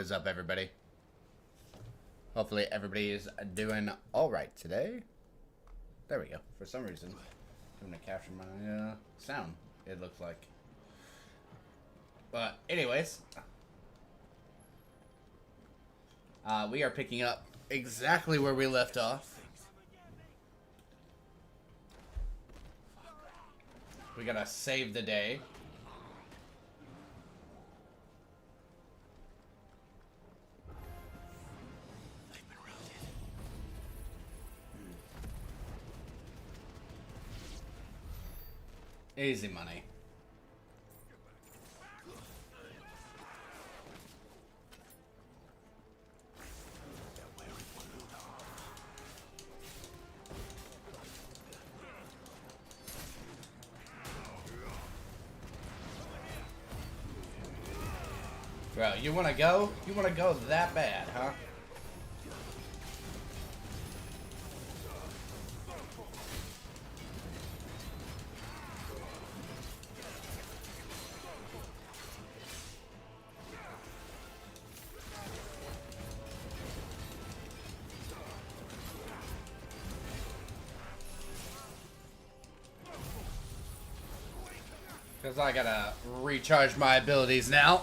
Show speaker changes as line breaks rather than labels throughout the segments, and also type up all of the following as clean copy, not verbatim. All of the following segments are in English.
is up, everybody? Hopefully everybody is doing alright today. There we go. For some reason, I'm going to capture my sound, it looks like. But anyways, we are picking up exactly where we left off. We gotta save the day. Easy money. Bro, you wanna go? You wanna go that bad, huh? Because I gotta recharge my abilities now.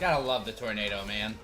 Gotta love the tornado, man.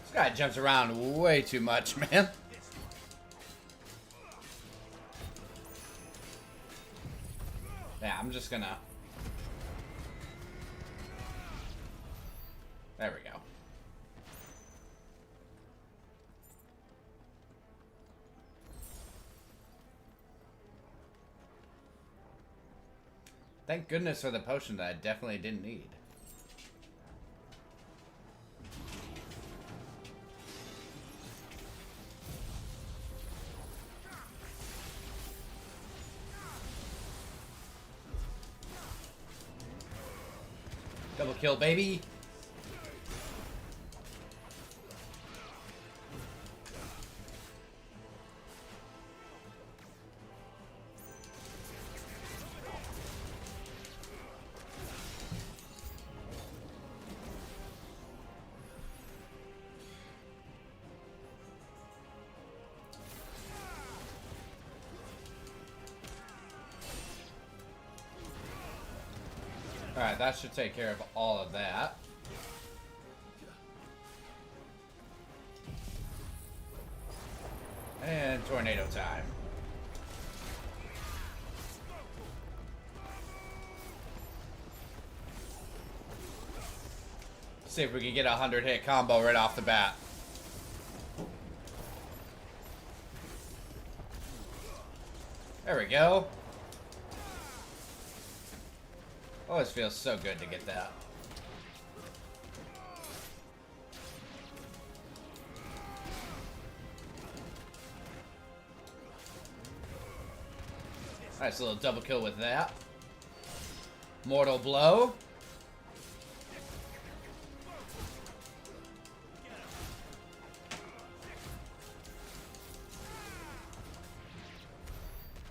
This guy jumps around way too much, man. Yeah, I'm just gonna... There we go. Thank goodness for the potion that I definitely didn't need. Double kill, baby. Alright, that should take care of all of that. And tornado time. See if we can get a 100-hit combo right off the bat. There we go. Always feels so good to get that. Nice little double kill with that. Mortal blow.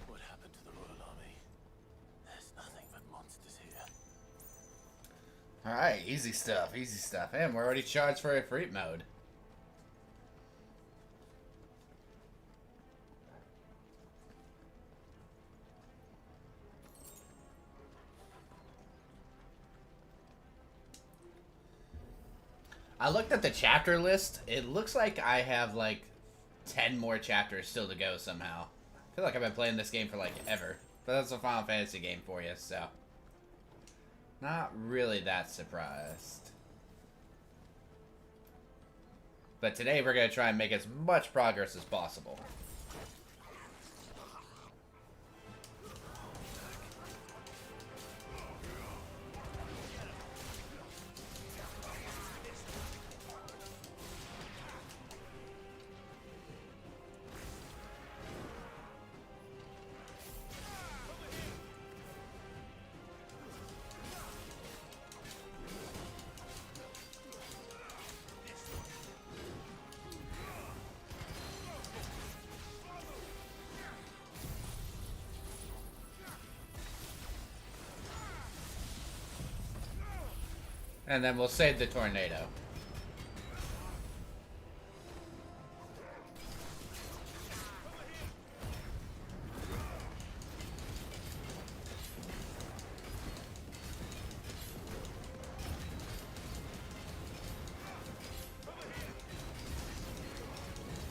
What happened to the Royal Army? There's nothing but monsters here.
Alright, easy stuff, easy stuff. And we're already charged for a Ifrit mode. I looked at the chapter list. It looks like I have like 10 more chapters still to go somehow. I feel like I've been playing this game for like ever. But that's a Final Fantasy game for you, so. Not really that surprised. But today we're going to try and make as much progress as possible. And then we'll save the tornado.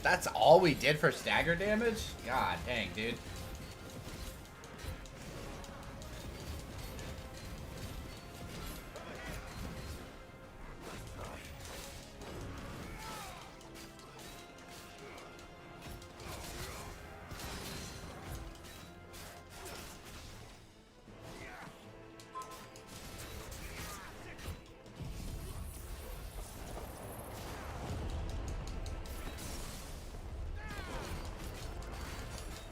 That's all we did for stagger damage? God dang, dude.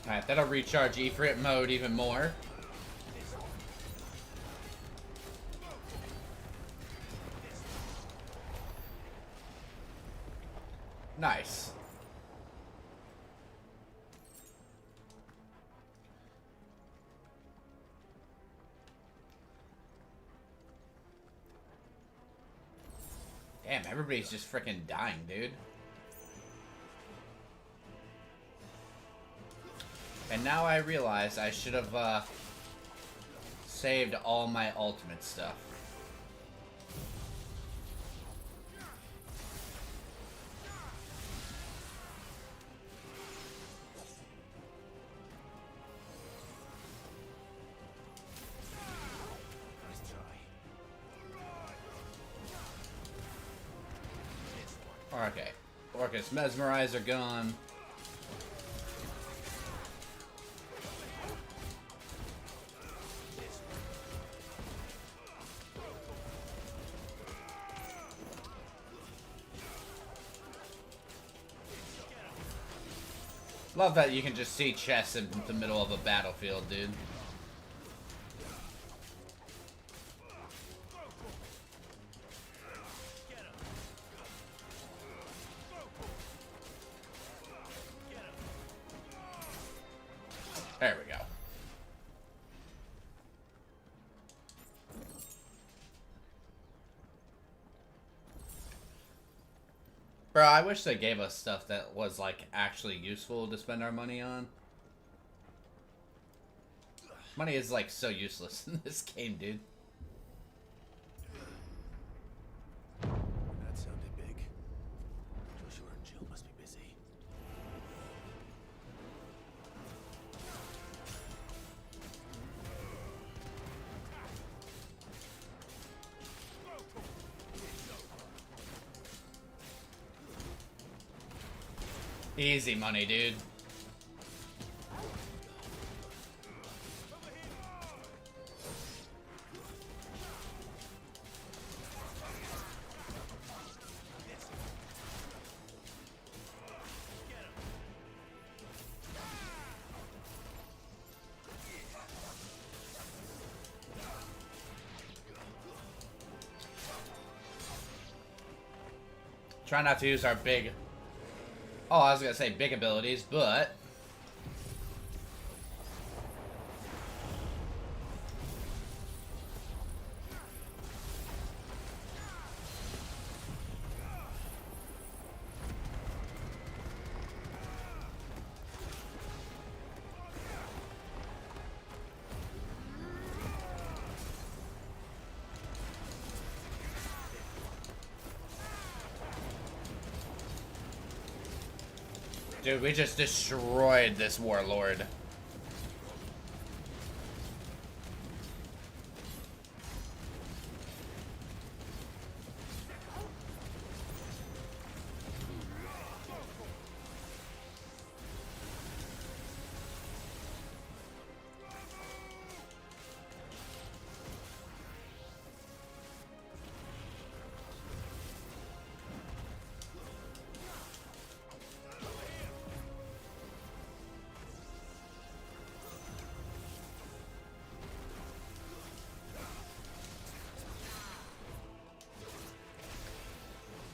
Alright, that'll recharge Ifrit mode even more. Nice. Damn, everybody's just freaking dying, dude. And now I realize I should have saved all my ultimate stuff. Okay. Orcus Mesmerizer gone. Love that you can just see chests in the middle of a battlefield, dude. There we go. Bro, I wish they gave us stuff that was, like, actually useful to spend our money on. Money is, like, so useless in this game, dude.
That sounded big. Joshua and Jill must be busy.
Easy money, dude. Try not to use our big... Oh, I was gonna say big abilities, but... Dude, we just destroyed this warlord.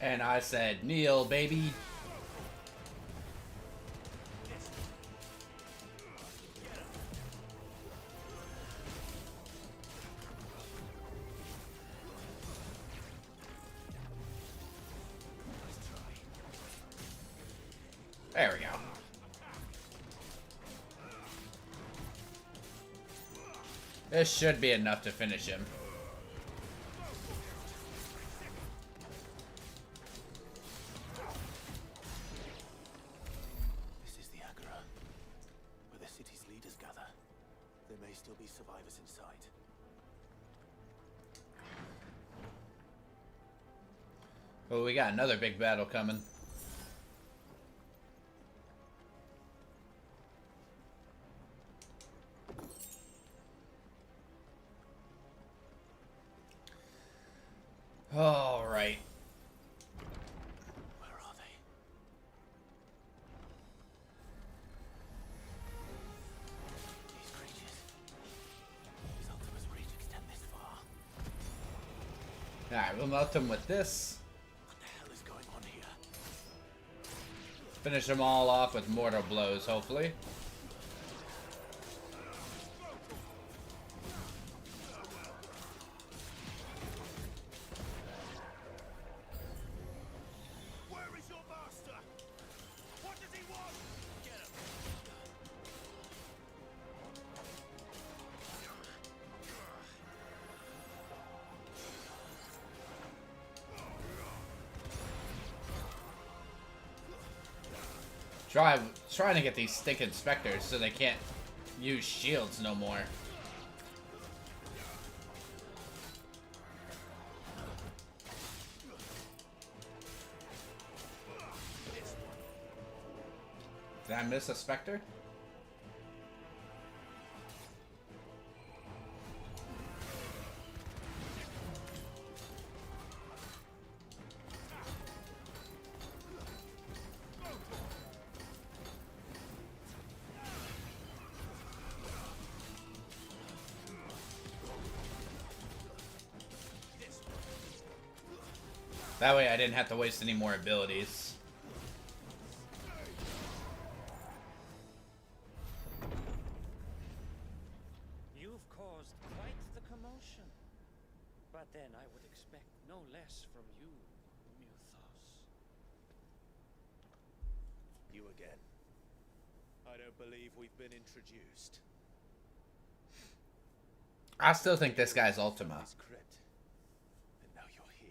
And I said, kneel, baby. There we go. This should be enough to finish him.
This is the Agora, where the city's leaders gather. There may still be survivors inside.
Oh, we got another big battle coming. All right.
Where are they? These creatures. Does Ultima's reach extend this far?
Alright, we'll melt him with this.
What the hell is going on here?
Finish them all off with mortal blows, hopefully.
Where is your master? What does he want? Get him!
Trying to get these stinking specters so they can't use shields no more. Did I miss a specter? That way I didn't have to waste any more abilities.
You've caused quite the commotion. But then I would expect no less from you, Muthos.
You again. I don't believe we've been introduced.
I still think this guy's Ultima.
This crypt. And now you're here.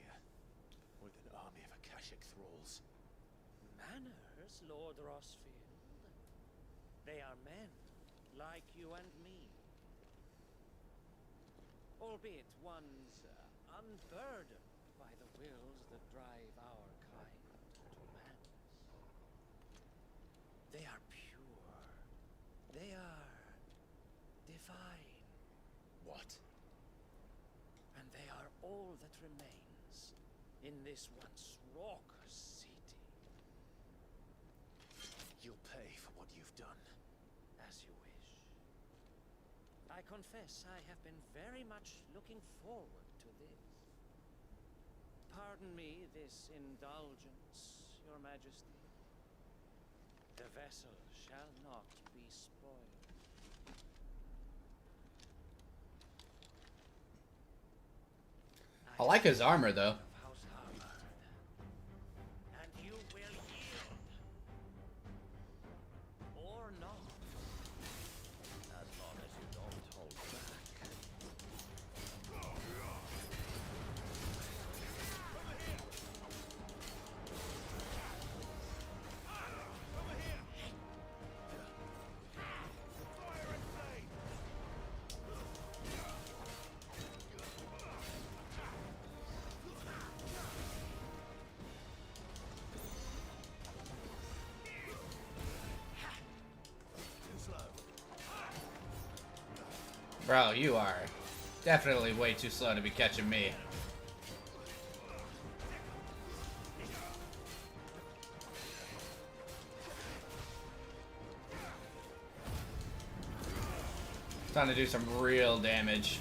With an army of Akashic thralls.
Manners, Lord Rosfield. They are men, like you and me. Albeit ones unburdened by the wills that drive our kind to madness. They are pure. They are divine.
What?
And they are all that remains in this once raucous city.
You'll pay for what you've done.
As you wish. I confess I have been very much looking forward to this. Pardon me this indulgence, Your Majesty. The vessel shall not be spoiled.
I like his armor though.
Of House Harvard. And you will yield. Or not. As long as you don't hold back.
Bro, you are definitely way too slow to be catching me. Time to do some real damage.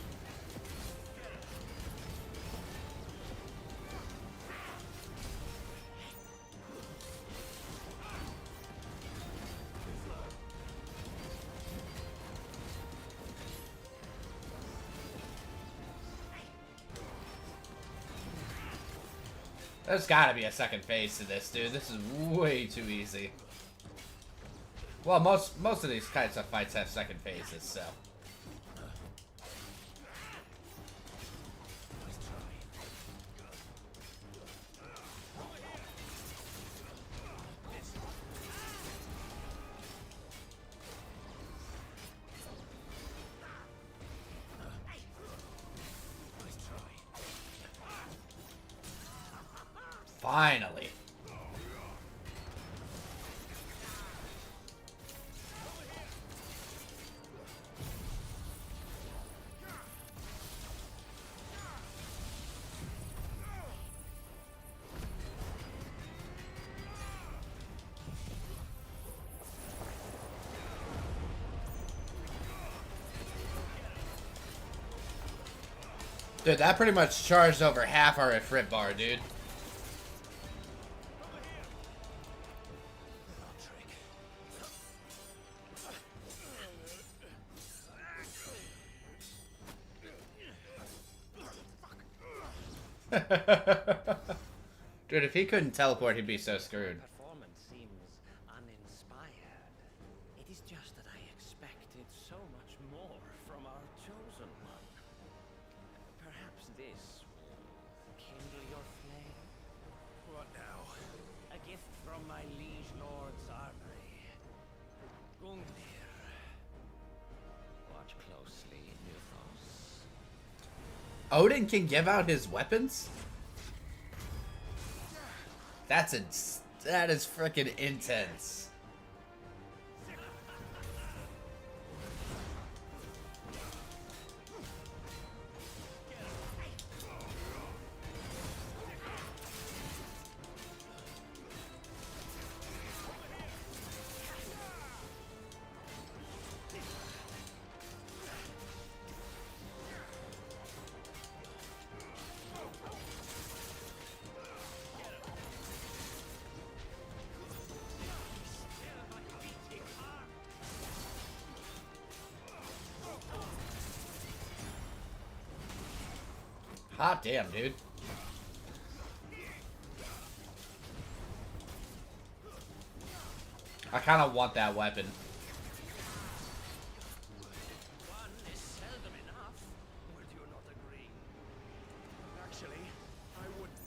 There's gotta be a second phase to this, dude. This is way too easy. Well, most of these kinds of fights have second phases, so. Finally. Dude, that pretty much charged over half our Ifrit bar, dude. Dude, if he couldn't teleport, he'd be so screwed.
Performance seems uninspired. It is just that I expected so much more from our chosen one. Perhaps this will kindle your flame.
What now?
A gift from my liege lord's armory. Gungnir. Watch closely, Nuthos.
Odin can give out his weapons? That is freaking intense. Hot damn, dude. I kind of want that weapon.
One is seldom enough. Would you not agree?
Actually, I wouldn't.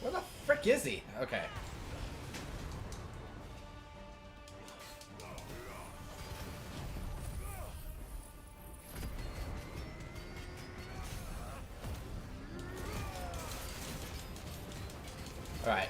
Where the frick is he? Okay. Alright.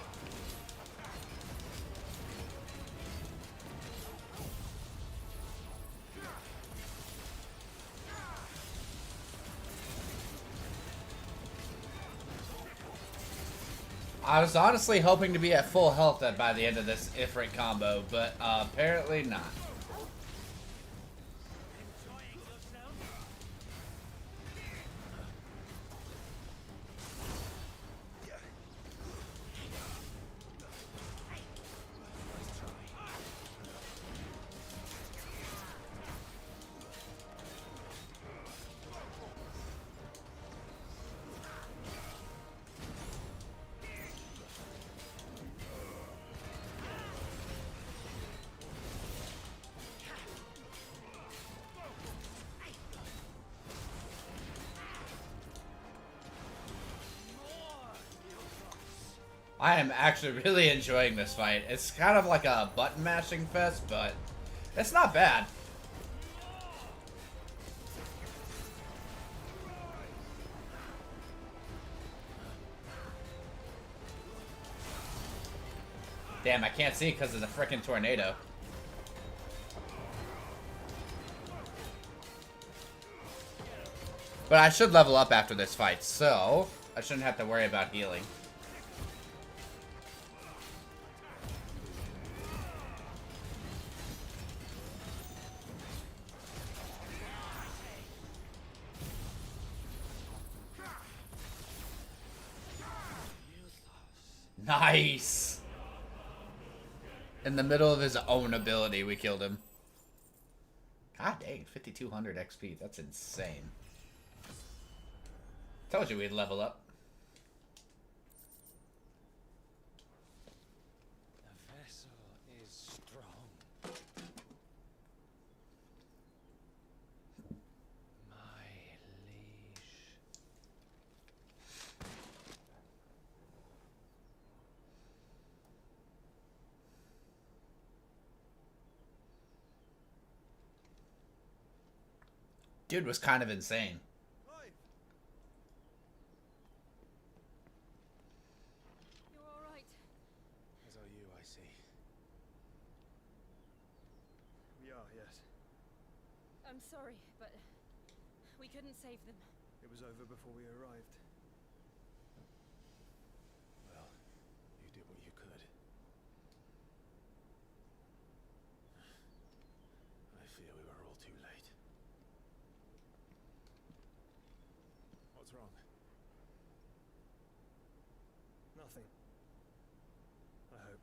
I was honestly hoping to be at full health by the end of this Ifrit combo, but apparently not.
Enjoying yourself?
I am actually really enjoying this fight. It's kind of like a button mashing fest, but it's not bad. Damn, I can't see because of the frickin' tornado. But I should level up after this fight, so I shouldn't have to worry about healing. Nice! In the middle of his own ability, we killed him. God dang, 5200 XP. That's insane. Told you we'd level up.
The vessel is strong. My liege.
Dude was kind of insane.
You're all right.
As are you, I see. We are, yes.
I'm sorry, but we couldn't save them.
It was over before we arrived. Well, you did what you could. I fear we were all too late. What's wrong? Nothing. I hope.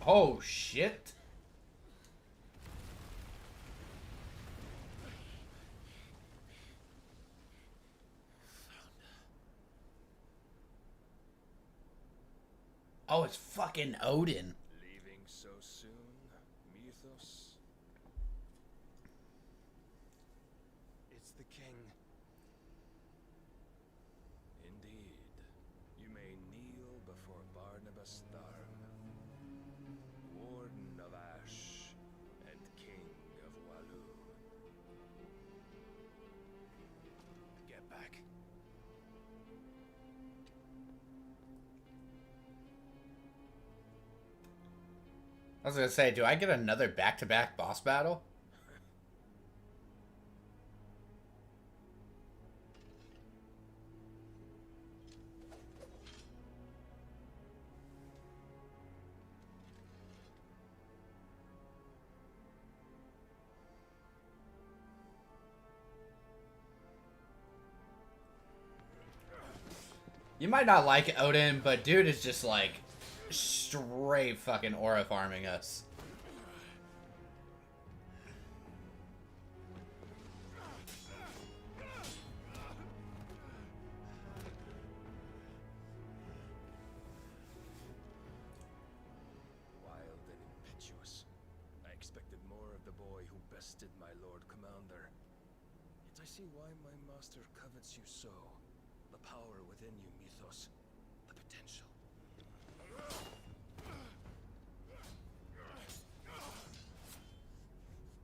Oh, shit. Oh, it's fucking Odin.
Leaving so soon, Mythos?
It's the king.
Indeed. You may kneel before Barnabas Tharm, Warden of Ash and King of Wallu.
Get back.
I was gonna say, do I get another back-to-back boss battle? You might not like Odin, but dude is just like straight fucking aura farming us.
Wild and impetuous. I expected more of the boy who bested my Lord Commander. Yet I see why my master covets you so. The power within you, Mythos. The potential.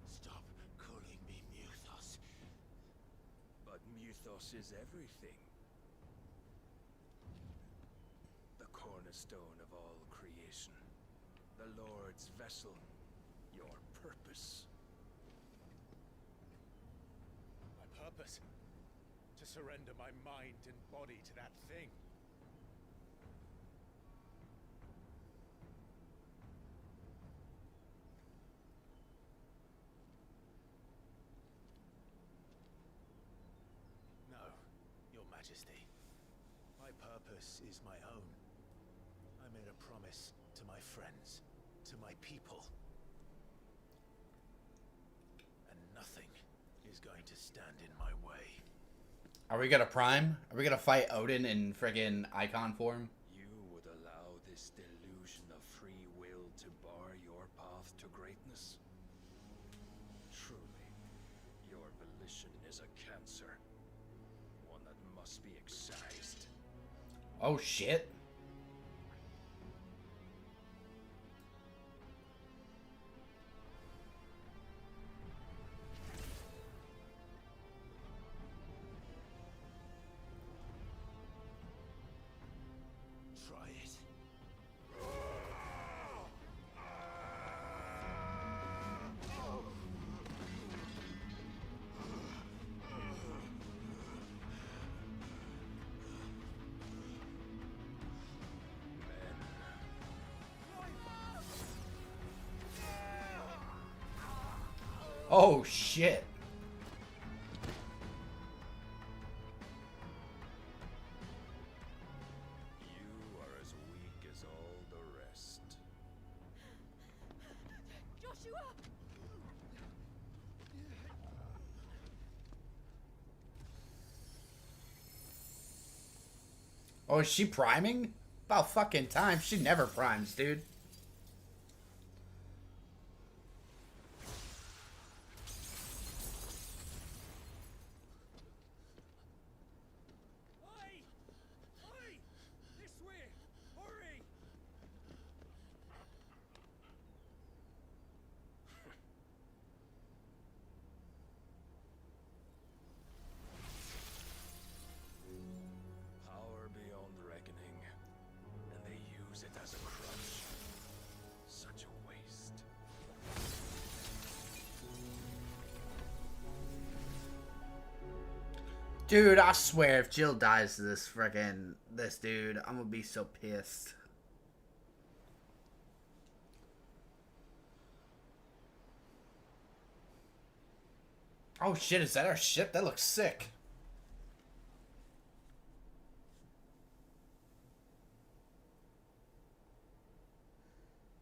Stop calling me Mythos.
But Mythos is everything. The cornerstone of all creation. The Lord's vessel. Your purpose.
My purpose? To surrender my mind and body to that thing. No, Your Majesty. My purpose is my own. I made a promise to my friends, to my people. And nothing is going to stand in my way.
Are we gonna prime? Are we gonna fight Odin in friggin' icon form?
You would allow this delusion of free will to bar your path to greatness? Truly, your volition is a cancer. One that must be excised.
Oh shit. Oh shit.
You are as weak as all the rest.
Joshua!
Oh, is she priming? About fucking time. She never primes, dude.
Oi! Oi! This way! Hurry! Power beyond reckoning, and they use it as a crutch. Such a waste.
Dude, I swear if Jill dies to this dude, I'm gonna be so pissed. Oh shit, is that our ship? That looks sick.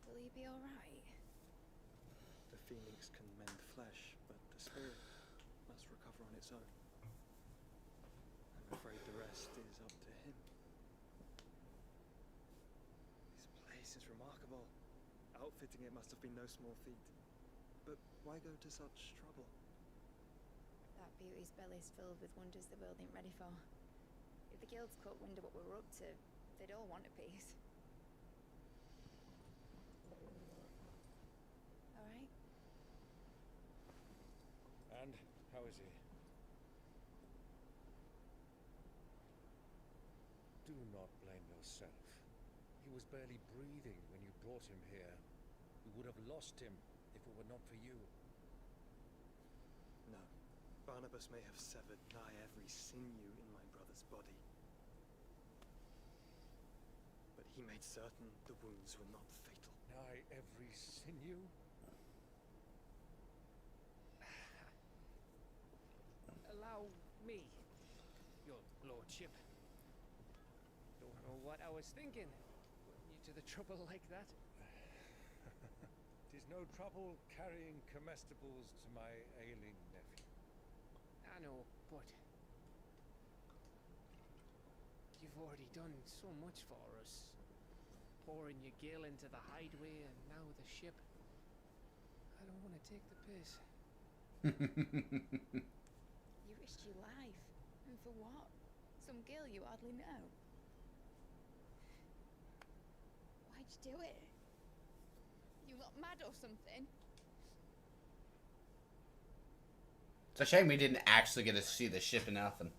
Will you be alright?
The phoenix can mend flesh, but the spirit must recover on its own. I'm afraid the rest is up to him. This place is remarkable. Outfitting it must have been no small feat. But why go to such trouble?
That beauty's belly's filled with wonders the world ain't ready for. If the guilds caught wind of what we're up to, they'd all want a piece. Alright?
And how is he? Do not blame yourself. He was barely breathing when you brought him here. We would have lost him if it were not for you.
No. Barnabas may have severed nigh every sinew in my brother's body. But he made certain the wounds were not fatal.
Nigh every sinew?
Allow me, your lordship. Don't know what I was thinking. Putting you to the trouble like that.
Tis no trouble carrying comestibles to my ailing nephew.
I know, but you've already done so much for us. Pouring your gill into the hideaway and now the ship. I don't want to take the piss.
You risked your life. And for what? Some girl you hardly know. Why'd you do it? You got mad or something?
It's a shame we didn't actually get to see the ship and nothing.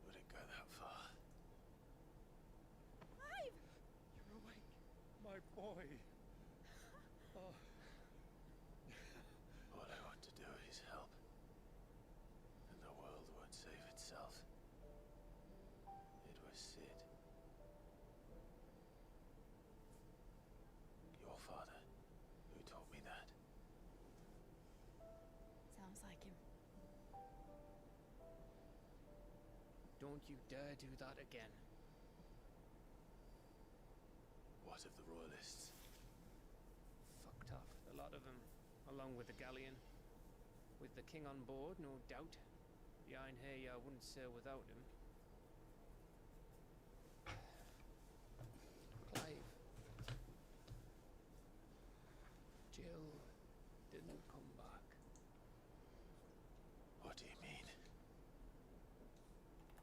Would it go that far?
Clive!
You're awake, my boy. Oh.
All I want to do is help. And the world won't save itself. It was Sid. Your father, who taught me that.
Sounds like him.
Don't you dare do that again.
What of the royalists?
Fucked up, a lot of them, along with the galleon. With the king on board, no doubt. The Iron Hay wouldn't sail without him. Clive. Jill didn't come back.
What do you mean?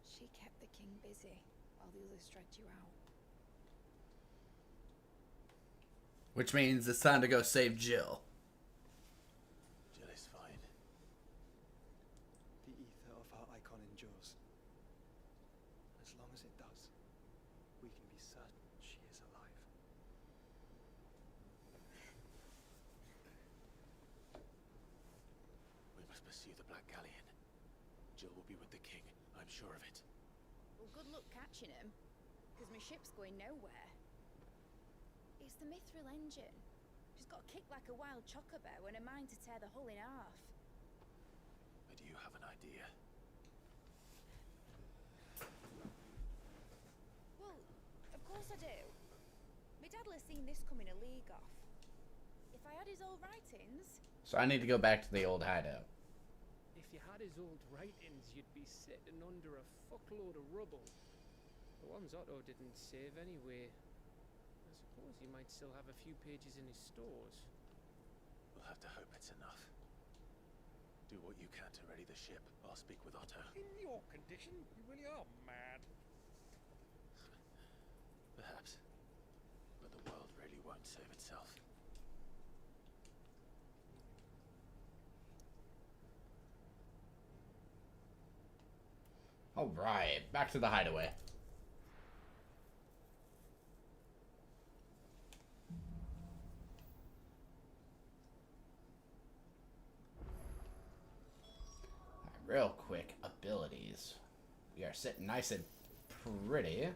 She kept the king busy while the others dragged you out.
Which means it's time to go save Jill.
Jill is fine.
The ether of her icon endures. As long as it does, we can be certain she is alive.
We must pursue the Black Galleon. Jill will be with the king, I'm sure of it.
Well, good luck catching him, because my ship's going nowhere. It's the Mithril engine. She's got a kick like a wild chocobo and a mind to tear the hull in half.
do you have an idea?
Well, of course I do. My dad'll have seen this coming a league off. If I had his old writings,
So I need to go back to the old hideout.
If you had his old writings, you'd be sitting under a fuckload of rubble. The ones Otto didn't save anyway. I suppose he might still have a few pages in his stores.
We'll have to hope it's enough. Do what you can to ready the ship. I'll speak with Otto.
In your condition, you really are mad.
Perhaps. But the world really won't save itself.
Alright, back to the hideaway. Real quick, abilities. We are sitting nice and pretty.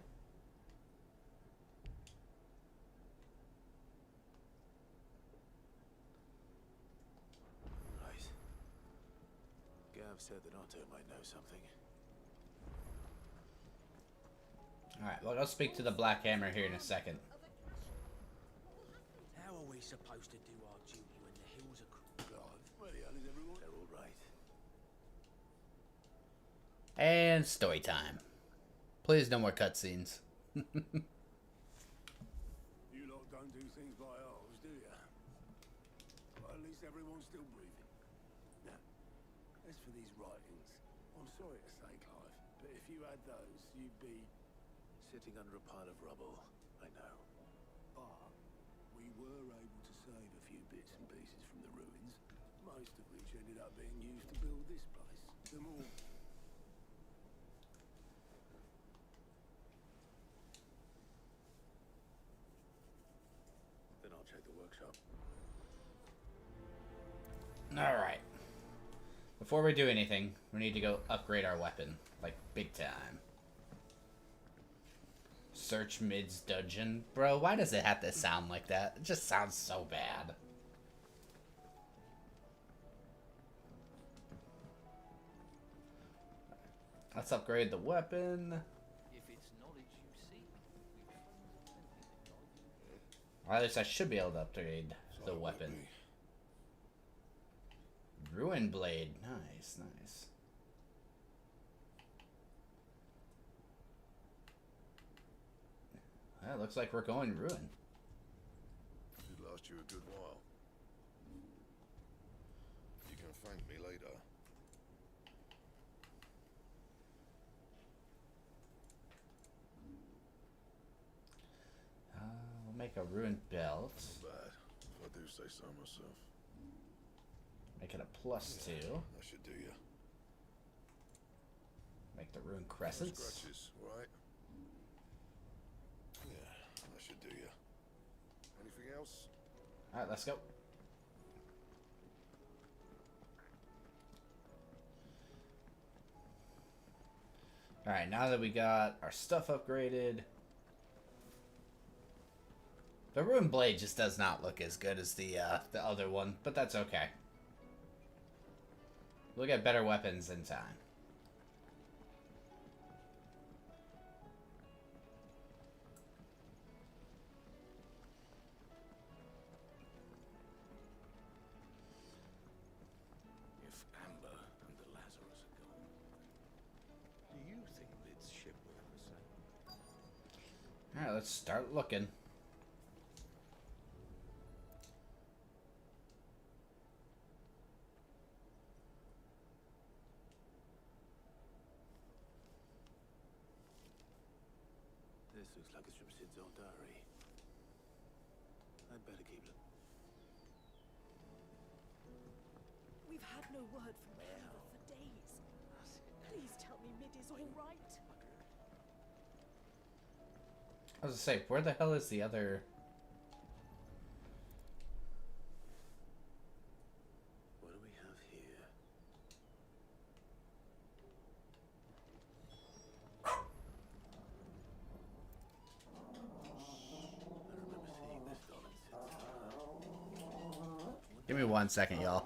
Right. Gav said that Otto might know something.
Alright, well, I'll speak to the Black Hammer here in a second.
How are we supposed to do our duty when the hills are
God, where the hell is everyone? They're all right.
And story time. Please, no more cutscenes.
You lot don't do things by halves, do you? Well, at least everyone's still breathing. Now, as for these writings, I'm sorry to say, Clive, but if you had those, you'd be sitting under a pile of rubble. I know. But we were able to save a few bits and pieces from the ruins, most of which ended up being used to build this place. The more Then I'll check the workshop.
Alright. Before we do anything, we need to go upgrade our weapon. Like, big time. Search Mid's dungeon. Bro, why does it have to sound like that? It just sounds so bad. Let's upgrade the weapon.
If it's knowledge you seek,
Or at least I should be able to upgrade the weapon. Ruin Blade. Nice, nice. Well, looks like we're going Ruin.
Should last you a good while. You can thank me later.
We'll make a Ruin Belt.
Not bad, if I do say so myself.
Make it a +2.
That should do you.
Make the Ruin
No
Crescents.
scratches, right? Yeah, that should do you. Anything else?
Alright, let's go. Alright, now that we got our stuff upgraded. The Ruin Blade just does not look as good as the other one, but that's okay. We'll get better weapons in time.
If Amber and the Lazarus are gone, do you think Lid's ship will ever sail?
Alright, let's start looking.
This looks like it's from Sid's old diary. I'd better keep it.
We've had no word from Cleaver for days. Please tell me Mid is all right.
I was gonna say, where the hell is the other...
What do we have here? I remember seeing this doll in Sid's.
Give me 1 second, y'all.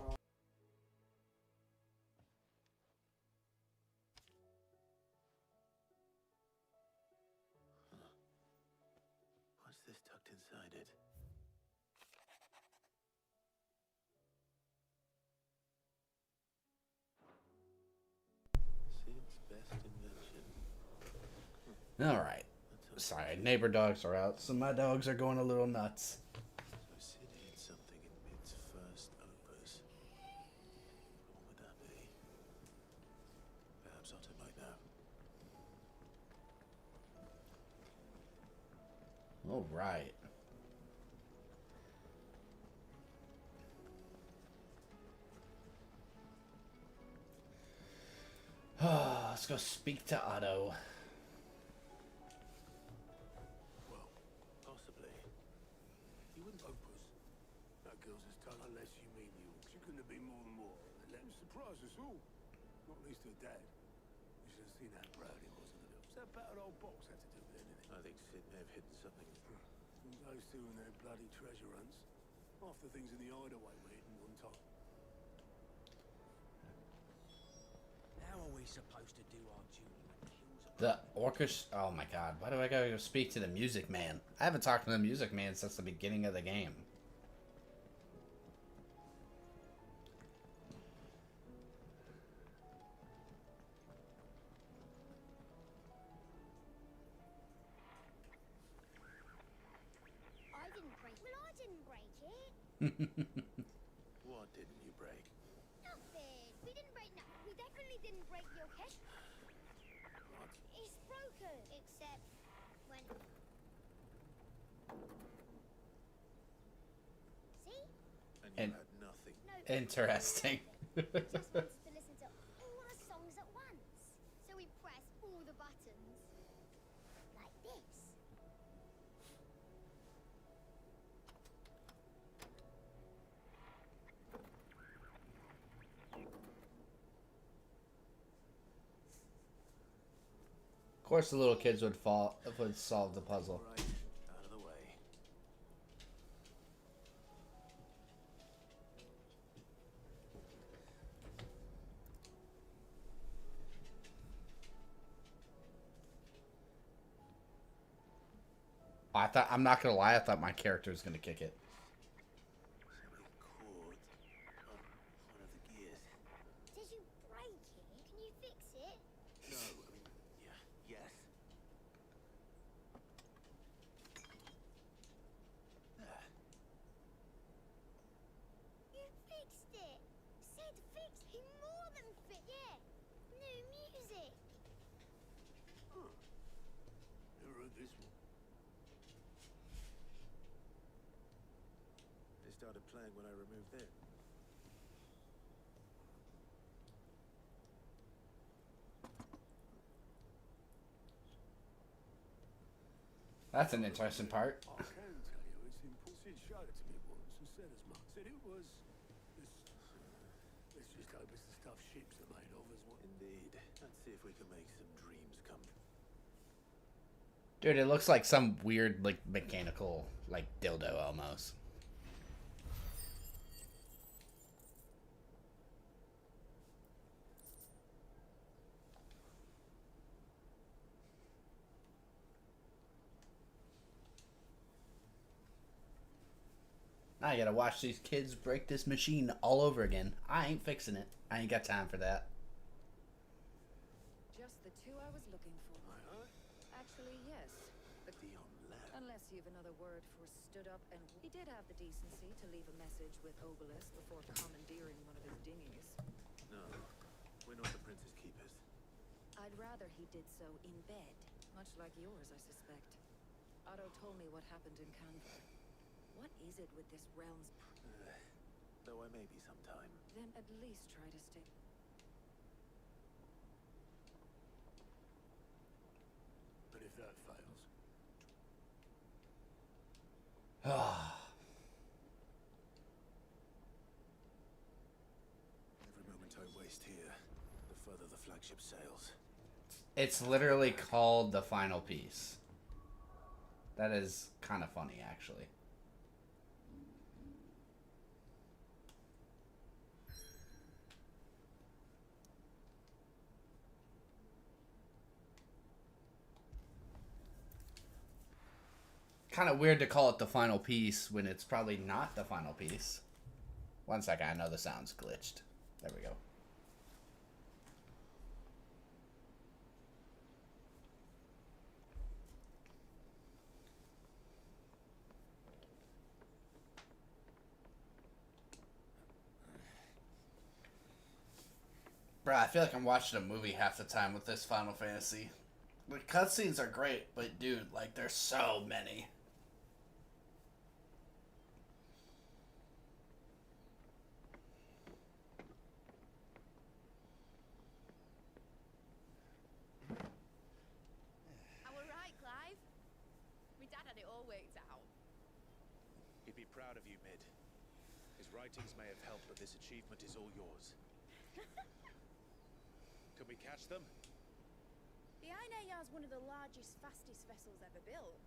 this tucked inside it? Sid's best invention.
All right. Sorry, neighbor dogs are out, so my dogs are going a little nuts.
So Sid hid something in Mid's first opus. What would that be? Perhaps Otto might know.
All right. Let's go speak to Otto.
Well, possibly. You wouldn't opus. That girl's as tough unless you mean you. She couldn't have been more than more. And let him surprise us all. Not least her dad. You should have seen how proud he was of the little. What's that battered old box have to do with anything?
I think Sid may have hidden something.
Those two and their bloody treasure hunts. Half the things in the hideaway were hidden one time.
How are we supposed to do our duty?
The orchestra. Oh my god, why do I gotta go speak to the music man? I haven't talked to the music man since the beginning of the game.
I didn't break. Well, I didn't break it.
What didn't you break?
Nothing. We didn't break. No, we definitely didn't break your cash.
What?
It's broken. Except when. See?
And you
And-
had nothing.
No.
Interesting.
Just wants to listen to all the songs at once. So we press all the buttons. Like this.
Of course, the little kids would solve the puzzle.
Right, out of the way.
I'm not gonna lie, I thought my character was gonna kick it.
Somebody caught on one of the gears.
Did you break it? Can you fix it?
No, I mean, yeah, yes. There.
You fixed it. Sid fixed. He more than fixed. Yeah. New music.
Never heard this one.
They started playing when I removed it.
That's an interesting part.
I can tell you it's important. Sid showed it to me once and said as much. Said it was this. Let's just hope it's the stuff ships are made of as well.
Indeed. Let's see if we can make some dreams come.
Dude, it looks like some weird, like, mechanical, like, dildo almost. I gotta watch these kids break this machine all over again. I ain't fixing it. I ain't got time for that.
Just the two I was looking for. Actually, yes. But
Dion left.
unless you've another word for stood up and he did have the decency to leave a message with Obelisk before commandeering one of his dinghies.
No, we're not the Prince's keepers.
I'd rather he did so in bed, much like yours, I suspect. Otto told me what happened in Canva. What is it with this realm's...
Though I may be sometime.
Then at least try to stay...
But if that fails,
Every moment I waste here, the further the flagship sails.
It's literally called The Final Piece. That is kind of funny, actually. kind of weird to call it the final piece when it's probably not the final piece. One second, I know the sound's glitched. There we go. Bro, I feel like I'm watching a movie half the time with this Final Fantasy. The cutscenes are great, but dude, like, there's so many.
I were right, Clive. My dad had it all worked out.
He'd be proud of you, Mid. His writings may have helped, but this achievement is all yours. Can we catch them?
The Ainayar's one of the largest, fastest vessels ever built.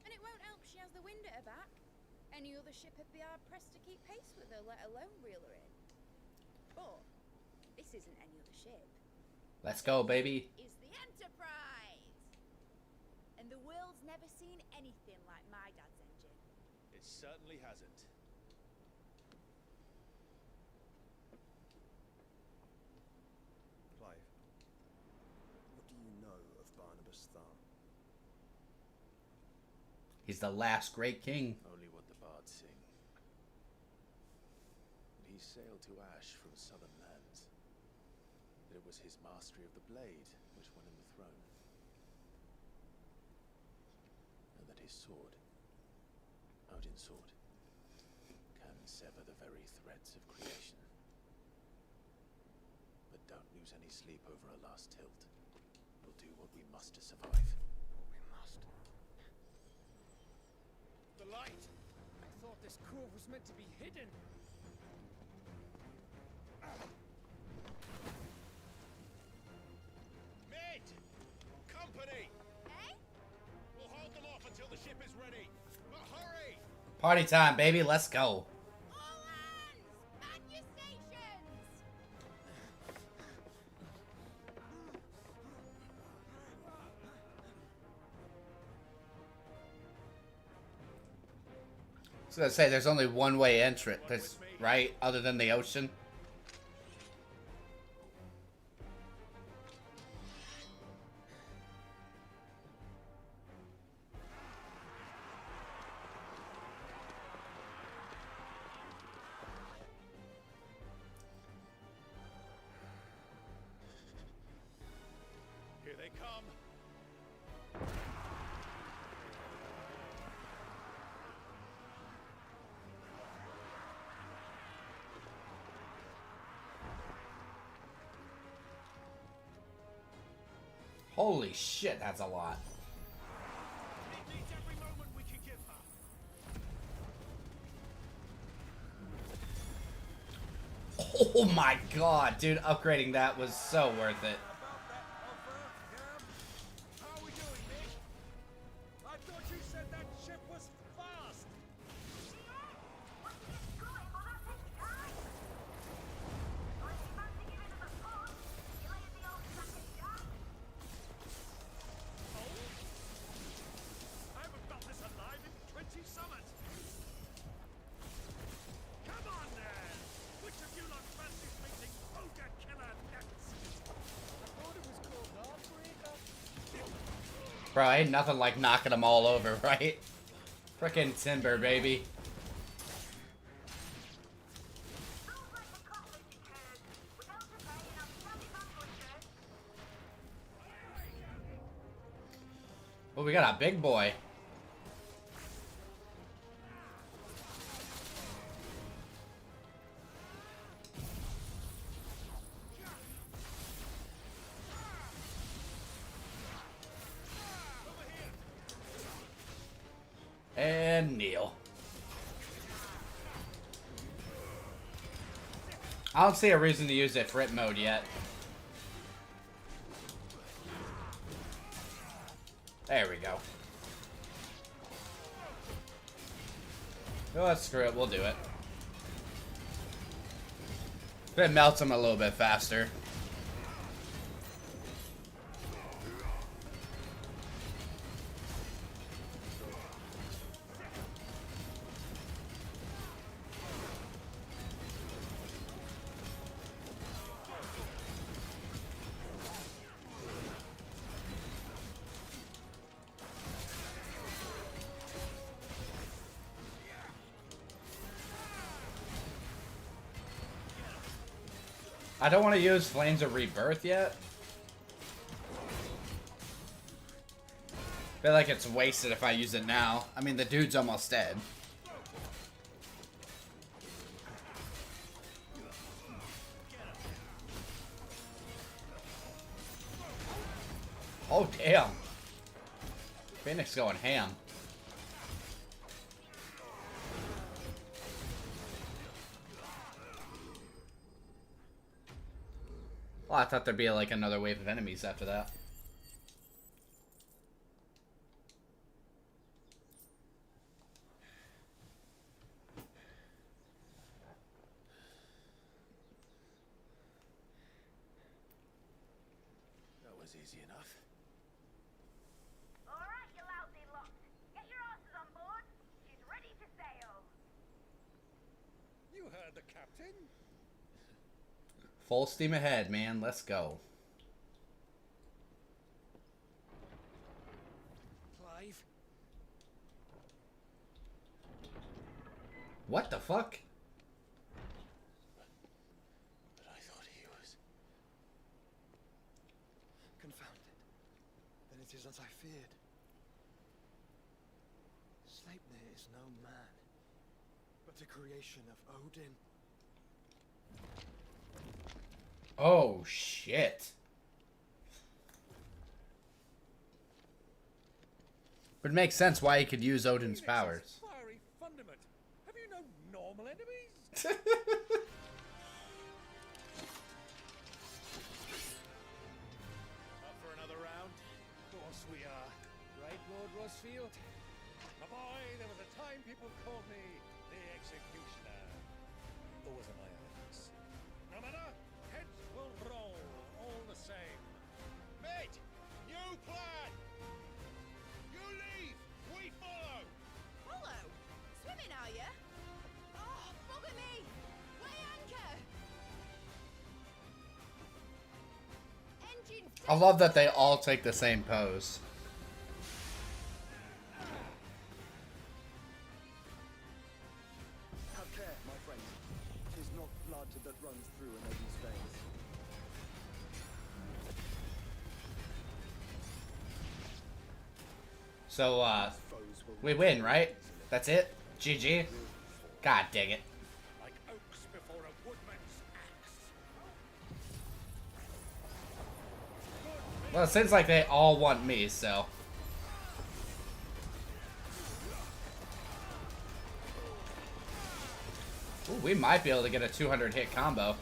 And it won't help she has the wind at her back. Any other ship would be hard-pressed to keep pace with her, let alone reel her in. But this isn't any other ship.
Let's go, baby.
It's the Enterprise! And the world's never seen anything like my dad's engine.
It certainly hasn't.
Clive, what do you know of Barnabas Thar?
He's the last great king.
Only what the bards sing. He sailed to Ash from southern lands. That it was his mastery of the blade which won him the throne. And that his sword, Odin's sword, can sever the very threads of creation. But don't lose any sleep over a last tilt. We'll do what we must to survive.
We must. The light! I thought this cove was meant to be hidden.
Mid! Company!
Eh?
We'll hold them off until the ship is ready. But hurry!
Party time, baby. Let's go.
All hands! Man your stations!
I was gonna say, there's only one way entrance, right? Other than the ocean.
Here they come.
Holy shit, that's a lot.
It needs every moment we can give her.
Oh my god, dude. Upgrading that was so worth it.
How are we doing, Nick? I thought you said that ship was fast. I haven't felt this alive in 20 summers. Come on then! Which of you lot fancies meeting Ogre Killer next?
I thought it was called Heartbreaker.
Bro, ain't nothing like knocking them all over, right? Frickin' timber, baby. Oh, we got a big boy. And kneel. I don't see a reason to use it Frit mode yet. There we go. Oh, screw it, we'll do it. It melts them a little bit faster. I don't want to use Flames of Rebirth yet. Feel like it's wasted if I use it now. I mean, the dude's almost dead. Oh, damn. Phoenix going ham. Well, I thought there'd be like another wave of enemies after that.
That was easy enough.
Alright, you lousy lot. Get your asses on board. She's ready to sail.
You heard the captain.
Full steam ahead, man. Let's go.
Clive?
What the fuck?
But I thought he was...
Confounded. Then it is as I feared. Sleipnir is no man, but a creation of Odin.
Oh, shit. But it makes sense why he could use Odin's powers.
Fiery fundament. Have you no normal enemies?
Up for another round? Of course we are. Right, Lord Rosfield?
My boy, there was a time people called me the Executioner. Or was it my eyes? No matter, heads will roll all the same. Mate, new plan! You leave, we follow!
Follow? Swimming, are you? Oh, bugger me! Weigh anchor! Engine
I love that they all take the same pose.
Have care, my friend. 'Tis not blood that runs through an Odin's veins.
So, we win, right? That's it? GG? God dang it.
Like oaks before a woodman's axe.
Well, it seems like they all want me, so. Ooh, we might be able to get a 200 hit combo.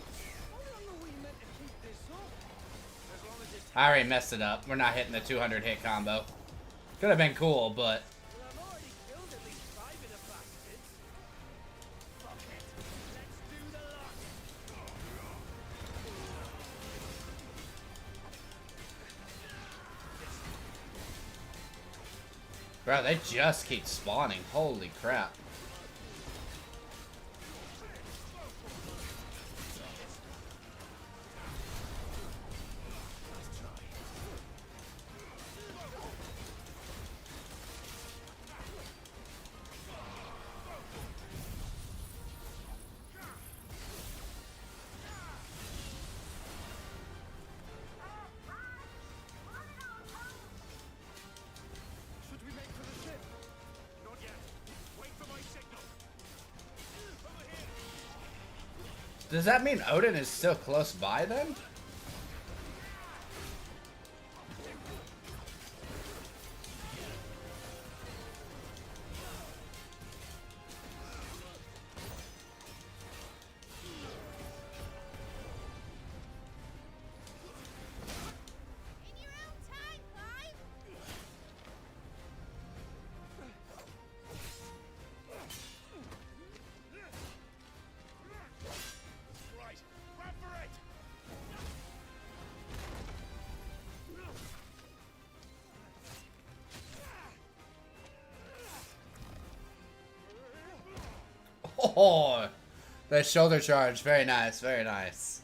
I already messed it up. We're not hitting the 200 hit combo. Could have been cool, but
I've already killed at least 5 of the bastards. Fuck it. Let's do the lot.
bro, they just keep spawning. Holy crap.
Should we make for the ship? Not yet. Wait for my signal. Over here.
Does that mean Odin is still close by then?
In your own time, Clive!
Right. Grab for it.
Oh, the shoulder charge. Very nice, very nice.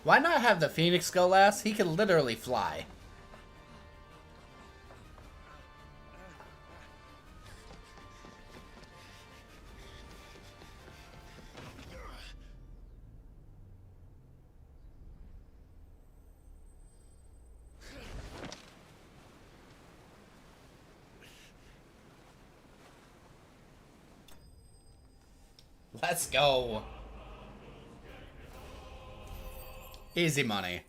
Why not have the Phoenix go last? He can literally fly. Let's go. Easy money.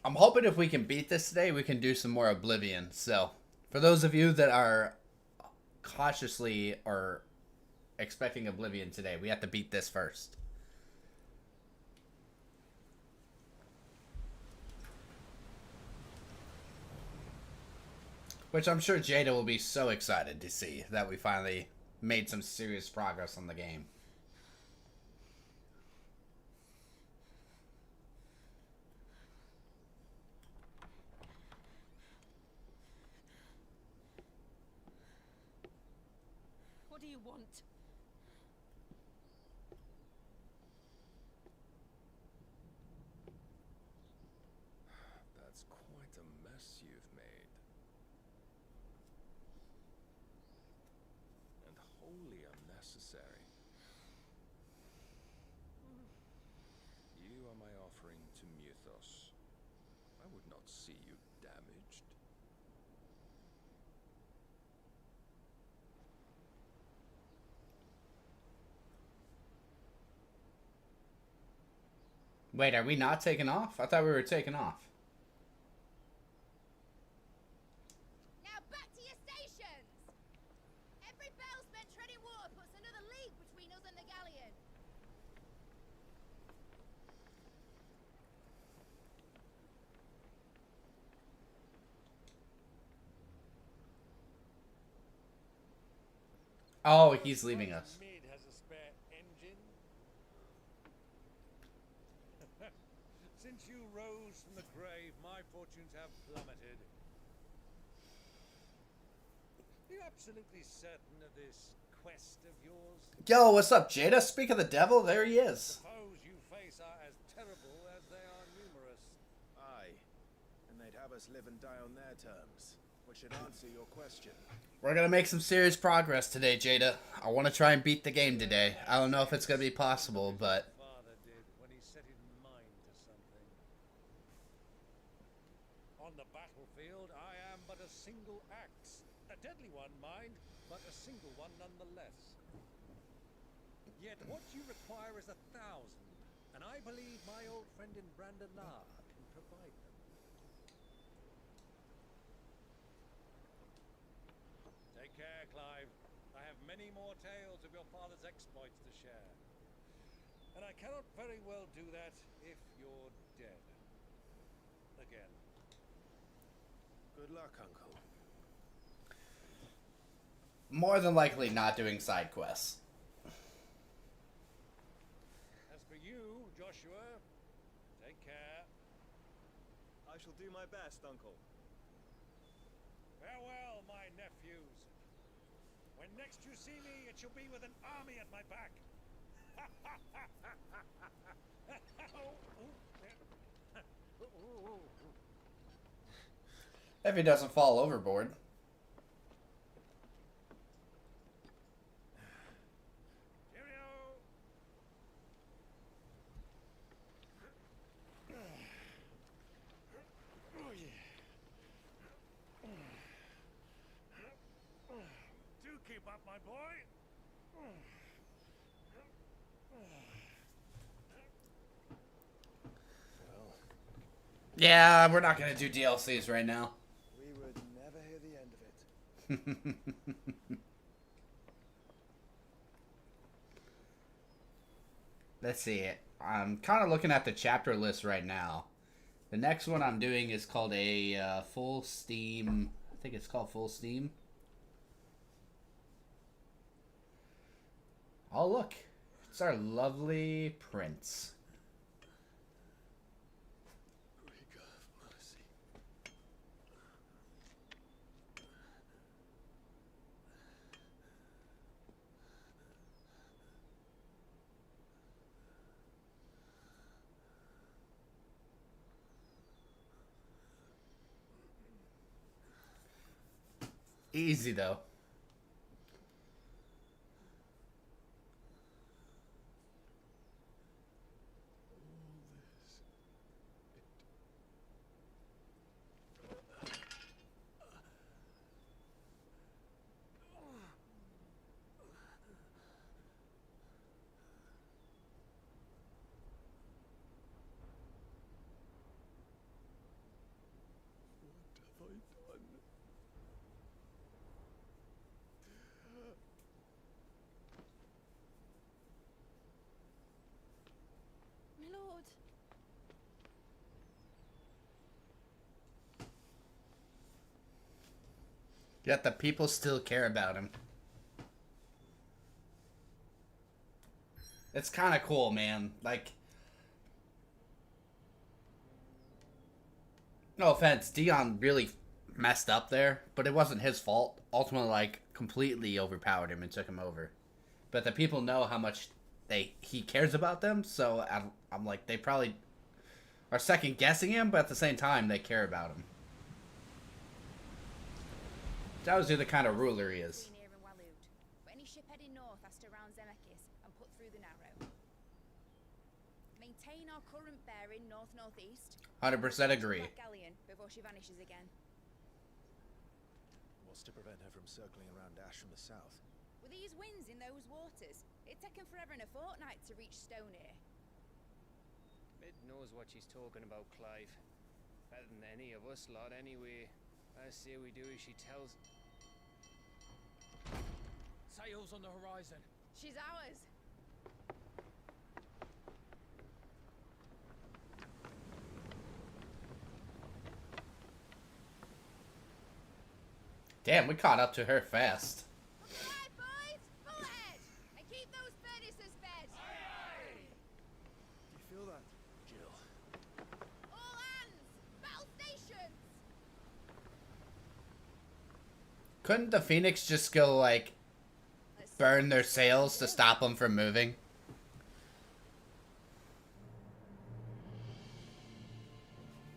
I'm hoping if we can beat this today, we can do some more Oblivion. So, for those of you that are cautiously or expecting Oblivion today, we have to beat this first. Which I'm sure Jada will be so excited to see that we finally made some serious progress on the game.
What do you want?
That's quite a mess you've made. And wholly unnecessary. You are my offering to Mythos. I would not see you damaged.
Wait, are we not taking off? I thought we were taking off.
Now back to your stations! Every bell spent treading water puts another league between us and the galleon.
Oh, he's leaving us.
Mid has a spare engine. Since you rose from the grave, my fortunes have plummeted. Are you absolutely certain of this quest of yours?
Yo, what's up, Jada? Speak of the devil, there he is.
The foes you face are as terrible as they are numerous.
Aye. And they'd have us live and die on their terms, which should answer your question.
We're gonna make some serious progress today, Jada. I want to try and beat the game today. I don't know if it's gonna be possible, but
Father did when he set his mind to something. On the battlefield, I am but a single axe. A deadly one, mind, but a single one nonetheless. Yet what you require is 1,000, and I believe my old friend in Brandalar can provide them. Take care, Clive. I have many more tales of your father's exploits to share. And I cannot very well do that if you're dead. Again.
Good luck, Uncle.
more than likely not doing side quests.
As for you, Joshua, take care.
I shall do my best, Uncle.
Farewell, my nephews. When next you see me, it shall be with an army at my back.
If he doesn't fall overboard.
Do keep up, my boy.
Yeah, we're not gonna do DLCs right now.
We would never hear the end of it.
Let's see. I'm kind of looking at the chapter list right now. The next one I'm doing is called a Full Steam. I think it's called Full Steam. Oh, look. It's our lovely prince. Easy though.
My lord.
Yet the people still care about him. It's kind of cool, man. Like, no offense, Dion really messed up there, but it wasn't his fault. Ultimately, like, completely overpowered him and took him over. But the people know how much he cares about them, so I'm like, they probably are second guessing him, but at the same time, they care about him. Tells you the kind of ruler he is.
But any ship heading north has to round Zemeckis and put through the Narrow. Maintain our current bearing north-northeast.
100% agree.
Galleon before she vanishes again.
What's to prevent her from circling around Ash from the south?
With these winds in those waters, it'd take 'em forever and a fortnight to reach Stonehenge.
Mid knows what she's talking about, Clive. Better than any of us lot, anyway. I say we do as she tells.
Sails on the horizon.
She's ours.
Damn, we caught up to her fast.
Alright, boys, full ahead, and keep those furnaces fed.
Do you feel that?
Jill.
All hands, battle stations.
Couldn't the Phoenix just go, like, burn their sails to stop them from moving?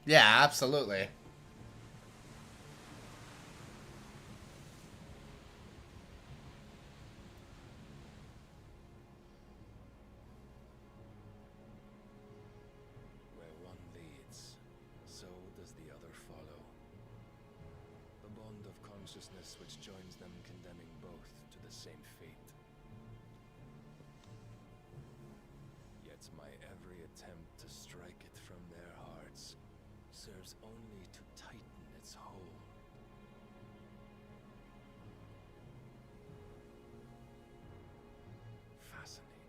Yeah, absolutely.
Where one leads, so does the other follow. The bond of consciousness which joins them condemning both to the same fate. Yet my every attempt to strike it from their hearts serves only to tighten its hold. Fascinating.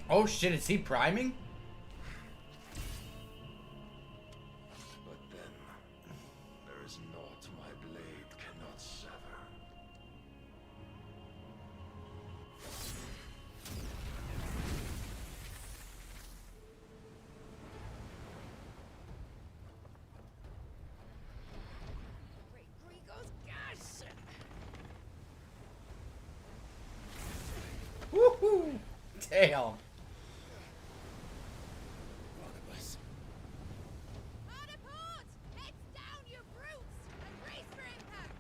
Oh shit, is he priming?
But then, there is naught my blade cannot sever.
Great Grigos, gosh!
Woohoo! Damn.
Harder port! Heads down, you brutes! And brace for impact!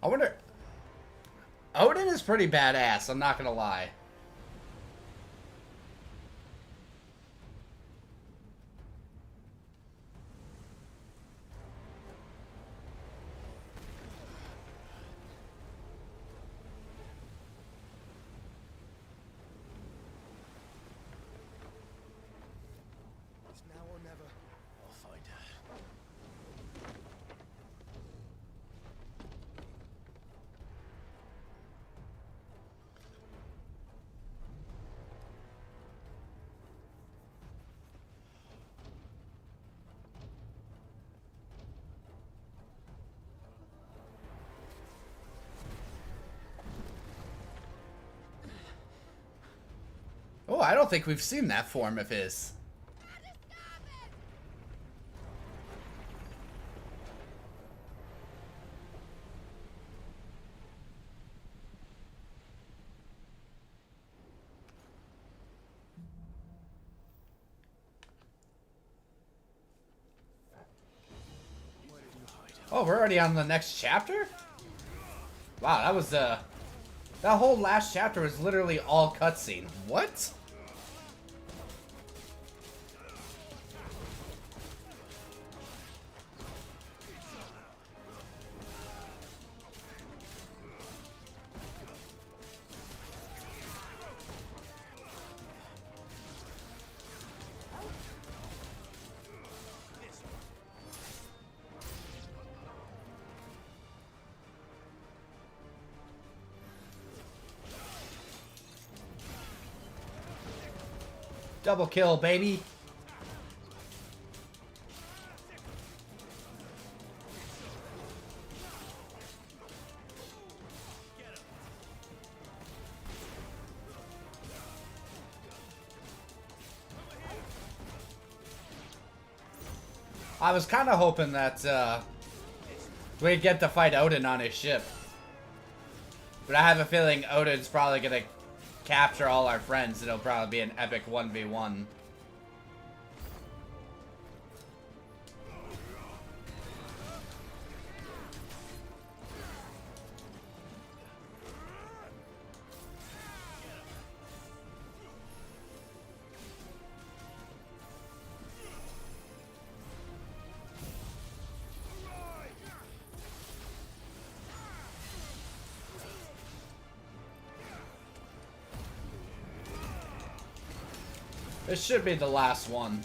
I wonder... Odin is pretty badass, I'm not gonna lie.
It's now or never.
I'll find her.
Oh, I don't think we've seen that form of his. Oh, we're already on the next chapter? Wow, that was that whole last chapter was literally all cutscene. What? Double kill, baby. I was kind of hoping that we'd get to fight Odin on his ship. But I have a feeling Odin's probably going to capture all our friends. It'll probably be an epic 1v1. This should be the last one.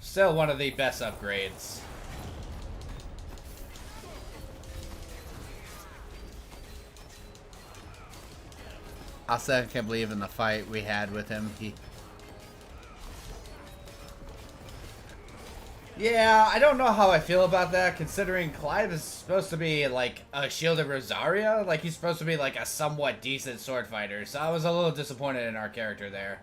Still one of the best upgrades. I still can't believe in the fight we had with him. Yeah, I don't know how I feel about that, considering Clive is supposed to be like a shielded Rosaria. Like, he's supposed to be like a somewhat decent sword fighter. So I was a little disappointed in our character there.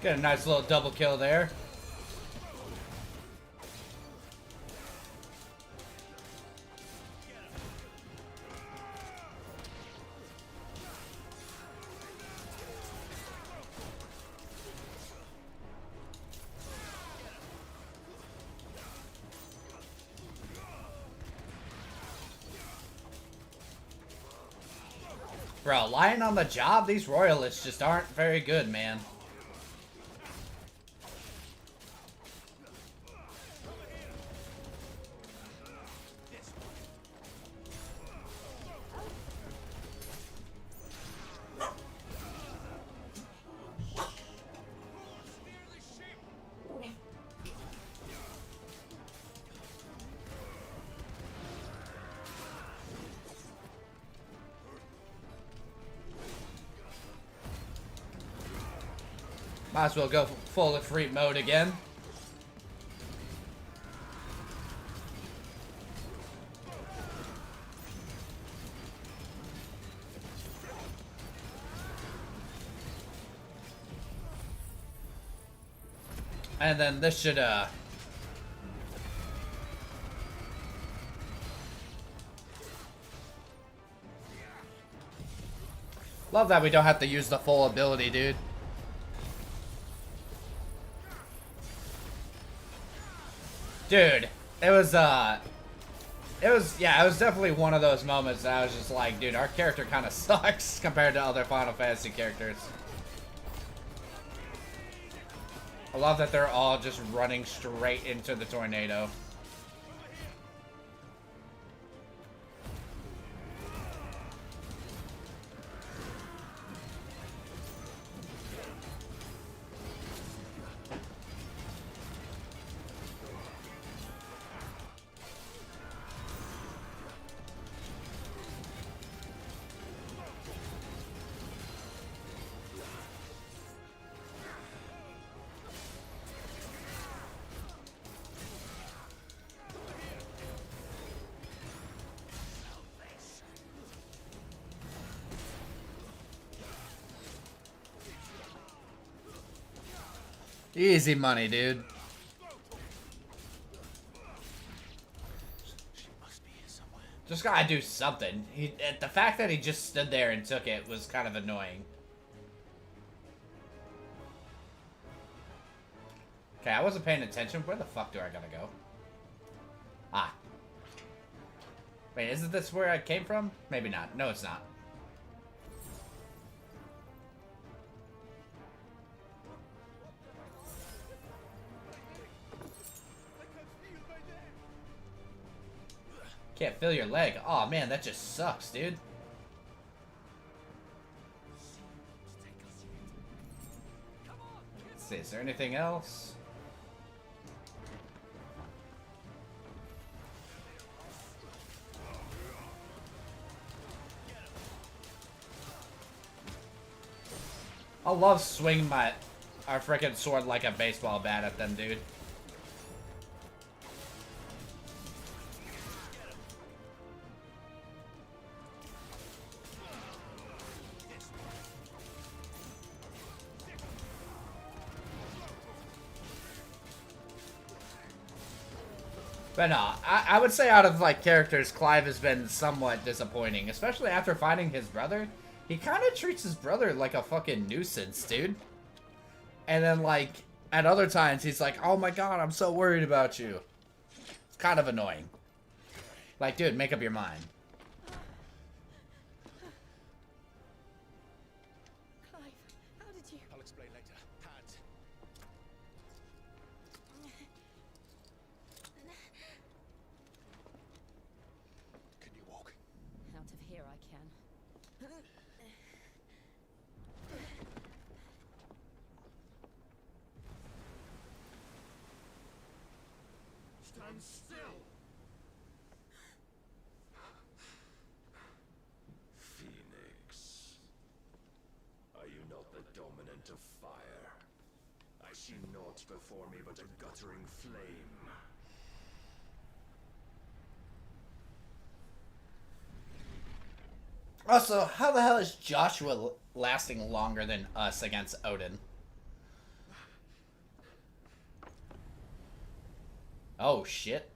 Get a nice little double kill there. Bro, lying on the job, these royalists just aren't very good, man. Might as well go full Ifrit mode again. And then this should Love that we don't have to use the full ability, dude. Dude, it was definitely one of those moments that I was just like, dude, our character kind of sucks compared to other Final Fantasy characters. I love that they're all just running straight into the tornado. Easy money, dude. Just gotta do something. The fact that he just stood there and took it was kind of annoying. Okay, I wasn't paying attention. Where the fuck do I gotta go? Ah. Wait, isn't this where I came from? Maybe not. No, it's not. Can't feel your leg. Oh man, that just sucks, dude. Let's see, is there anything else? I love swinging our frickin' sword like a baseball bat at them, dude. But no, I would say out of, like, characters, Clive has been somewhat disappointing. Especially after finding his brother. He kind of treats his brother like a fucking nuisance, dude. And then, like, at other times, he's like, oh my god, I'm so worried about you. It's kind of annoying. Like, dude, make up your mind.
Clive, how did you...
I'll explain later. Hands. Can you walk?
Out of here I can.
Stand still!
Phoenix. Are you not the dominant of fire? I see naught before me but a guttering flame.
Also, how the hell is Joshua lasting longer than us against Odin? Oh, shit.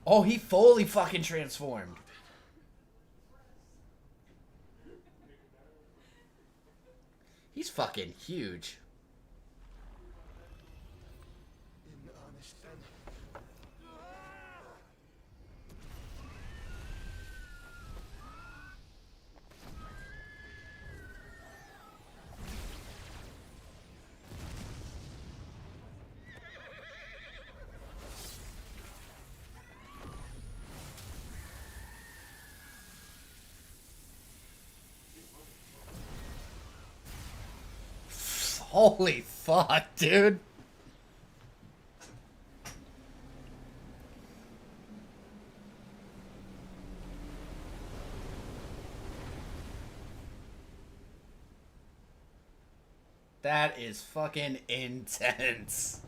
Oh, he fully fucking transformed. He's fucking huge.
In earnest then.
Holy fuck, dude. That is fucking intense.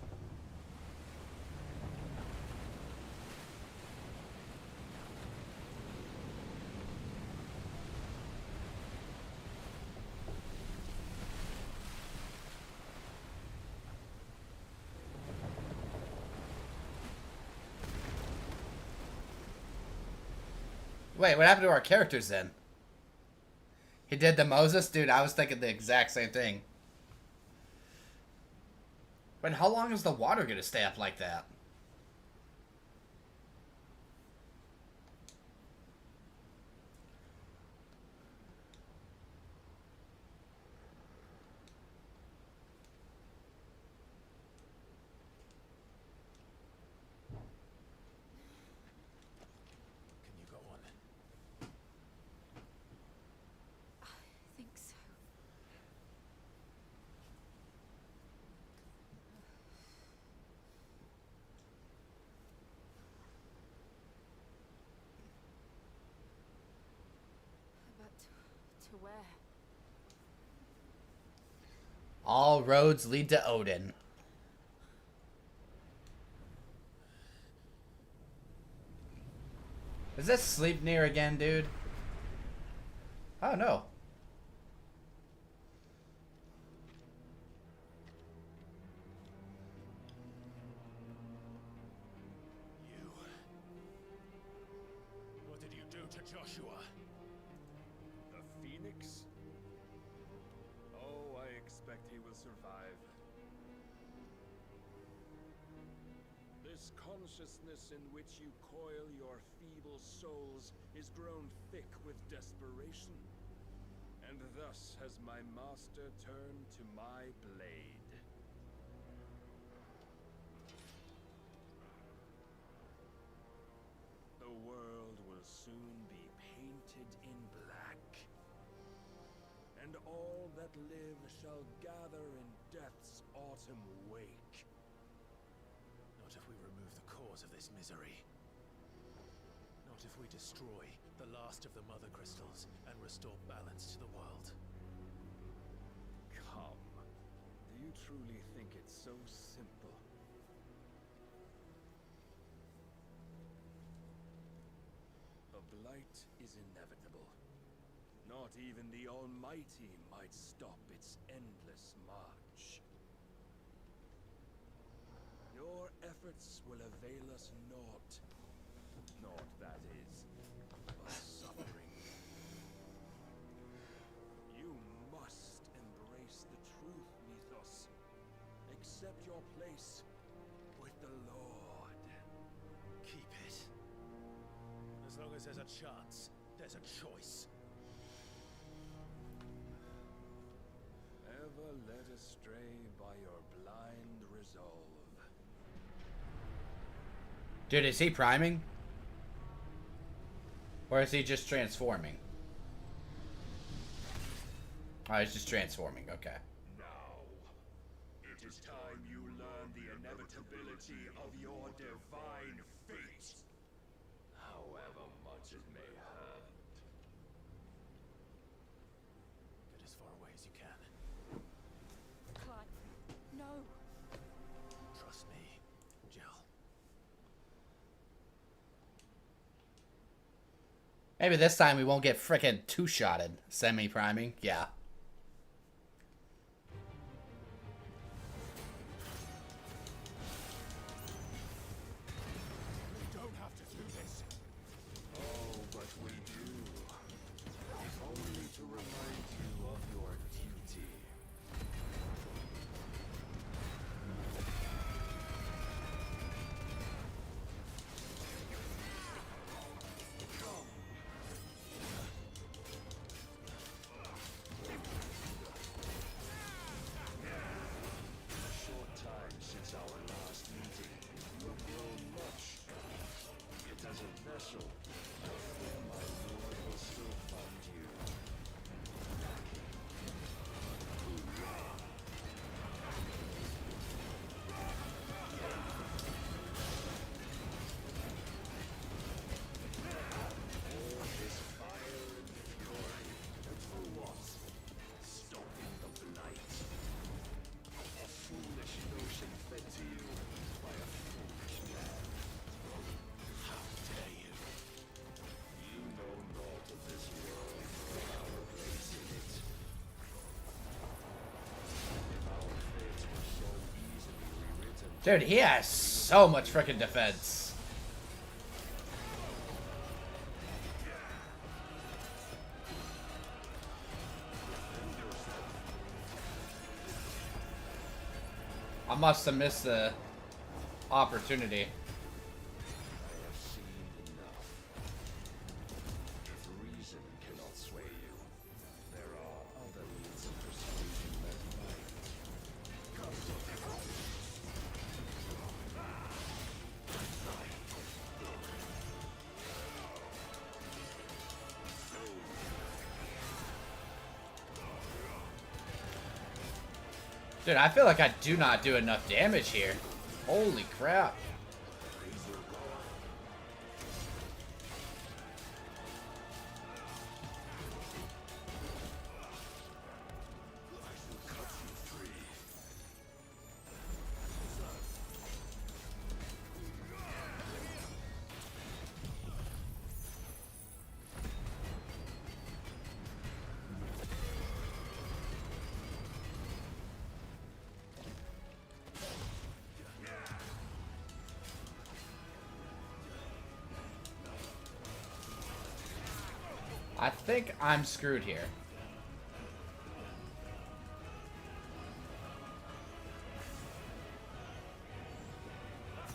Wait, what happened to our characters then? He did the Moses? Dude, I was thinking the exact same thing. But how long is the water gonna stay up like that?
Can you go on?
I think so. But to where?
All roads lead to Odin. Is this Sleipnir again, dude? Oh, no.
What did you do to Joshua? The Phoenix? Oh, I expect he will survive. This consciousness in which you coil your feeble souls is grown thick with desperation. And thus has my master turned to my blade. The world will soon be painted in black, and all that live shall gather in death's autumn wake.
Not if we remove the cause of this misery. Not if we destroy the last of the Mother Crystals and restore balance to the world.
Come. Do you truly think it's so simple? The blight is inevitable. Not even the Almighty might stop its endless march. Your efforts will avail us naught. Naught, that is, but suffering. You must embrace the truth, Mythos. Accept your place with the Lord.
Keep it. As long as there's a chance, there's a choice.
Ever led astray by your blind resolve.
Dude, is he priming? Or is he just transforming? Oh, he's just transforming, okay.
Now, it is time you learn the inevitability of your divine fate. However much it may hurt.
Get as far away as you can.
Clive, no.
Trust me, Jill.
Maybe this time we won't get frickin' two-shotted. Semi-priming, yeah.
We don't have to do this. Oh, but we do. If only to remind you of your duty. Short time since our last meeting, you have grown much. Yet as a vessel, I fear my lord will still find you. All this fire and fury, and for what? Stopping the blight. A foolish notion fed to you by a foolish man. How dare you? You know naught of this world or our place in it. If our fates were so easily rewritten,
Dude, he has so much frickin' defense. I must have missed the opportunity.
I have seen enough. If reason cannot sway you, there are other means of persuasion that might.
Dude, I feel like I do not do enough damage here. Holy crap. I think I'm screwed here.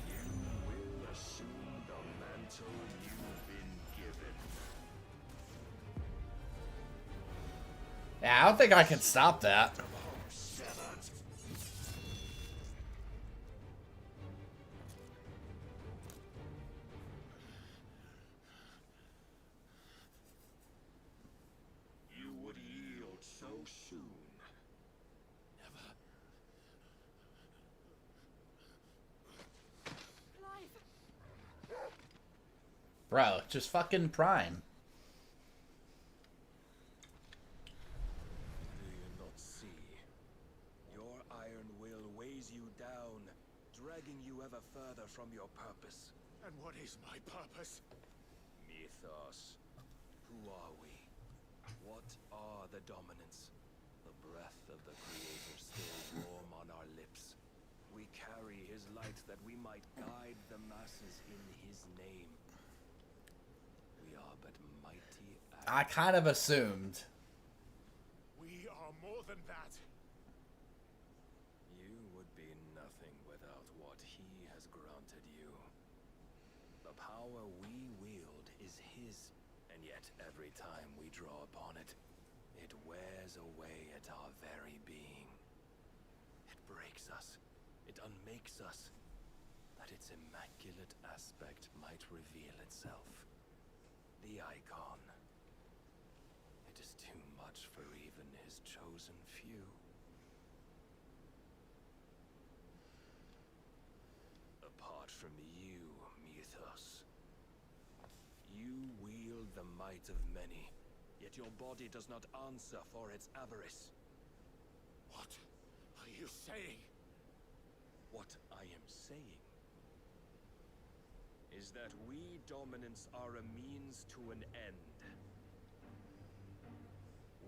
You will assume the mantle you've been given.
Yeah, I don't think I can stop that.
You would yield so soon.
Bro, just fucking Prime.
Do you not see? Your iron will weighs you down, dragging you ever further from your purpose.
And what is my purpose?
Mythos. Who are we? What are the dominants? The breath of the Creator still warm on our lips. We carry his light that we might guide the masses in his name. We are but mighty.
I kind of assumed.
We are more than that.
You would be nothing without what he has granted you. The power we wield is his, and yet every time we draw upon it, it wears away at our very being. It breaks us. It unmakes us, that its immaculate aspect might reveal itself. The icon. It is too much for even his chosen few. Apart from you, Mythos, you wield the might of many, yet your body does not answer for its avarice.
What are you saying?
What I am saying is that we dominants are a means to an end.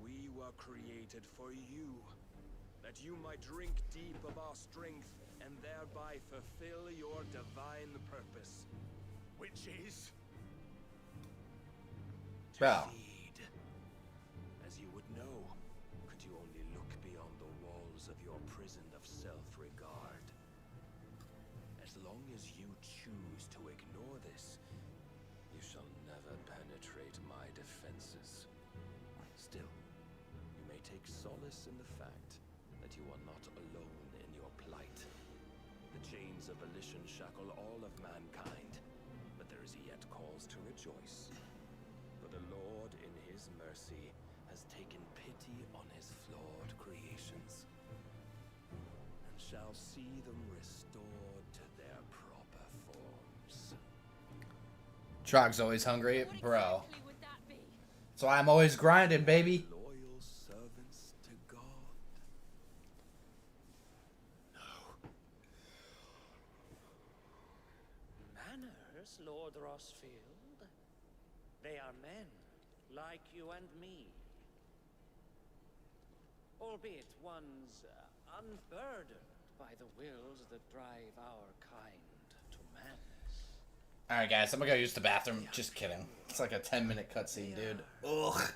We were created for you, that you might drink deep of our strength and thereby fulfill your divine purpose.
Which is?
Bro.
Feed. As you would know, could you only look beyond the walls of your prison of self-regard. As long as you choose to ignore this, you shall never penetrate my defenses. Still, you may take solace in the fact that you are not alone in your plight. The chains of volition shackle all of mankind, but there is yet cause to rejoice. For the Lord, in his mercy, has taken pity on his flawed creations, and shall see them restored to their proper forms.
Trog's always hungry, bro. So I'm always grinding, baby.
Loyal servants to God.
Manners, Lord Rossfield? They are men, like you and me. Albeit ones unburdened by the wills that drive our kind to madness.
Alright, guys, I'm gonna go use the bathroom. Just kidding. It's like a 10-minute cutscene, dude. Ugh.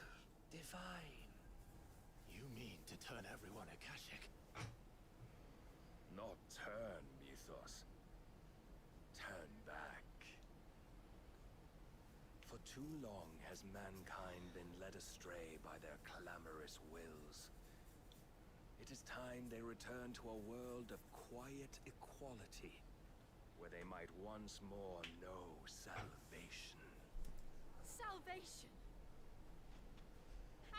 Divine.
You mean to turn everyone Akashic?
not turn, Mythos. Turn back. For too long has mankind been led astray by their clamorous wills. It is time they return to a world of quiet equality, where they might once more know salvation.
Salvation?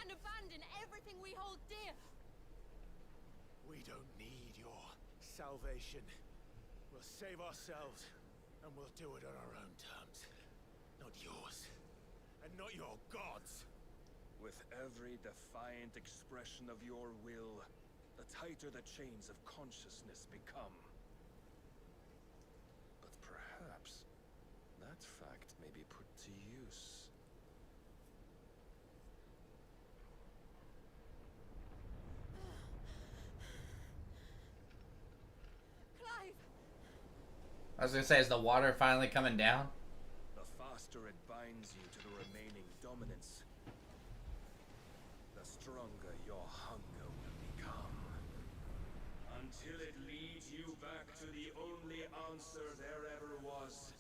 And abandon everything we hold dear?
We don't need your salvation. We'll save ourselves, and we'll do it on our own terms. Not yours. And not your gods.
With every defiant expression of your will, the tighter the chains of consciousness become. But perhaps that fact may be put to use.
Clive!
I was gonna say, is the water finally coming down?
The faster it binds you to the remaining dominance, the stronger your hunger will become. Until it leads you back to the only answer there ever was.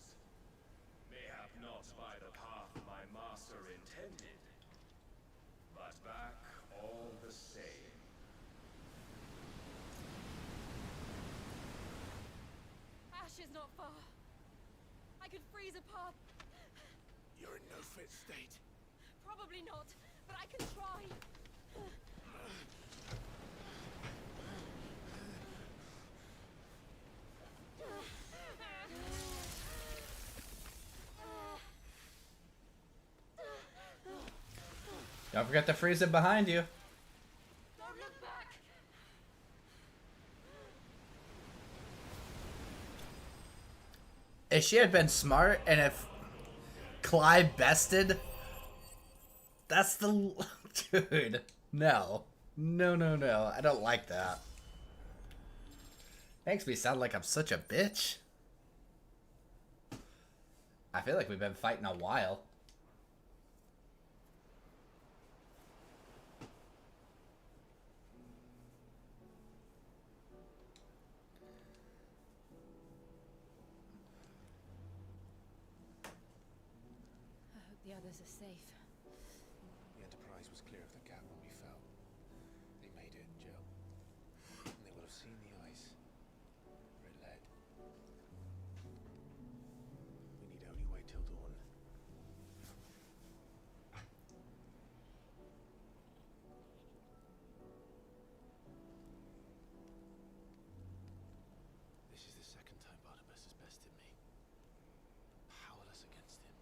Mayhap not by the path my master intended, but back all the same.
Ash is not far. I could freeze a path.
You're in no fit state.
Probably not, but I can try.
Don't forget to freeze it behind you.
Don't look back.
If she had been smart, and if Clive bested, that's the... Dude, no. No, no, no. I don't like that. Makes me sound like I'm such a bitch. I feel like we've been fighting a while.
I hope the others are safe.
The Enterprise was clear of the gap when we fell. They made it, Jill. And they will have seen the ice where it led. We need only wait till dawn. This is the second time Barnabas has bested me. Powerless against him.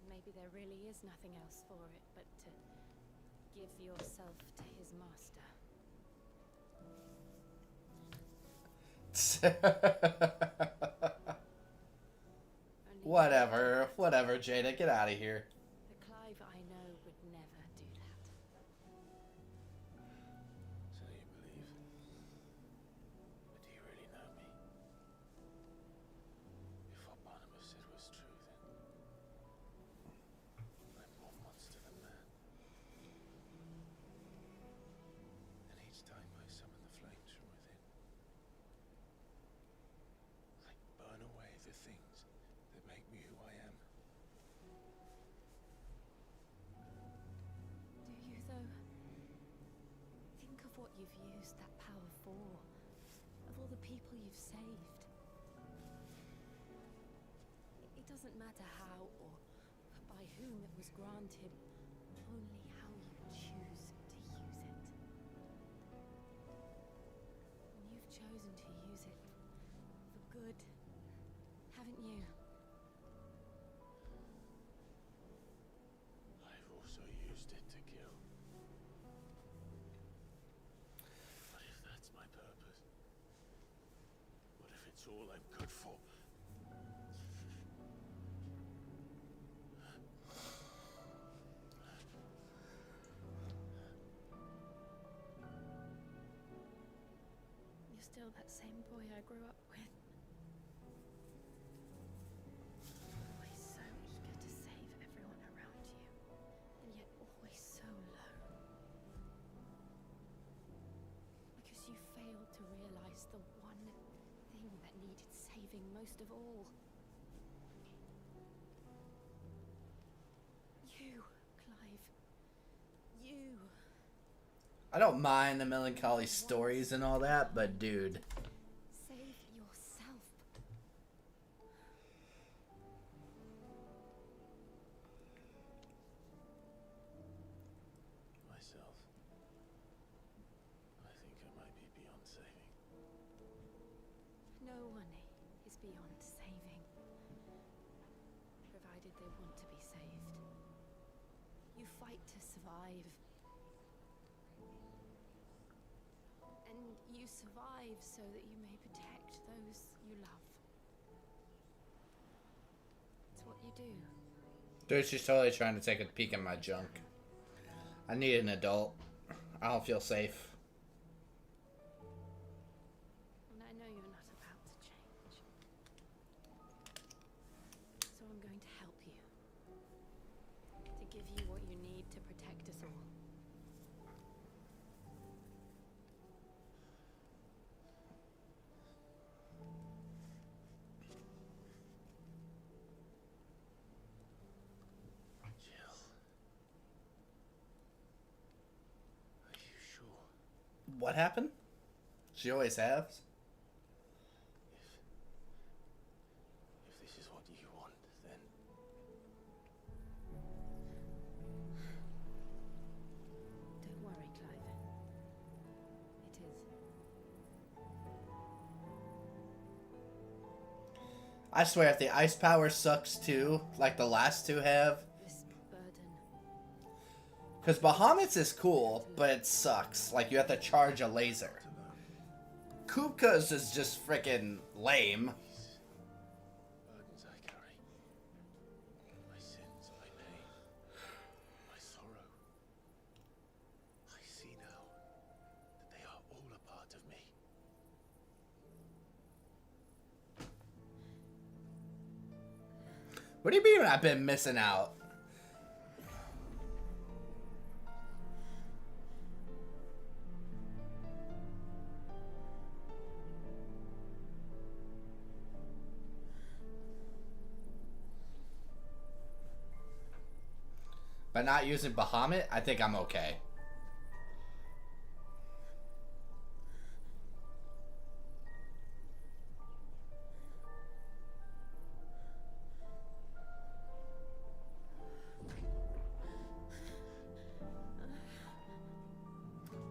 Maybe there really is nothing else for it but to give yourself to his master.
Whatever, whatever, Jada, get out of here.
The Clive I know would never do that.
So you believe? But do you really know me? If what Barnabas said was true, then I'm more monster than man. And each time I summon the flames from within, I burn away the things that make me who I am.
Do you, though? Think of what you've used that power for. Of all the people you've saved. It doesn't matter how or by whom it was granted, only how you choose to use it. And you've chosen to use it for good, haven't you?
I've also used it to kill. But if that's my purpose, what if it's all I'm good for?
You're still that same boy I grew up with. Always so eager to save everyone around you, and yet always so low. Because you saving most of all. You, Clive. You.
I don't mind the melancholy stories and all that, but dude.
Save yourself.
Myself. I think I might be beyond saving.
No one is beyond saving, provided they want to be saved. You fight to survive. And you survive so that you may protect those you love. It's what you do.
Dude, she's totally trying to take a peek at my junk. I need an adult. I don't feel safe.
And I know you're not about to change. So I'm going to help you. To give you what you need to protect us all.
Jill. Are you sure?
What happened? She always has.
If this is what you want, then
Don't worry, Clive. It is.
I swear, if the ice power sucks too, like the last two have.
This burden.
Because Bahamut's is cool, but it sucks. Like, you have to charge a laser. Kupka's is just freaking lame.
burdens I carry, my sins, my pain, my sorrow. I see now that they are all a part of me.
What do you mean I've been missing out? By not using Bahamut, I think I'm okay.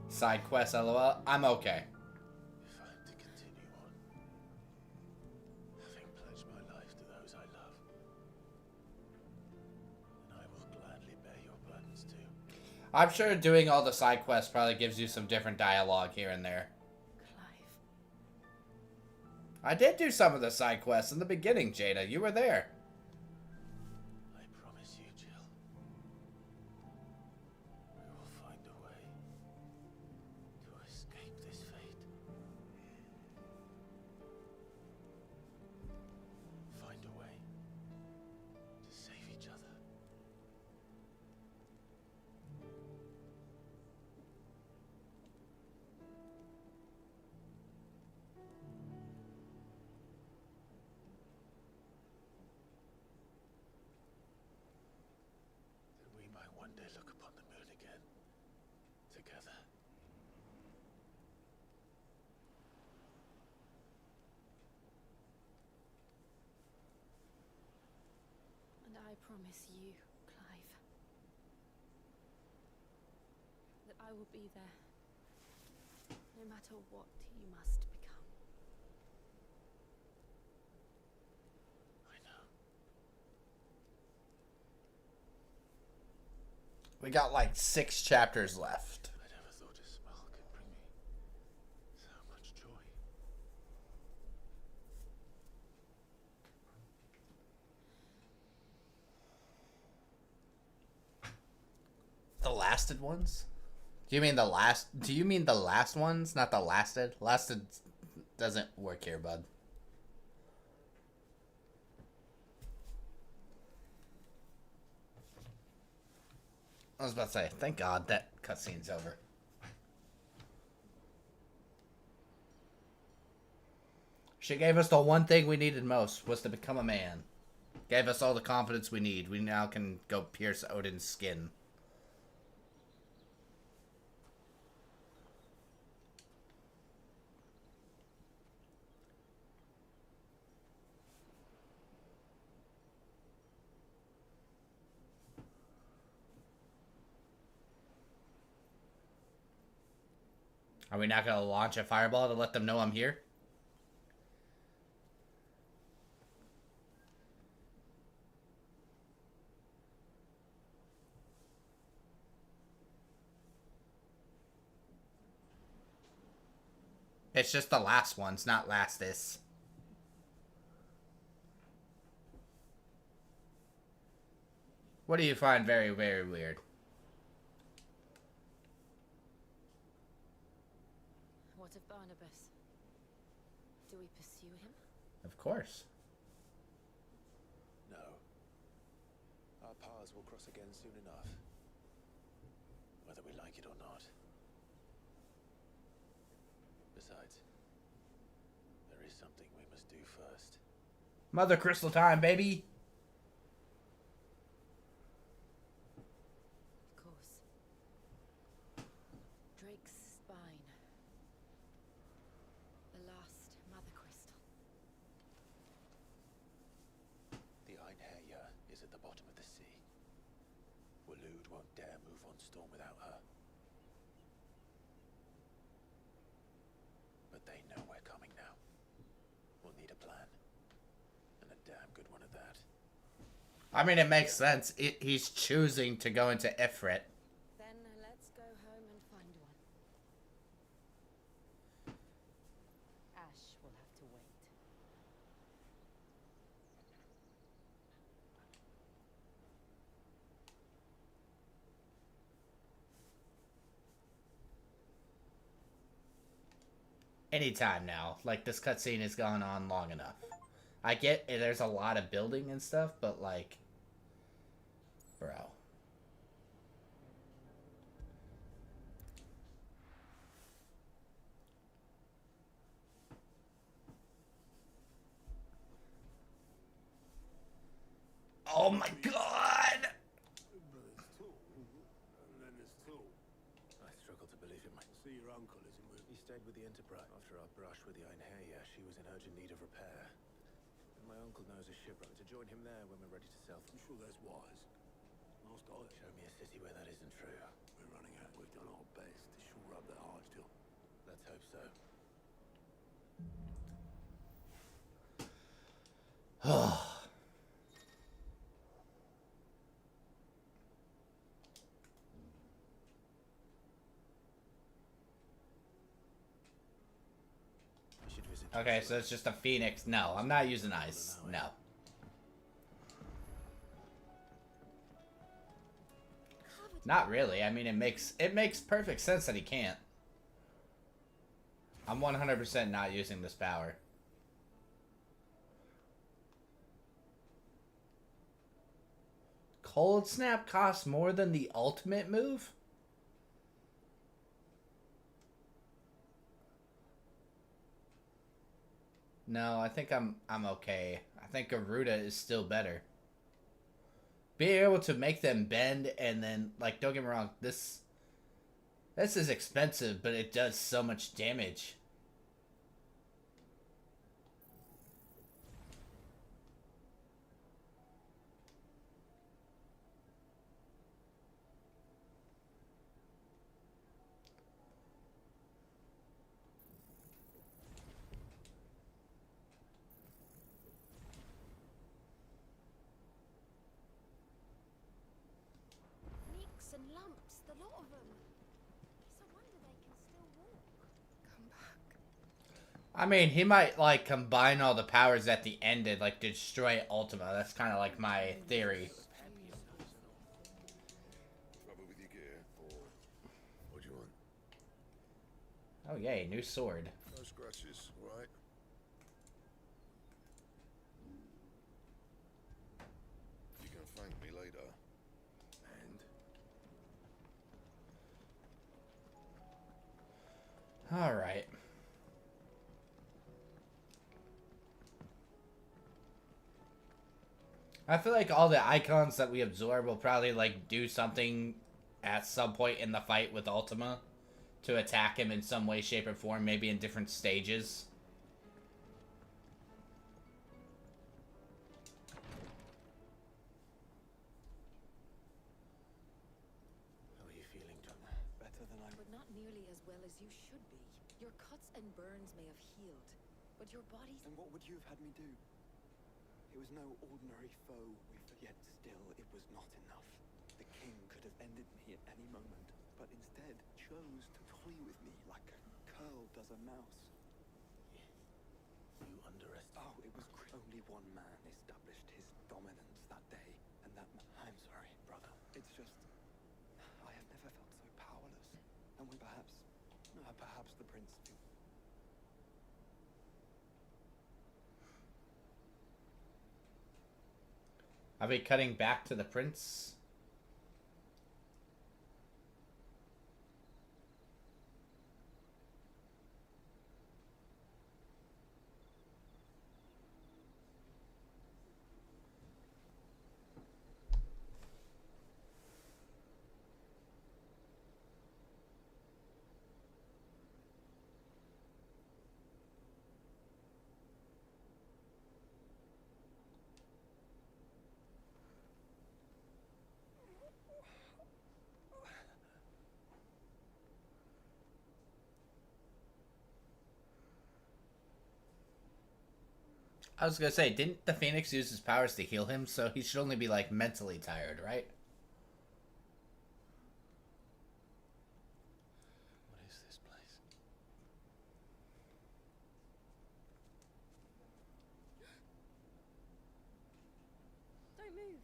Side quest, lol. I'm okay.
If I am to continue on, having pledged my life to those I love, then I will gladly bear your burdens too.
I'm sure doing all the side quests probably gives you some different dialogue here and there.
Clive.
I did do some of the side quests in the beginning, Jada. You were there.
I promise you, Jill, we will find a way to escape this fate. Find a way to save each other. That we might one day look upon the moon again, together.
And I promise you, Clive, that I will be there, no matter what you must become.
I know.
We got like 6 chapters left.
I never thought a smile could bring me so much joy.
The lasted ones? Do you mean the last? Do you mean the last ones, not the lasted? Lasted doesn't work here, bud. I was about to say, thank God that cutscene's over. She gave us the one thing we needed most, was to become a man. Gave us all the confidence we need. We now can go pierce Odin's skin. Are we not gonna launch a fireball to let them know I'm here? It's just the last ones, not lastest. What do you find very, very weird?
What of Barnabas? Do we pursue him?
Of course.
No. Our paths will cross again soon enough. Whether we like it or not. Besides, there is something we must do first.
Mother Crystal time, baby!
Of course. Drake's spine. The last Mother Crystal.
The Einherja is at the bottom of the sea. Waloed won't dare move on Storm without her. But they know we're coming now. We'll need a plan. And a damn good one at that.
I mean, it makes sense. He's choosing to go into Ifrit.
Then let's go home and find one. Ash will have to wait.
Anytime now. Like, this cutscene has gone on long enough. I get there's a lot of building and stuff, but like... Bro. Oh my god!
But it's tall, and then there's tall.
I struggle to believe it.
See, your uncle isn't with
He stayed with the Enterprise. After our brush with the Einherja, she was in urgent need of repair. And my uncle knows a shipwright to join him there when we're ready to sail.
I'm sure that's wise. Last I
Show me a city where that isn't true.
we're running out. We've done our best to shore up that hard still.
Let's hope so. We should visit.
Okay, so it's just a phoenix. No, I'm not using ice. No. Not really. I mean, it makes perfect sense that he can't. I'm 100% not using this power. Cold Snap costs more than the ultimate move? No, I think I'm okay. I think Garuda is still better. Being able to make them bend and then, like, don't get me wrong, this is expensive, but it does so much damage.
Nicks and lumps, the lot of them. It's a wonder they can still walk. Come back.
I mean, he might, like, combine all the powers at the end and, like, destroy Ultima. That's kind of like my theory.
Trouble with your gear, or what do you want?
Oh, yay, new sword.
No scratches, all right? You can thank me later.
And
Alright. I feel like all the icons that we absorb will probably like do something at some point in the fight with Ultima to attack him in some way, shape, or form, maybe in different stages.
How are you feeling, John?
Better than I...
But not nearly as well as you should be. Your cuts and burns may have healed, but your body's...
And what would you have had me do? It was no ordinary foe, yet still it was not enough. The king could have ended me at any moment, but instead chose to toy with me like a curl does a mouse.
You underestimate.
Oh, it was only one man established his dominance that day, and that I'm sorry, brother. It's just... I have never felt so powerless. And when perhaps the prince...
Are we cutting back to the prince? I was gonna say, didn't the Phoenix use his powers to heal him? So he should only be, like, mentally tired, right?
What is this place?
Don't move.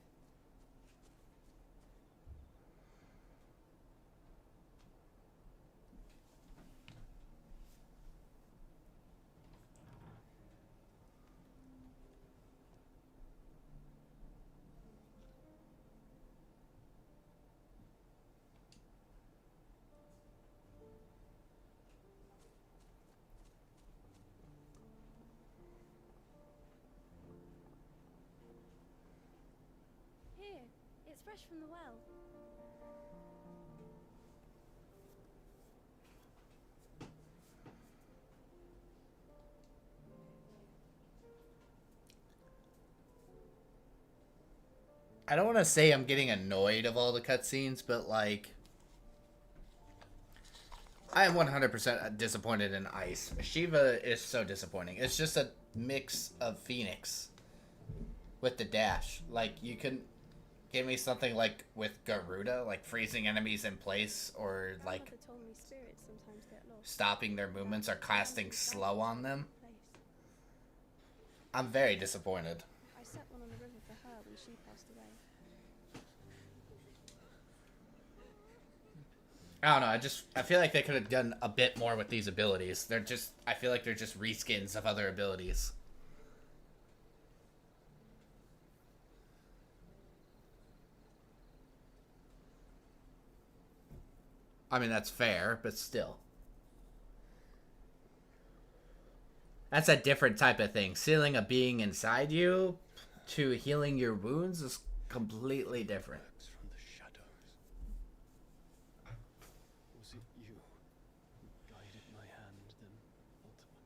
Here, it's fresh from the well.
I don't want to say I'm getting annoyed of all the cutscenes, but, like... I am 100% disappointed in Ice. Shiva is so disappointing. It's just a mix of Phoenix with the dash. Like, you can give me something like with Garuda, like freezing enemies in place, or like
Grandmother told me spirits sometimes get lost.
stopping their movements or casting slow on them. I'm very disappointed.
I set one on the river for her when she passed away.
I don't know, I feel like they could have done a bit more with these abilities. I feel like they're just reskins of other abilities. I mean, that's fair, but still. That's a different type of thing. Sealing a being inside you to healing your wounds is completely different.
From the shadows. Was it you who guided my hand then, Ultima?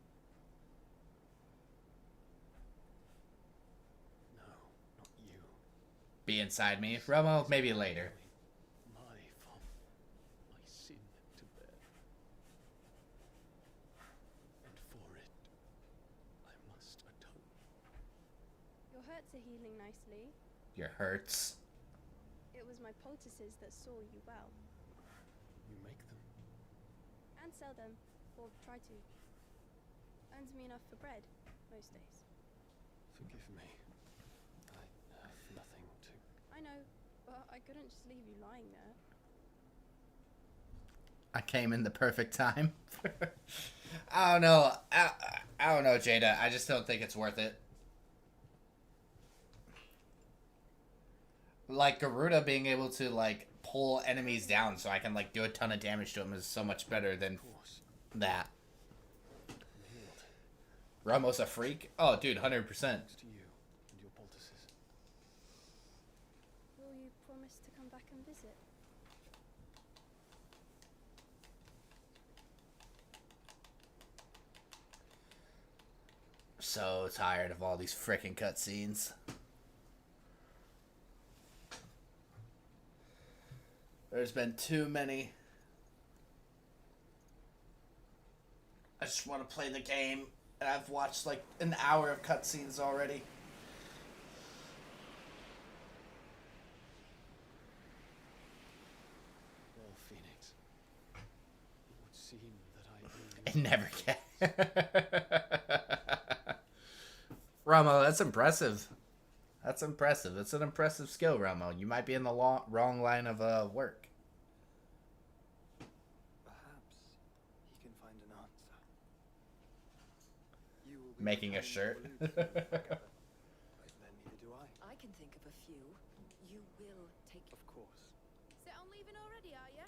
No, not you.
Be inside me. Romo, maybe later.
My fault. My sin to bear. And for it, I must atone.
Your hurts are healing nicely.
Your hurts.
It was my poultices that saw you well.
You make them?
And sell them, or try to. Earns me enough for bread, most days.
Forgive me. I have nothing to...
I know, but I couldn't just leave you lying there.
I came in the perfect time. I don't know. I don't know, Jada. I just don't think it's worth it. Like, Garuda being able to, like, pull enemies down so I can, like, do a ton of damage to them is so much better than that. Romo's a freak? Oh, dude, 100%.
To you and your poultices.
to come back and visit.
So tired of all these frickin' cutscenes. There's been too many. I just want to play the game, and I've watched like an hour of cutscenes already.
Well, Phoenix, it would seem that I
It never can. Romo, that's impressive. That's impressive. It's an impressive skill, Romo. You might be in the wrong line of work.
Perhaps he can find an answer. You will be
Making a shirt.
Then neither do I.
I can think of a few. You will take...
Of course.
Set on leaving already, are you?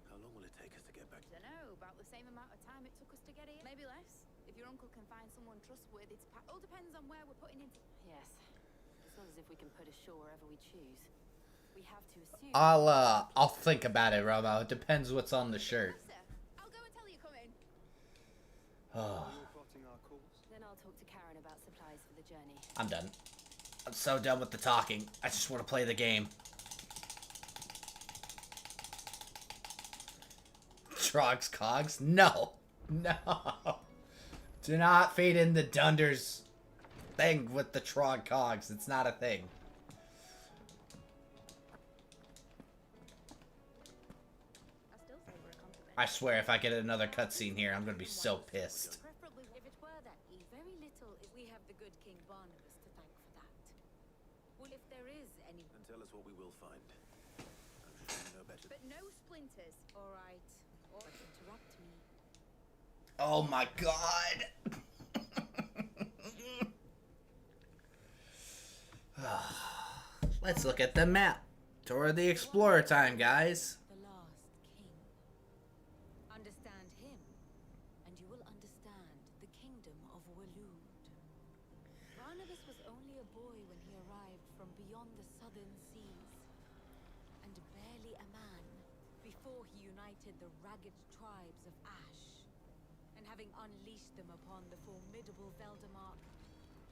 How long will it take us to get back?
Dunno, about the same amount of time it took us to get here. Maybe less. If your uncle can find someone trustworthy to pack. All depends on where we're putting into.
Yes. It's not as if we can put ashore wherever we choose. We have to assume...
I'll think about it, Romo. It depends what's on the shirt.
I'll go and tell you come in.
Oh,
You're plotting our course?
Then I'll talk to Karen about supplies for the journey.
I'm done. I'm so done with the talking. I just want to play the game. Trogs cogs? No. No. Do not feed in the Dunder's thing with the Trog cogs. It's not a thing. I swear if I get another cutscene here, I'm gonna be so pissed.
Preferably, if it were that very little, if we have the good King Barnabas to thank for that. Well, if there is any...
And tell us what we will find. I'm sure you know better.
But no splinters.
All right. Or interrupt me.
Oh my god. Let's look at the map. Tour of the Explorer time, guys.
The last king. Understand him, and you will understand the kingdom of Waloed. Barnabas was only a boy when he arrived from beyond the southern seas, and barely a man before he united the ragged tribes of Ash. And having unleashed them upon the formidable Veldemark,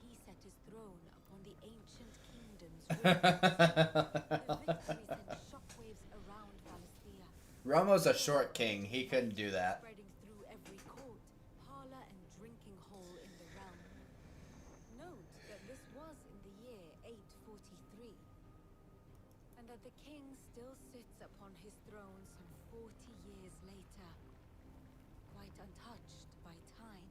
he set his throne upon the ancient kingdom's ruins. The victory sent shockwaves around Valisthea.
Romo's a short king. He couldn't do that.
Spreading through every court, parlor, and drinking hole in the realm. Note that this was in the year 843, and that the king still sits upon his throne some 40 years later, quite untouched by time.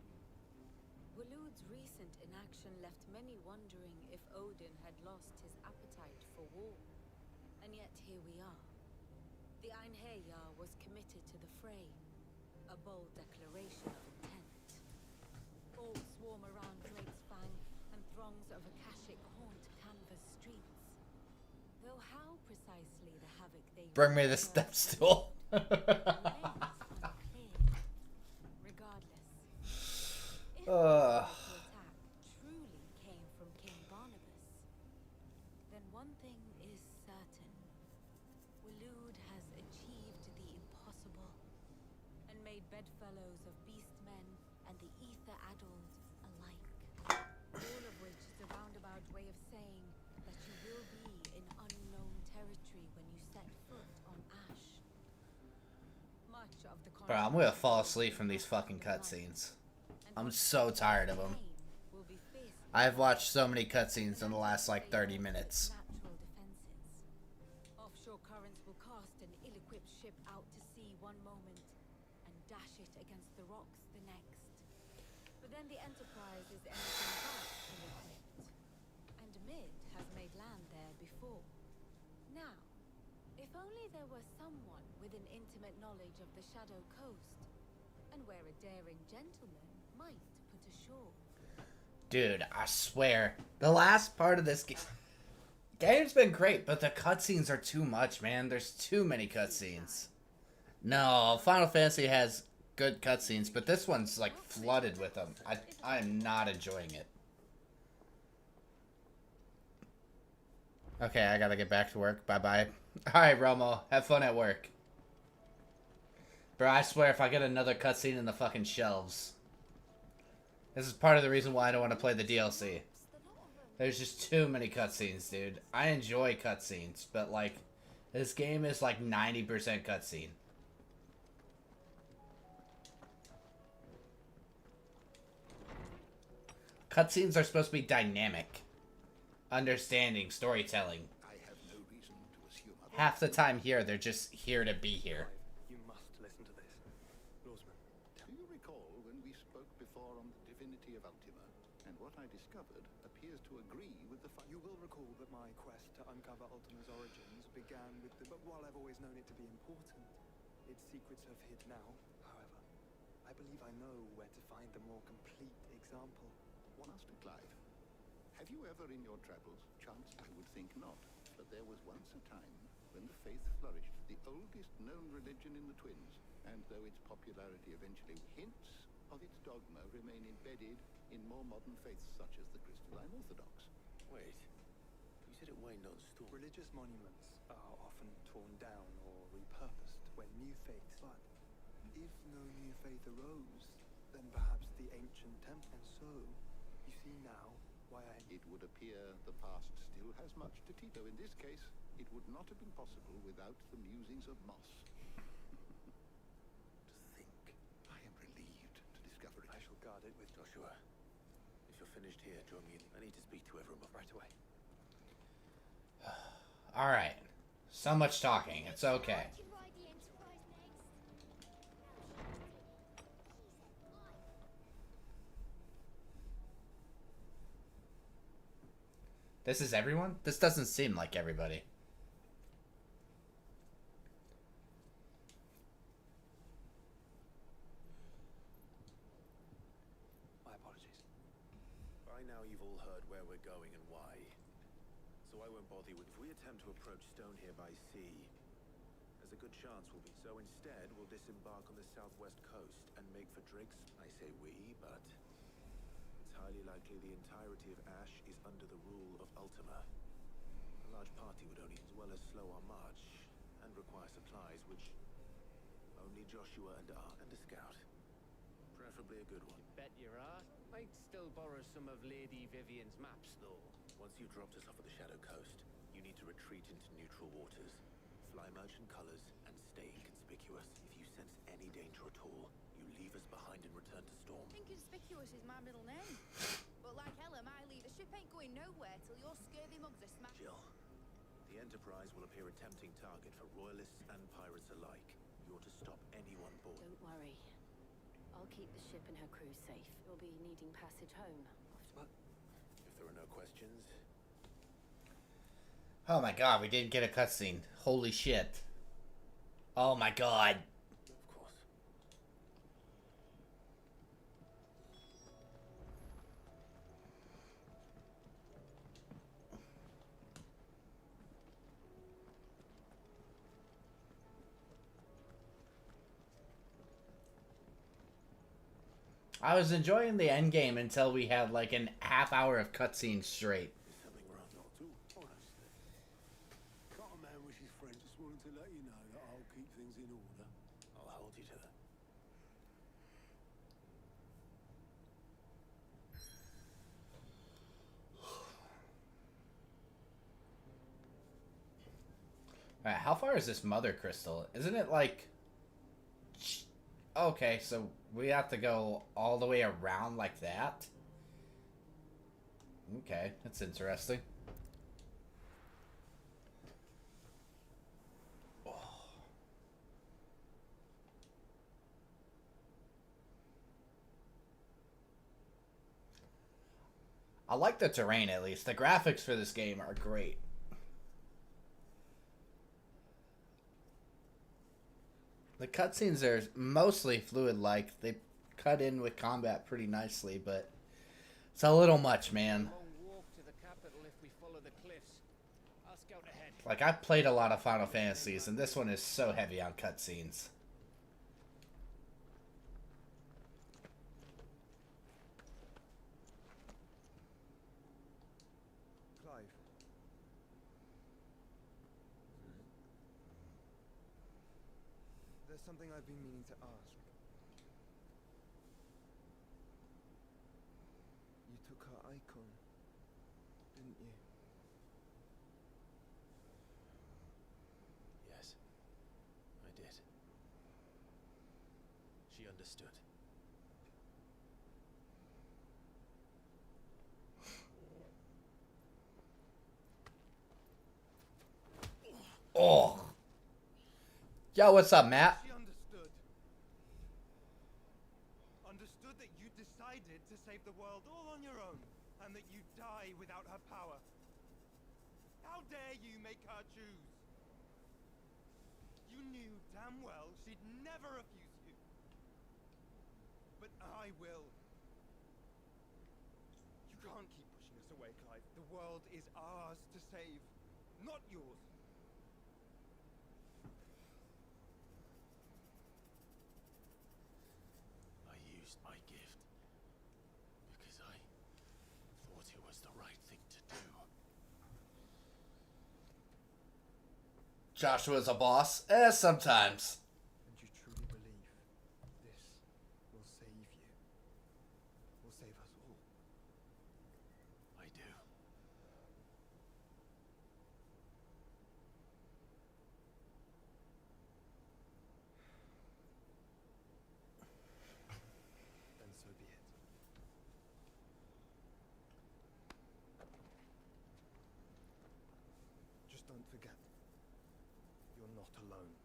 Waloed's recent inaction left many wondering if Odin had lost his appetite for war. And yet here we are. The Einherjar was committed to the fray, a bold declaration of intent. All swarm around Drake's Fang, and throngs of Akashic haunt canvas streets. Though how precisely the havoc they...
Bring me the step stool.
Regardless, if
Ugh.
the attack truly came from King Barnabas, then one thing is certain. Waloed has achieved the impossible, and made bedfellows of beastmen and the ether-addled alike. All of which is a roundabout way of saying that you will be in unknown territory when you set foot on Ash. Much of the
Bro, I'm gonna fall asleep from these fucking cutscenes. I'm so tired of them. I've watched so many cutscenes in the last like 30 minutes.
Natural defenses. Offshore currents will cast an ill-equipped ship out to sea one moment and dash it against the rocks the next. But then the Enterprise is anything but ill-equipped. And Mid has made land there before. Now, if only there were someone with an intimate knowledge of the Shadow Coast, and where a daring gentleman might put ashore.
Dude, I swear. The last part of this game's been great, but the cutscenes are too much, man. There's too many cutscenes. No, Final Fantasy has good cutscenes, but this one's like flooded with them. I am not enjoying it. Okay, I gotta get back to work. Bye-bye. Alright, Romo. Have fun at work. Bro, I swear if I get another cutscene in the fucking shelves. This is part of the reason why I don't want to play the DLC. There's just too many cutscenes, dude. I enjoy cutscenes, but like, this game is like 90% cutscene. Cutscenes are supposed to be dynamic. Understanding, storytelling.
I have no reason to assume otherwise.
Half the time here, they're just here to be here.
You must listen to this. Lawsman.
Do you recall when we spoke before on the divinity of Ultima? And what I discovered appears to agree with the
You will recall that my quest to uncover Ultima's origins began with the... But while I've always known it to be important, its secrets have hid now. However, I believe I know where to find the more complete example.
One asked to Clive. Have you ever in your travels chanced? I would think not. But there was once a time when the faith flourished, the oldest known religion in the Twins. And though its popularity eventually hints of its dogma remain embedded in more modern faiths such as the Crystalline Orthodox.
Wait. You said it waned on storm.
Religious monuments are often torn down or repurposed when new faiths... But if no new faith arose, then perhaps the ancient temple... And so, you see now why I...
It would appear the past still has much to teach. Though in this case, it would not have been possible without the musings of Moss. To think, I am relieved to discover it.
I shall guard it with...
Joshua, if you're finished here, join me. I need to speak to everyone right away.
Alright. So much talking. It's okay.
I can ride the Enterprise next.
This is everyone? This doesn't seem like everybody.
My apologies.
By now you've all heard where we're going and why. So I won't bother you with... If we attempt to approach Stonehere by sea, there's a good chance we'll be... So instead, we'll disembark on the southwest coast and make for Driggs. I say we, but... it's highly likely the entirety of Ash is under the rule of Ultima. A large party would only... as well as slow our march, and require supplies, which... only Joshua and a scout. Preferably a good one.
Bet your ass. Might still borrow some of Lady Vivian's maps, though.
Once you've dropped us off at the Shadow Coast, you need to retreat into neutral waters, fly merchant colors, and stay inconspicuous. If you sense any danger at all, you leave us behind and return to Storm.
Inconspicuous is my middle name. But like Hella, my leadership ain't going nowhere till your scurvy mugs are smashed.
Jill, the Enterprise will appear a tempting target for royalists and pirates alike. You're to stop anyone board.
Don't worry. I'll keep the ship and her crew safe. We'll be needing passage home after...
If there are no questions...
Oh my god, we didn't get a cutscene. Holy shit. Oh my god.
Of course.
I was enjoying the end game until we had like an half hour of cutscenes straight.
There's something wrong.
Not at all, honestly. Can't a man wish his friend just wanted to let you know that I'll keep things in order.
I'll hold you to that.
Alright, how far is this mother crystal? Isn't it like... Okay, so we have to go all the way around like that? Okay, that's interesting. I like the terrain at least. The graphics for this game are great. The cutscenes are mostly fluid-like. They cut in with combat pretty nicely, but it's a little much, man.
Long walk to the capital if we follow the cliffs. I'll scout ahead.
Like, I've played a lot of Final Fantasies, and this one is so heavy on cutscenes.
Clive. There's something I've been meaning to ask. You took her icon, didn't you?
Yes, I did. She understood.
Oh. Yo, what's up, Matt?
She understood. Understood that you decided to save the world all on your own, and that you'd die without her power. How dare you make her choose? You knew damn well she'd never refuse you. But I will. You can't keep pushing us away, Clive. The world is ours to save, not yours.
I used my gift because I thought it was the right thing to do.
Joshua's a boss. Sometimes.
And you truly believe this will save you? Will save us all?
I do.
Then so be it. Just don't forget, you're not alone.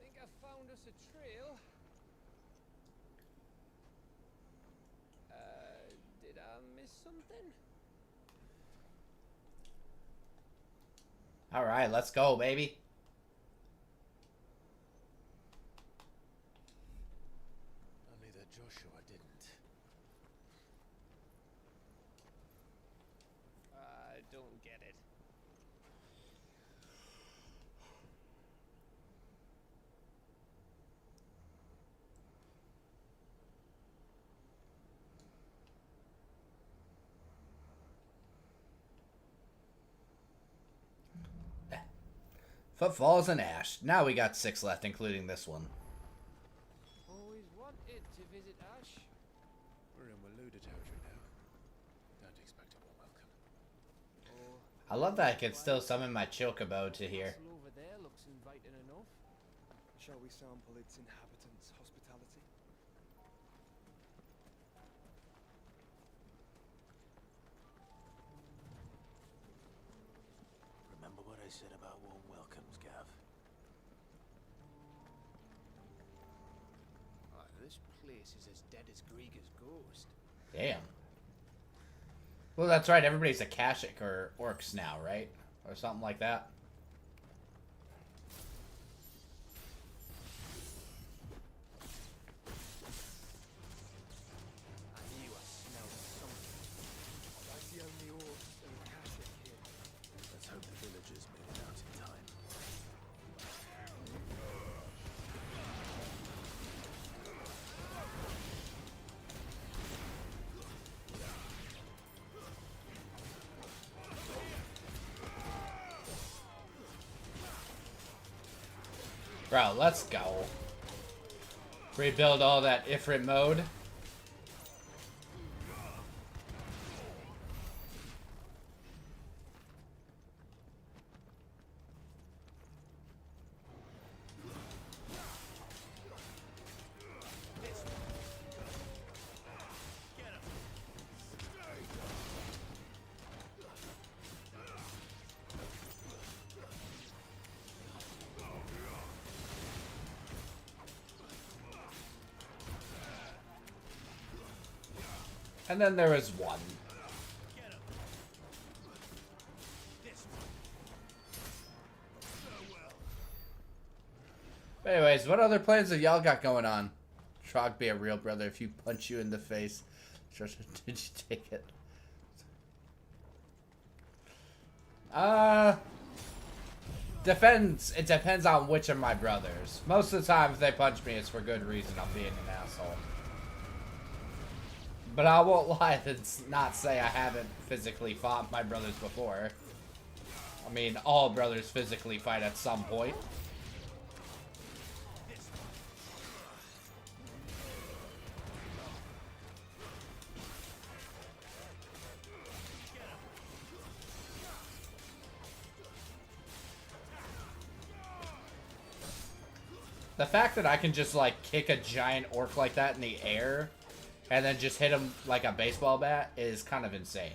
Think I found us a trail. Did I miss something?
All right, let's go, baby.
Only that Joshua didn't.
I don't get it.
Footfalls and Ash. Now we got 6 left, including this one.
Always wanted to visit Ash.
We're in Waluda territory now. Don't expect a warm welcome.
I love that I can still summon my Chocobo to here.
Castle over there looks inviting enough.
Shall we sample its inhabitants' hospitality?
Remember what I said about warm welcomes, Gav?
This place is as dead as Greagor's ghost.
Damn. Well, that's right. Everybody's Akashic or Orcs now, right? Or something like that.
I knew I smelled something.
That's the only orcs and Akashic here.
Let's hope the villagers made it out in time.
Bro, let's go. Rebuild all that Ifrit mode. And then there was one. But anyways, what other plans have y'all got going on? Trog be a real brother if you punch you in the face. Did you take it? Depends. It depends on which of my brothers. Most of the time, if they punch me, it's for good reason. I'm being an asshole. But I won't lie and not say I haven't physically fought my brothers before. I mean, all brothers physically fight at some point. The fact that I can just, like, kick a giant orc like that in the air and then just hit him like a baseball bat is kind of insane.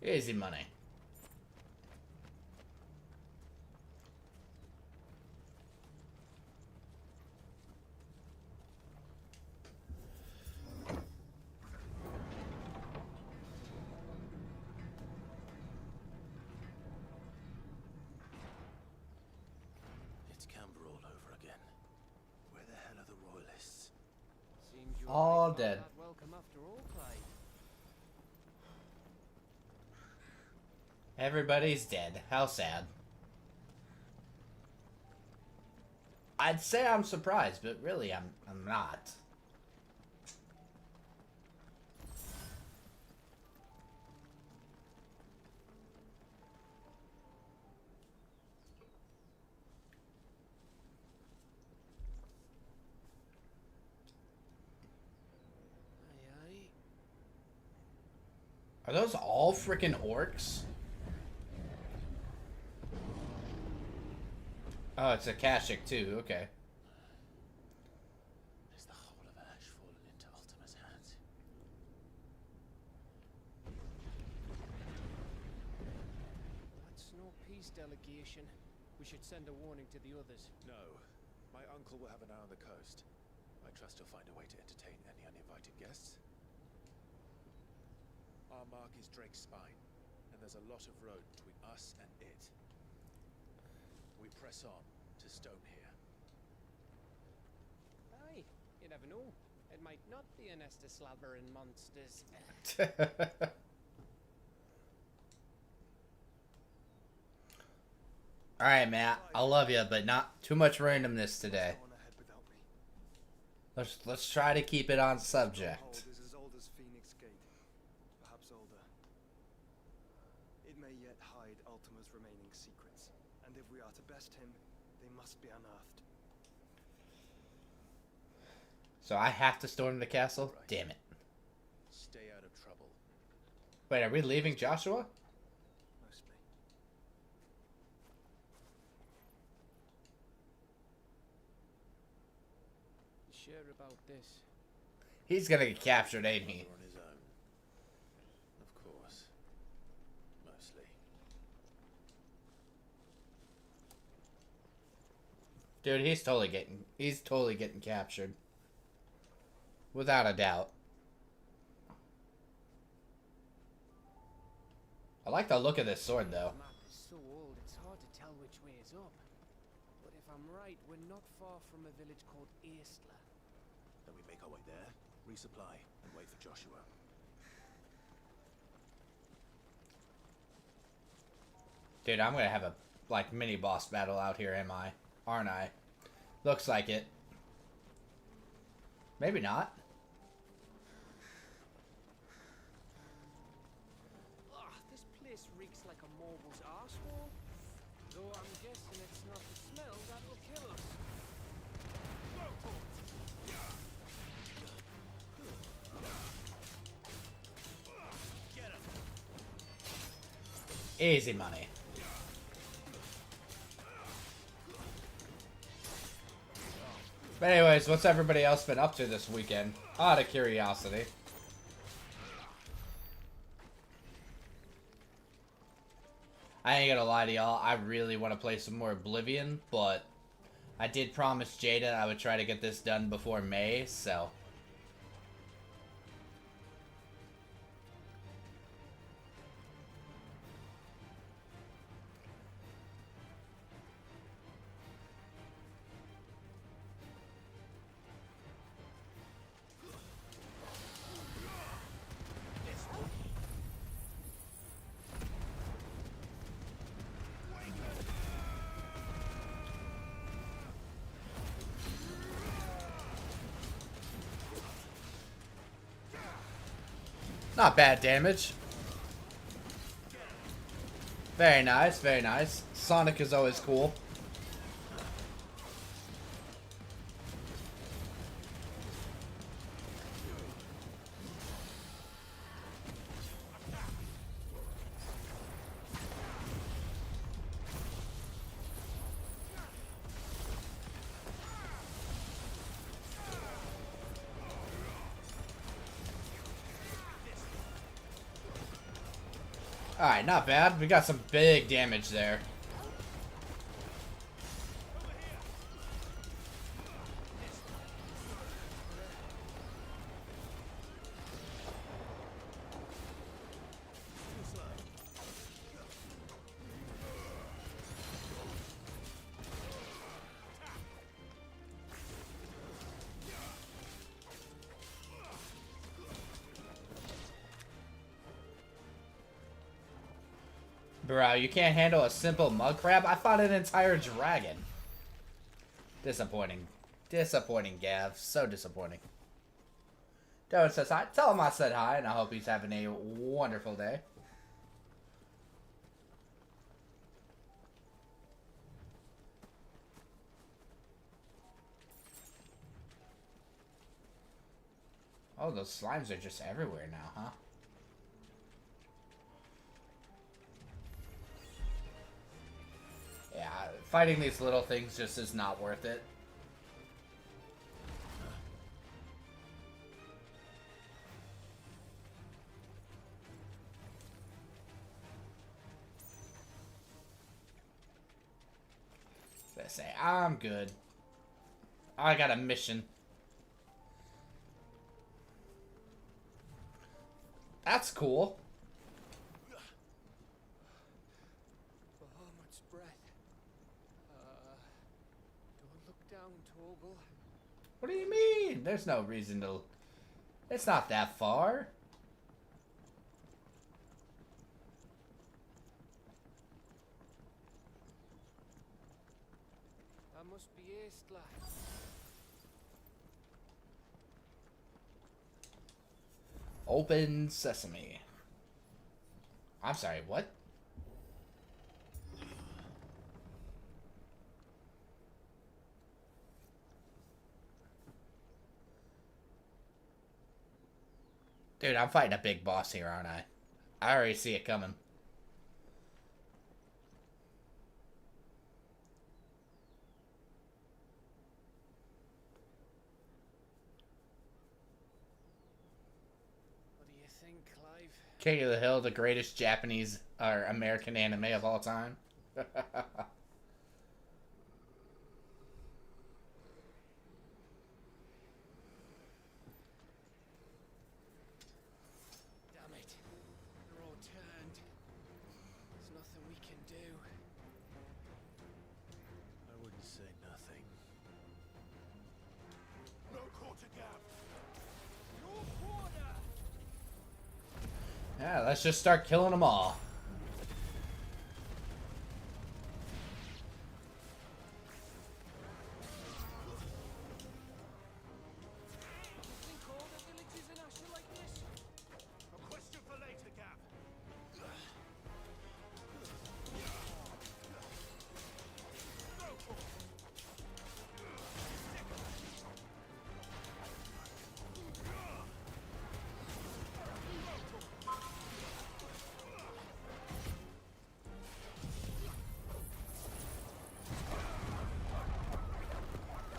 Easy money.
It's Camber all over again. Where the hell are the royalists?
Seems you're
All
not
dead.
that welcome after all, Clyde.
Everybody's dead. How sad. I'd say I'm surprised, but really I'm not.
Aye, aye.
Are those all freaking orcs? Oh, it's a Kashik too, okay.
Is the whole of Ash fallen into Ultima's hands?
That's no peace delegation. We should send a warning to the others.
No. My uncle will have an eye on the coast. I trust he'll find a way to entertain any uninvited guests. Our mark is Drake's Spine, and there's a lot of road between us and it. We press on to Stonehere.
Aye, you never know. It might not be a nest of slabbering monsters.
Alright, Matt. I love you, but not too much randomness today. Let's try to keep it on subject.
Is as old as Phoenix Gate, perhaps older. It may yet hide Ultima's remaining secrets, and if we are to best him, they must be unearthed.
So I have to storm the castle?
Right.
Damn it.
Stay out of trouble.
Wait, are we leaving Joshua?
Mostly.
You sure about this?
He's gonna get captured, ain't he?
On his own. Of course. Mostly.
Dude, he's totally getting captured. Without a doubt. I like the look of this sword, though.
The map is so old, it's hard to tell which way is up. But if I'm right, we're not far from a village called Aistla.
Then we make our way there, resupply, and wait for Joshua.
Dude, I'm gonna have a, like, mini boss battle out here, aren't I? Looks like it. Maybe not.
Ugh, this place reeks like a moble's arsehole. Though I'm guessing it's not the smell that'll kill us.
Easy money. But anyways, what's everybody else been up to this weekend? Out of curiosity. I ain't gonna lie to y'all, I really want to play some more Oblivion, but I did promise Jada I would try to get this done before May, so... Not bad damage. Very nice, very nice. Sonic is always cool. Alright, not bad. We got some big damage there. Bro, you can't handle a simple mud crab? I fought an entire dragon. Disappointing. Disappointing, Gav. So disappointing. Darren says hi. Tell him I said hi, and I hope he's having a wonderful day. Oh, those slimes are just everywhere now, huh? Yeah, fighting these little things just is not worth it. Let's say, I'm good. I got a mission. That's cool.
Bahamut's breath. Don't look down, Torgal.
What do you mean? There's no reason to... It's not that far.
That must be Aistla.
Open sesame. I'm sorry, what? Dude, I'm fighting a big boss here, aren't I? I already see it coming.
What do you think, Clive?
King of the Hill, the greatest Japanese or American anime of all time.
Damn it. They're all turned. There's nothing we can do.
I wouldn't say nothing. No quarter gap.
No quarter.
Yeah, let's just start killing them all.
Think all the villages in Asher like this?
A question for later, Gap.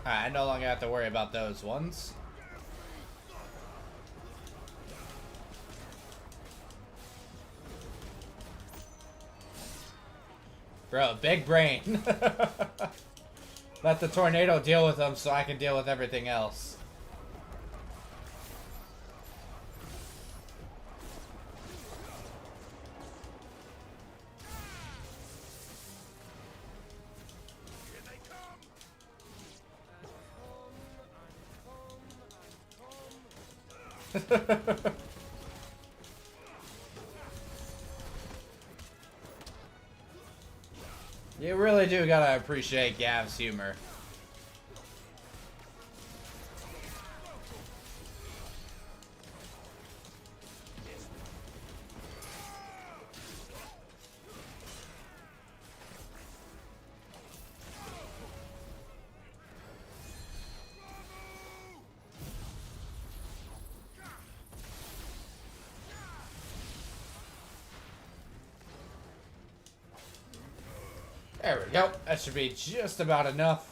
Alright, I no longer have to worry about those ones. Bro, big brain. Let the tornado deal with them so I can deal with everything else. You really do gotta appreciate Gav's humor. There we go. That should be just about enough.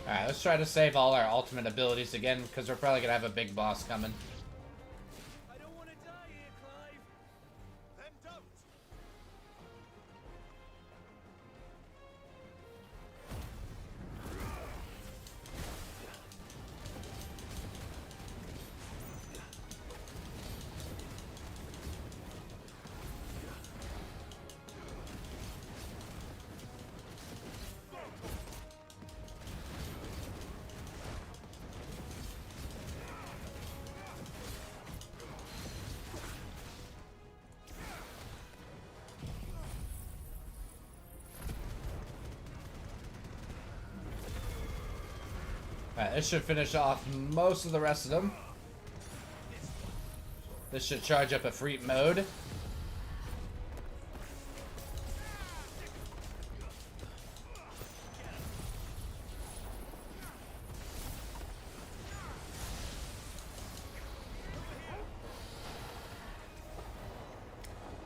Alright, let's try to save all our ultimate abilities again, because we're probably going to have a big boss coming.
I don't want to die here, Clive. Then don't.
Alright, this should finish off most of the rest of them. This should charge up a Efreet mode.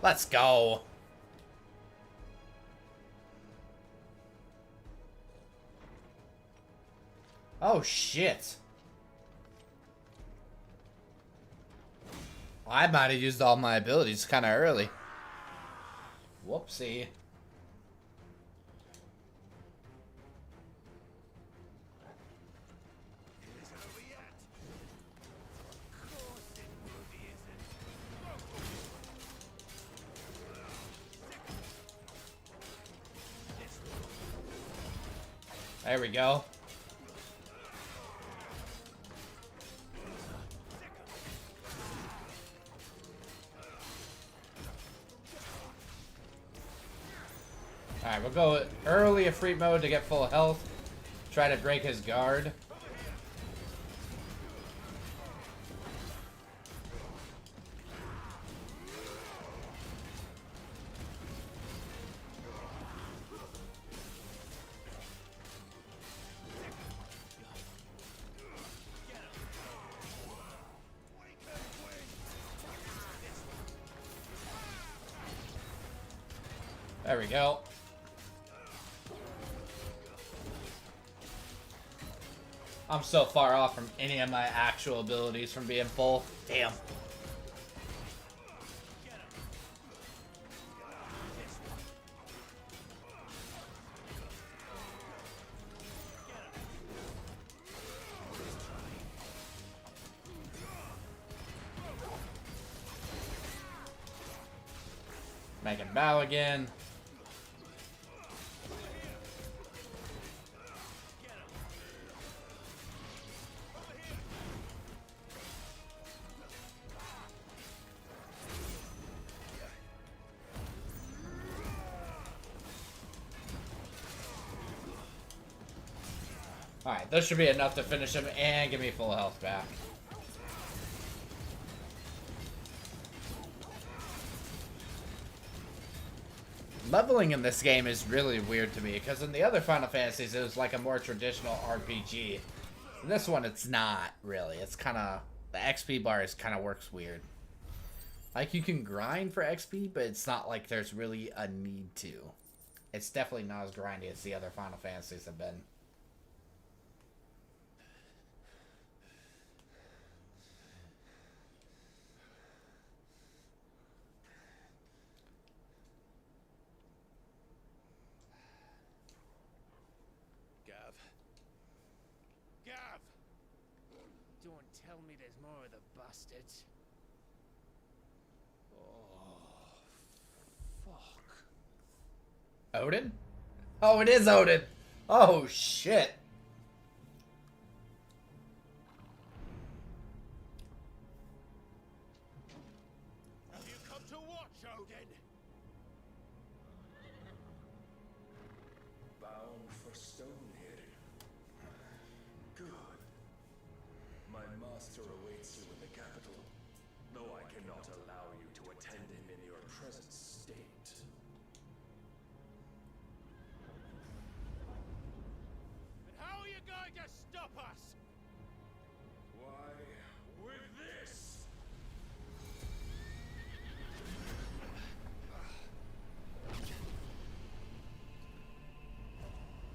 Let's go. Oh, shit. I might have used all my abilities kind of early. Whoopsie. There we go. Alright, we'll go early Efreet mode to get full health. Try to break his guard. There we go. I'm so far off from any of my actual abilities from being full. Damn. Make him bow again. Alright, this should be enough to finish him and give me full health back. Leveling in this game is really weird to me, because in the other Final Fantasies it was like a more traditional RPG. In this one it's not, really. It's kind of... the XP bar kind of works weird. Like, you can grind for XP, but it's not like there's really a need to. It's definitely not as grindy as the other Final Fantasies have been.
Don't tell me there's more of the bastards. Oh, fuck.
Odin? Oh, it is Odin! Oh, shit!
Have you come to watch, Odin?
Bound for Stonehill. Good. My master master awaits you in the capital, though I cannot allow you to attend him in your present state.
And how are you going to stop us?
Why, with this!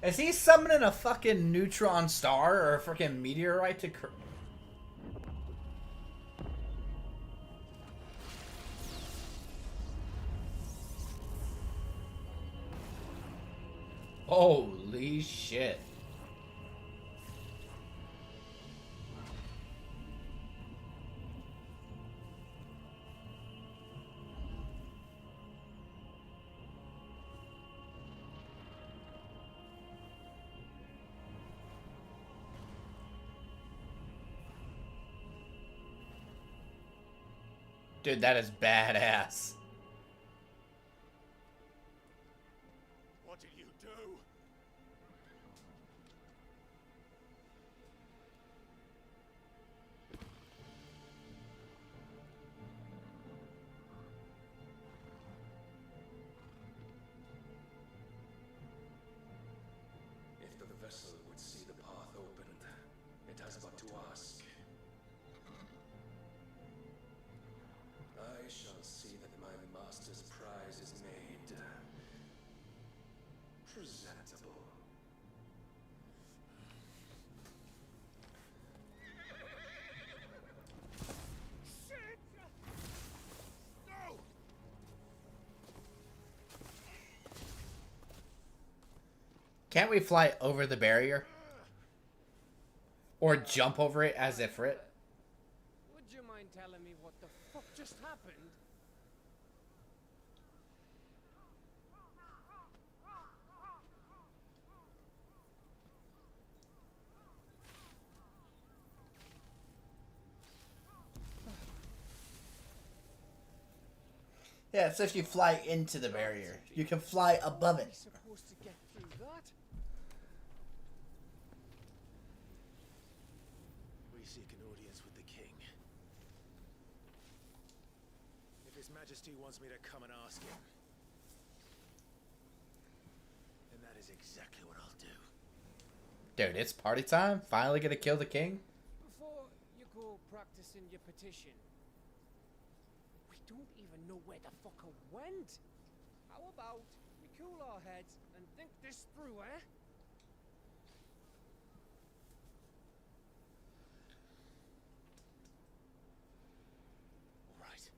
Is he summoning a fucking neutron star or a fucking meteorite to... Holy shit. Dude, that is badass.
What did you do?
If the vessel would see the path opened, it has but to ask. I shall see that my master's prize is made presentable.
Shit! No!
Can't we fly over the barrier? Or jump over it as if it...
Would you mind telling me what the fuck just happened?
Yeah, it's if you fly into the barrier. You can fly above it.
Supposed to get through that?
We seek an audience with the king. If His Majesty wants me to come and ask him, then that is exactly what I'll do.
Dude, it's party time. Finally gonna kill the king.
Before you go practicing your petition, we don't even know where the fucker went. How about we cool our heads and think this through, eh?
All right.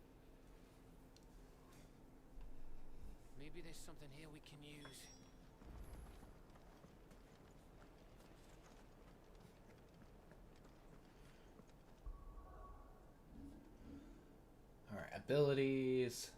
Maybe there's something here we can use.
Alright, abilities.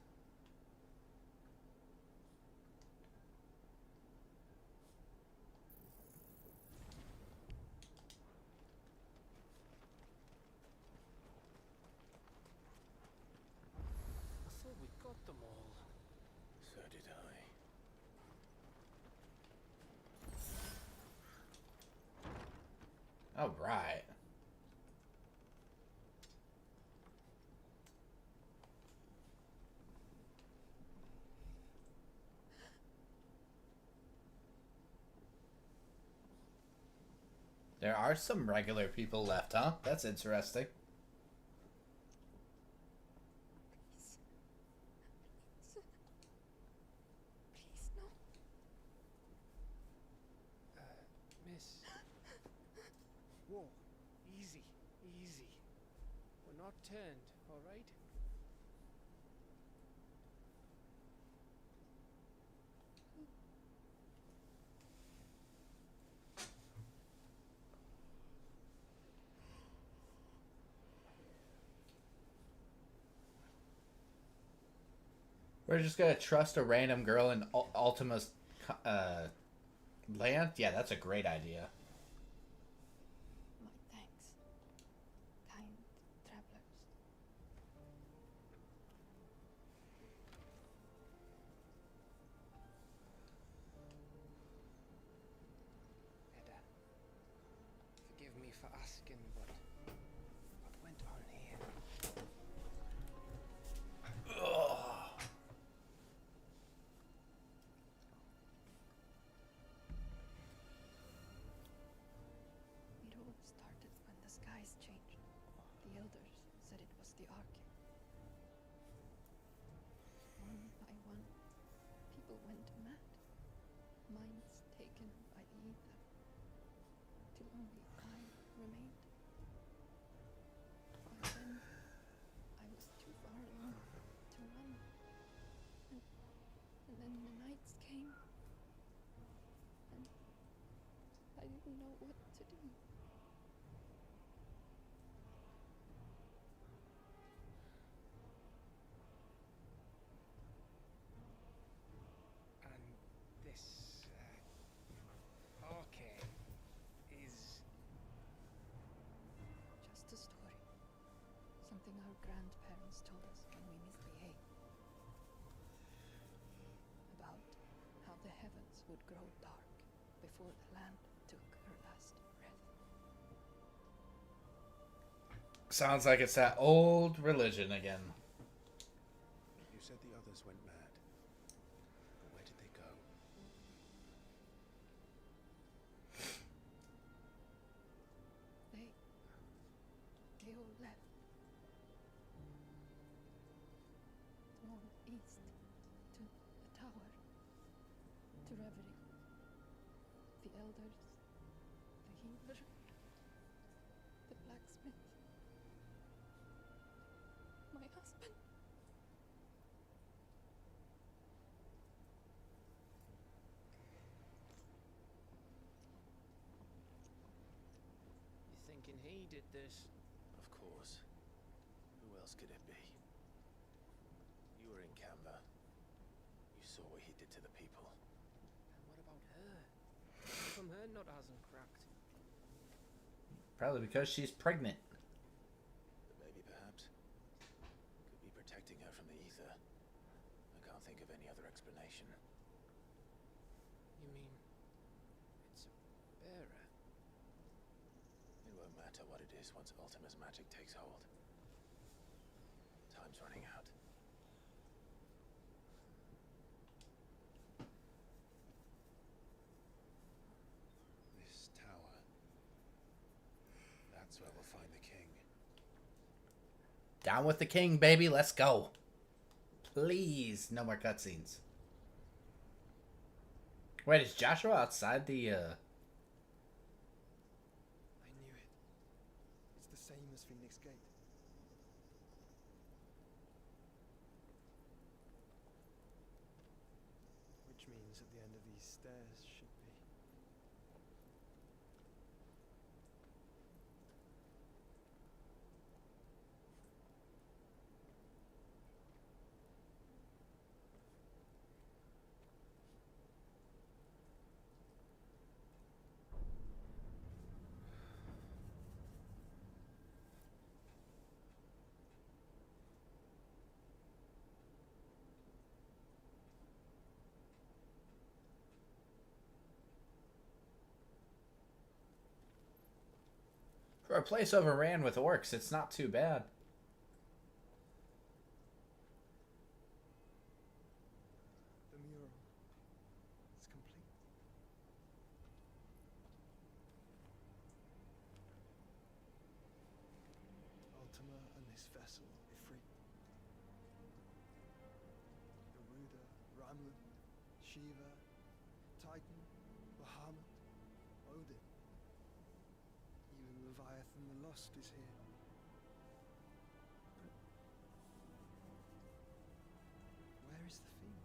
I thought we got them all.
So did I.
Alright. There are some regular people left, huh? That's interesting.
Please, no.
Miss. Whoa. Easy. Easy. We're not turned, alright?
We're just gonna trust a random girl in Ultima's land? Yeah, that's a great idea.
My thanks, kind travelers.
Edda, forgive me for asking, but
down here.
It all started when the skies changed. The elders said it was the Arche. One by one, people went mad. Minds taken by the ether. Till only I remained. By then, I was too far along to run. And then the nights came. And I didn't know what to do.
And this Arche is
Just a story. Something our grandparents told us when we misbehaved. About how the heavens would grow dark before the land took her last breath.
Sounds like it's that old religion again.
You said the others went mad. But where did they go?
They all left. Northeast to the tower. To Reverie. The elders. The healer. The blacksmith. My husband.
You thinking he did this?
Of course. Who else could it be? You were in Canva. You saw what he did to the people.
And what about her? How come her nut hasn't cracked?
Probably because she's pregnant.
The baby, perhaps? Could be protecting her from the ether. I can't think of any other explanation.
You mean it's a bearer?
It won't matter what it is once Ultima's magic takes hold. Time's running out. This tower. That's where we'll find the king.
Down with the king, baby. Let's go. Please, no more cutscenes. Wait, is Joshua outside the,
I knew it. It's the same as Phoenix Gate. Which means at the end of these stairs should be...
for a place overran with orcs, it's not too bad.
The mural. It's complete. Ultima and his vessel, Ifrit. Garuda, Ramlin, Shiva, Titan, Bahamut, Odin. Even Leviathan the Lost is here. But where is the Phoenix?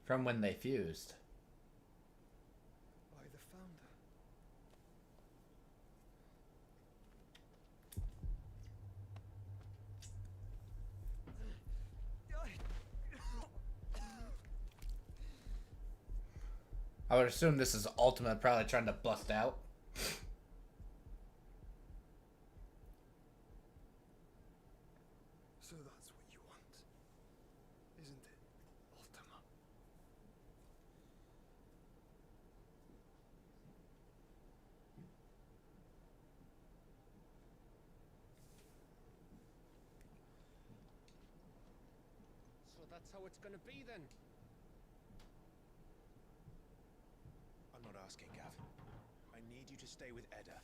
From when they fused.
By the founder.
I would assume this is Ultima probably trying to bust out.
that's how it's gonna be then.
I'm not asking, Gav. I need you to stay with Edda.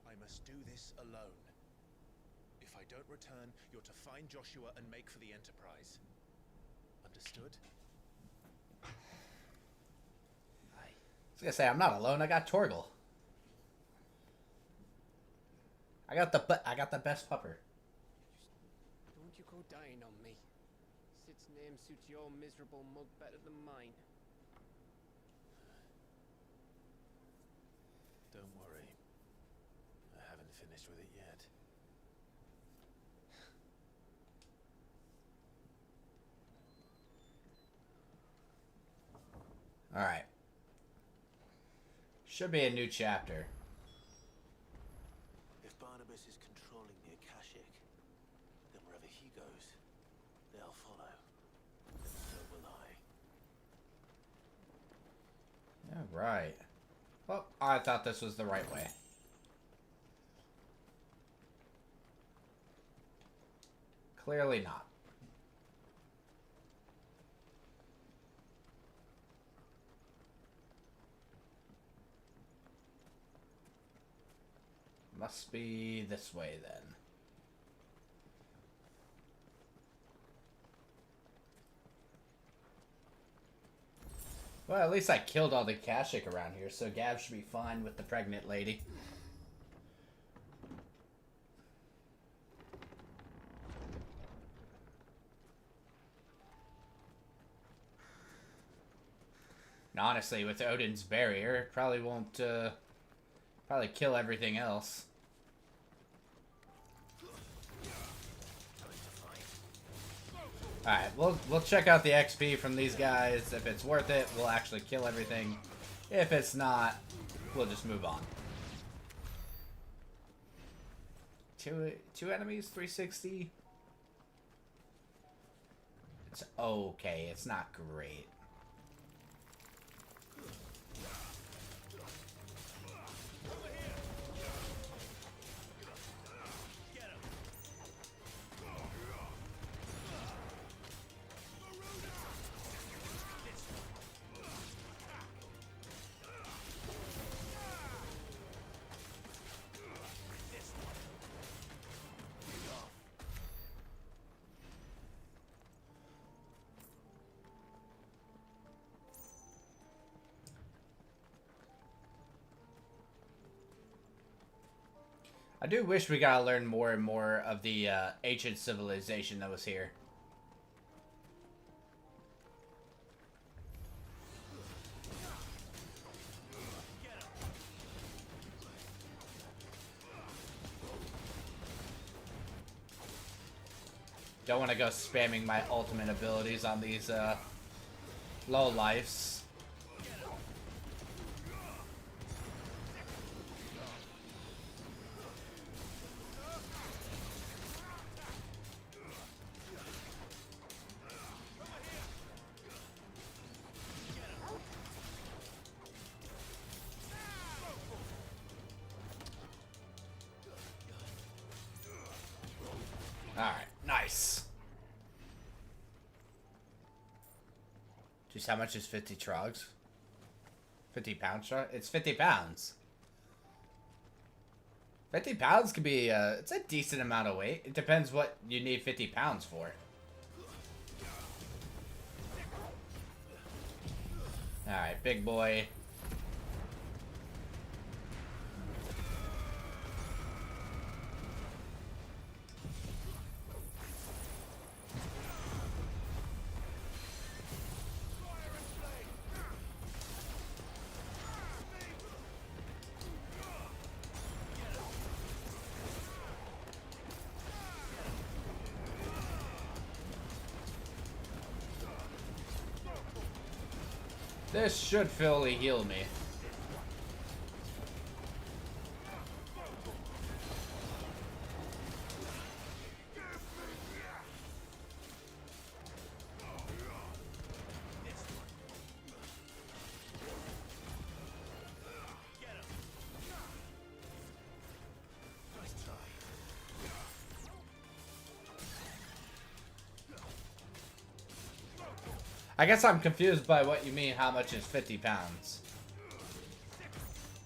I must do this alone. If I don't return, you're to find Joshua and make for the Enterprise. Understood?
I was gonna say I'm not alone. I got Torgal. I got the best pupper.
Don't you go dying on me. Sid's name suits your miserable mug better than mine.
Don't worry. I haven't finished with it yet.
Alright. Should be a new chapter.
If Barnabas is controlling the Akashic, then wherever he goes, they'll follow. And so will I.
Alright. Well, I thought this was the right way. Clearly not. Must be this way then. Well, at least I killed all the Akashic around here, so Gav should be fine with the pregnant lady. And honestly, with Odin's barrier, it probably won't, probably kill everything else. Alright, we'll check out the XP from these guys. If it's worth it, we'll actually kill everything. If it's not, we'll just move on. Two enemies, 360. It's okay, it's not great. I do wish we got to learn more and more of the ancient civilization that was here. Don't want to go spamming my ultimate abilities on these low lives. Alright, nice. Jeez, how much is 50 trogs? 50 pounds? It's 50 pounds. 50 pounds could be, it's a decent amount of weight. It depends what you need 50 pounds for. Alright, big boy. This should fully heal me. I guess I'm confused by what you mean, how much is 50 pounds?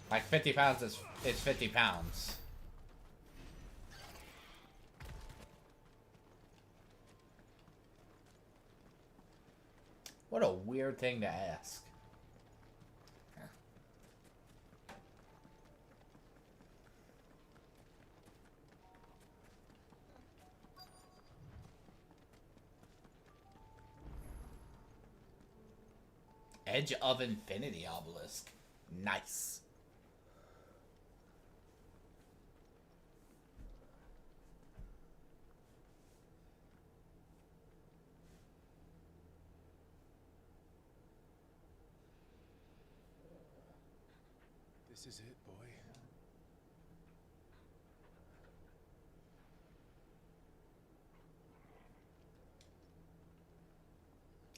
Like 50 pounds is 50 pounds. What a weird thing to ask. Edge of Infinity Obelisk. Nice.
This is it, boy.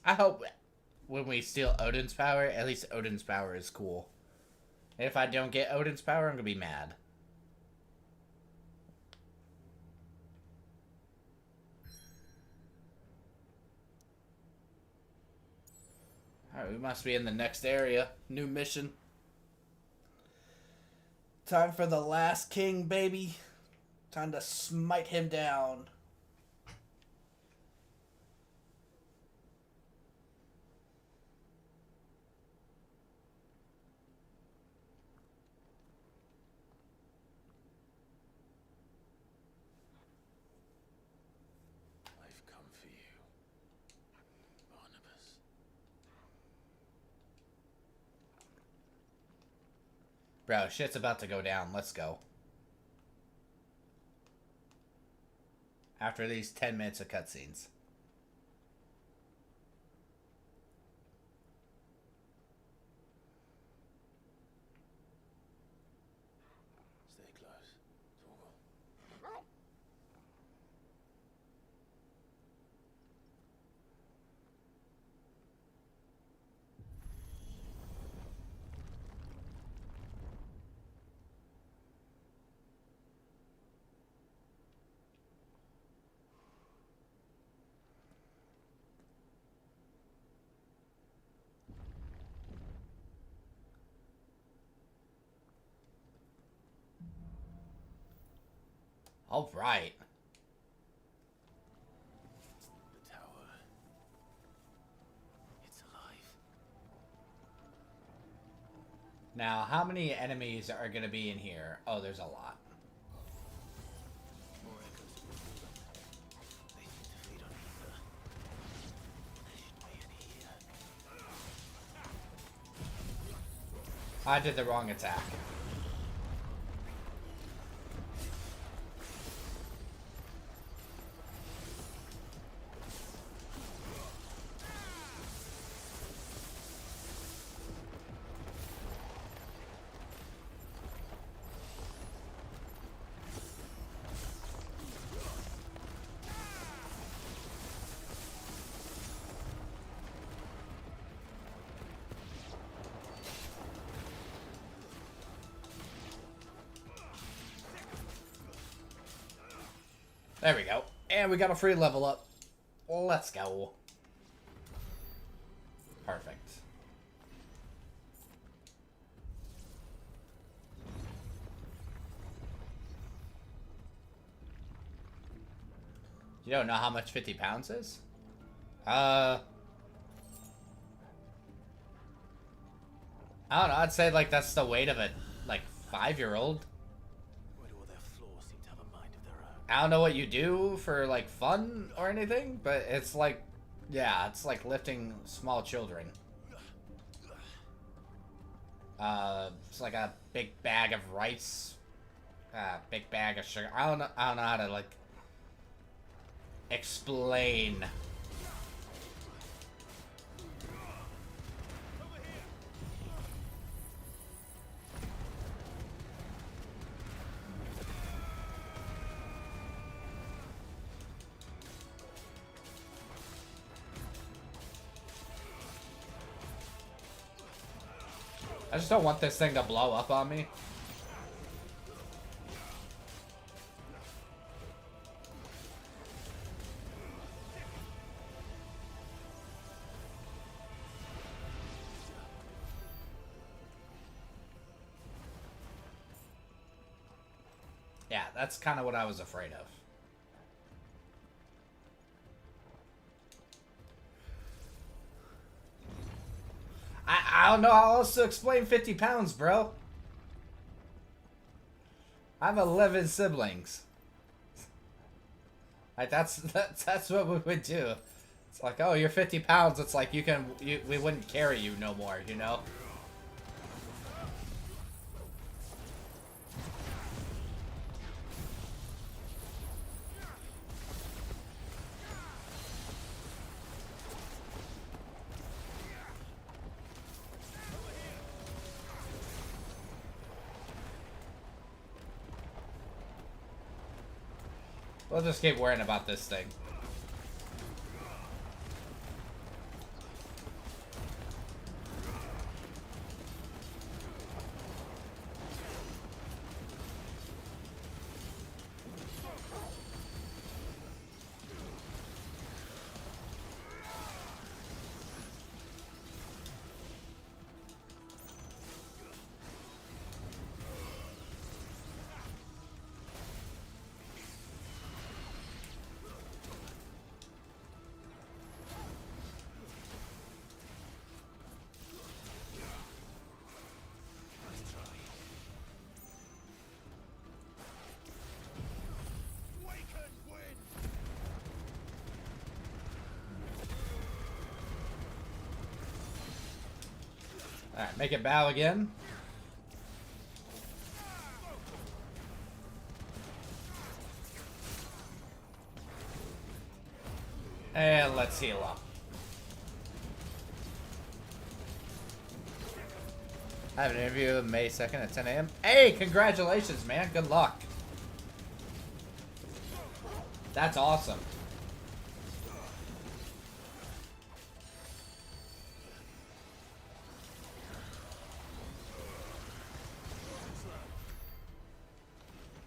I hope when we steal Odin's power, at least Odin's power is cool. And if I don't get Odin's power, I'm gonna be mad. Alright, we must be in the next area. New mission. Time for the last king, baby. Time to smite him down.
I've come for you, Barnabas.
Bro, shit's about to go down. Let's go. After these 10 minutes of cutscenes.
Stay close. Torgal.
All right.
The tower. It's alive.
Now, how many enemies are going to be in here? Oh, there's a lot.
More echoes of the build-up. They seem to feed on ether. There shouldn't be any here.
I did the wrong attack. There we go. And we got a free level up. Let's go. Perfect. You don't know how much 50 pounds is? I don't know. I'd say like that's the weight of a like 5-year-old.
Why do all their floors seem to have a mind of their own?
I don't know what you do for like fun or anything, but it's like, yeah, it's like lifting small children. It's like a big bag of rice, big bag of sugar. I don't know how to like explain. I just don't want this thing to blow up on me. Yeah, that's kind of what I was afraid of. I don't know how else to explain 50 pounds, bro. I have 11 siblings. Like, that's what we would do. It's like, oh, you're 50 pounds. It's like, we wouldn't carry you no more, you know? We'll just keep worrying about this thing. Alright, make it bow again. And let's heal up. I have an interview May 2nd at 10 a.m. Hey, congratulations, man. Good luck. That's awesome.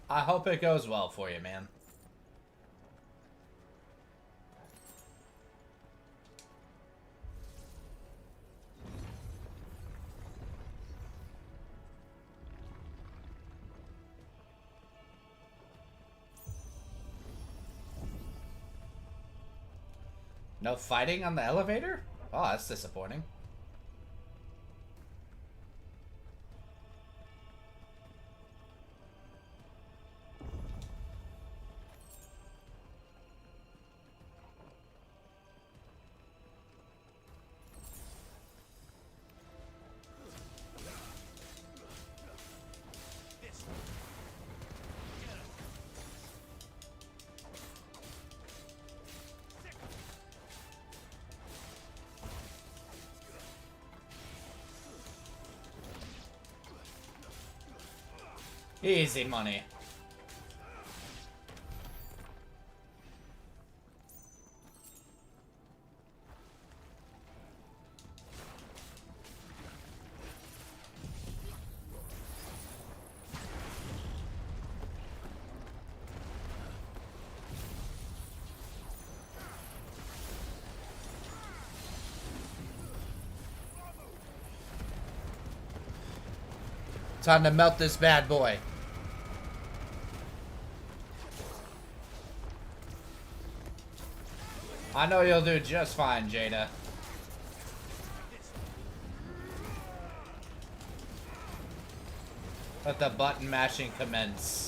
I hope it goes well for you, man. No fighting on the elevator? Oh, that's disappointing. Easy money. Time to melt this bad boy. I know you'll do just fine, Jada. Let the button mashing commence.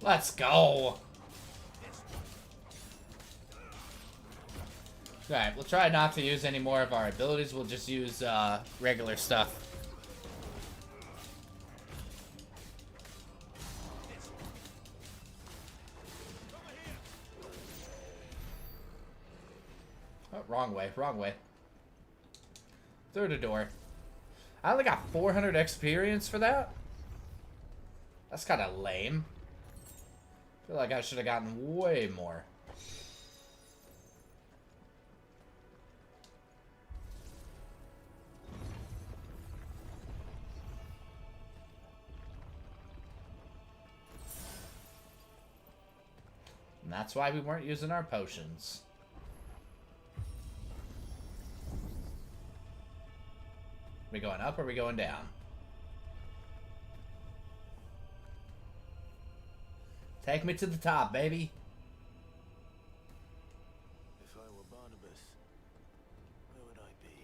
Let's go. Alright, we'll try not to use any more of our abilities. We'll just use regular stuff. wrong way, wrong way. Through the door. I only got 400 experience for that? That's kind of lame. I feel like I should have gotten way more. And that's why we weren't using our potions. We going up or we going down? Take me to the top, baby.
If I were Barnabas, where would I be?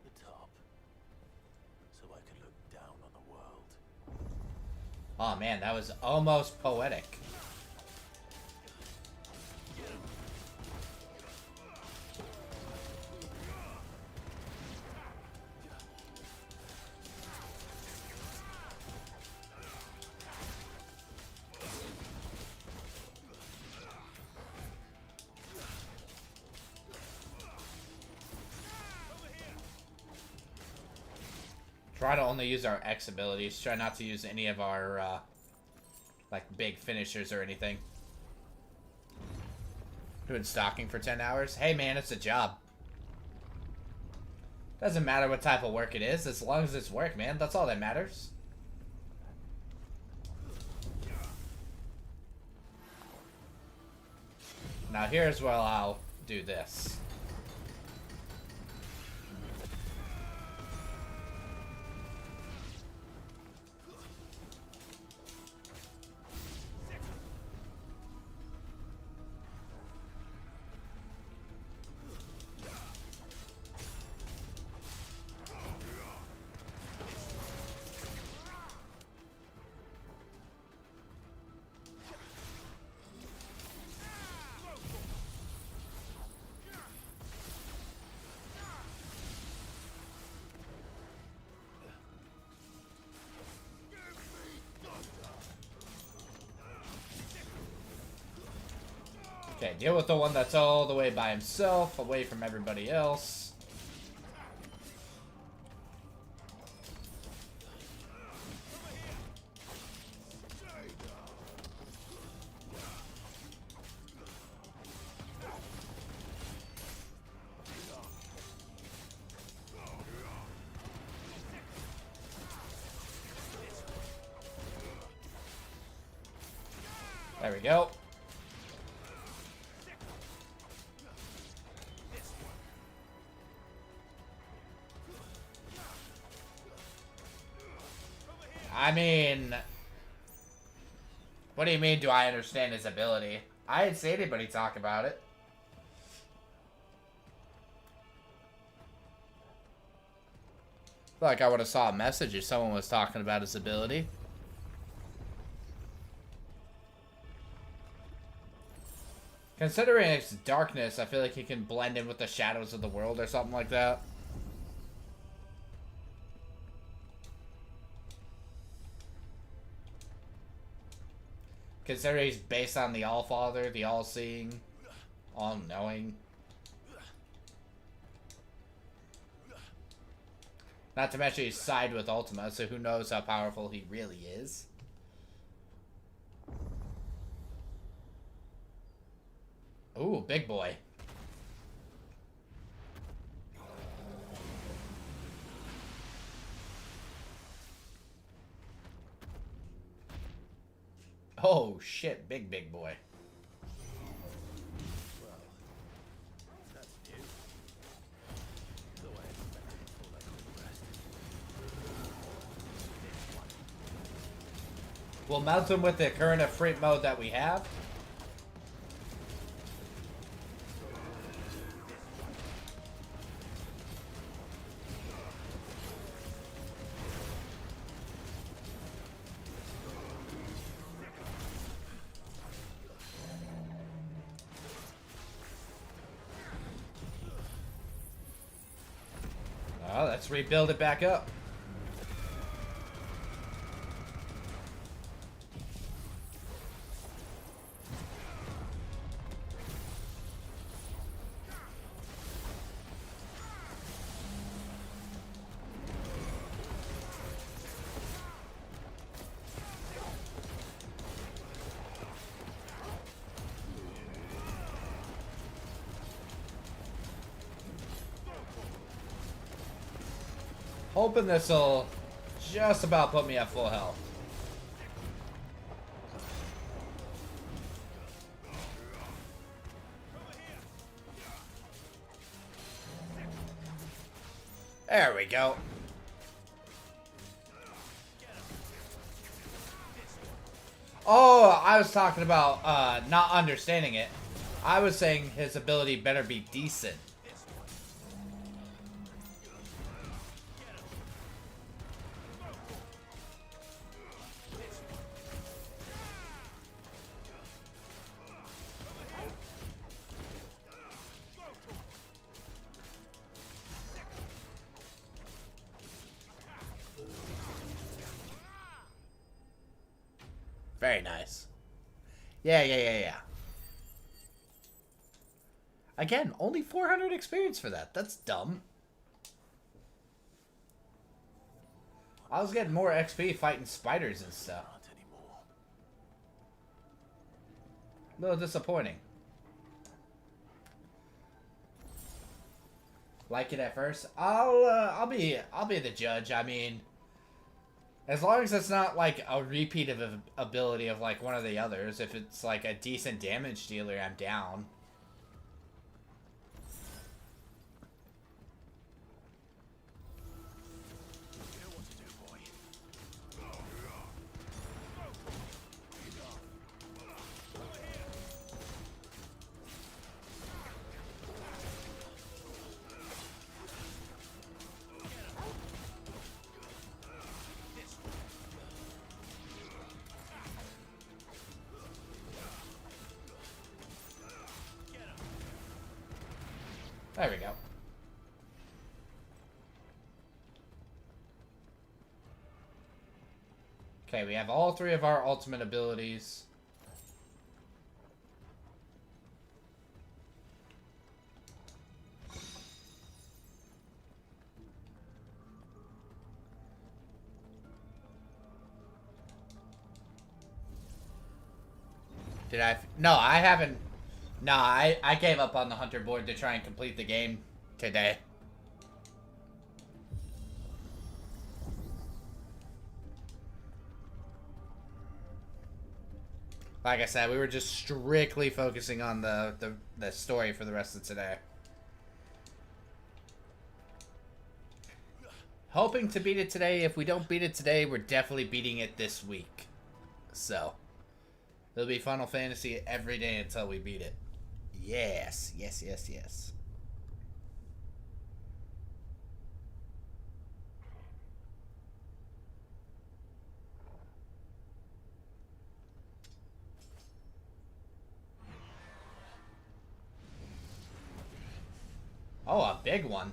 The top. So I could look down on the world.
Oh man, that was almost poetic. Try to only use our X abilities. Try not to use any of our, like, big finishers or anything. Doing stalking for 10 hours? Hey, man, it's a job. Doesn't matter what type of work it is, as long as it's work, man. That's all that matters. Now, here's where I'll do this. Okay, deal with the one that's all the way by himself, away from everybody else. There we go. I mean, what do you mean, do I understand his ability? I didn't see anybody talk about it. I feel like I would have saw a message if someone was talking about his ability. Considering it's darkness, I feel like he can blend in with the shadows of the world or something like that. Considering he's based on the All-Father, the All-Seeing, All-Knowing. Not to mention he's side with Ultima, so who knows how powerful he really is. Ooh, big boy. Oh shit, big boy.
Well, that's new. Though I expected it full like the rest.
We'll mount him with the current Ifrit mode that we have. Well, let's rebuild it back up. Hoping this'll just about put me at full health. There we go. Oh, I was talking about not understanding it. I was saying his ability better be decent. Very nice. Yeah. Again, only 400 experience for that. That's dumb. I was getting more XP fighting spiders and stuff. A little disappointing. Like it at first? I'll be the judge. I mean, as long as it's not like a repeat of an ability of like one of the others, if it's like a decent damage dealer, I'm down. There we go. Okay, we have all three of our ultimate abilities. Did I? No, I haven't. No, I gave up on the hunter board to try and complete the game today. Like I said, we were just strictly focusing on the story for the rest of today. Hoping to beat it today. If we don't beat it today, we're definitely beating it this week. So, it'll be Final Fantasy every day until we beat it. Yes. Oh, a big one.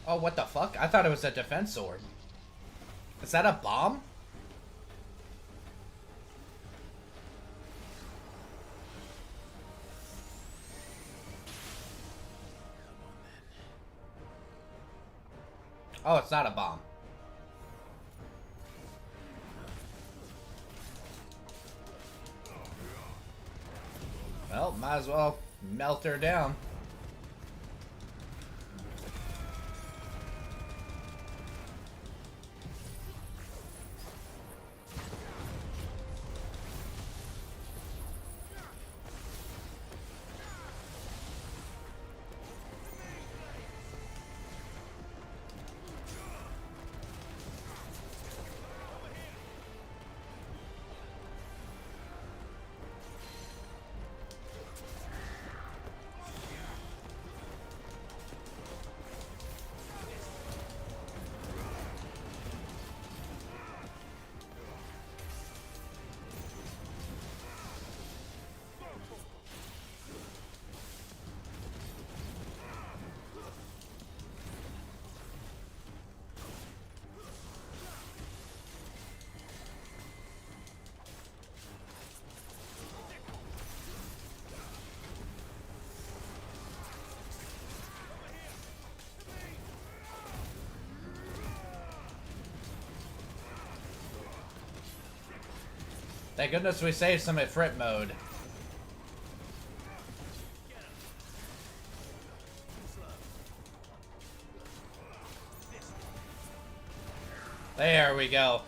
Oh, what the fuck? I thought it was a defense sword. Is that a bomb? Oh, it's not a bomb. Well, might as well melt her down. Thank goodness we saved some at Frit mode. There we go.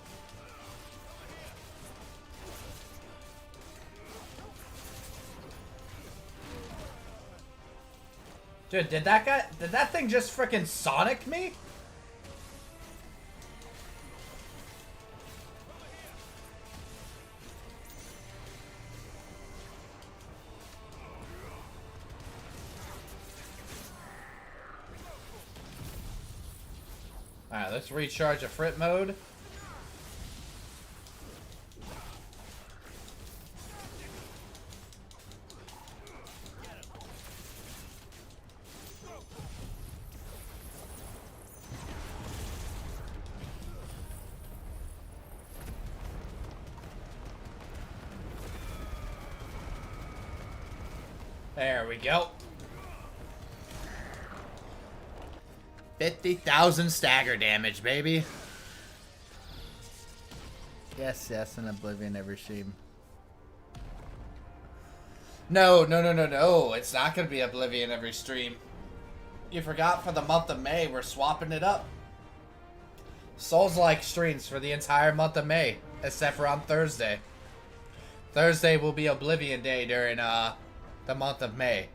Dude, did that thing just frickin' Sonic me? Alright, let's recharge a Frit mode. There we go. 50,000 stagger damage, baby. Yes, yes, an Oblivion every stream. No. It's not going to be Oblivion every stream. You forgot for the month of May, we're swapping it up. Souls-like streams for the entire month of May, except for on Thursday. Thursday will be Oblivion Day during the month of May.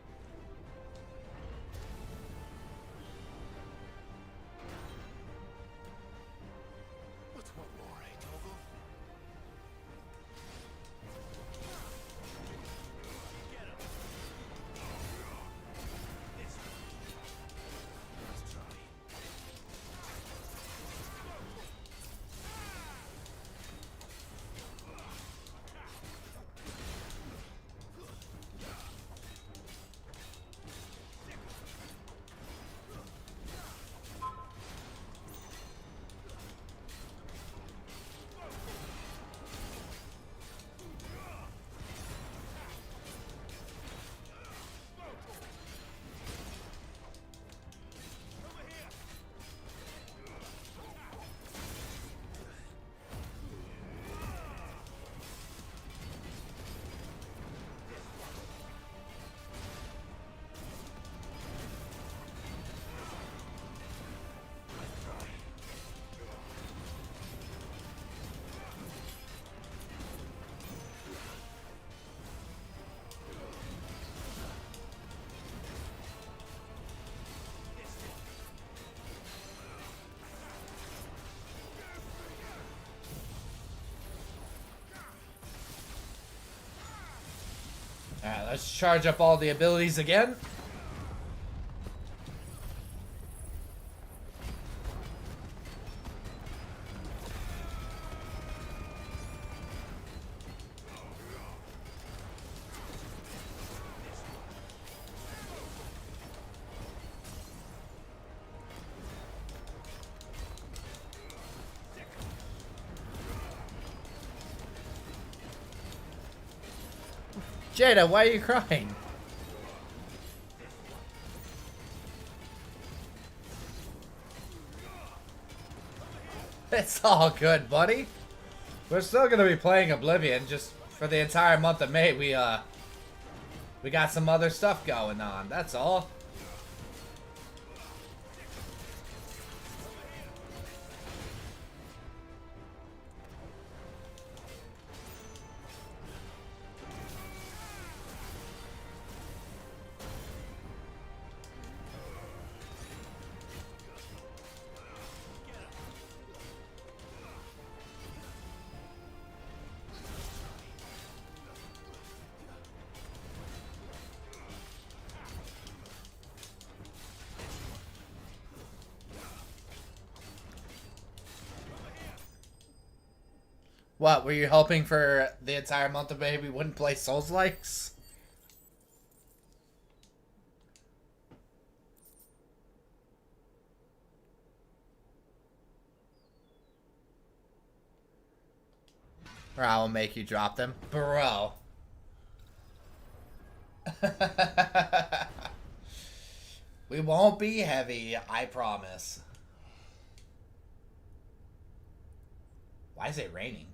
Alright, let's charge up all the abilities again. Jada, why are you crying? It's all good, buddy. We're still gonna be playing Oblivion, just for the entire month of May. We got some other stuff going on. That's all. What, were you hoping for the entire month of May we wouldn't play Souls-likes? Or I will make you drop them. Bro. We won't be heavy, I promise. Why is it raining?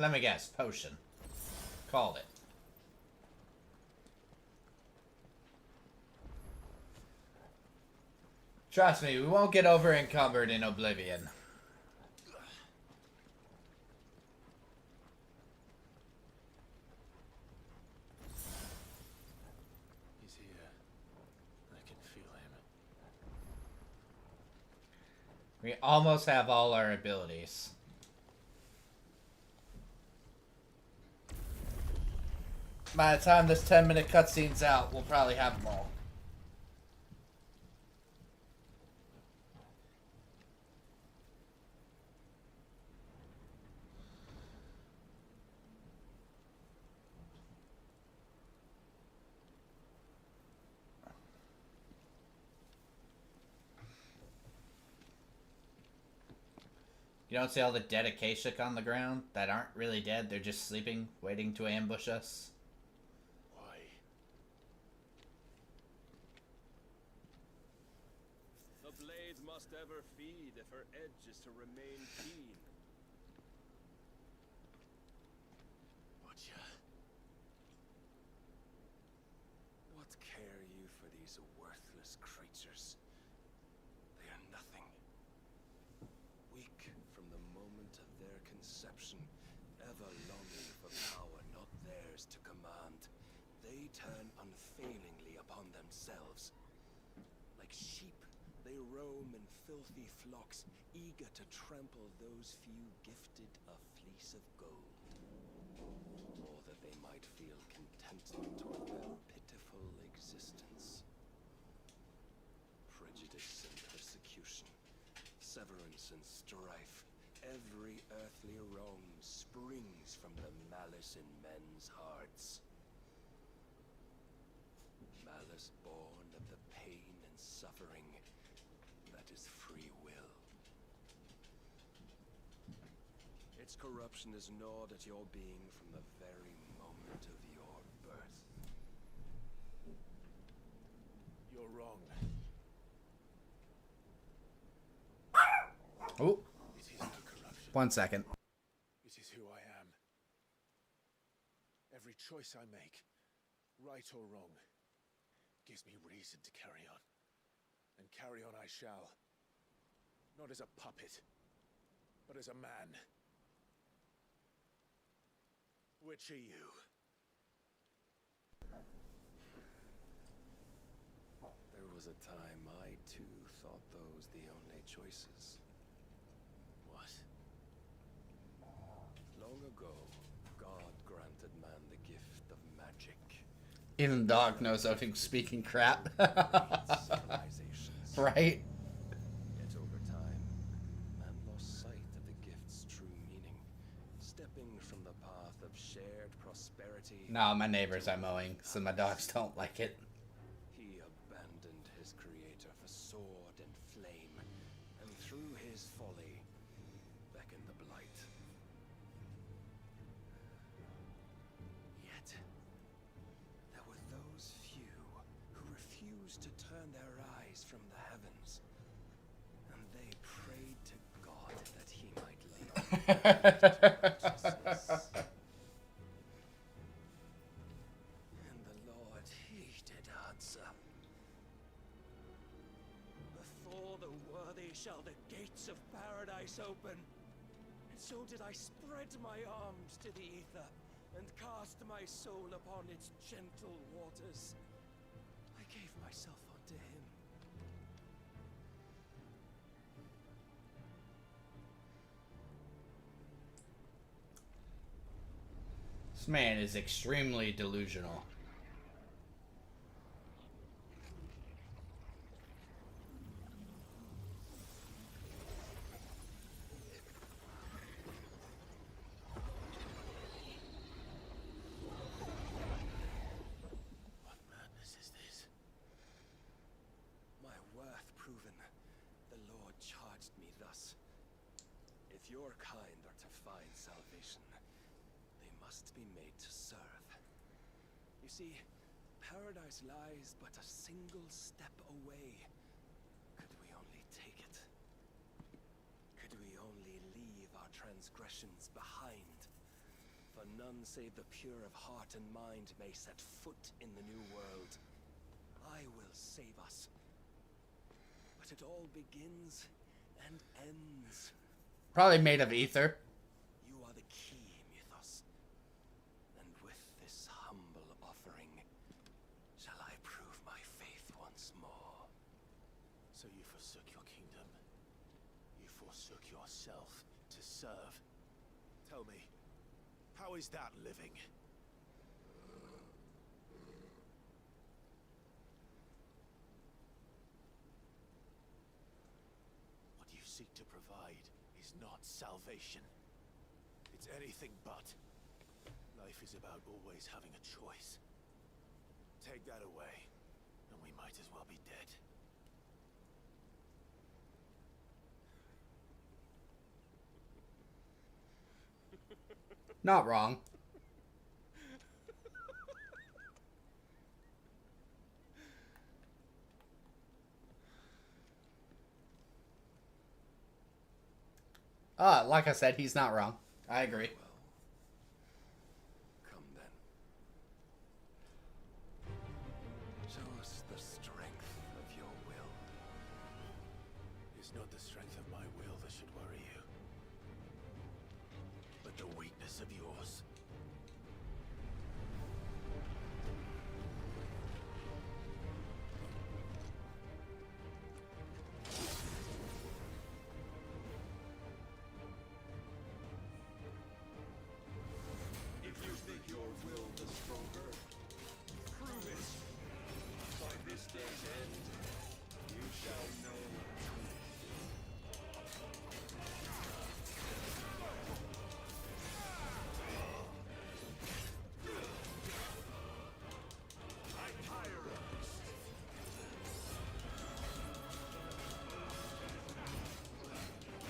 Let me guess. Potion. Called it. Trust me, we won't get over encumbered in Oblivion.
He's here. I can feel him.
We almost have all our abilities. By the time this 10-minute cutscene's out, we'll probably have them all. You don't see all the dead Akashic on the ground that aren't really dead, they're just sleeping, waiting to ambush us?
Why?
The blade must ever feed if her edge is to remain keen.
Watcha.
What care you for these worthless creatures? They are nothing. Weak from the moment of their conception, ever longing for power not theirs to command, they turn unfailingly upon themselves. Like sheep, they roam in filthy flocks, eager to trample those few gifted a fleece of gold. Or that they might feel contentment with their pitiful existence. Prejudice and persecution, severance and strife, every earthly wrong springs from the malice in men's hearts. Malice born of the pain and suffering that is free will. Its corruption is gnawed at your being from the very moment of your birth.
You're wrong.
Oh.
It is no corruption.
1 second.
It is who I am. Every choice I make, right or wrong, gives me reason to carry on. And carry on I shall. Not as a puppet, but as a man. Which are you?
There was a time I too thought those the only choices.
What?
Long ago, God granted man the gift of magic.
Even the dog knows I'm speaking crap.
Civilizations.
Right?
Yet over time, man lost sight of the gift's true meaning, stepping from the path of shared prosperity.
No, my neighbors are mowing, so my dogs don't like it.
He abandoned his creator for sword and flame, and through his folly, beckoned the blight. Yet, there were those few who refused to turn their eyes from the heavens, and they prayed to God that he might lead them to righteousness. And the Lord, he did answer. Before the worthy shall the gates of paradise open. And so did I spread my arms to the ether, and cast my soul upon its gentle waters. I gave myself unto him.
This man is extremely delusional.
What madness is this?
My worth proven, the Lord charged me thus. If your kind are to find salvation, they must be made to serve. You see, paradise lies but a single step away. Could we only take it? Could we only leave our transgressions behind? For none save the pure of heart and mind may set foot in the new world. I will save us. But it all begins and ends.
Probably made of ether.
You are the key, Mythos. And with this humble offering, shall I prove my faith once more.
So you forsook your kingdom. You forsook yourself to serve. Tell me, how is that living? What you seek to provide is not salvation. It's anything but. Life is about always having a choice. Take that away, and we might as well be dead.
Not wrong. Like I said, he's not wrong. I agree.
Come then. Show us the strength of your will.
It's not the strength of my will that should worry you, but the weakness of yours.
If you think your will the stronger, prove it. By this day's end, you shall know.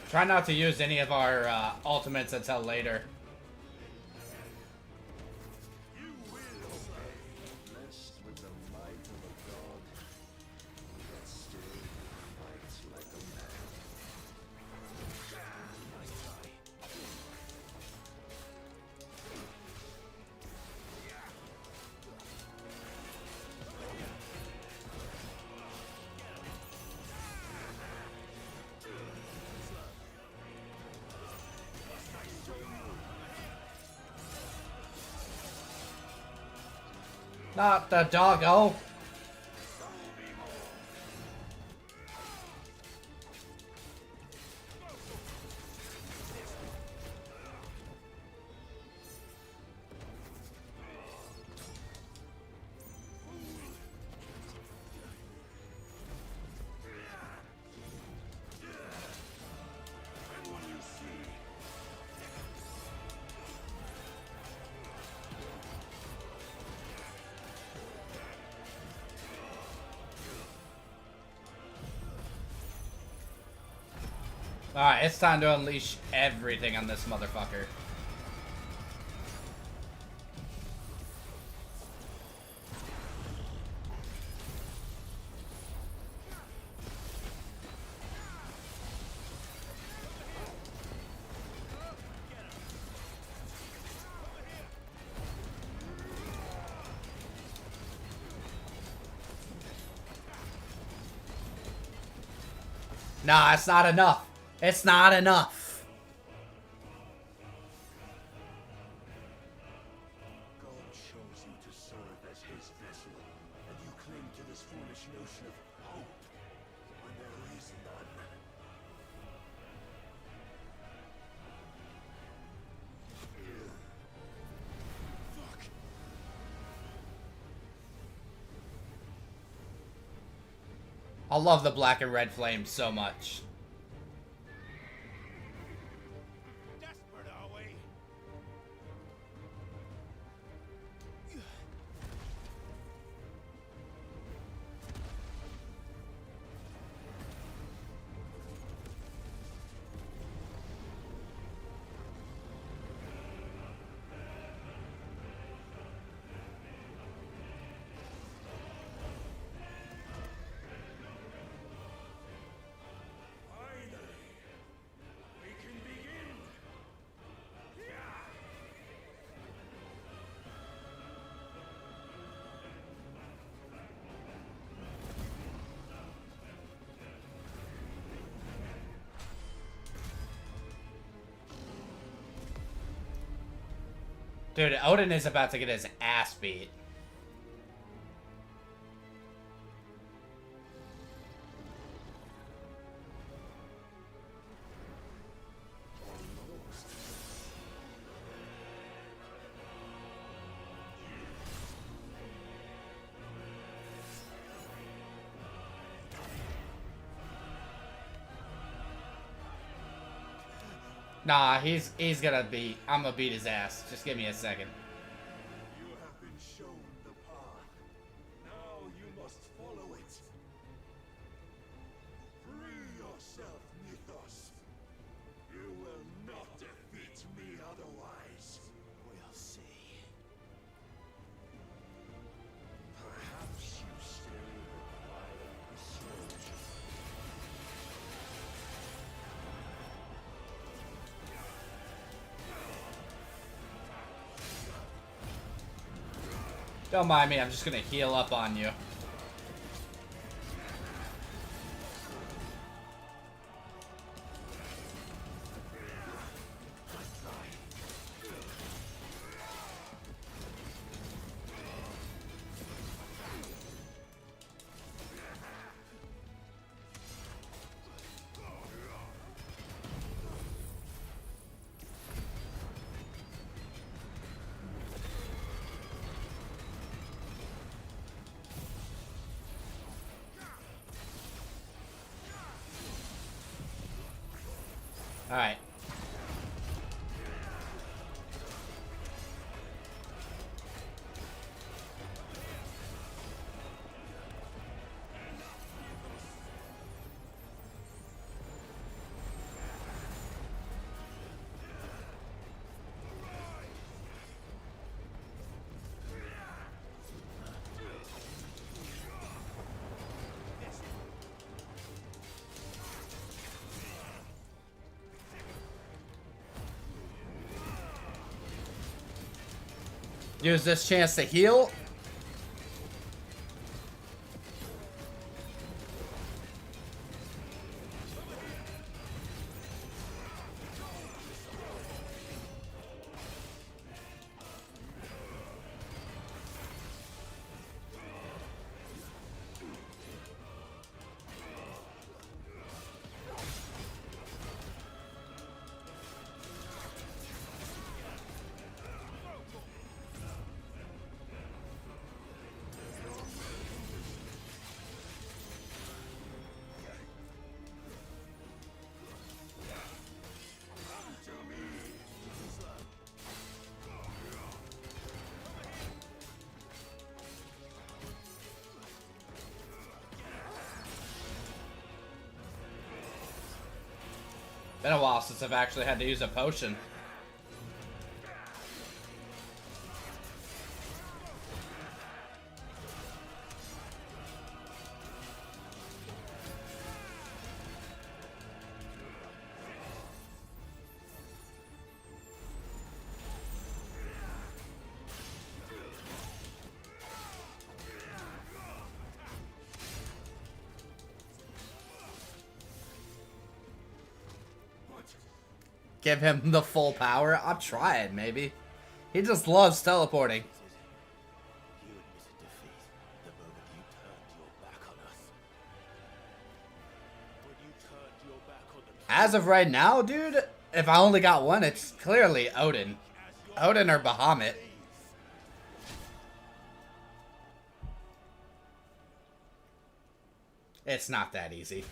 Try not to use any of our ultimates until later.
Blessed with the might of a god, yet still fights like a man.
Not the doggo. Alright, it's time to unleash everything on this motherfucker. Nah, it's not enough. It's not enough.
God chose you to serve as his vessel, and you cling to this foolish notion of hope when there is none.
Fuck!
I love the black and red flames so much.
Desperate, are we?
Dude, Odin is about to get his ass beat. Nah, he's gonna beat. I'm gonna beat his ass. Just give me a second.
You have been shown the path. Now you must follow it. Free yourself, Mythos. You will not defeat me otherwise. We'll see. Perhaps you still require persuasion.
Don't mind me, I'm just gonna heal up on you. Alright. Use this chance to heal. Been a while since I've actually had to use a potion. Give him the full power? I'm trying, maybe. He just loves teleporting.
You admitted defeat the moment you turned your back on us. When you turned your back on the
As of right now, dude, if I only got one, it's clearly Odin. Odin or Bahamut. It's not that easy.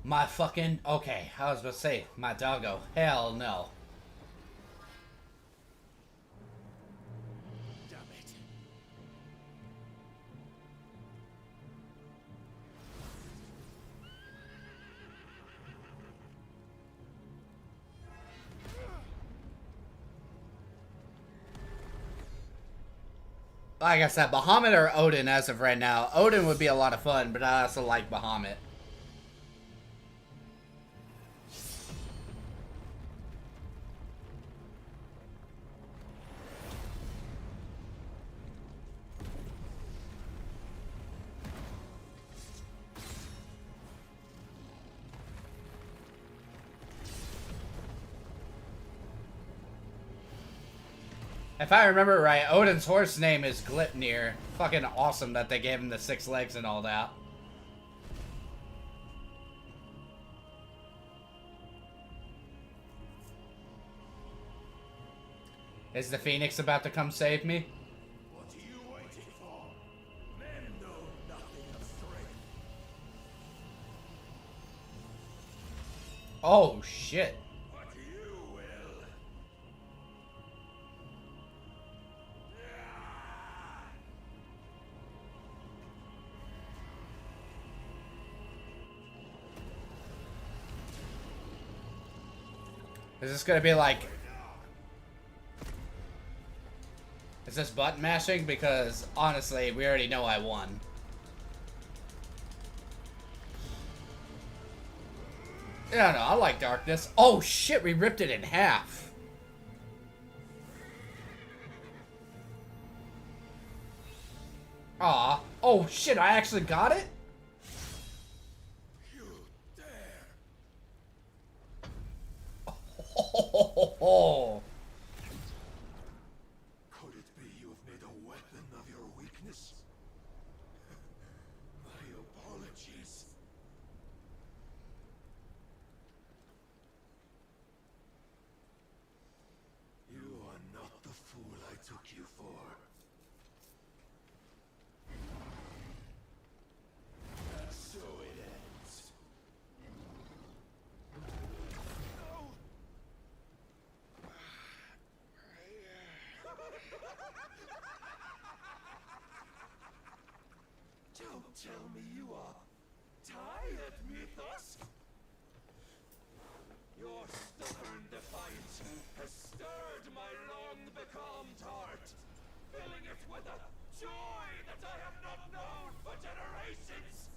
My fucking... Okay, I was about to say, my doggo. Hell no.
Damn it.
Like I said, Bahamut or Odin as of right now. Odin would be a lot of fun, but I also like Bahamut. If I remember right, Odin's horse name is Glipnir. Fucking awesome that they gave him the 6 legs and all that. Is the Phoenix about to come save me?
What are you waiting for? Men know nothing of strength.
Oh, shit.
But you will.
Is this gonna be like... Is this button mashing? Because, honestly, we already know I won. Yeah, no, I like darkness. Oh, shit, we ripped it in half. Aw. Oh, shit, I actually got it?
You dare.
Oh.
Could it be you have made a weapon of your weakness? My apologies. You are not the fool I took you for. And so it ends. No! Don't tell me you are tired, Mythos! Your stubborn defiance has stirred my long-becalmed heart, filling it with a joy that I have not known for generations!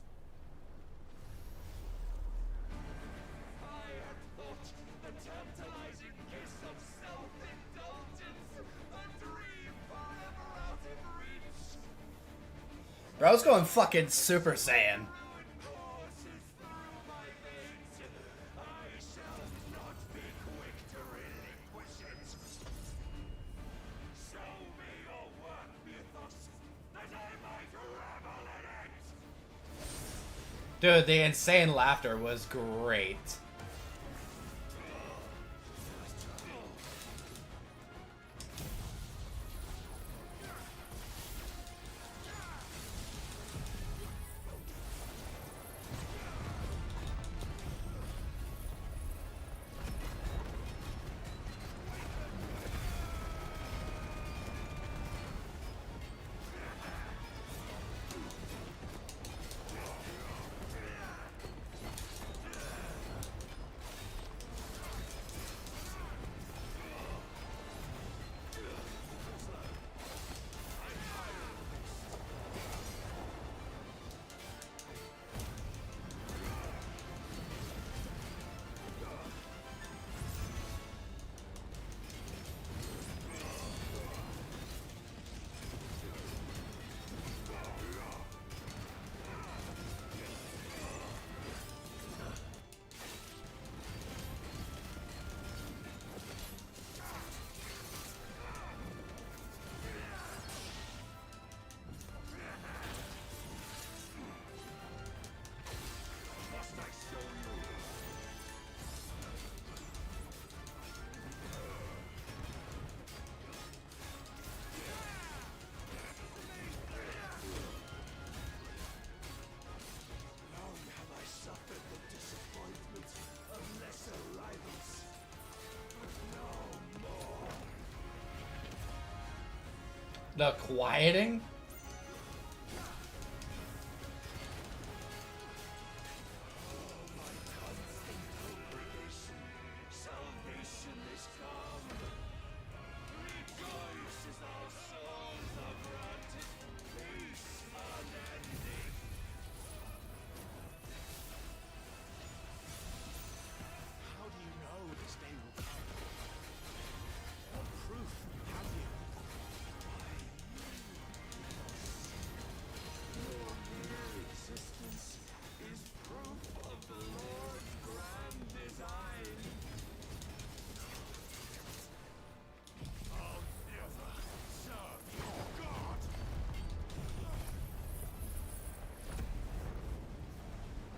I had thought the tantalizing kiss of self-indulgence a dream forever out of reach.
Bro, I was going fucking Super Saiyan. Dude, the insane laughter was great. The quieting?
Salvation is come. Rejoice as our souls are granted peace unending. How do you know this day will come? What proof have you?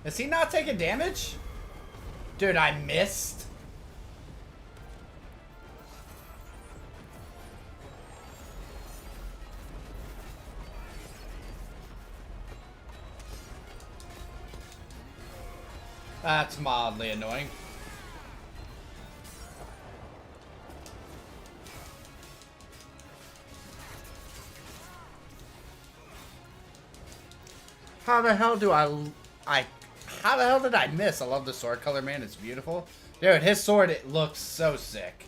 Is he not taking damage? Dude, I missed. That's mildly annoying. How the hell do how the hell did I miss? I love the sword color, man. It's beautiful. Dude, his sword, it looks so sick.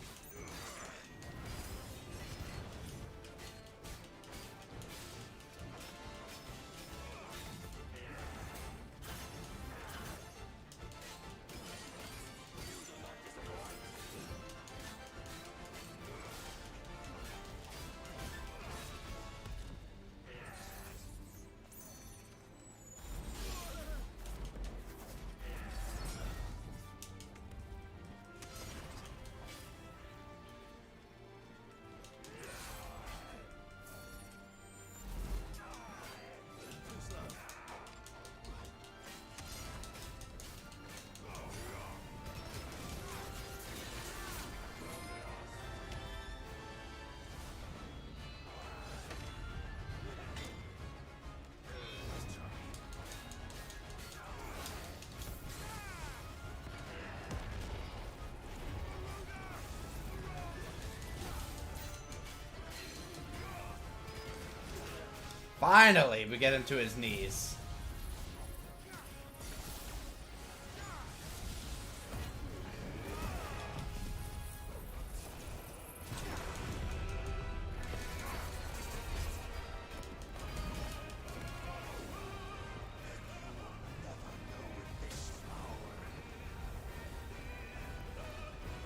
Finally, we get him to his knees.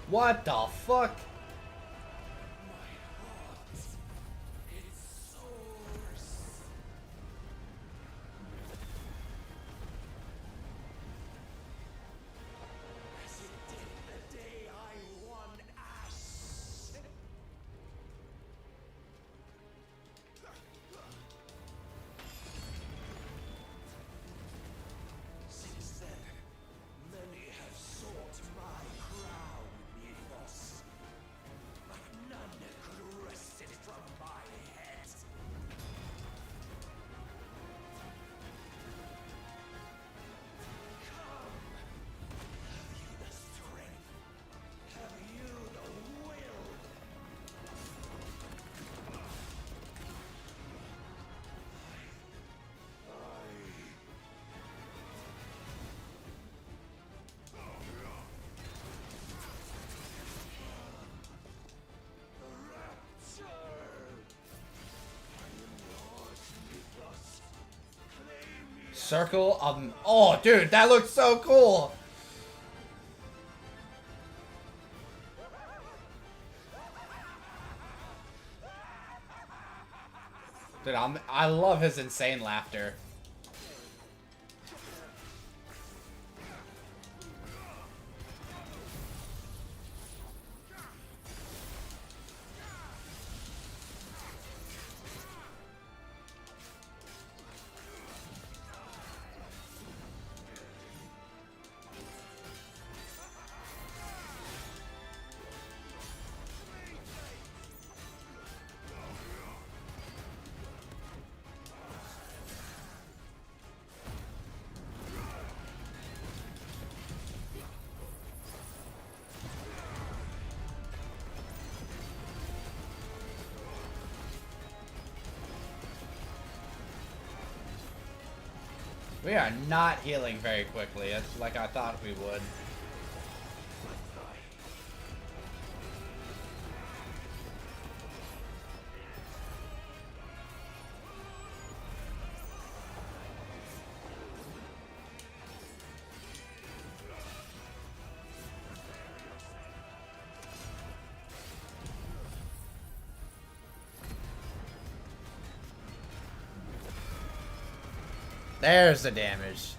What the fuck? Circle of... Oh, dude, that looks so cool! Dude, I love his insane laughter. We are not healing very quickly. It's like I thought we would. There's the damage.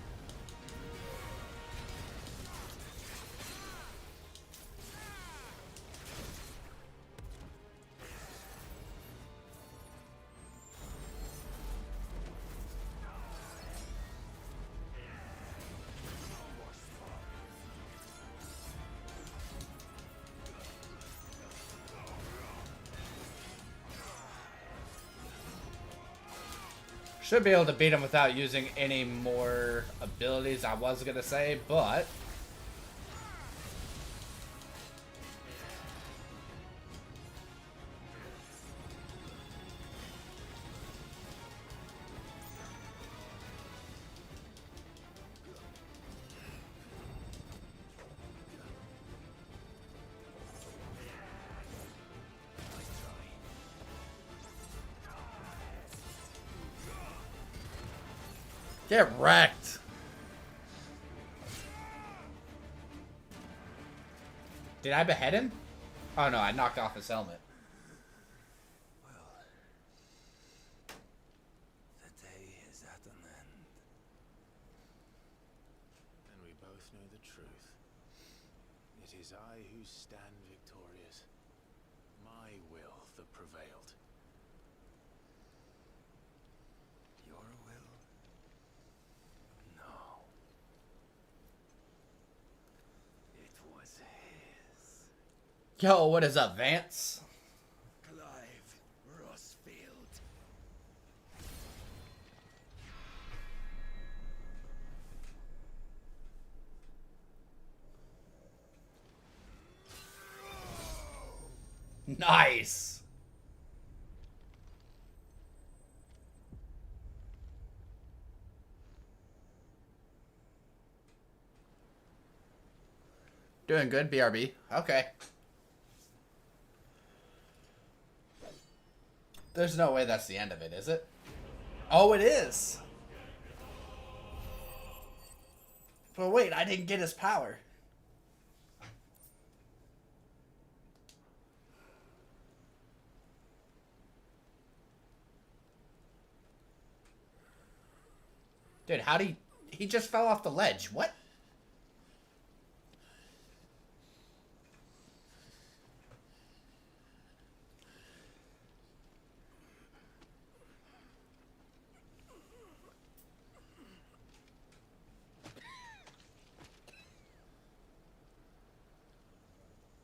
Should be able to beat him without using any more abilities, I was gonna say, but... Get wrecked. Did I behead him? Oh no, I knocked off his helmet.
Well, the day is at an end.
And we both know the truth. It is I who stand victorious. My will that prevailed.
Your will? No. It was his.
Yo, what is up, Vance?
Clive Rossfield.
Nice. Doing good, BRB. Okay. There's no way that's the end of it, is it? Oh, it is. But wait, I didn't get his power. Dude, how'd he just fell off the ledge. What?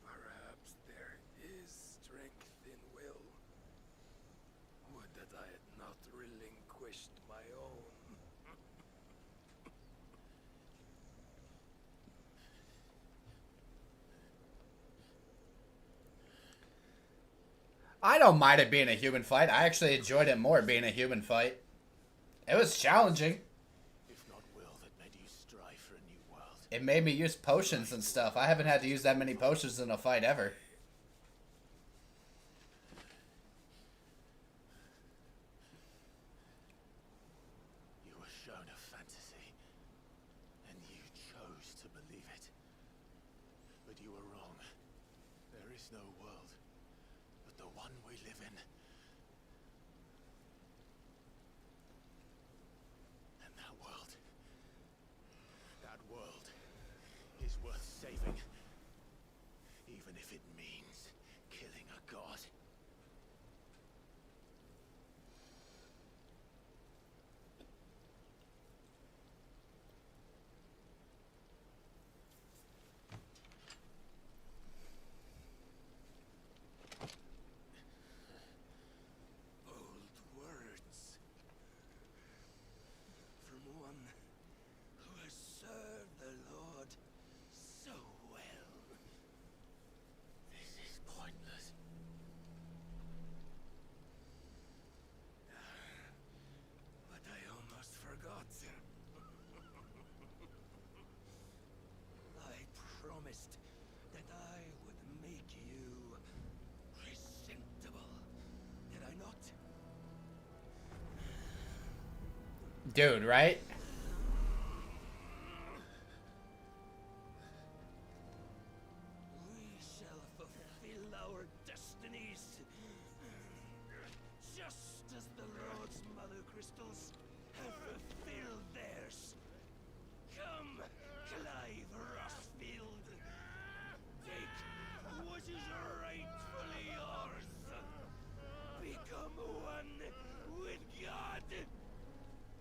Perhaps there is strength in will. Would that I had not relinquished my own.
I don't mind it being a human fight. I actually enjoyed it more being a human fight. It was challenging.
If not will that made you strive for a new world.
It made me use potions and stuff. I haven't had to use that many potions in a fight ever.
You were shown a fantasy, and you chose to believe it. But you were wrong. There is no world but the one we live in. And that world is worth saving. Even if it means killing a god.
Bold words from one who has served the Lord so well.
This is pointless.
But I almost forgot. I promised that I would make you presentable. Did I not?
Dude, right?
We shall fulfill our destinies. Just as the Lord's Mother Crystals have fulfilled theirs. Come, Clive Rossfield. Take what is rightfully yours. Become one with God.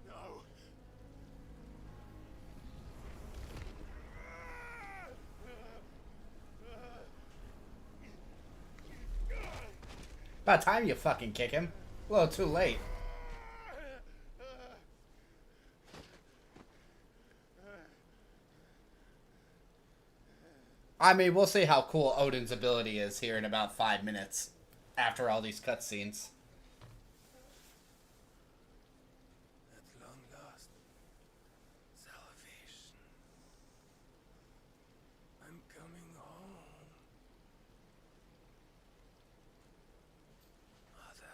No.
About time you fucking kick him. A little too late. I mean, we'll see how cool Odin's ability is here in about 5 minutes after all these cutscenes.
At long last, salvation. I'm coming home. Mother.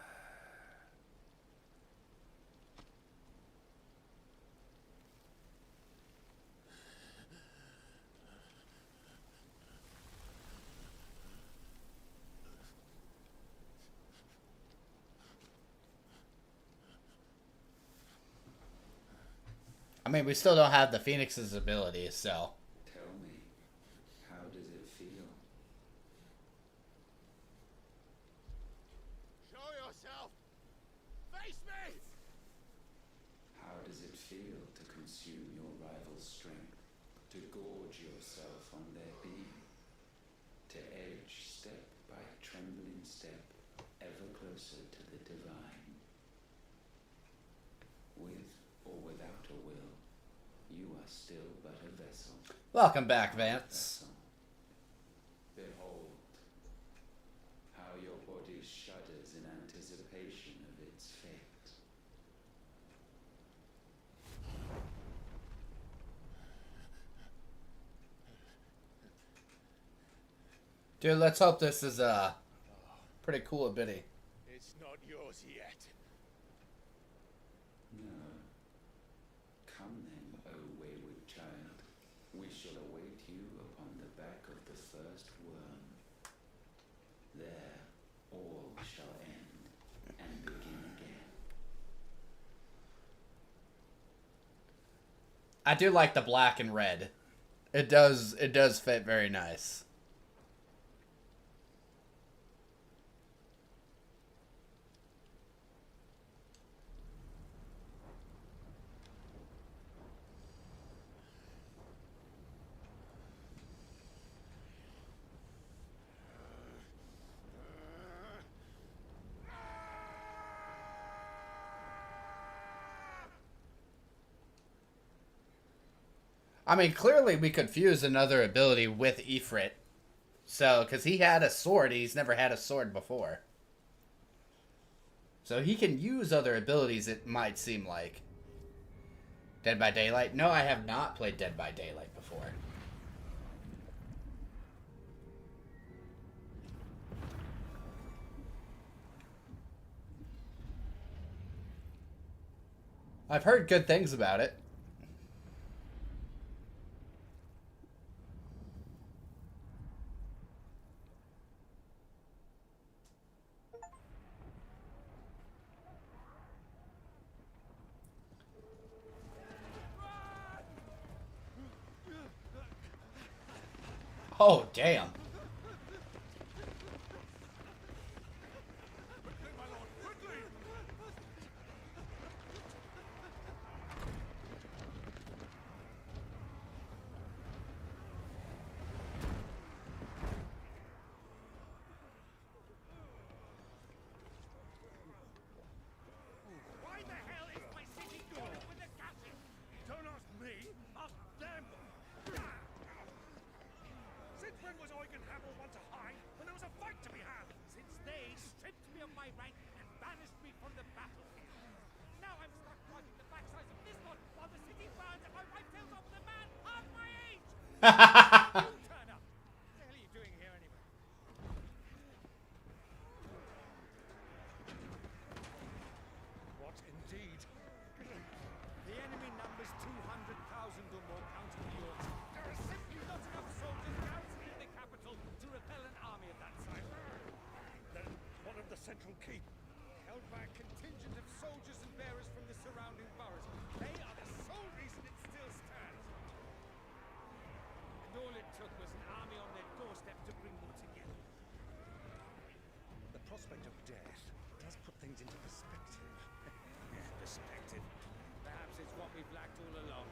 I mean, we still don't have the Phoenix's ability, so...
Tell me, how does it feel?
Show yourself! Face me!
How does it feel to consume your rival's strength? To gorge yourself on their beam? To edge step by trembling step ever closer to the divine? With or without a will, you are still but a vessel.
Welcome back, Vance.
Behold, how your body shudders in anticipation of its fate.
Dude, let's hope this is a pretty cool ability.
It's not yours yet.
No. Come then, O wayward child. We shall await you upon the back of the first worm. There, all shall end and begin again.
I do like the black and red. It does fit very nice. I mean, clearly we could fuse another ability with Ifrit. So, because he had a sword, he's never had a sword before. So he can use other abilities, it might seem like. Dead by Daylight? No, I have not played Dead by Daylight before. I've heard good things about it. Oh, damn.
Why the hell is my city going up with the captain? Don't ask me, ask them! Since when was Eugen Hamel one to hide when there was a fight to be had? Since they stripped me of my rank and banished me from the battlefield. Now I'm stuck driving the backsides of this one while the city burns and my wife tells off with a man half my age! You turn up! What the hell are you doing here anyway? What indeed? The enemy numbers 200,000 or more counting the Orcs. There are simply not enough soldiers garrisoned in the capital to repel an army of that size. Then one of the central keep, held by a contingent of soldiers and bearers from the surrounding boroughs. They are the sole reason it still stands. And all it took was an army on their doorstep to bring them together. The prospect of death does put things into perspective. Perspective. Perhaps it's what we've lacked all along.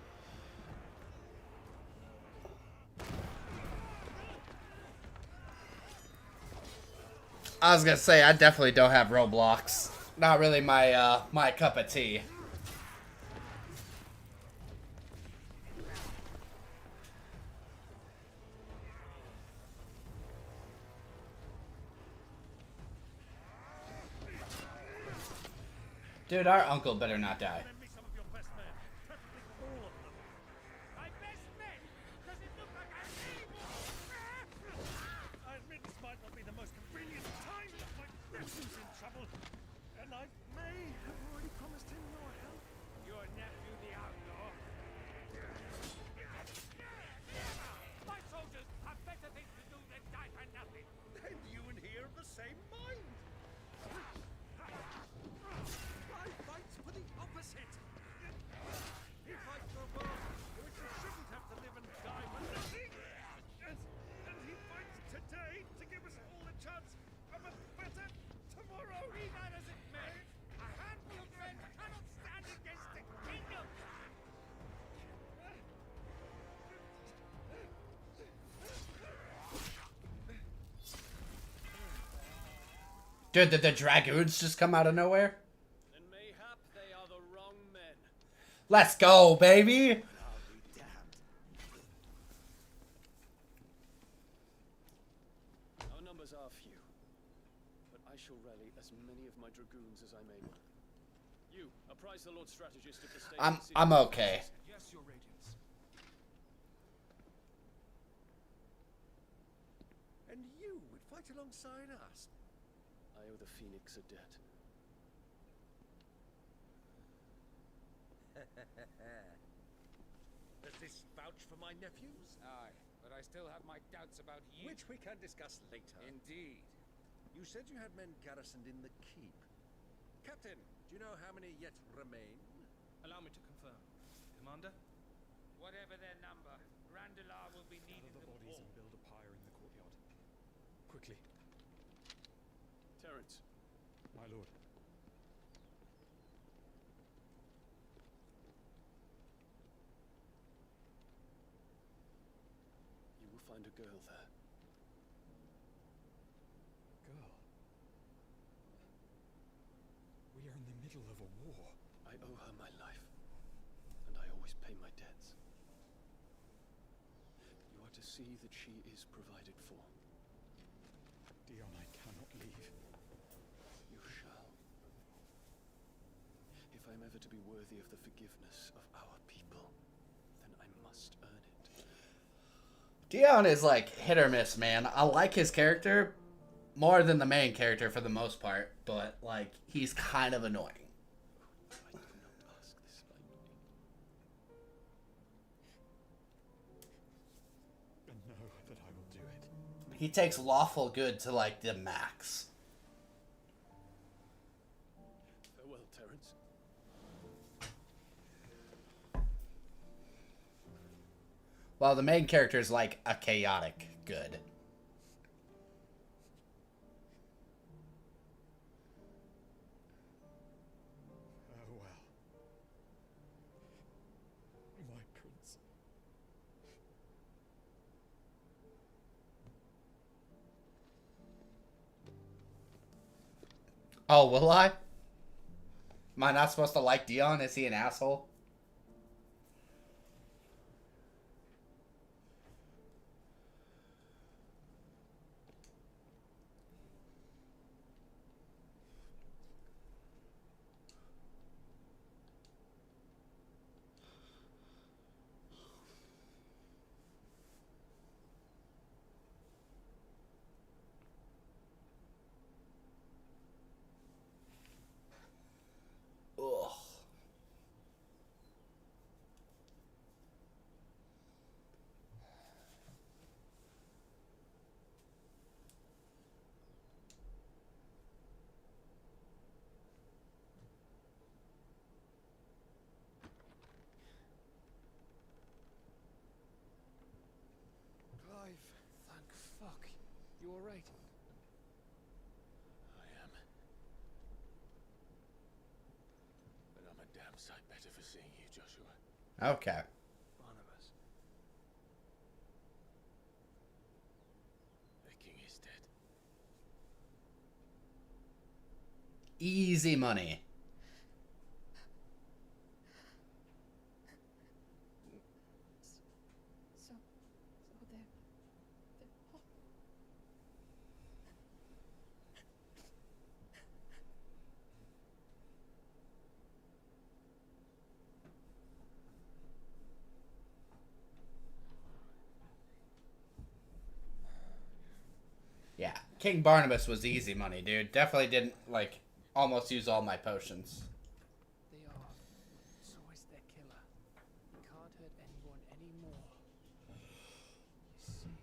I was gonna say, I definitely don't have Roblox. Not really my, my cup of tea. Dude, our uncle better not die.
Lend me some of your best men, preferably all of them.
My best men? Does it look like I'm able?
I admit this might not be the most convenient time, but my nephew's in trouble, and I may have already promised him your help.
Your nephew, the outlaw? My soldiers have better things to do than die for nothing.
Then you and he are of the same mind. I fight for the opposite. He fights for a world in which you shouldn't have to live and die for nothing. And he fights today to give us all a chance of a better tomorrow.
Be that as it may, a handful of men cannot stand against the kingdom.
Dude, did the dragoons just come out of nowhere?
Then mayhap they are the wrong men.
Let's go, baby!
Our numbers are few, but I shall rally as many of my dragoons as I'm able. You, apprise the Lord Strategist of the state.
I'm okay.
Yes, Your Radiance.
And you would fight alongside us.
I owe the Phoenix a debt.
Does this vouch for my nephews?
Aye, but I still have my doubts about you.
Which we can discuss later.
Indeed.
You said you had men garrisoned in the keep. Captain, do you know how many yet remain?
Allow me to confirm. Commander?
Whatever their number, Randalar will be needing
Gather the
them
bodies
all.
and build a pyre in the courtyard. Quickly.
Terence.
My lord.
You will find a girl there.
Girl. We are in the middle of a war.
I owe her my life, and I always pay my debts. You are to see that she is provided for.
Dion, I cannot leave.
You shall. If I'm ever to be worthy of the forgiveness of our people, then I must earn it.
Dion is like hit or miss, man. I like his character more than the main character for the most part, but like he's kind of annoying.
I do not ask this lightly.
And know that I will do it.
He takes lawful good to like the max.
Farewell, Terence.
While the main character is like a chaotic good.
Farewell. My prince.
Oh, will I? Am I not supposed to like Dion? Is he an asshole? Ugh.
Clive, thank fuck. You alright? I am. But I'm a damn sight better for seeing you, Joshua.
Okay.
Barnabas. The king is dead.
Easy money.
So they're all...
King Barnabas was easy money, dude. Definitely didn't, like, almost use all my potions.
They are. So is their killer. He can't hurt anyone anymore. He's safe.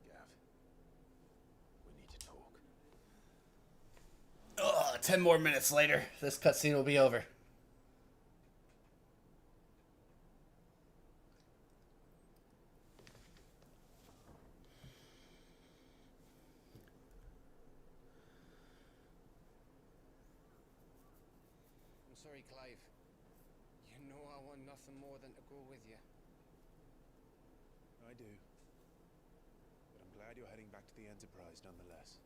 Gav, we need to talk.
Ugh, 10 more minutes later, this cutscene will be over.
I'm sorry, Clive. You know I want nothing more than to go with you.
I do. But I'm glad you're heading back to the Enterprise nonetheless.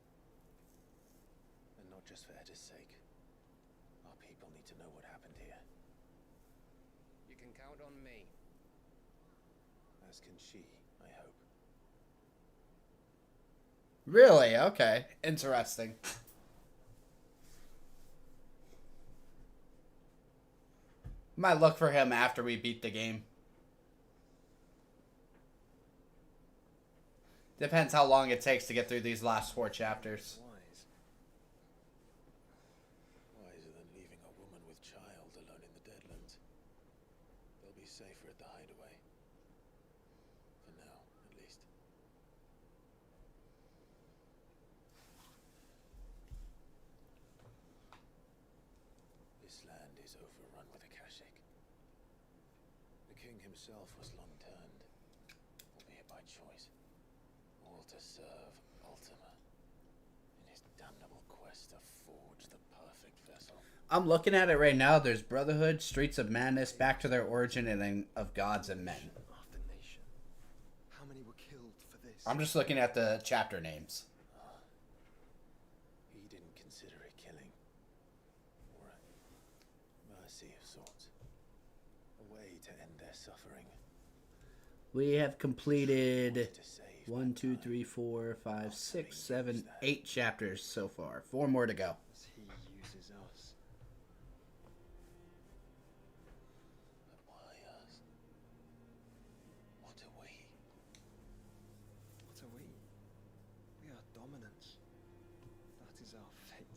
And not just for Etta's sake. Our people need to know what happened here.
You can count on me.
As can she, I hope.
Really? Okay. Interesting. Might look for him after we beat the game. Depends how long it takes to get through these last 4 chapters.
Wise. Wiser than leaving a woman with child alone in the Deadlands. They'll be safer at the hideaway. For now, at least. This land is overrun with Akashic. The king himself was long turned, albeit by choice, all to serve Ultima in his damnable quest to forge the perfect vessel.
I'm looking at it right now. There's Brotherhood, Streets of Madness, Back to Their Origin, and then of Gods and Men.
After nation. How many were killed for this?
I'm just looking at the chapter names.
He didn't consider it killing, or a mercy of sorts. A way to end their suffering.
We have completed 1, 2, 3, 4, 5, 6, 7, 8 chapters so far. 4 more to go.
As he uses us.
But why us? What are we?
What are we? We are dominance. That is our fate.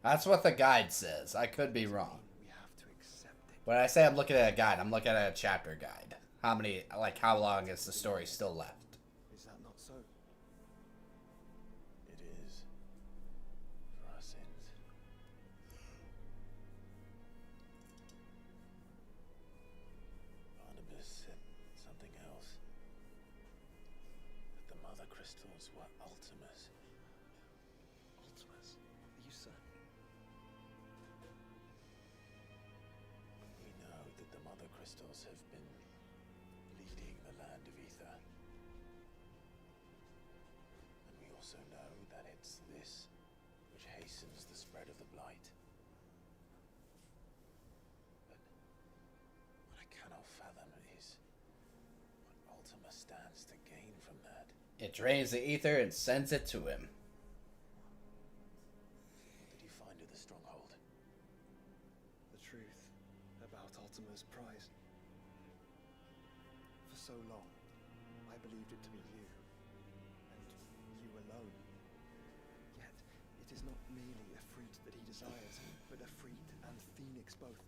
That's what the guide says. I could be wrong.
We have to accept it.
When I say I'm looking at a guide, I'm looking at a chapter guide. How many, like, how long is the story still left?
Is that not so?
It is. For our sins. Barnabas said something else. That the mother crystals were Ultimas.
Ultimas? Are you certain?
We know that the mother crystals have been leading the land of Ether. And we also know that it's this which hastens the spread of the blight. But what I cannot fathom is what Ultima stands to gain from that.
It drains the ether and sends it to him.
What did you find at the stronghold?
The truth about Ultima's prize. For so long, I believed it to be you, and you alone. Yet, it is not merely a fruit that he desires, but a fruit and phoenix both,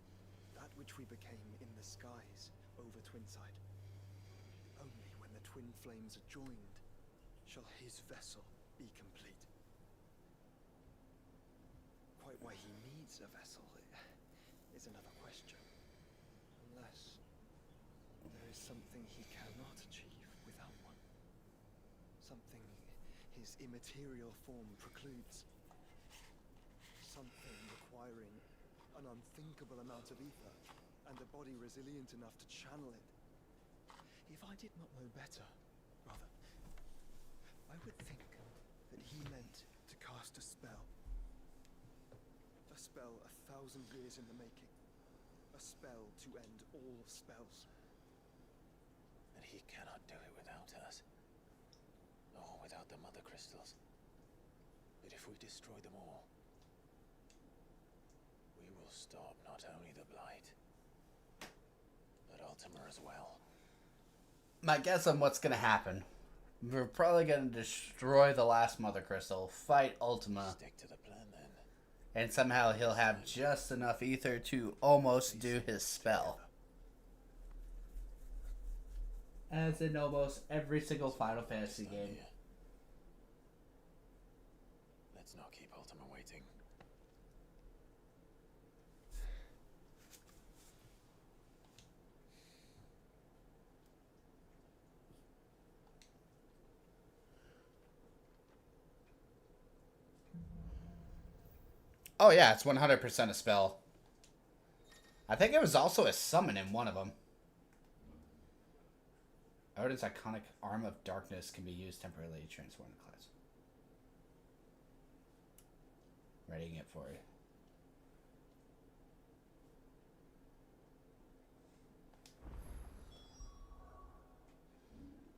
that which we became in the skies over Twinside. Only when the twin flames are joined shall his vessel be complete. Quite why he needs a vessel is another question. Unless there is something he cannot achieve without one. Something his immaterial form precludes. Something requiring an unthinkable amount of ether, and a body resilient enough to channel it. If I did not know better, rather, I would think that then he meant to cast a spell. A spell 1,000 years in the making. A spell to end all spells.
And he cannot do it without us. Or without the Mother Crystals. But if we destroy them all, we will stop not only the Blight, but Ultima as well.
My guess on what's gonna happen. We're probably gonna destroy the last Mother Crystal, fight Ultima.
Stick to the plan then.
And somehow he'll have just enough ether to almost do his spell. As in almost every single Final Fantasy game.
Let's not keep Ultima waiting.
Oh yeah, it's 100% a spell. I think it was also a summon in one of them. Odin's iconic Arm of Darkness can be used temporarily to transform the class. Readying it for you.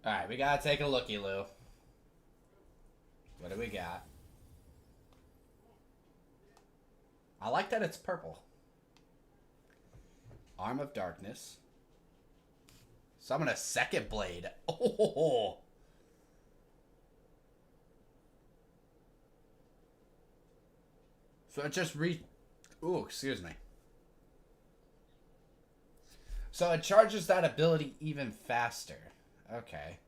Alright, we gotta take a looky, Lou. What do we got? I like that it's purple. Arm of Darkness. Summon a second blade. Oh! So it just Ooh, excuse me. So it charges that ability even faster. Okay.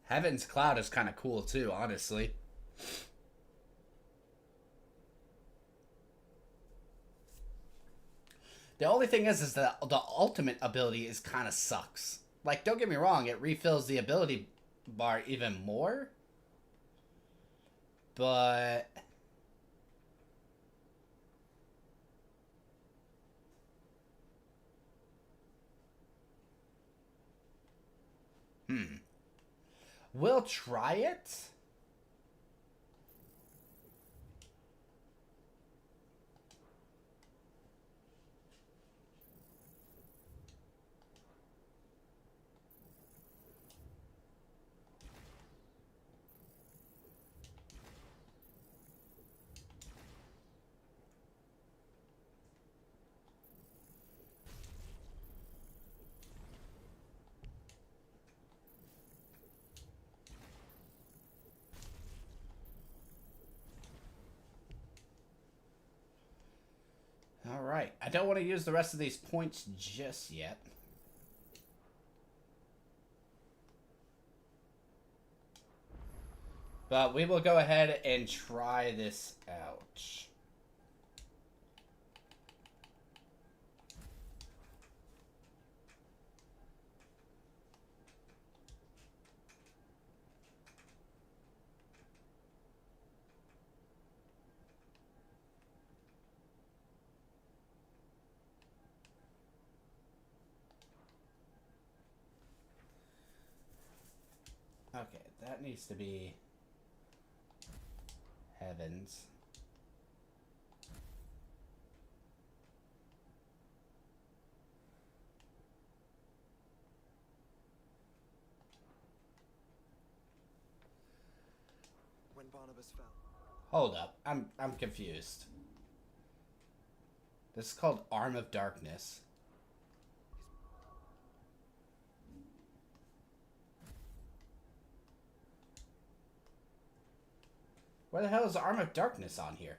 Heaven's Cloud is kind of cool too, honestly. The only thing is that the ultimate ability is kind of sucks. Like, don't get me wrong, it refills the ability bar even more. But... We'll try it. Alright, I don't want to use the rest of these points just yet. But we will go ahead and try this out. Okay, that needs to be Heavens.
When Barnabas fell.
Hold up, I'm confused. This is called Arm of Darkness. Where the hell is the Arm of Darkness on here?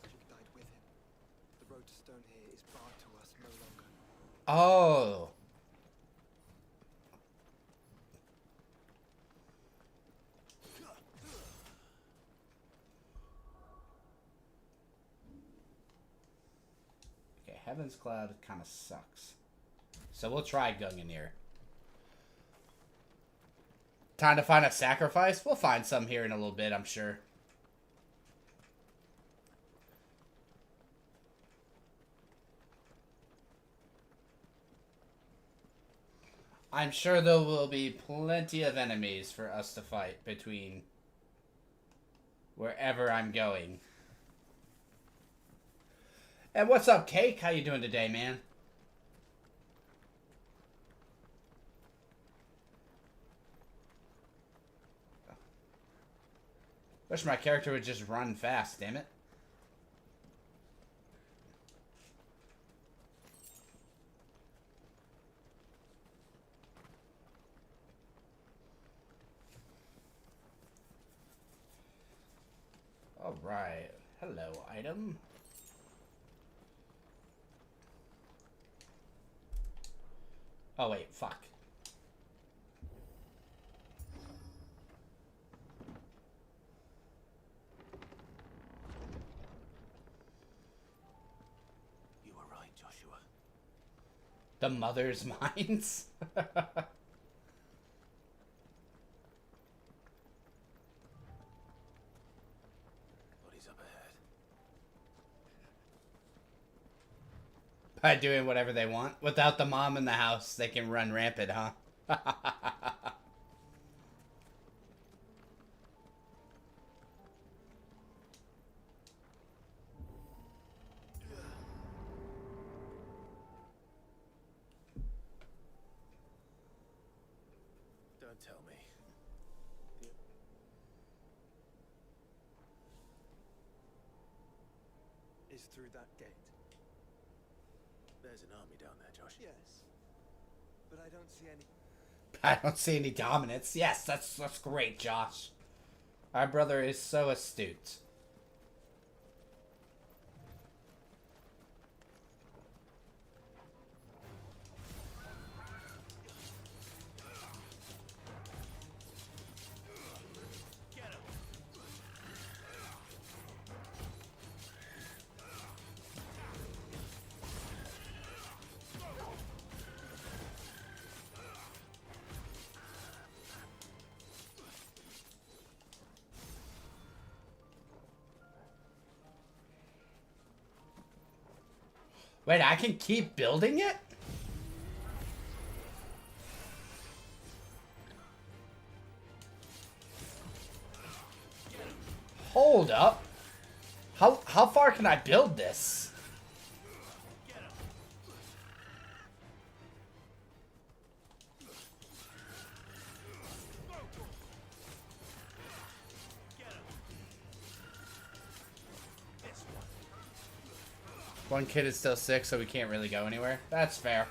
Magic died with him. The road to Stonehere is barred to us no longer.
Oh. Heaven's Cloud kind of sucks. So we'll try Gungnir. Time to find a sacrifice? We'll find some here in a little bit, I'm sure. I'm sure there will be plenty of enemies for us to fight between wherever I'm going. And what's up, Cake? How you doing today, man? Wish my character would just run fast, damn it. Alright. Hello, item. Oh, wait. Fuck.
You were right, Joshua.
The mother's minds? By doing whatever they want. Without the mom in the house, they can run rampant, huh?
Don't tell me.
Is through that gate.
There's an army down there, Josh.
Yes. But I don't see any.
I don't see any dominance. Yes, that's great, Josh. Our brother is so astute. Wait, I can keep building it? Hold up. How far can I build this? One kid is still sick, so we can't really go anywhere. That's fair.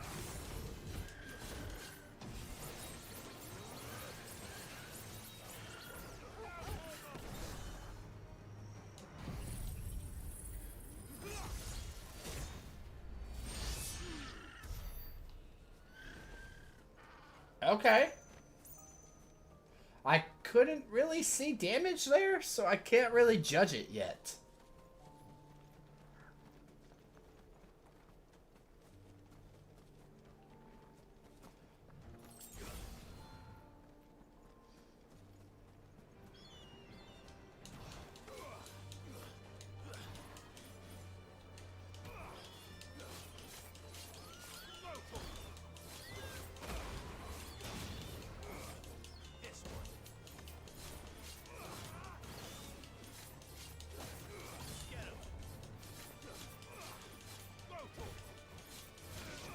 Okay. I couldn't really see damage there, so I can't really judge it yet.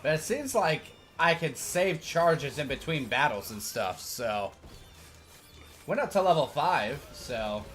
But it seems like I can save charges in between battles and stuff, so... Went up to level 5, so...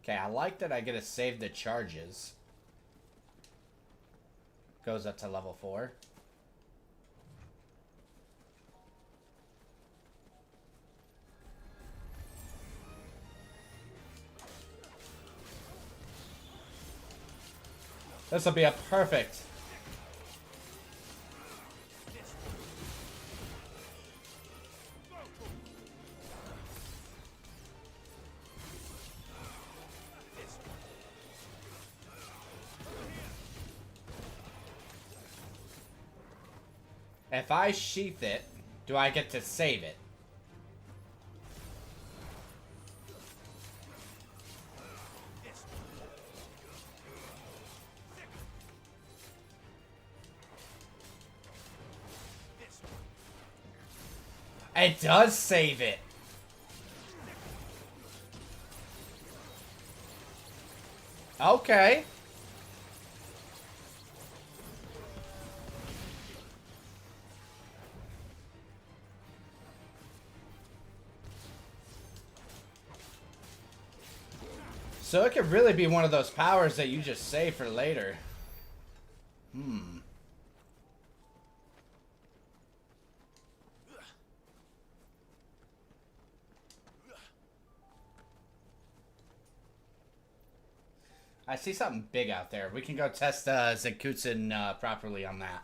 Okay, I like that I get to save the charges. Goes up to level 4. This will be a perfect. If I sheath it, do I get to save it? It does save it. Okay. So it could really be one of those powers that you just save for later. I see something big out there. We can go test Zenkutsun properly on that.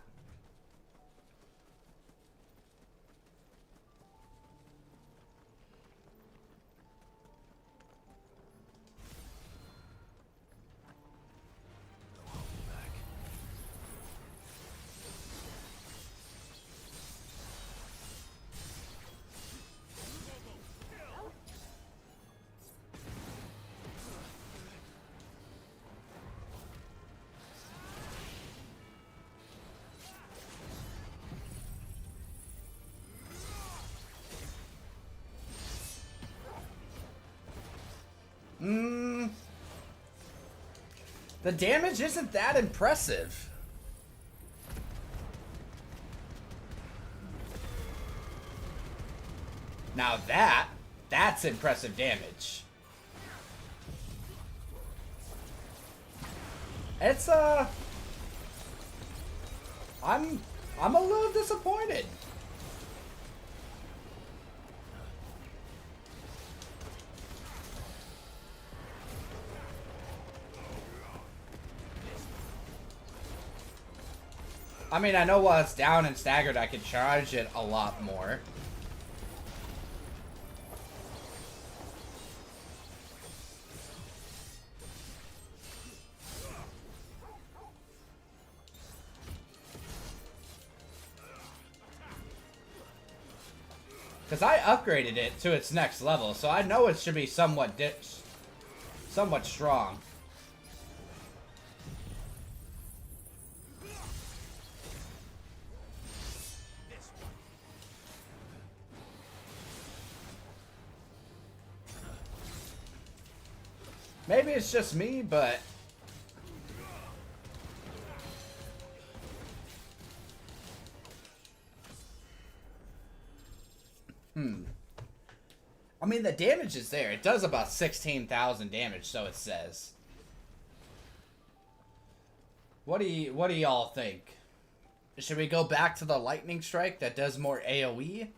The damage isn't that impressive. Now that's impressive damage. It's I'm a little disappointed. I mean, I know while it's down and staggered, I can charge it a lot more. Because I upgraded it to its next level, so I know it should be somewhat strong. Maybe it's just me, but I mean, the damage is there. It does about 16,000 damage, so it says. What do y'all think? Should we go back to the lightning strike that does more AoE?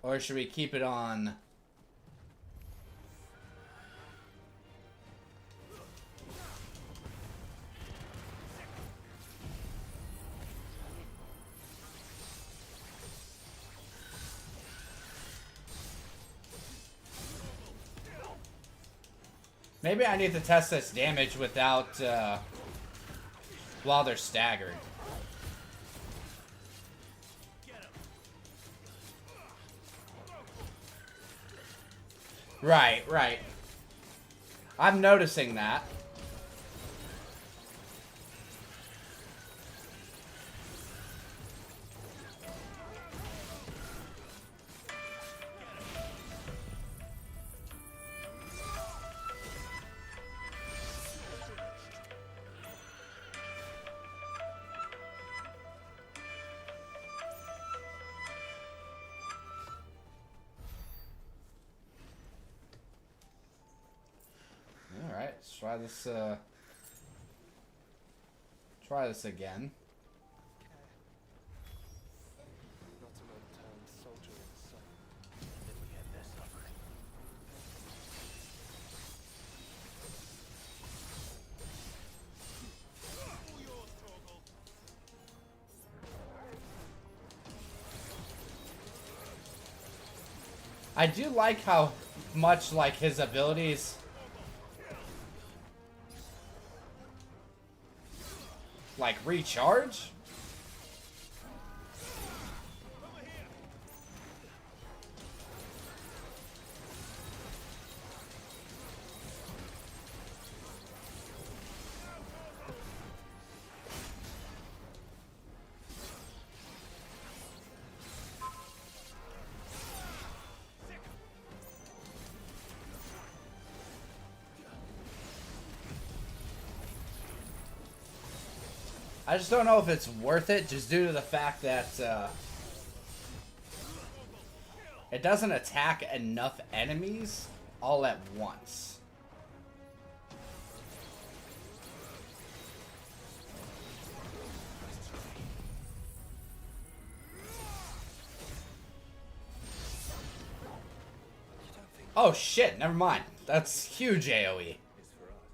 Or should we keep it on? Maybe I need to test this damage without, while they're staggered. Right, right. I'm noticing that. Let's try this again.
Not an unturned soldier in sight. Did we get this suffering?
I do like how much, like, his abilities, like, recharge. I just don't know if it's worth it, just due to the fact that it doesn't attack enough enemies all at once. Oh shit, never mind. That's huge AoE.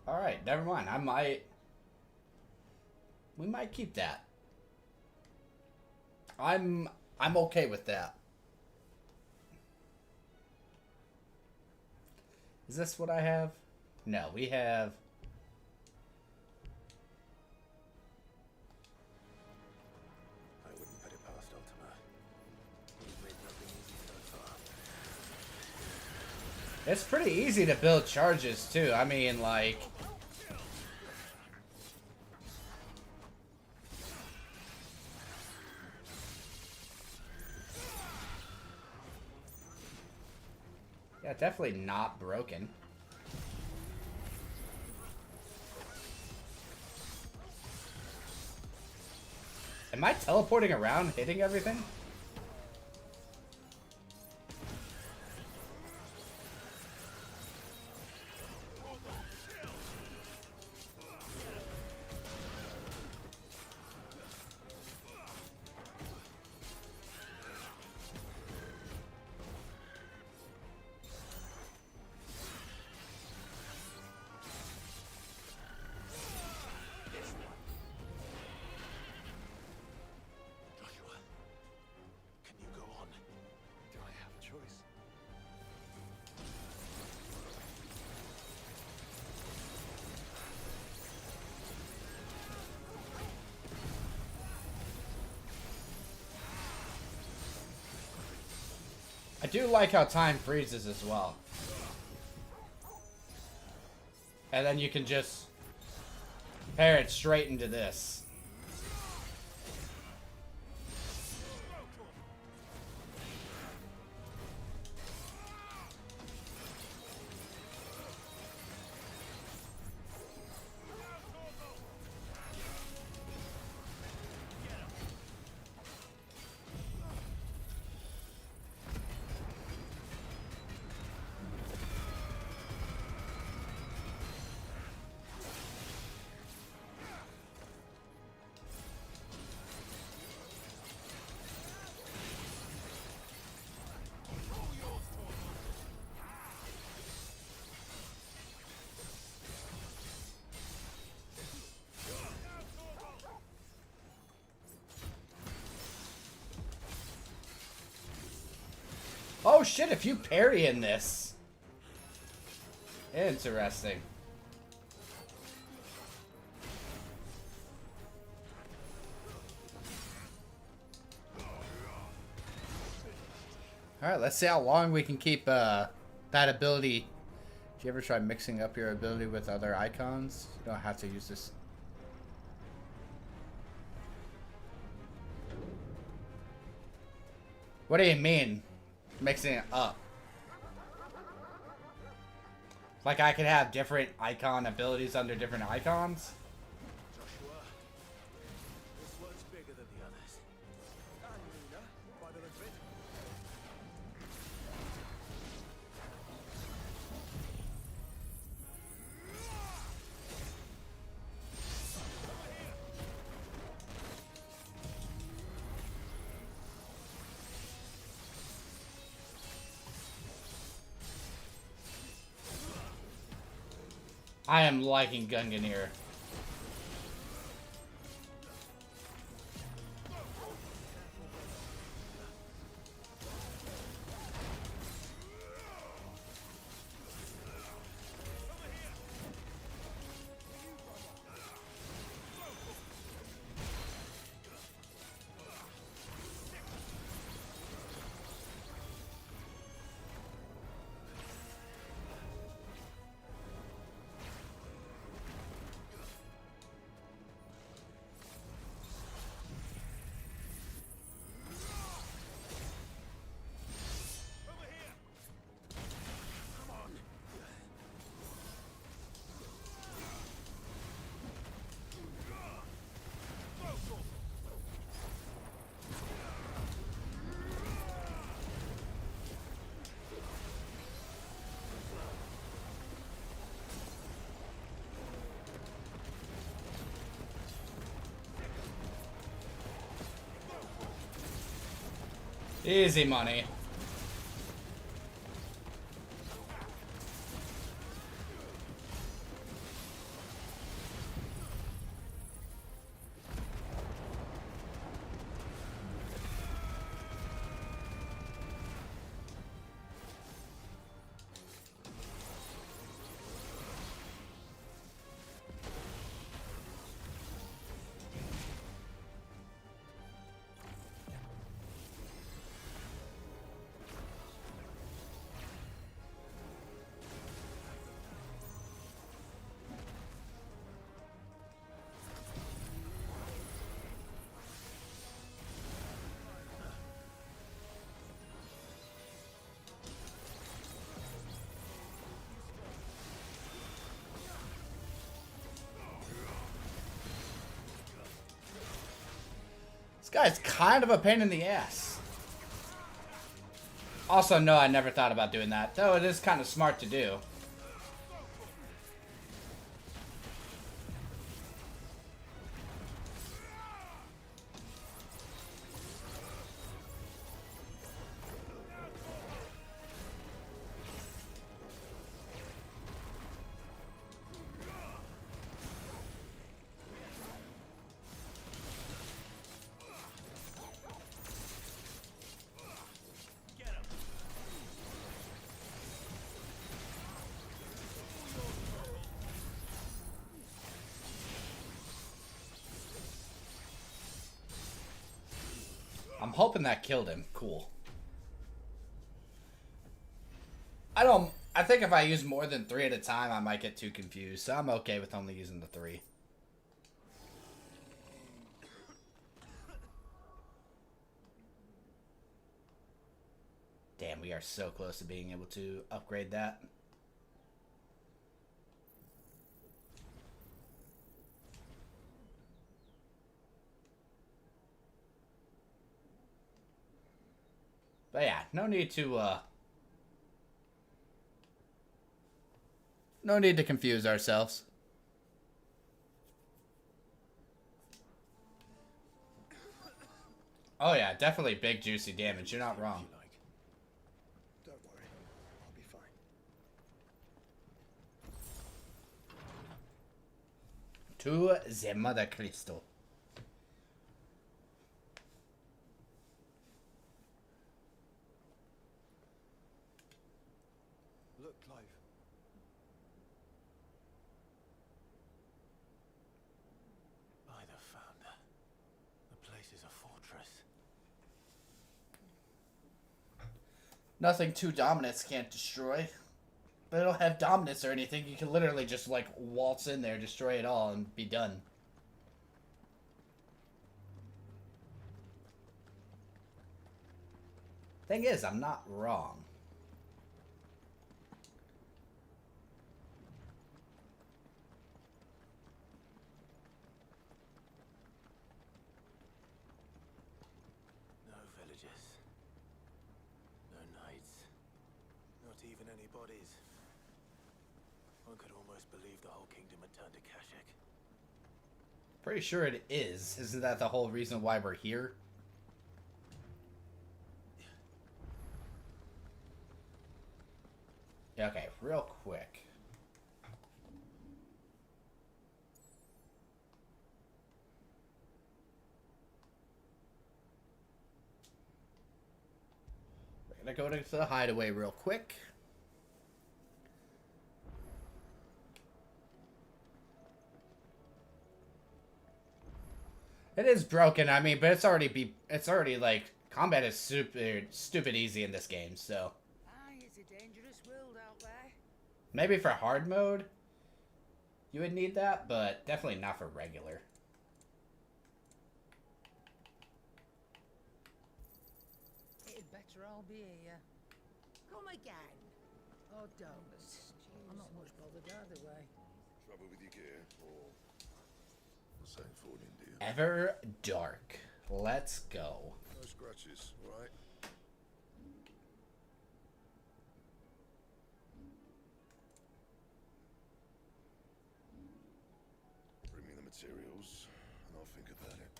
Alright, never mind. We might keep that. I'm okay with that. Is this what I have? No, we have...
I wouldn't put it past Ultima. He's made nothing easy so far.
It's pretty easy to build charges too. I mean, like... Yeah, definitely not broken. Am I teleporting around, hitting everything? I do like how time freezes as well. And then you can just pair it straight into this. Oh shit, if you parry in this. Interesting. Alright, let's see how long we can keep that ability. Did you ever try mixing up your ability with other icons? You don't have to use this. What do you mean? Mixing it up? Like I could have different icon abilities under different icons?
Joshua, this one's bigger than the others. And Nina, by the look of it.
I am liking Gungnir. Easy money. This guy's kind of a pain in the ass. Also, no, I never thought about doing that, though it is kind of smart to do. I'm hoping that killed him. Cool. I think if I use more than 3 at a time, I might get too confused. So I'm okay with only using the 3. Damn, we are so close to being able to upgrade that. But yeah, no need to confuse ourselves. Oh yeah, definitely big juicy damage. You're not wrong.
Don't worry, I'll be fine.
To the Mother Crystal.
Look, Clive.
By the Founder. The place is a fortress.
Nothing two dominants can't destroy. They don't have dominance or anything. You can literally just like waltz in there, destroy it all, and be done. Thing is, I'm not wrong.
No villagers. No knights. Not even any bodies. One could almost believe the whole kingdom had turned to Kashyyyk.
Pretty sure it is. Isn't that the whole reason why we're here? Yeah, okay, real quick. We're gonna go to the hideaway real quick. It is broken, I mean, but it's already like combat is super stupid easy in this game, so
It's a dangerous world out there.
maybe for hard mode you would need that, but definitely not for regular.
It'd better all be here. Come again. Oh, don't. I'm not much bothered either way.
Trouble with your gear, or the same falling deer?
Ever Dark. Let's go.
No scratches, right? Bring me the materials, and I'll think about it.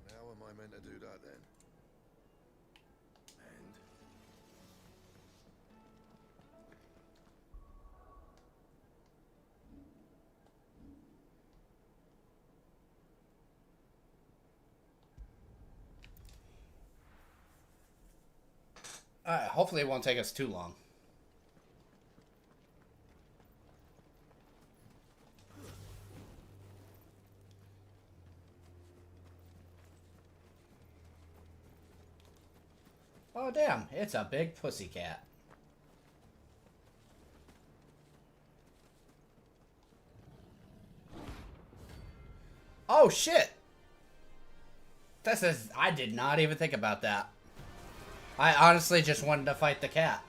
And how am I meant to do that then?
Hopefully it won't take us too long. Oh, damn. It's a big pussycat. Oh, shit! This is... I did not even think about that. I honestly just wanted to fight the cat.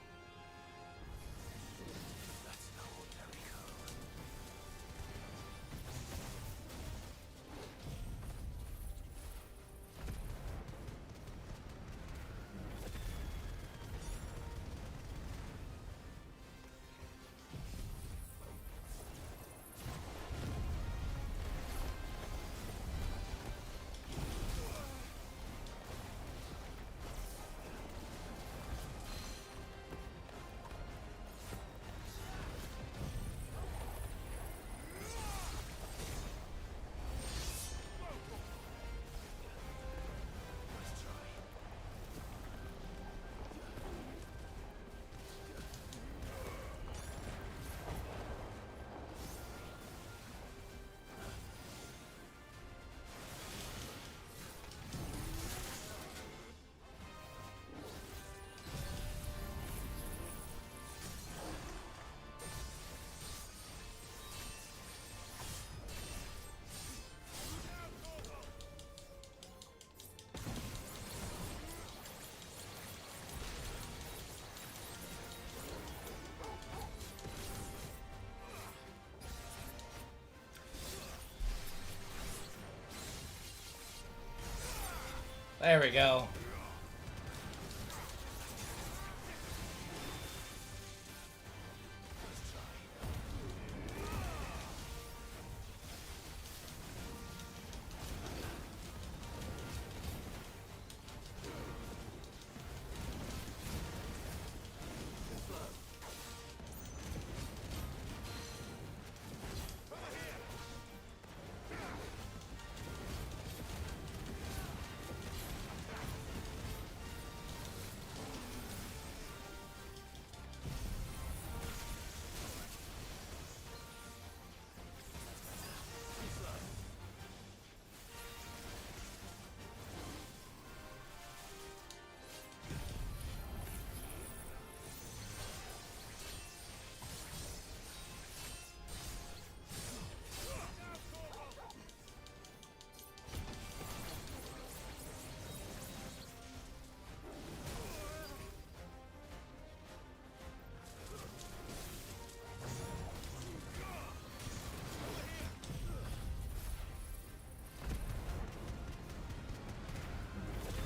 There we go.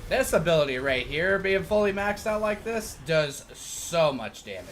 This ability right here, being fully maxed out like this, does so much damage.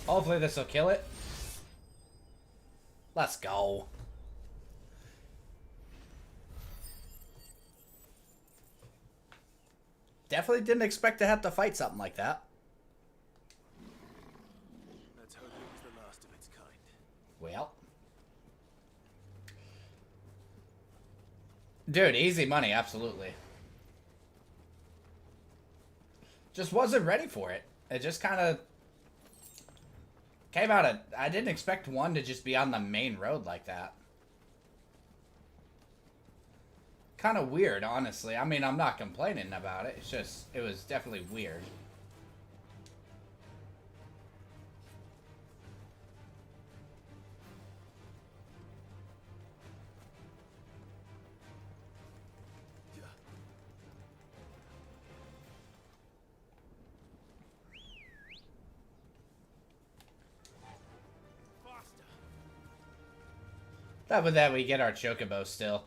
Hopefully this will kill it. Let's go. Definitely didn't expect to have to fight something like that.
Let's hope it was the last of its kind.
Well. Dude, easy money, absolutely. Just wasn't ready for it. It just kind of came out of... I didn't expect one to just be on the main road like that. Kind of weird, honestly. I mean, I'm not complaining about it. It's just, it was definitely weird. But with that, we get our Chocobo still.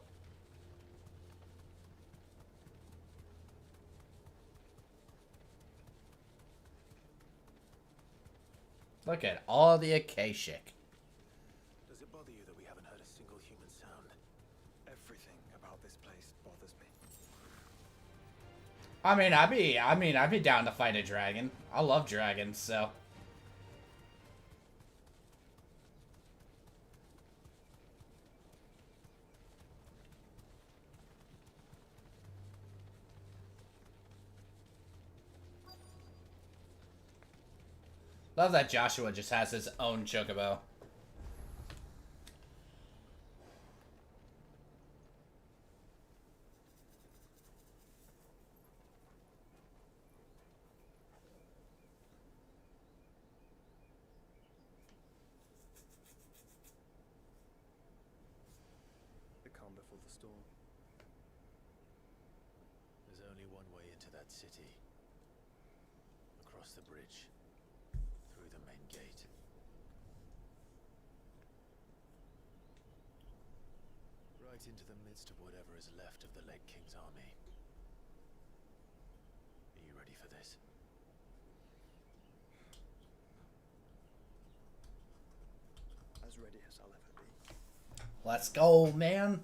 Look at all the Akashic.
Does it bother you that we haven't heard a single human sound?
Everything about this place bothers me.
I'd be down to fight a dragon. I love dragons, so. Love that Joshua just has his own Chocobo.
The calm before the storm.
There's only one way into that city. Across the bridge. Through the main gate. Right into the midst of whatever is left of the late King's army. Are you ready for this?
As ready as I'll ever be.
Let's go, man.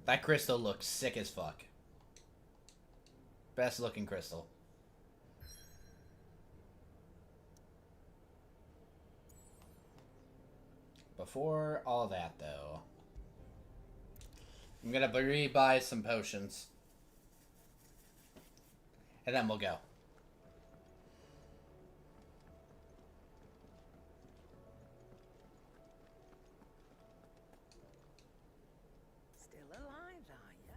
That crystal looks sick as fuck. Best looking crystal. Before all that, though, I'm gonna rebuy some potions. And then we'll go.
Still alive, are you?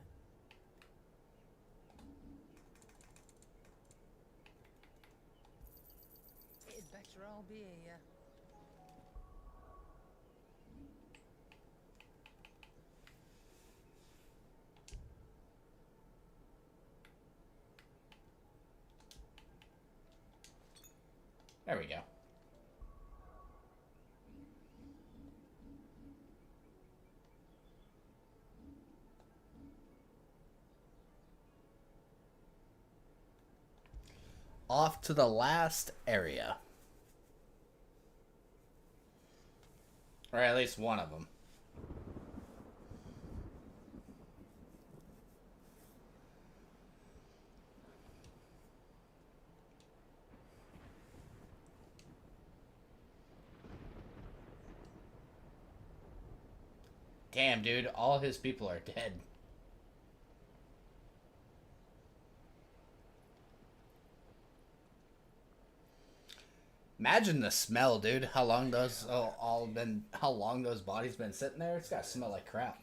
It'd better all be here.
There we go. Off to the last area. Or at least one of them. Damn, dude, all his people are dead. Imagine the smell, dude. How long those how long those bodies been sitting there? It's gotta smell like crap.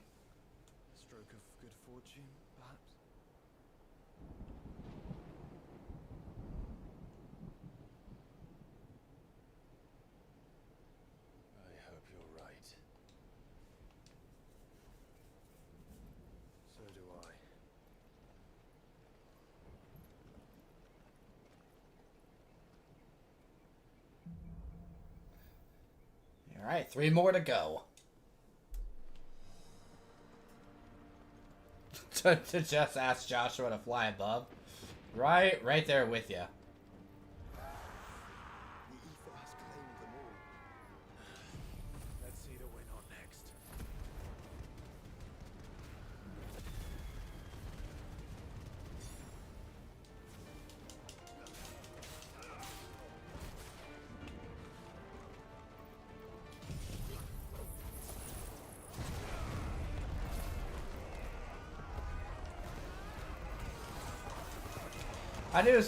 Stroke of good fortune, perhaps?
I hope you're right. So do I.
Alright, 3 more to go. to just ask Joshua to fly above. Right there with you.
Let's see the win on next.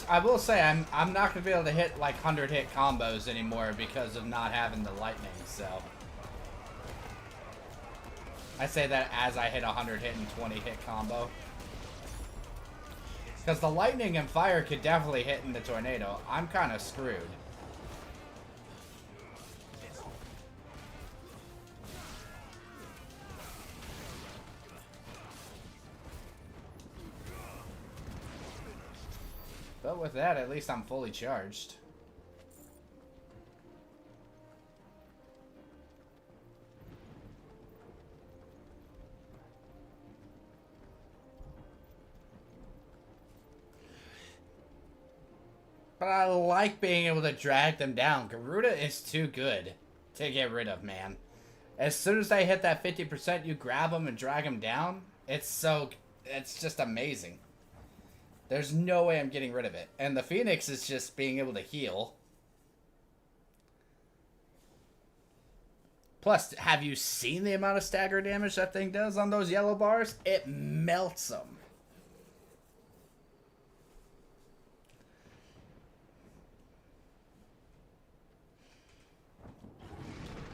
I will say I'm not gonna be able to hit like 100 hit combos anymore because of not having the lightning. So I say that as I hit 100 hit and 20 hit combo, because the lightning and fire could definitely hit in the tornado. I'm kind of screwed. But with that, at least I'm fully charged. But I like being able to drag them down. Garuda is too good to get rid of, man. As soon as they hit that 50%, you grab them and drag them down. It's just amazing. There's no way I'm getting rid of it. And the Phoenix is just being able to heal. Plus, have you seen the amount of stagger damage that thing does on those yellow bars? It melts them.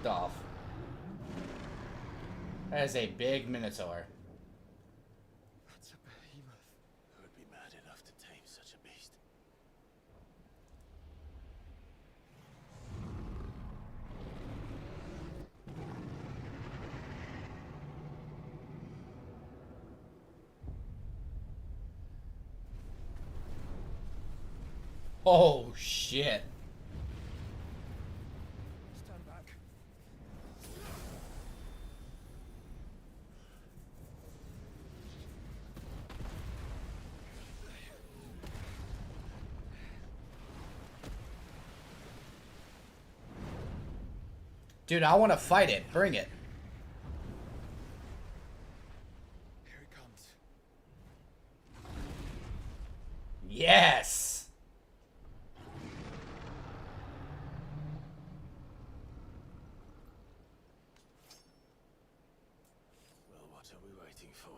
Dolph. That is a big Minotaur.
That's a behemoth. Who would be mad enough to tame such a beast?
Oh, shit.
Stand back.
Dude, I want to fight it. Bring it.
Here it comes.
Yes!
Well, what are we waiting for?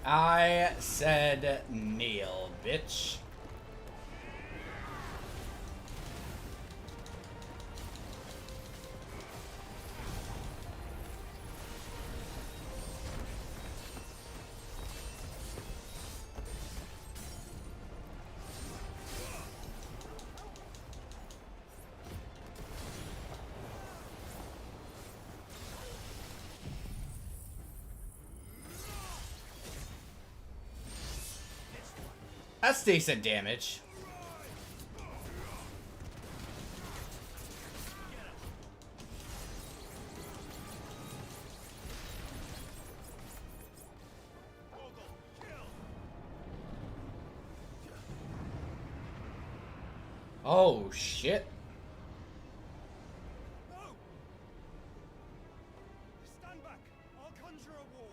I said kneel, bitch. That's decent damage. Oh, shit.
No! Stand back. I'll conjure a ward.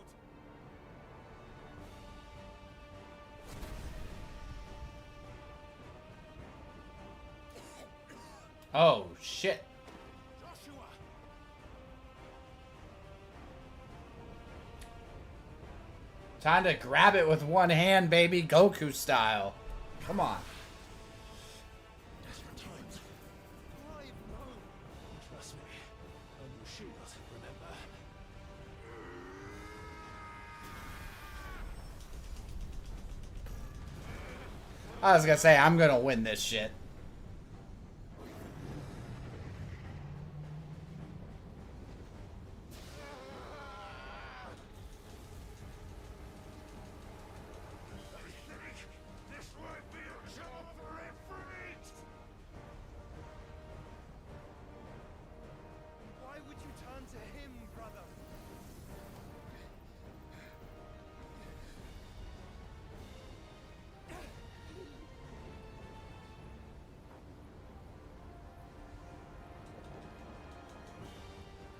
Oh, shit.
Joshua!
Time to grab it with one hand, baby. Goku style. Come on.
Desperate times. I know. Trust me. On your shield, remember?
I was gonna say, I'm gonna win this shit.
This might be a job for Ifrit! Why would you turn to him, brother?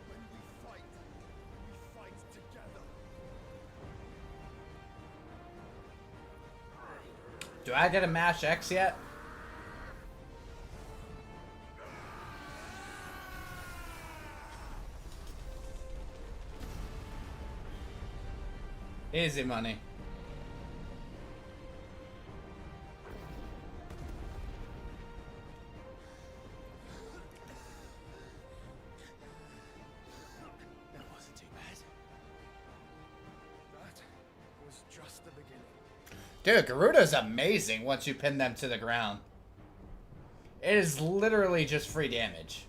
When we fight together.
Do I get a Mash X yet? Easy money.
That wasn't too bad. That was just the beginning.
Dude, Garuda's amazing once you pin them to the ground. It is literally just free damage.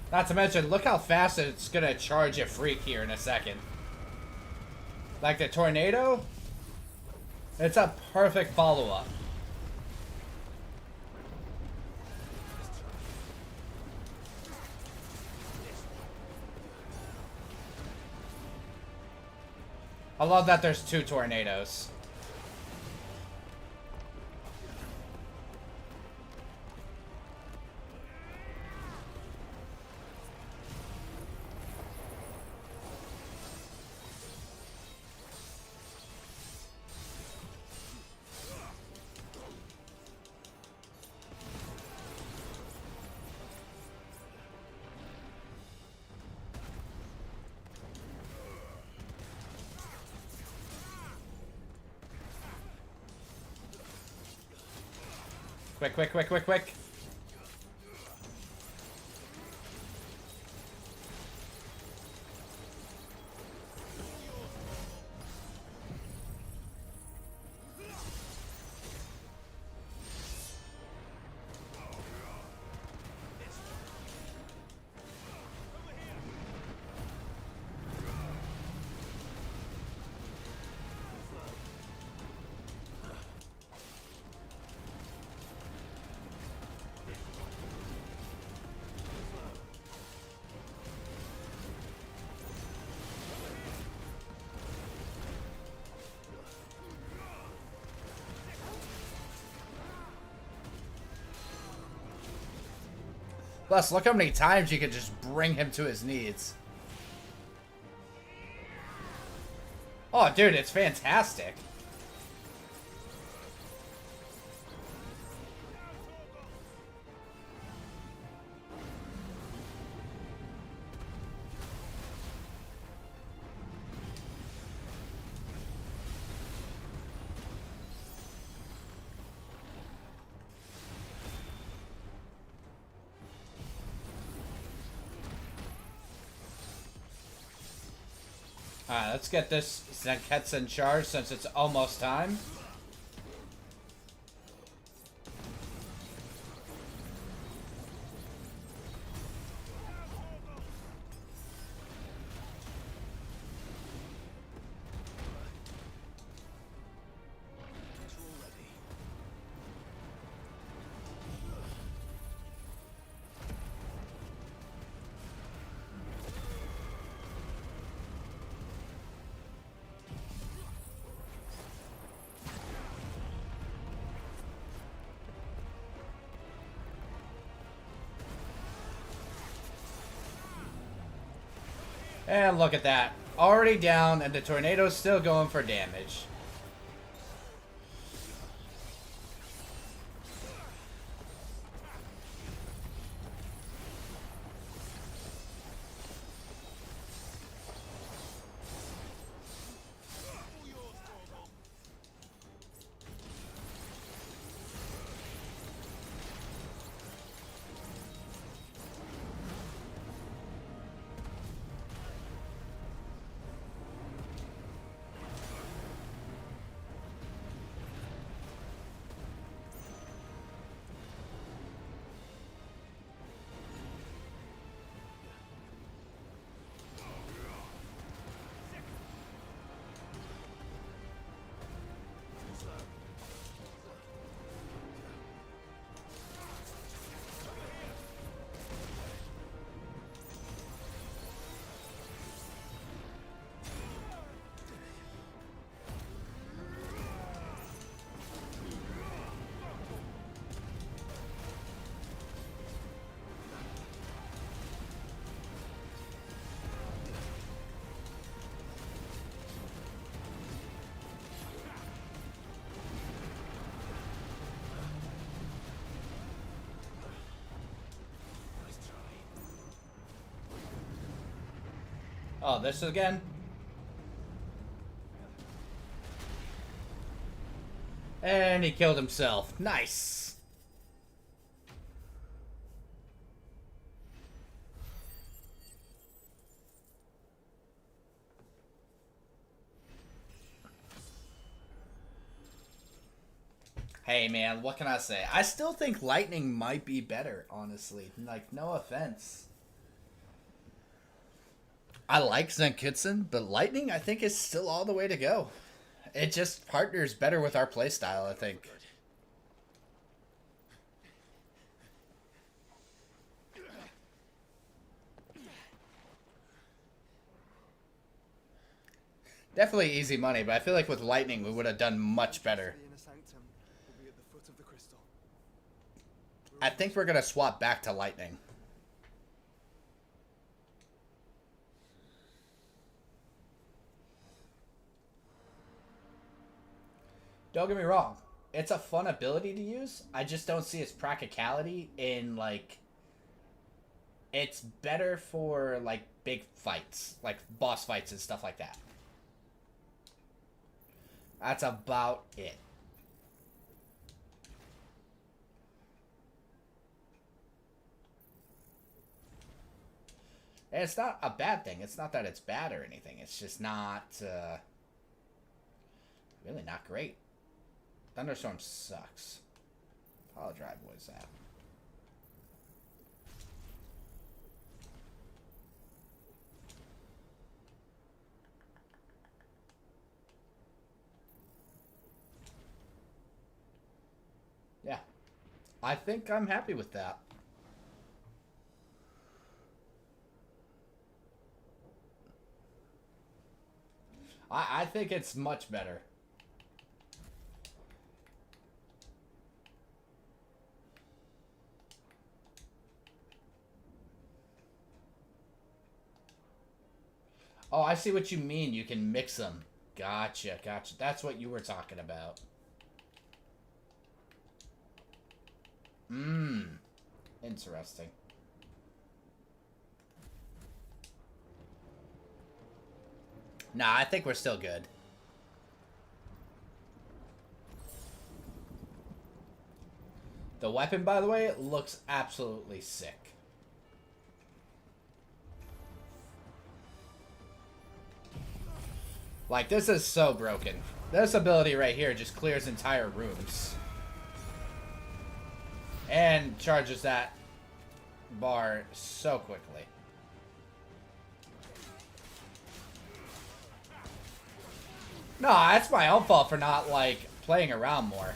Not to mention, look how fast it's gonna charge a freak here in a second. Like the tornado, it's a perfect follow-up. I love that there's two tornadoes. Quick, quick, quick, quick, quick. Plus, look how many times you can just bring him to his knees. Oh, dude, it's fantastic. Alright, let's get this Zenketsu charged since it's almost time. And look at that. Already down, and the tornado's still going for damage. Oh, this again? And he killed himself. Nice. Hey man, what can I say? I still think lightning might be better, honestly. Like, no offense. I like Zenkitsun, but lightning I think is still all the way to go. It just partners better with our playstyle, I think. Definitely easy money, but I feel like with lightning we would have done much better. I think we're gonna swap back to lightning. Don't get me wrong, it's a fun ability to use. I just don't see its practicality in, like, it's better for, like, big fights, like boss fights and stuff like that. That's about it. And it's not a bad thing. It's not that it's bad or anything. It's just not, really not great. Thunderstorm sucks. Power Drive, what is that? Yeah. I think I'm happy with that. I think it's much better. Oh, I see what you mean. You can mix them. Gotcha, gotcha. That's what you were talking about. Interesting. Nah, I think we're still good. The weapon, by the way, looks absolutely sick. Like, this is so broken. This ability right here just clears entire rooms. And charges that bar so quickly. No, that's my own fault for not, like, playing around more.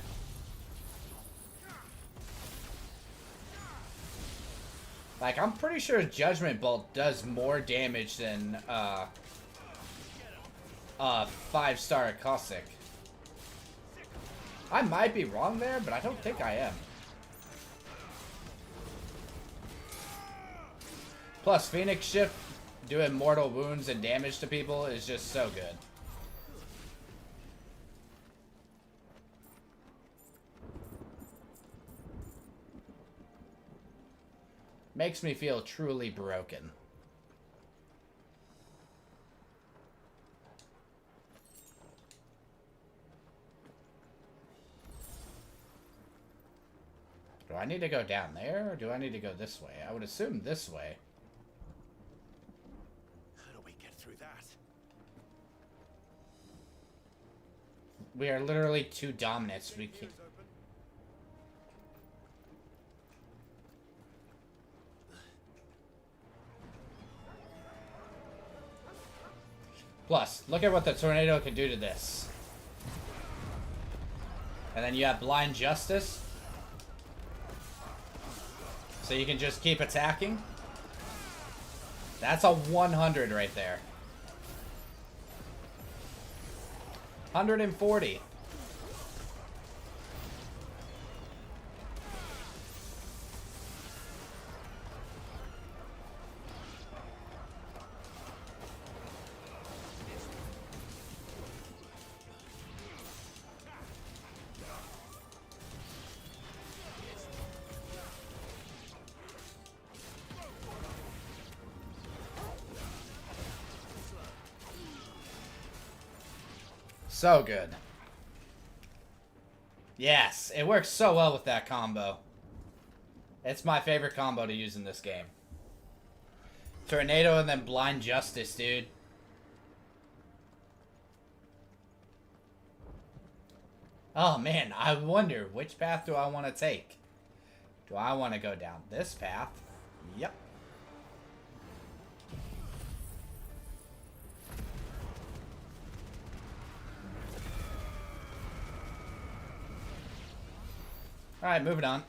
Like, I'm pretty sure Judgment Bolt does more damage than, 5-star Caustic. I might be wrong there, but I don't think I am. Plus, Phoenix Shift doing mortal wounds and damage to people is just so good. Makes me feel truly broken. Do I need to go down there, or do I need to go this way? I would assume this way.
How do we get through that?
We are literally 2 dominants. We can't... Plus, look at what the tornado can do to this. And then you have Blind Justice. So you can just keep attacking. That's a 100 right there. 140. So good. Yes, it works so well with that combo. It's my favorite combo to use in this game. Tornado and then Blind Justice, dude. Oh man, I wonder which path do I want to take? Do I want to go down this path? Yep. Alright, moving on.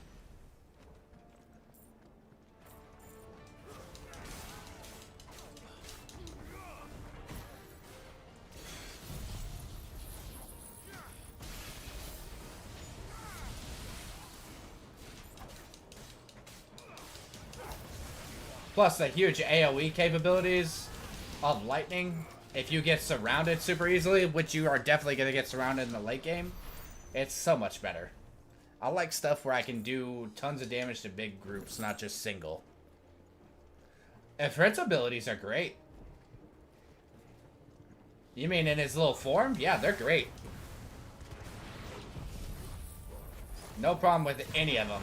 Plus the huge AoE capabilities of lightning. If you get surrounded super easily, which you are definitely going to get surrounded in the late game, it's so much better. I like stuff where I can do tons of damage to big groups, not just single. And Fred's abilities are great. You mean in his little form? Yeah, they're great. No problem with any of them.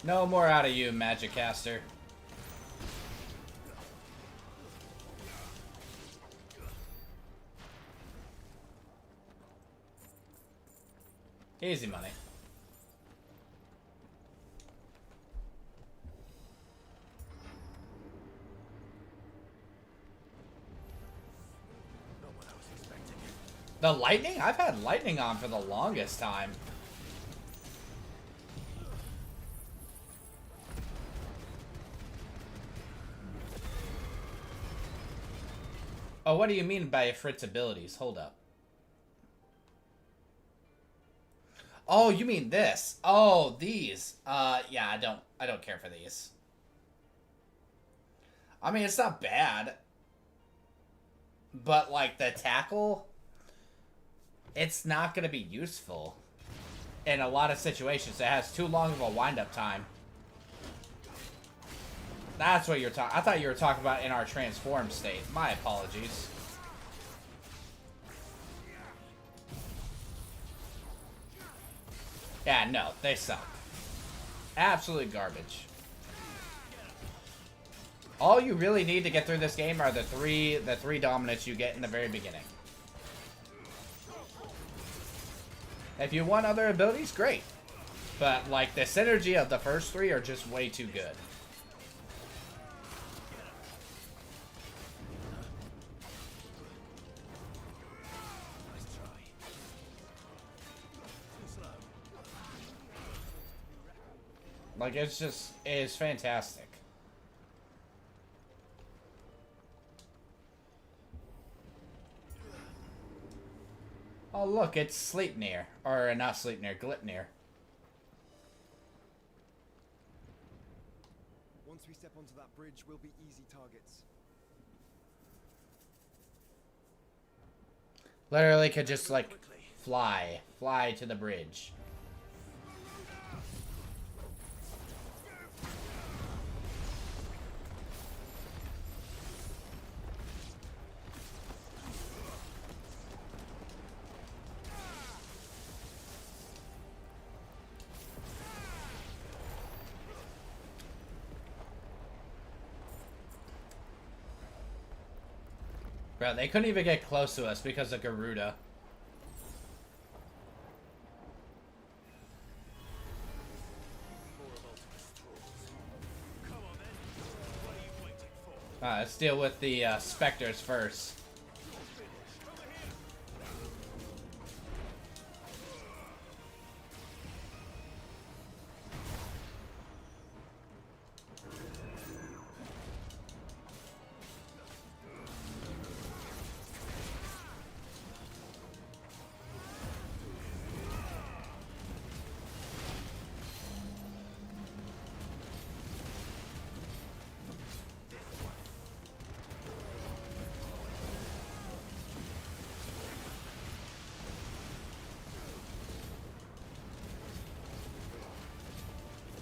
No more out of you, Magic Caster. Easy money.
Not what I was expecting.
The lightning? I've had lightning on for the longest time. Oh, what do you mean by Ifrit's abilities? Hold up. Oh, you mean this? Oh, these. Yeah, I don't care for these. I mean, it's not bad. But like the tackle, it's not going to be useful in a lot of situations. It has too long of a wind-up time. That's what you're talking. I thought you were talking about in our transformed state. My apologies. Yeah, no, they suck. Absolute garbage. All you really need to get through this game are the three dominants you get in the very beginning. If you want other abilities, great. But, like, the synergy of the first three are just way too good. Like, it's just, it's fantastic. Oh, look, it's Sleipnir. Or, not Sleipnir, Gleipnir.
Once we step onto that bridge, we'll be easy targets.
Literally could just, like, fly to the bridge. Bro, they couldn't even get close to us because of Garuda. Let's deal with the Spectres first.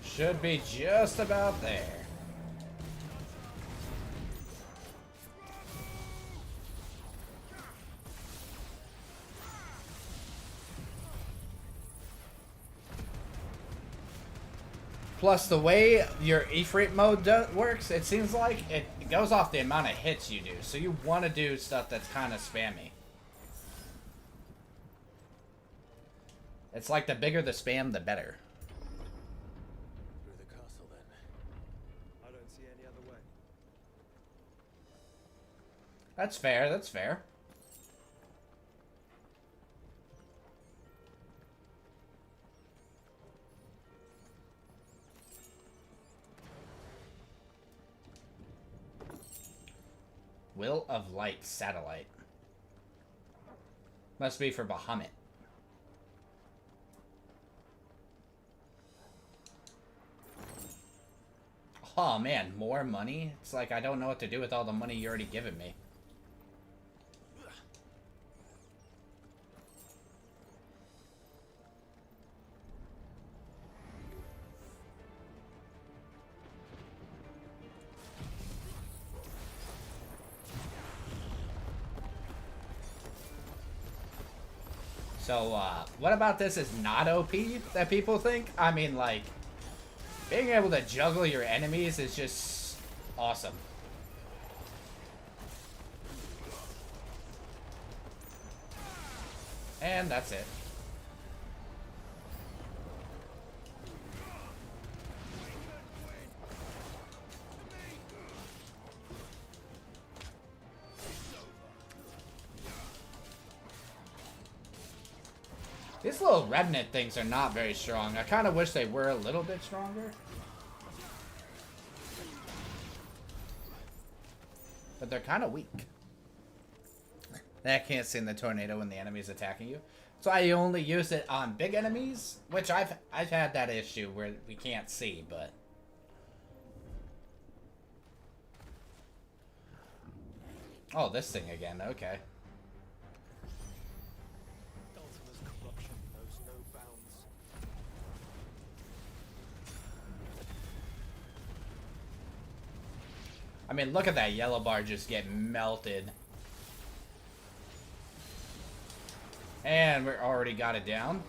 Should be just about there. Plus, the way your Ifrit mode works, it seems like it goes off the amount of hits you do. So you want to do stuff that's kind of spammy. It's like the bigger the spam, the better.
Through the castle, then. I don't see any other way.
That's fair, that's fair. Will of Light satellite. Must be for Bahamut. Oh man, more money? It's like I don't know what to do with all the money you already given me. So, what about this is not OP that people think? I mean, like, being able to juggle your enemies is just awesome. And that's it. These little remnant things are not very strong. I kind of wish they were a little bit stronger. But they're kind of weak. I can't see in the tornado when the enemy's attacking you. So I only use it on big enemies, which I've had that issue where we can't see, but... Oh, this thing again, okay. I mean, look at that yellow bar just get melted. And we already got it down.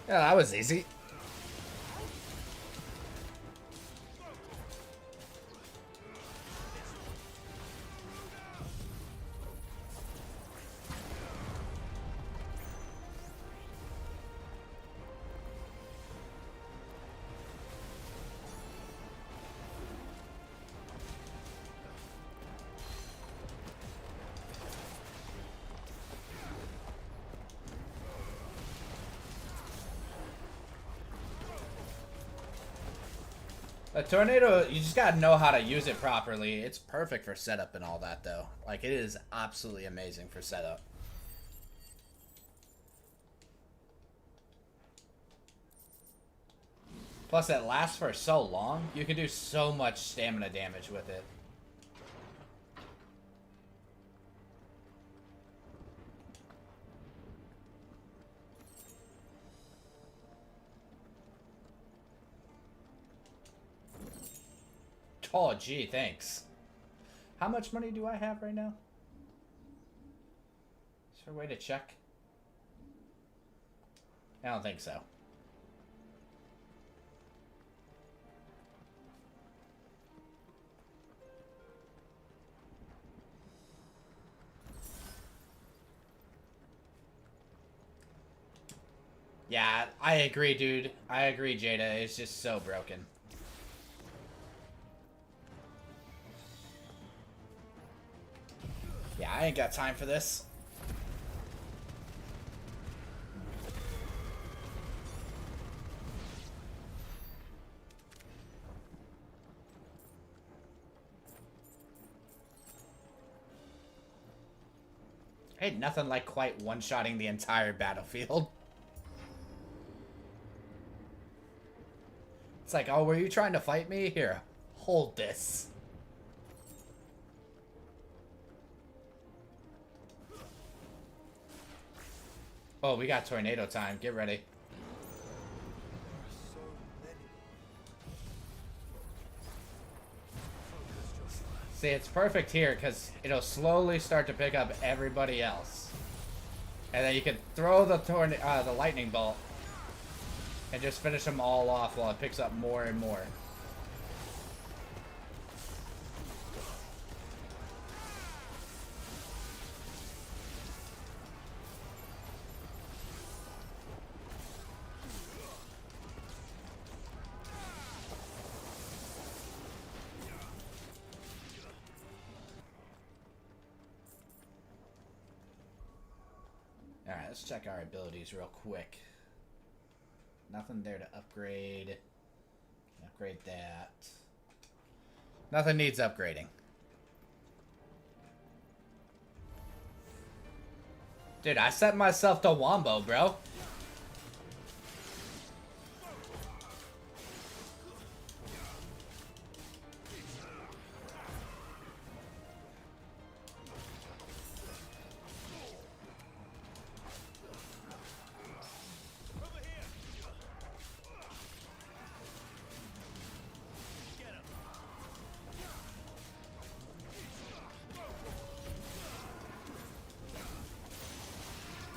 Yeah, that was easy. A tornado, you just gotta know how to use it properly. It's perfect for setup and all that, though. Like, it is absolutely amazing for setup. Plus, it lasts for so long, you can do so much stamina damage with it. Oh, gee, thanks. How much money do I have right now? Is there a way to check? I don't think so. Yeah, I agree, dude. I agree, Jada. It's just so broken. Yeah, I ain't got time for this. Ain't nothing like quite one-shotting the entire battlefield. It's like, oh, were you trying to fight me? Here, hold this. Oh, we got tornado time. Get ready. See, it's perfect here because it'll slowly start to pick up everybody else. And then you can throw the lightning bolt and just finish them all off while it picks up more and more. Alright, let's check our abilities real quick. Nothing there to upgrade. Upgrade that. Nothing needs upgrading. Dude, I set myself to Wombo, bro.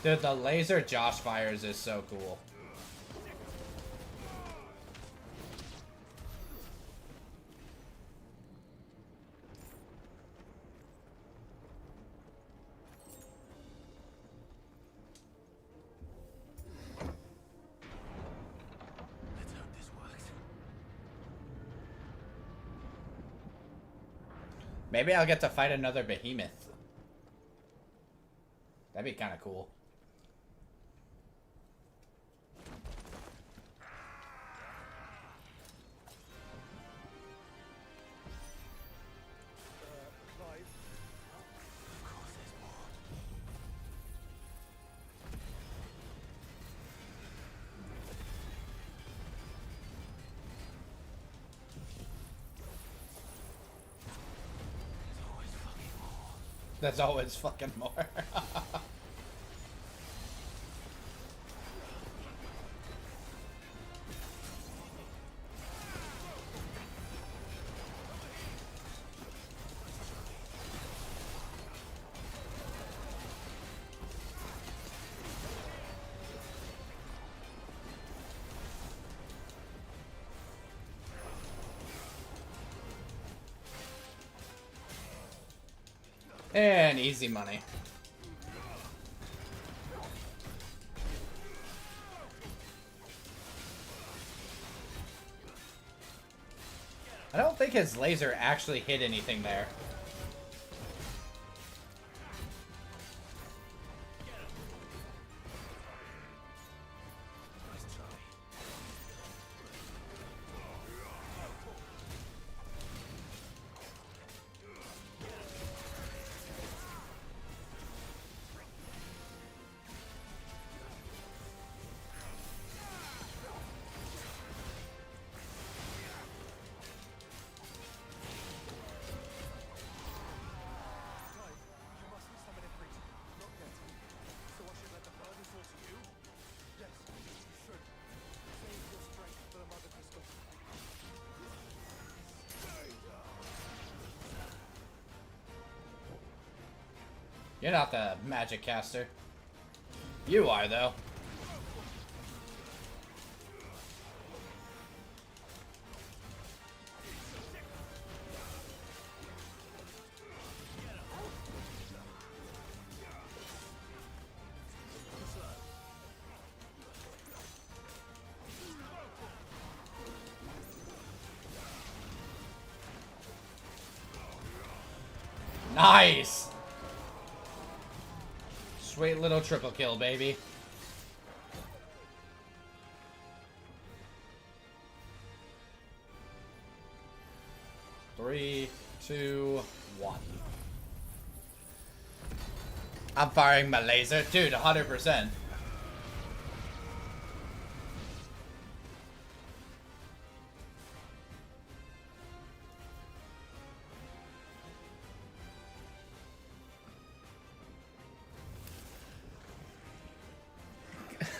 Dude, the laser Josh fires is so cool.
Let's hope this works.
Maybe I'll get to fight another behemoth. That'd be kind of cool. There's always fucking more. And easy money. I don't think his laser actually hit anything there. You're not the magic caster. You are, though. Nice! Sweet little triple kill, baby. Three, two, one. I'm firing my laser. Dude, 100%.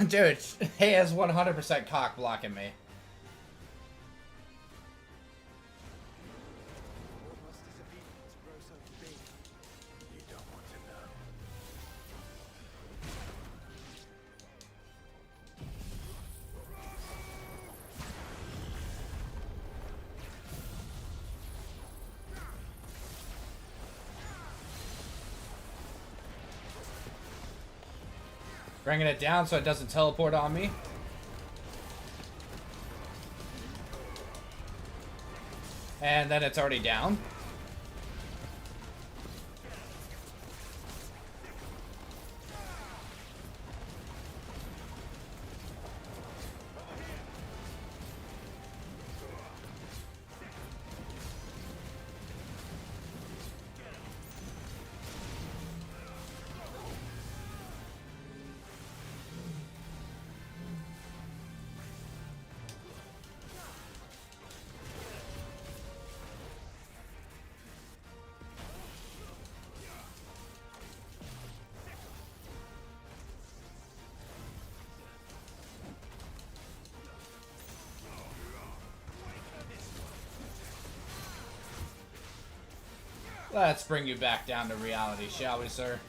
Dude, he has 100% cock blocking me. Bringing it down so it doesn't teleport on me. And then it's already down. Let's bring you back down to reality, shall we, sir?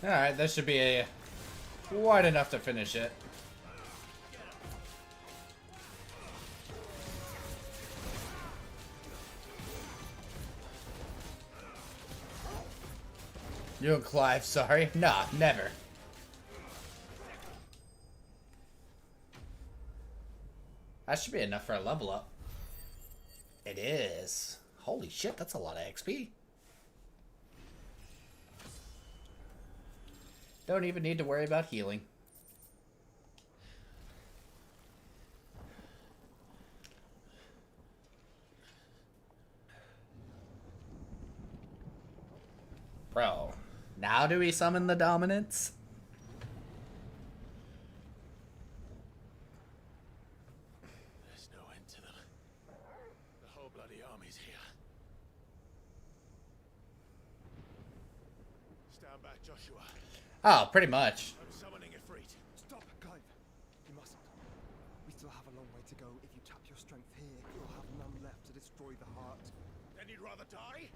Alright, that should be quite enough to finish it. You and Clive, sorry. Nah, never. That should be enough for a level up. It is. Holy shit, that's a lot of XP. Don't even need to worry about healing. Bro. Now do we summon the dominance?
There's no end to them. The whole bloody army's here. Stand back, Joshua.
Oh, pretty much.
I'm summoning Ifrit.
Stop, Clive. You mustn't. We still have a long way to go. If you tap your strength here, you'll have none left to destroy the heart.
Then Then you'd rather die?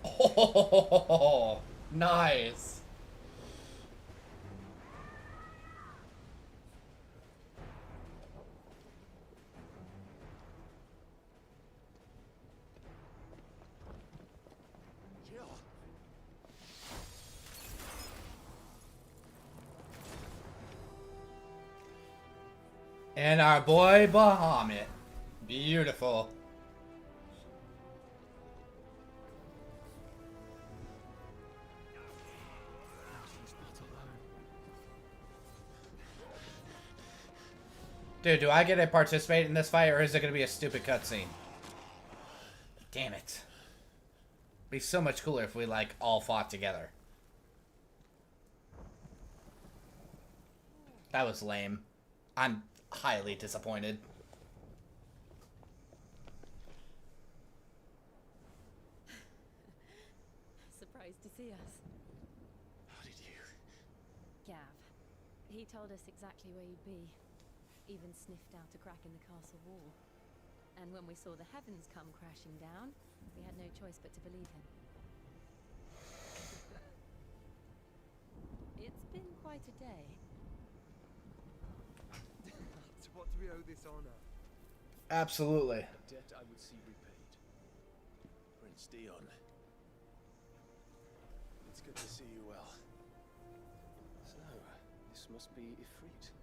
Oh, nice.
Jill.
And our boy Bahamut. Beautiful. Dude, do I get to participate in this fight, or is it going to be a stupid cutscene? Damn it. Be so much cooler if we, like, all fought together. That was lame. I'm highly disappointed.
Surprised to see us.
How did you?
Gav. He told us exactly where you'd be. Even sniffed out a crack in the castle wall. And when we saw the heavens come crashing down, we had no choice but to believe him. It's been quite a day.
To what do we owe this honor?
Absolutely.
A debt I would see repaid. Prince Dion. It's good to see you well. So, this must be Ifrit.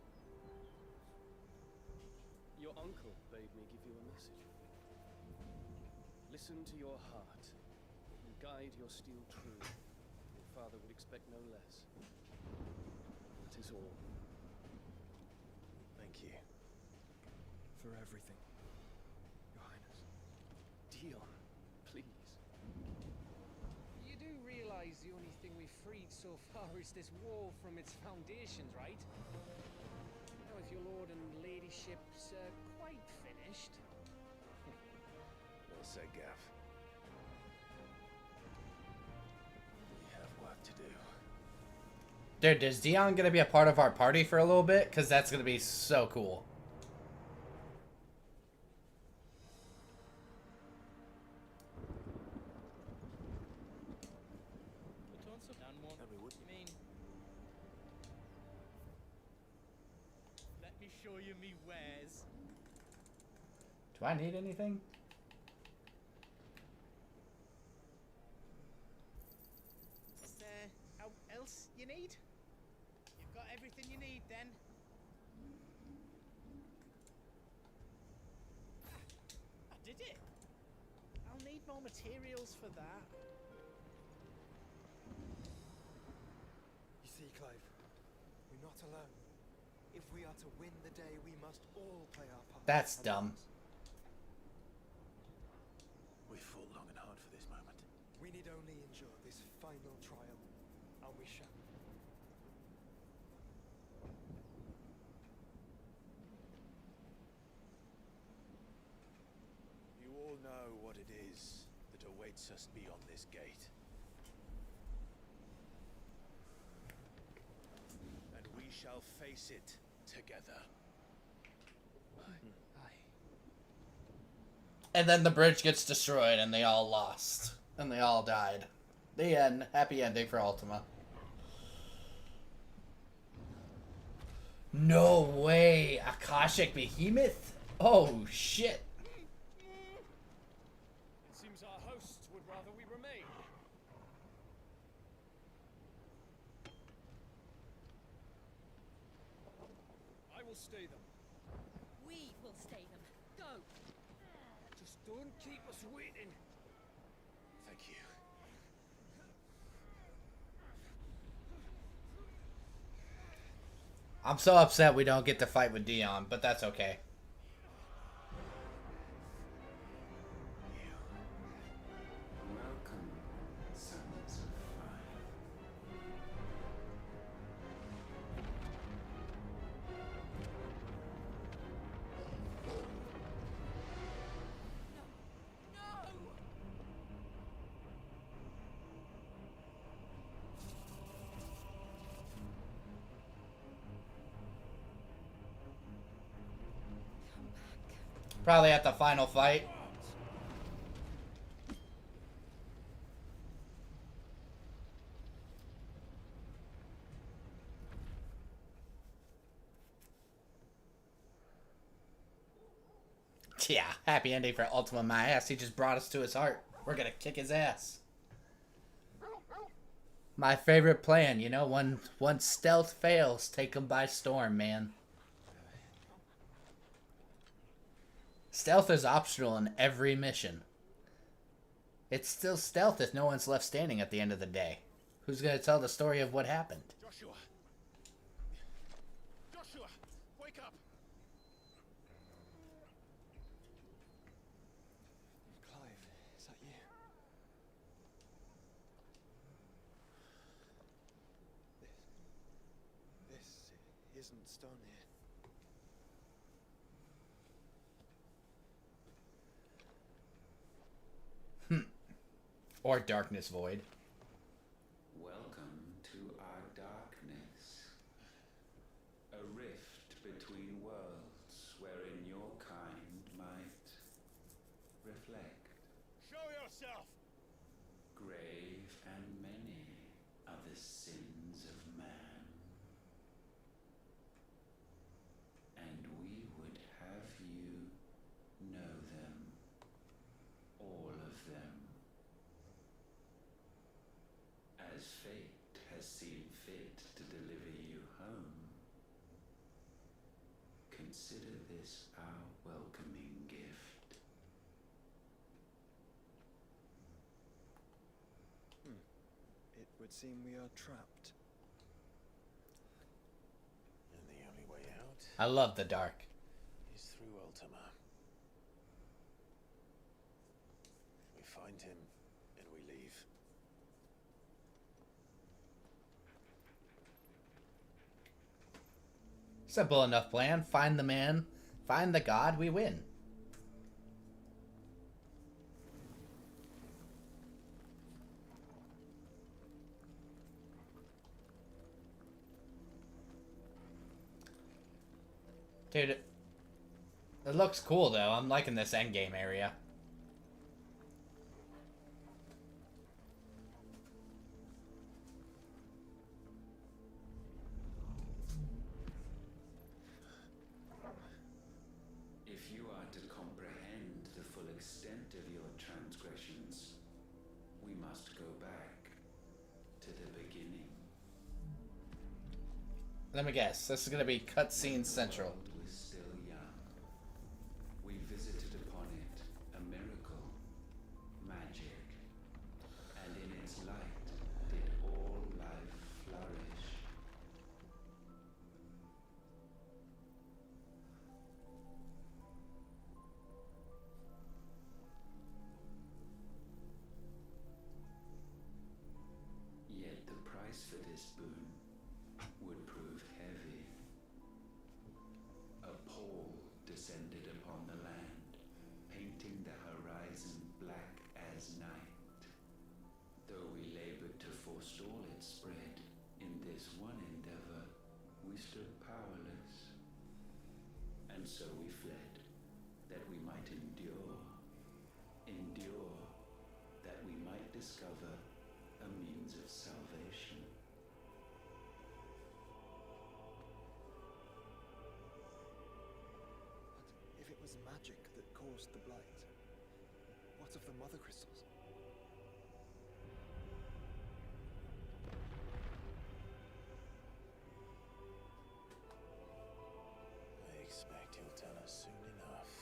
Your uncle bade me give you a message. Listen to your heart and guide your steel true. Your father would expect no less. That is all. Thank you.
For everything, Your Highness.
Dion, please.
You do realize the only thing we've freed so far is this wall from its foundations, right? Now, if your lord and ladyship's quite finished.
Well said, Gav. We have work to do.
Dude, is Dion gonna be a part of our party for a little bit? Because that's gonna be so cool.
You mean?
Let me show you me wares.
Do I need anything?
Is there out else you need? You've got everything you need then. I did it. I'll need more materials for that.
You see, Clive, we're not alone. If we are to win the day, we must all play our part.
That's dumb.
We fought long and hard for this moment.
We need only endure this final trial, and we shall.
You all know what it is that awaits us beyond this gate. And we shall face it together.
And then the bridge gets destroyed and they all lost. And they all died. The end. Happy ending for Ultima. No way! Akashic Behemoth? Oh shit.
It seems our hosts would rather we remain. I will stay them.
We will stay them. Go!
Just don't keep us waiting.
Thank you.
I'm so upset we don't get to fight with Dion, but that's okay.
Welcome, sons of fire.
Probably at the final fight. Yeah, happy ending for Ultima my ass. He just brought us to his heart. We're gonna kick his ass. My favorite plan, you know, when stealth fails, take him by storm, man. Stealth is optional in every mission. It's still stealth if no one's left standing at the end of the day. Who's gonna tell the story of what happened?
Joshua! Joshua! Wake up!
Clive, is that you? This isn't stone here.
Or Darkness Void.
Welcome to our darkness. A rift between worlds wherein your kind might reflect.
Show yourself!
Grave and many are the sins of man. And we would have you know them. All of them. As fate has seen fit to deliver you home, consider this our welcoming gift.
It would seem we are trapped.
And the only way out
I love the dark.
is through Ultima. We find him and we leave.
Simple enough plan. Find the man, find the god, we win. Dude, it looks cool though. I'm liking this endgame area.
If you are to comprehend the full extent of your transgressions, we must go back to the beginning.
Let me guess. This is gonna be cutscene central.
The world was still young. We visited upon it a miracle, magic, and in its light did all life flourish. Yet the price for this boon would prove heavy. A pall descended upon the land, painting the horizon black as night. Though we labored to forestall its spread, in this one endeavor we stood powerless. And so we fled, that we might endure. Endure, that we might discover a means of salvation.
But if it was magic that caused the blight, what of the mother crystals?
I expect he'll tell us soon enough.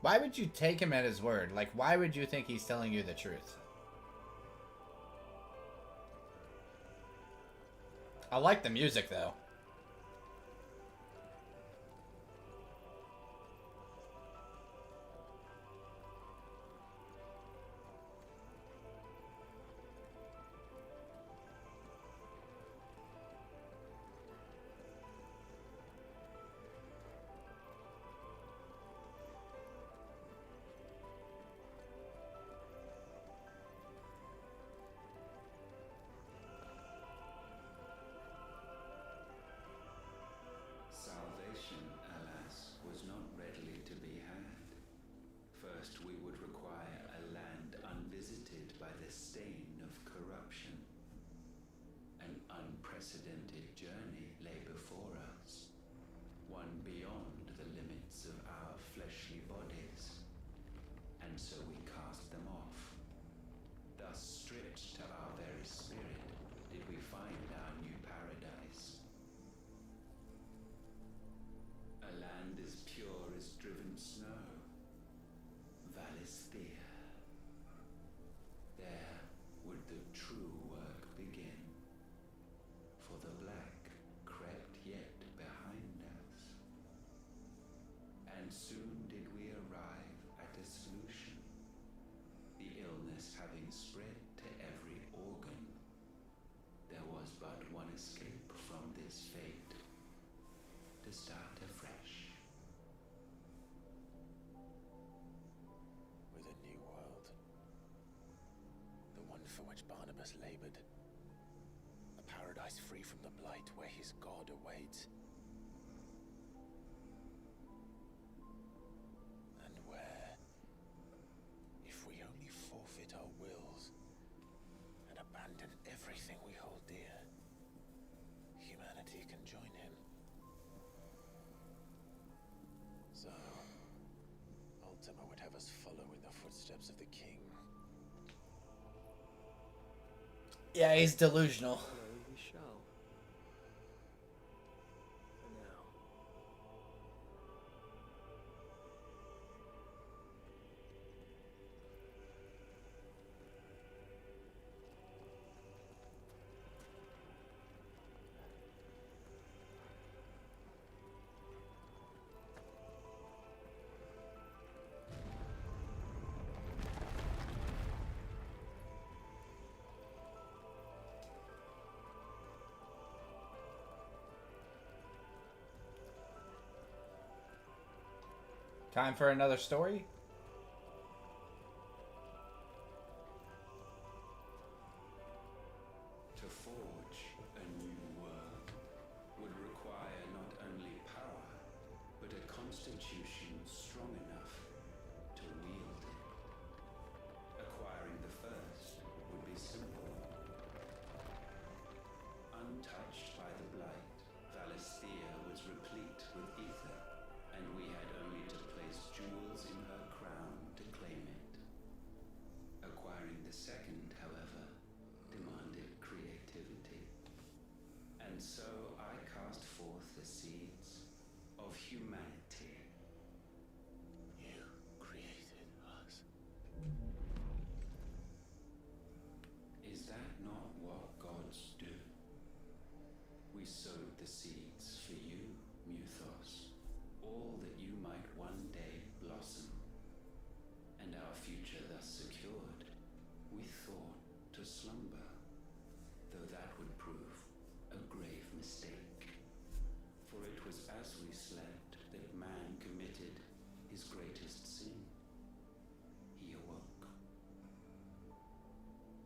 Why would you take him at his word? Like, why would you think he's telling you the truth? I like the music, though.
beyond the limits of our fleshly bodies, and so we cast them off. Thus, stripped to our very spirit, did we find our new paradise. A land as pure as driven snow, Valisthea. There would the true work begin, for the black crept yet behind us. And soon did we arrive at a solution, the illness having spread to every organ. There was but one escape from this fate, to start afresh.
With a new world. The one for which Barnabas labored. A paradise free from the blight where his God awaits. And where, if we only forfeit our wills and abandon everything we hold dear, humanity can join him. So, Ultima would have us follow in the footsteps of the king.
Yeah, he's delusional.
Follow we shall. For now.
Time for another story?
To forge a new world would require not only power, but a constitution strong enough to wield it. Acquiring the first would be simple. Untouched by the blight, Valisthea was replete with ether, and we had only to place jewels in her crown to claim it. Acquiring the second, however, demanded creativity. And so I cast forth the seeds of humanity.
You created us.
Is that not what gods do? We sowed the seeds for you, Muthos, all that you might one day blossom. And our future thus secured, we thought to slumber, though that would prove a grave mistake. For it was as we slept that man committed his greatest sin. He awoke.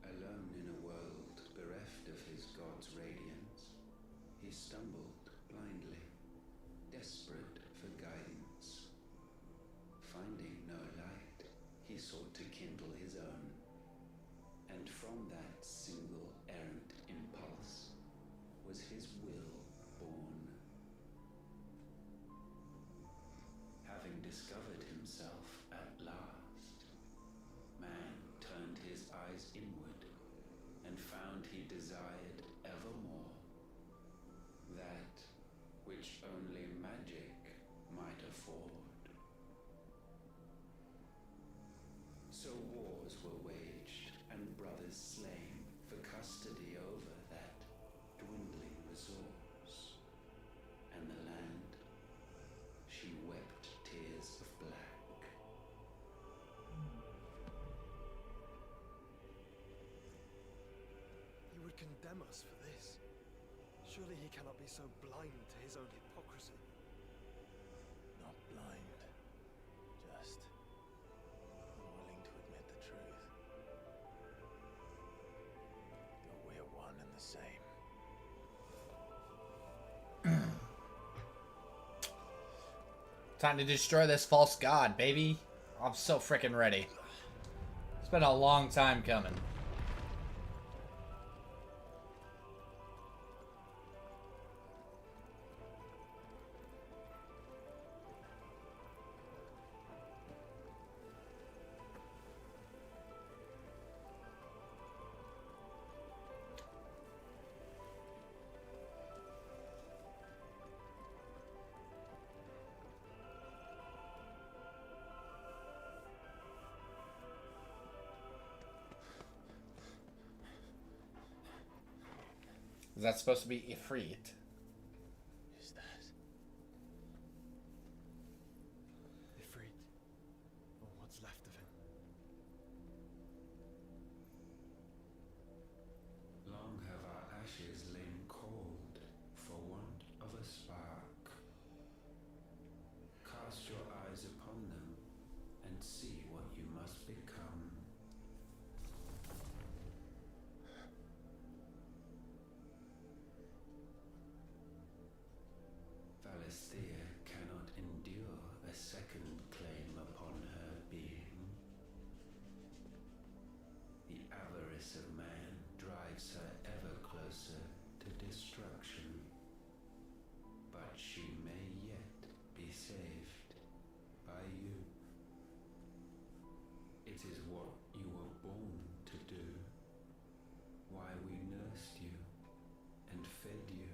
Alone in a world bereft of his God's radiance, he stumbled blindly, desperate for guidance. Finding no light, he sought to kindle his own. And from that single errant impulse was his will born. Having discovered himself at last, man turned his eyes inward and found he desired evermore that which only magic might afford. So wars were waged and brothers slain for custody over that dwindling resource. And the land, she wept tears of black.
He would condemn us for this. Surely he cannot be so blind to his own hypocrisy.
Not blind. Just unwilling to admit the truth. That we're one and the same.
Time to destroy this false god, baby. I'm so freaking ready. It's been a long time coming. Is that supposed to be Ifrit?
Is that?
Ifrit. Or what's left of him.
Long have our ashes lain cold for want of a spark. Cast your eyes upon them and see what you must become. Valisthea cannot endure a second claim upon her being. The avarice of man drives her ever closer to destruction, but she may yet be saved by you. It is what you were born to do, why we nursed you and fed you,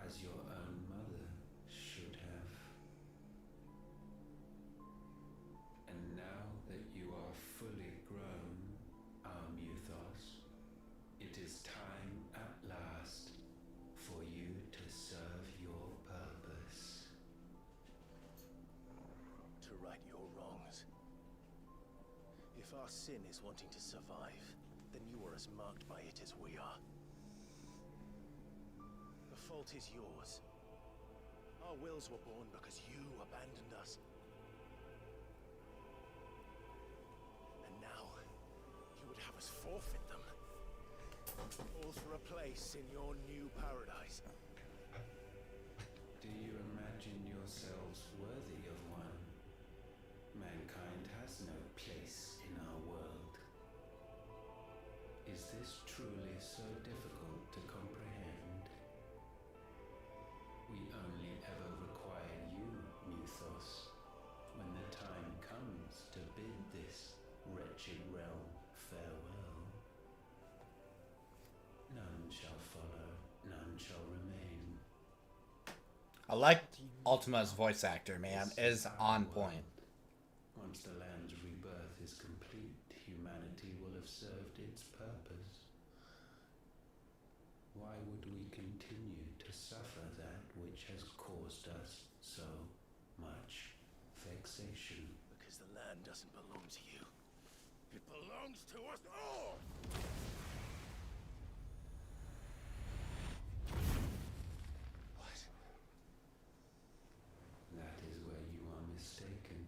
as your own mother should have. And now that you are fully grown, our Muthos, it is time at last for you to serve your purpose.
To right your wrongs. If our sin is wanting to survive, then you are as marked by it as we are. The fault is yours. Our wills were born because you abandoned us. And now, you would have us forfeit them. All for a place in your new paradise.
Do you imagine yourselves worthy of one? Mankind has no place in our world. Is this truly so difficult to comprehend? We only ever require you, Muthos, when the time comes to bid this wretched realm farewell. None shall follow, none shall remain.
I like Ultima's voice actor, man. Is on point.
Once the land's rebirth is complete, humanity will have served its purpose. Why would we continue to suffer that which has caused us so much vexation?
Because the land doesn't belong to you. It belongs to us all! What?
That is where you are mistaken.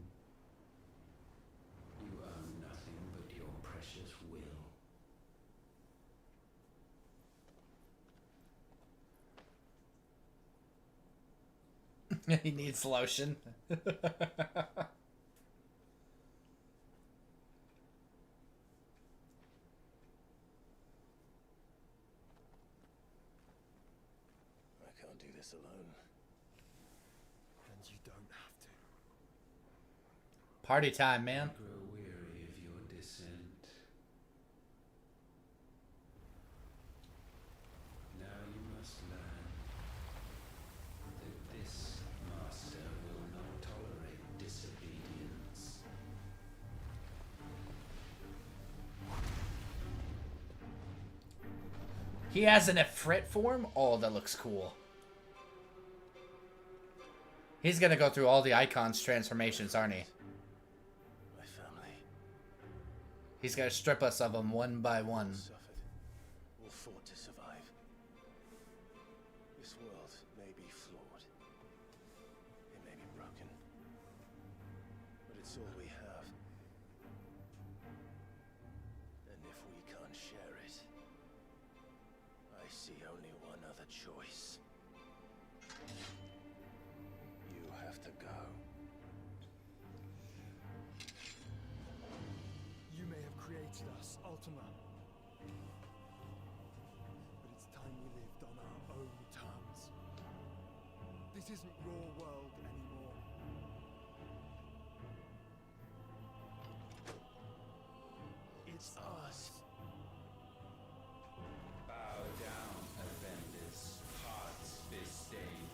You own nothing but your precious will.
He needs lotion.
I can't do this alone.
And you don't have to.
Party time, man.
I grow weary of your dissent. Now you must learn that this master will not tolerate disobedience.
He has an Ifrit form? Oh, that looks cool. He's gonna go through all the icons transformations, aren't he?
My family.
He's gonna strip us of them one by one.
Suffered. All fought to survive. This world may be flawed. It may be broken. But it's all we have. And if we can't share it, I see only one other choice. You have to go.
You may have created us, Ultima. But it's time we lived on our own terms. This isn't your world anymore. It's ours.
Bow down, offenders, hearts disdained.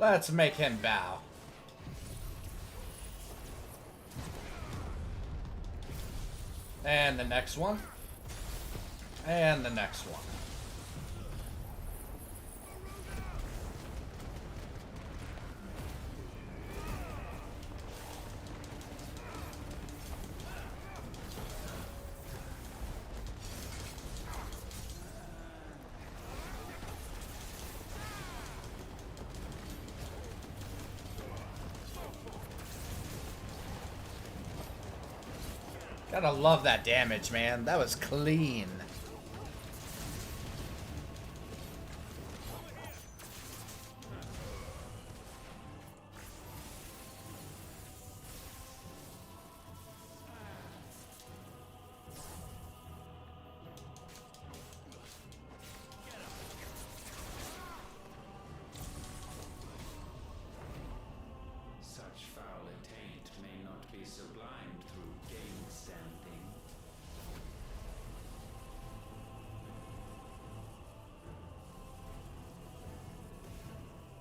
Let's make him bow. And the next one. And the next one. Gotta love that damage, man. That was clean.
Such foul attaint may not be sublimed through gain-standing.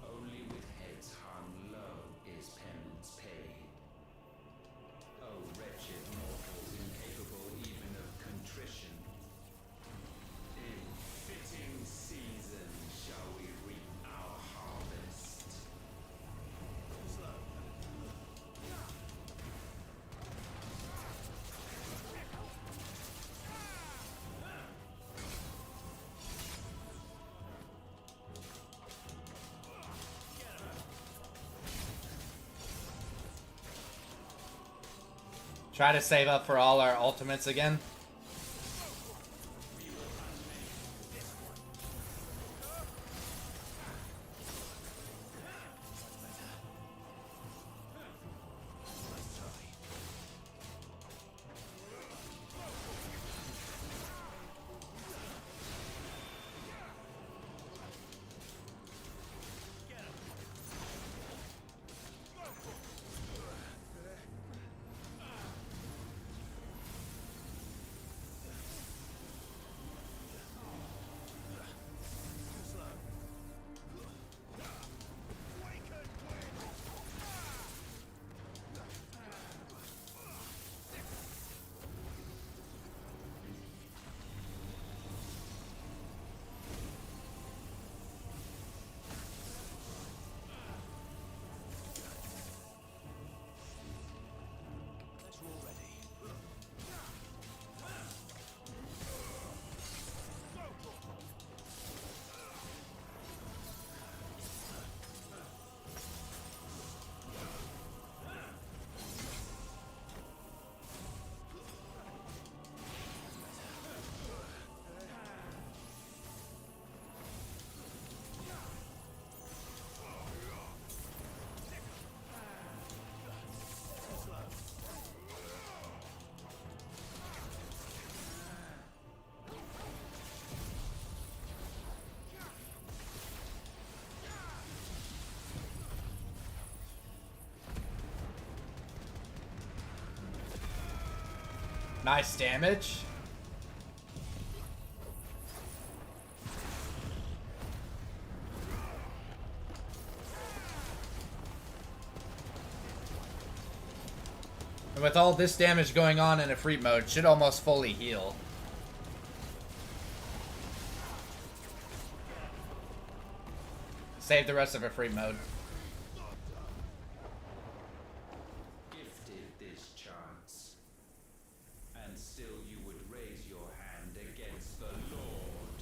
Only with heads hung low is penance paid. O wretched mortals incapable even of contrition. In fitting season shall we reap our harvest.
Try to save up for all our ultimates again. Nice damage. And with all this damage going on in a free mode, should almost fully heal. Save the rest of a free mode.
Gifted this chance, and still you would raise your hand against the Lord.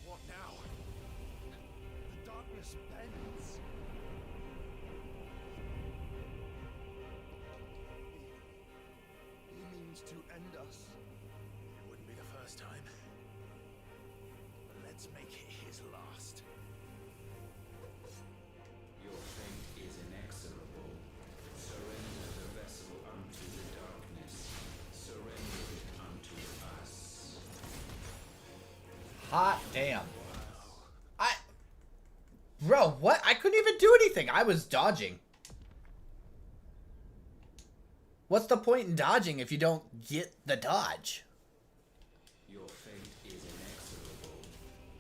What now? The darkness bends.
He means to end us.
It wouldn't be the first time. But let's make it his last.
Your fate is inexorable. Surrender the vessel unto the darkness. Surrender it unto us.
Hot damn. Bro, what? I couldn't even do anything. I was dodging. What's the point in dodging if you don't get the dodge?
Your fate is inexorable.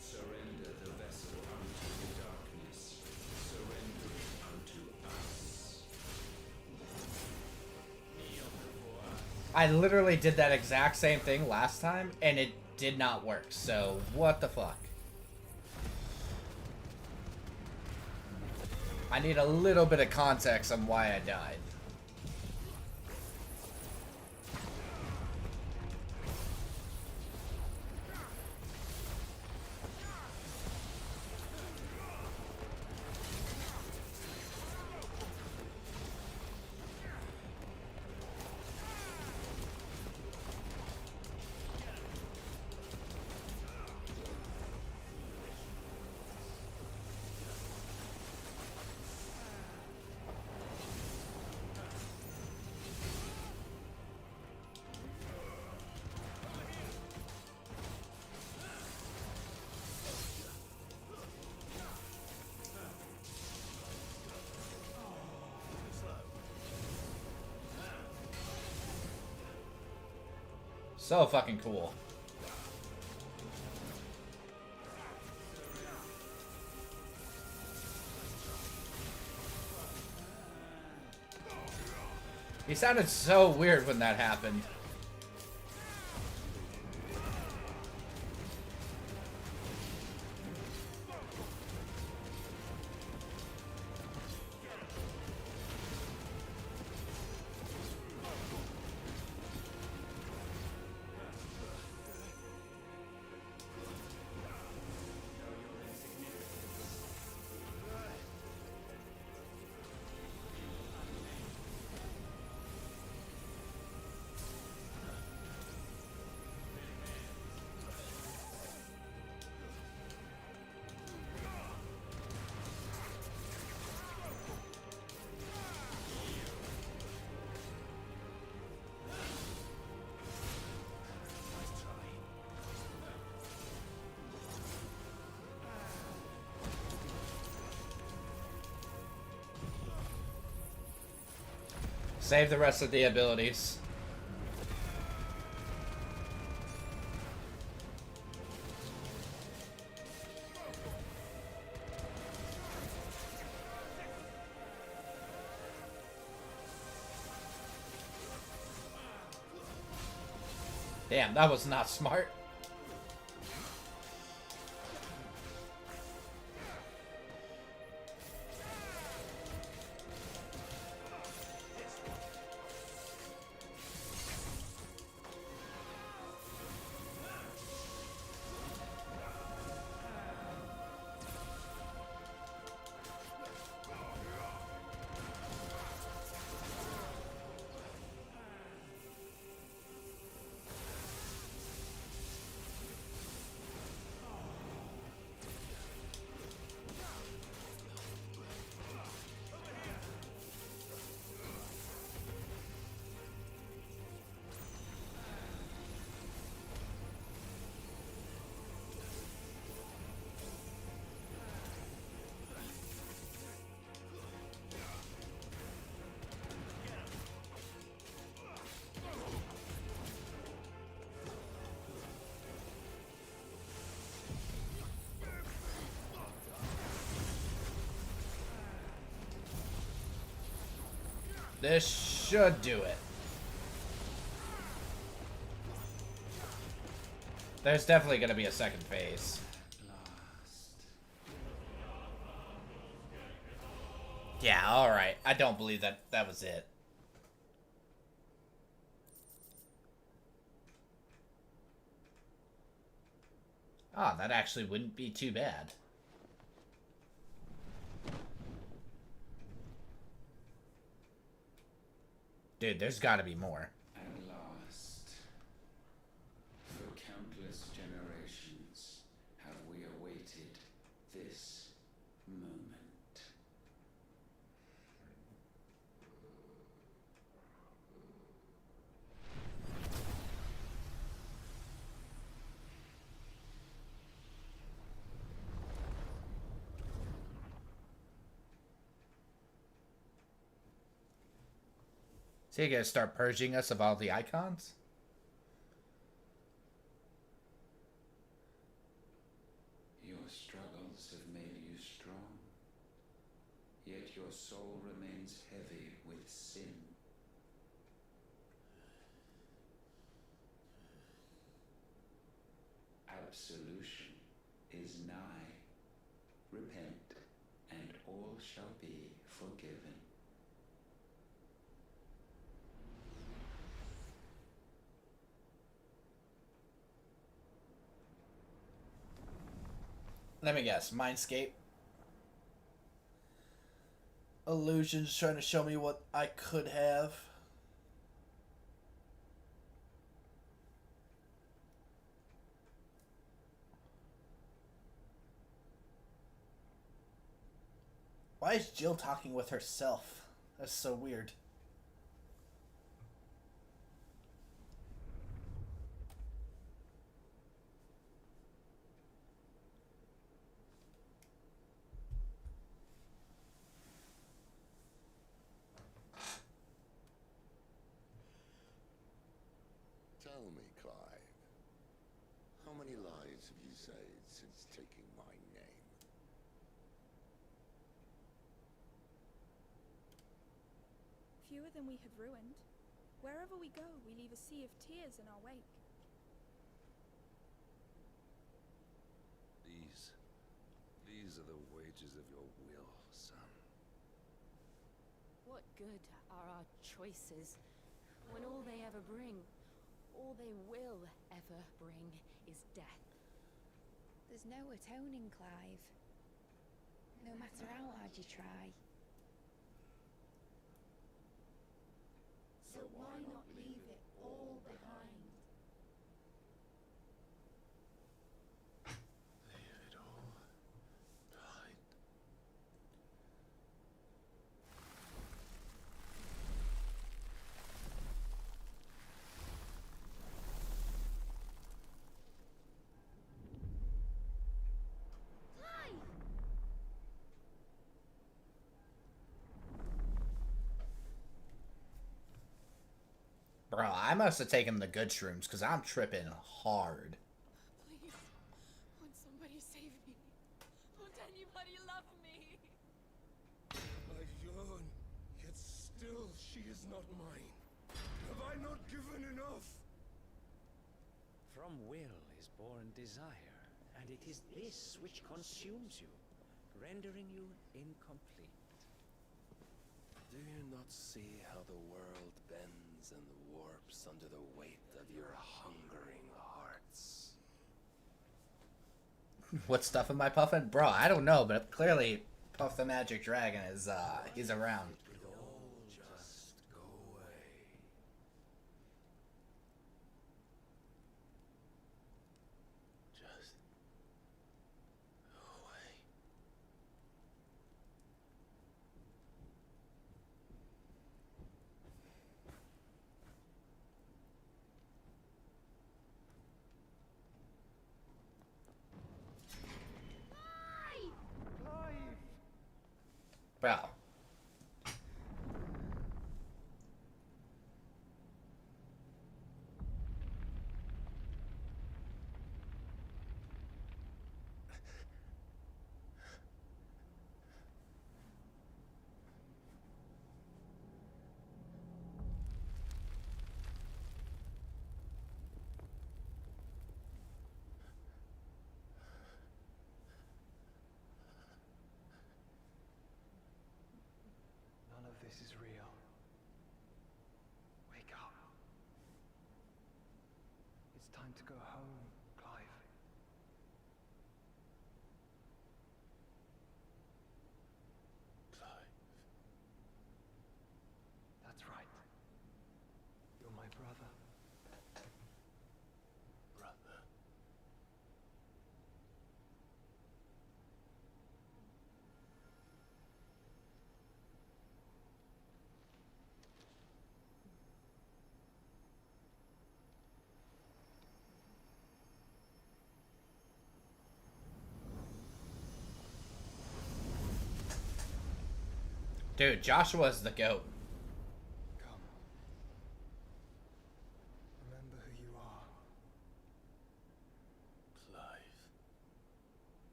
Surrender the vessel unto the darkness.
I literally did that exact same thing last time, and it did not work, so what the fuck? I need a little bit of context on why I died. So fucking cool. He sounded so weird when that happened. Save the rest of the abilities. Damn, that was not smart. This should do it. There's definitely going to be a second phase. Yeah, alright. I don't believe that that was it. Ah, that actually wouldn't be too bad. Dude, there's got to be more.
At last, for countless generations, have we awaited this moment.
So you gonna start purging us of all the icons?
Your struggles have made you strong, yet your soul remains heavy with sin. absolution is nigh. Repent, and all shall be forgiven.
Let me guess. Mindscape. Illusion's trying to show me what I could have. Why is Jill talking with herself? That's so weird.
Tell me, Clive, how many lives have you saved since taking my name?
Fewer than we have ruined. Wherever we go, we leave a sea of tears in our wake.
These are the wages of your will, son.
What good are our choices when all they ever bring, all they will ever bring, is death?
There's no atoning, Clive. No matter how hard you try.
So why not leave it all behind?
Leave it all behind.
Clive!
Bro, I must have taken the good shrooms because I'm tripping hard.
Please, won't somebody save me? Won't anybody love me?
I yearn, yet still she is not mine. Have I not given enough?
From will is born desire, and it is this which consumes you, rendering you incomplete.
Do you not see how the world bends and warps under the weight of your hungering hearts?
What stuff am I puffing? Bro, I don't know, but clearly Puff the Magic Dragon is, he's around.
It will all just go away.
Just away.
Bro.
None of this is real. Wake up. It's time to go home, Clive.
Clive.
That's right. You're my brother.
Brother.
Dude, Joshua's the GOAT.
Come. Remember who you are.
Clive.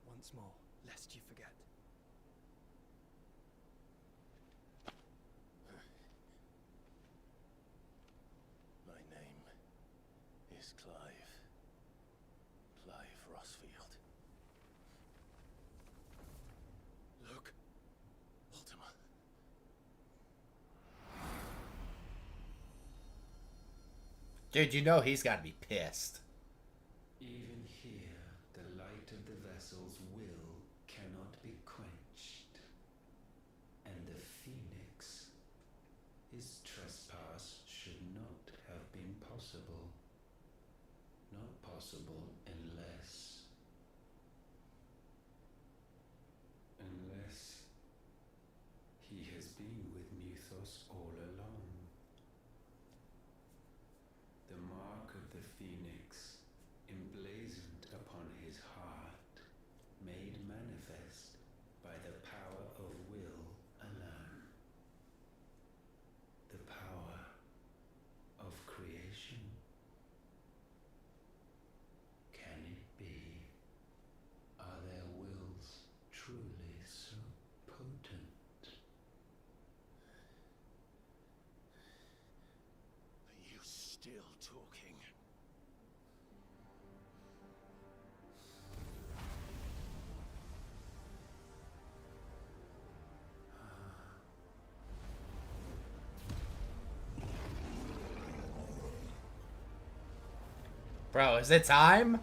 Once more, lest you forget.
is, Clive. Clive Rossfield. Look, Ultima.
Dude, you know he's got to be pissed.
Even here, the light of the vessel's will cannot be quenched. And the Phoenix, his trespass should not have been possible. Not possible unless he has been with Mythos all along. The mark of the Phoenix, emblazoned upon his heart, made manifest by the power of will alone. The power of creation. Can it be? Are their wills truly so potent?
Are you still talking?
Bro, is it time?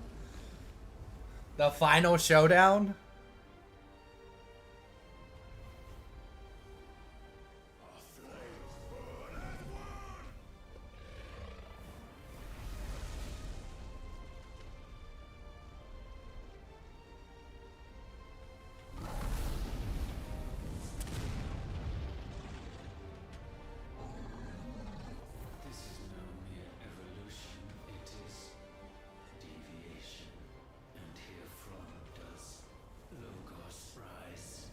The final showdown?
This is no mere evolution, it is deviation. And herefrom does Logos rise.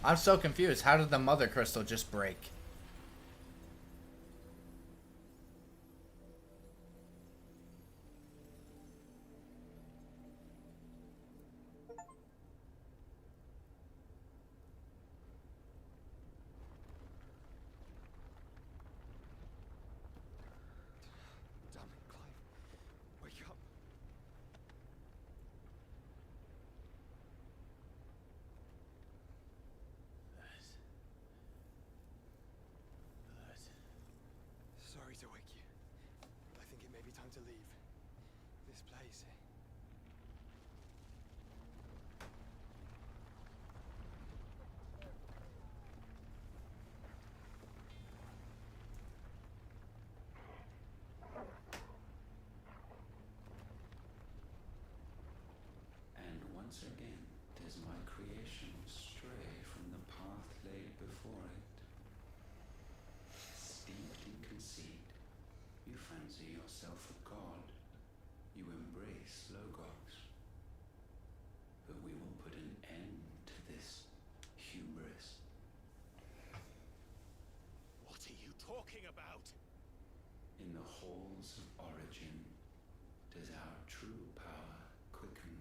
I'm so confused. How did the mother crystal just break?
Damn it, Clive. Wake up. Sorry to wake you. I think it may be time to leave. This place.
And once again does my creation stray from the path laid before it. Steeped in conceit, you fancy yourself a god. You embrace Logos. But we will put an end to this hubris.
What are you talking about?
In the halls of origin does our true power quicken.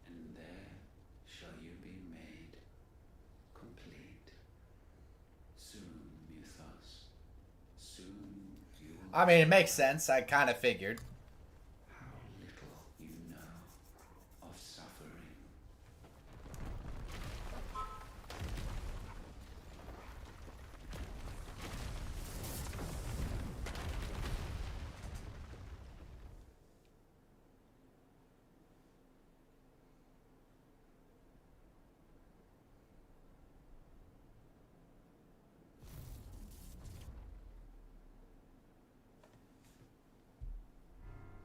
And there shall you be made complete. Soon, Mythos. Soon you will.
I mean, it makes sense. I kind of figured.
How little you know of suffering.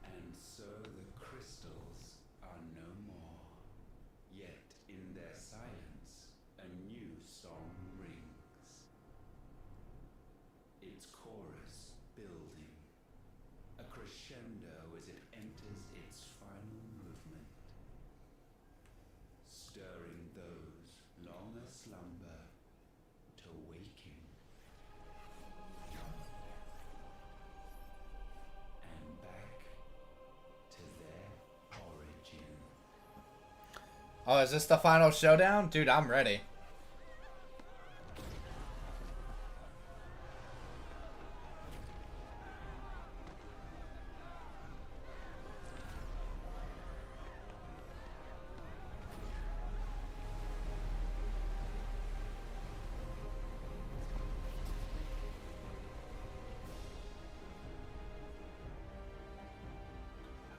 And so the crystals are no more. Yet in their silence, a new song rings. Its chorus building, a crescendo as it enters its final movement, stirring those long aslumber to waking.
Oh, is this the final showdown? Dude, I'm ready.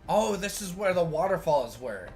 Oh, this is where the waterfalls were.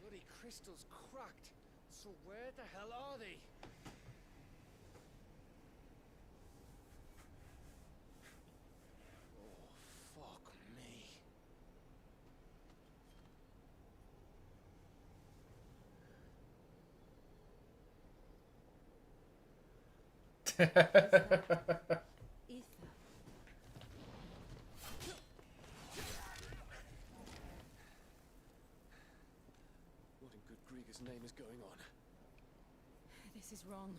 Bloody crystal's cracked. So where the hell are they? Oh, fuck me. What in good Grieger's name is going on?
This is wrong.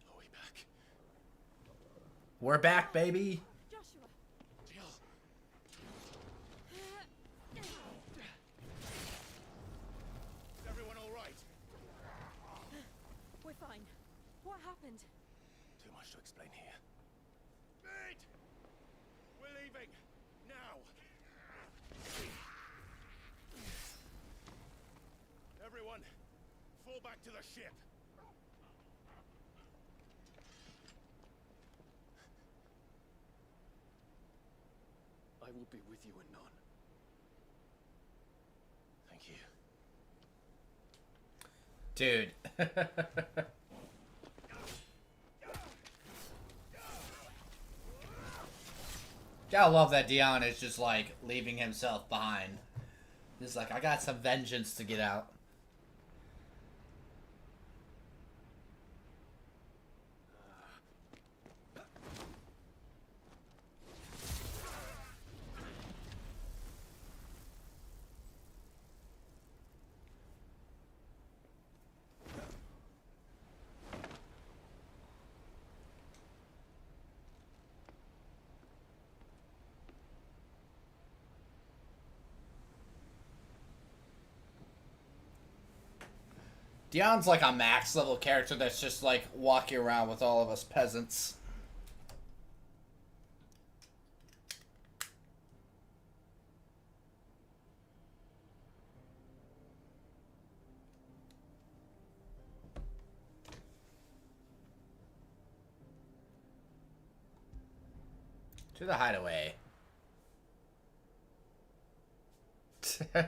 Are we back?
We're back, baby.
Joshua.
Jill. Is everyone all right?
We're fine. What happened?
Too much to explain here. Mate! We're leaving! Now! Everyone, fall back to the ship!
I will be with you anon.
Thank you.
Dude. Gotta love that Dion is just like leaving himself behind. He's like, I got some vengeance to get out. Dion's like a max level character that's just like walking around with all of us peasants. To the hideaway.
I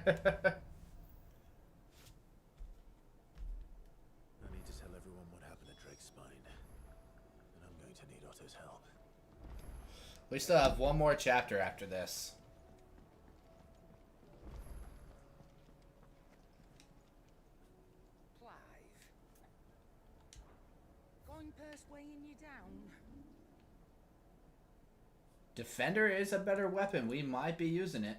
need to tell everyone what happened at Drake's Spine. And I'm going to need Otto's help.
We still have one more chapter after this.
Clive. Going purse weighing you down?
Defender is a better weapon. We might be using it.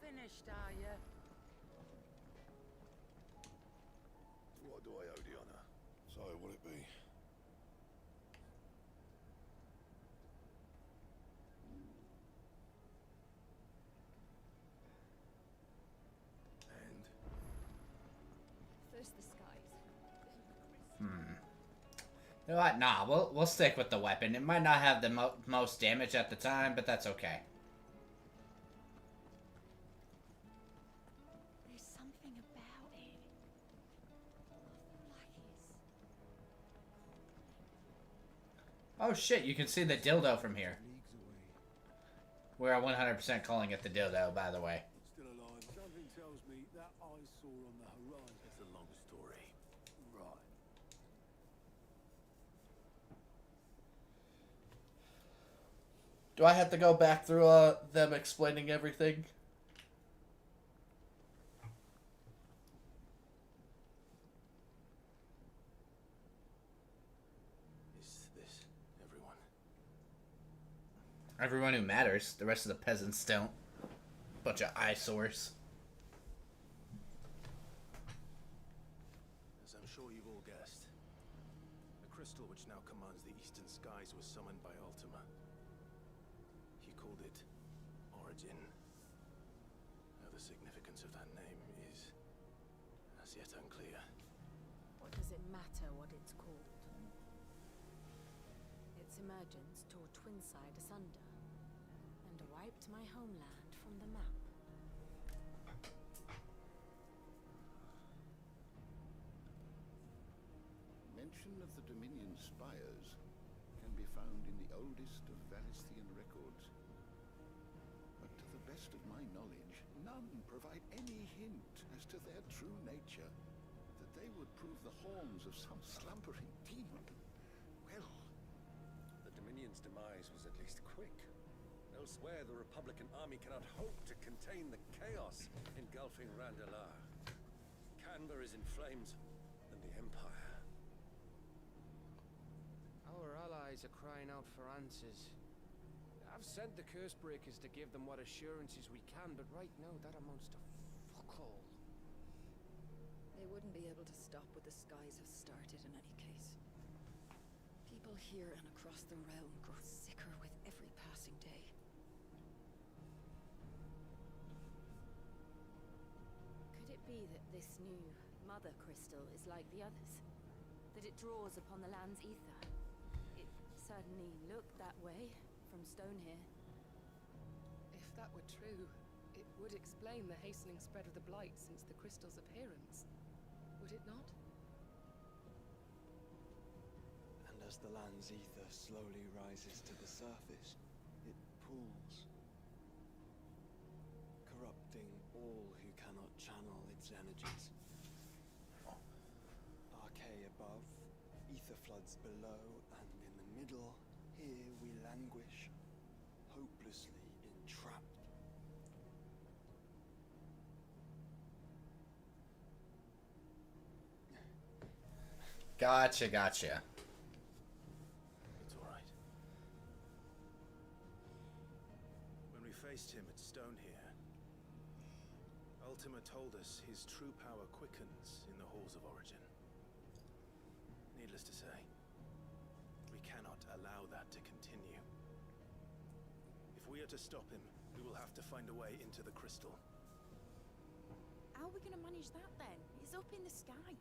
Finished, are you?
What do I owe Diana? So, will it be?
And?
First the skies.
You know what? Nah, we'll stick with the weapon. It might not have the most damage at the time, but that's okay.
There's something about it.
Oh shit, you can see the dildo from here. We're 100% calling it the dildo, by the way.
Still alive. Something tells me that I saw on the horizon.
It's a long story.
Right.
Do I have to go back through them explaining everything?
Is this everyone?
Everyone who matters. The rest of the peasants don't. Bunch of eyesores.
As I'm sure you've all guessed, the crystal which now commands the eastern skies was summoned by Ultima. He called it Origin. Now the significance of that name is as yet unclear.
What does it matter what it's called? Its emergence tore Twinside asunder and wiped my homeland from the map.
Mention of the Dominion spires can be found in the oldest of Valisthian records. But to the best of my knowledge, none provide any hint as to their true nature. That they would prove the horns of some slumbering demon. Well,
The Dominion's demise was at least quick. Elsewhere, the Republican army cannot hope to contain the chaos engulfing Randalar. Canberra is in flames, and the Empire.
Our allies are crying out for answers. I've sent the curse breakers to give them what assurances we can, but right now that amounts to fuck all.
They wouldn't be able to stop what the skies have started in any case. People here and across the realm grow sicker with every passing day.
Could it be that this new mother crystal is like the others? That it draws upon the land's ether? It certainly looked that way from stone here.
If that were true, it would explain the hastening spread of the Blight since the crystal's appearance. Would it not?
And as the land's ether slowly rises to the surface, it pools, corrupting all who cannot channel its energies. Archay above, ether floods below, and in the middle, here we languish, hopelessly entrapped.
Gotcha.
It's all right. When we faced him at Stone here, Ultima told us his true power quickens in the halls of Origin. Needless to say, we cannot allow that to continue. If we are to stop him, we will have to find a way into the crystal.
How are we going to manage that then? It's up in the sky.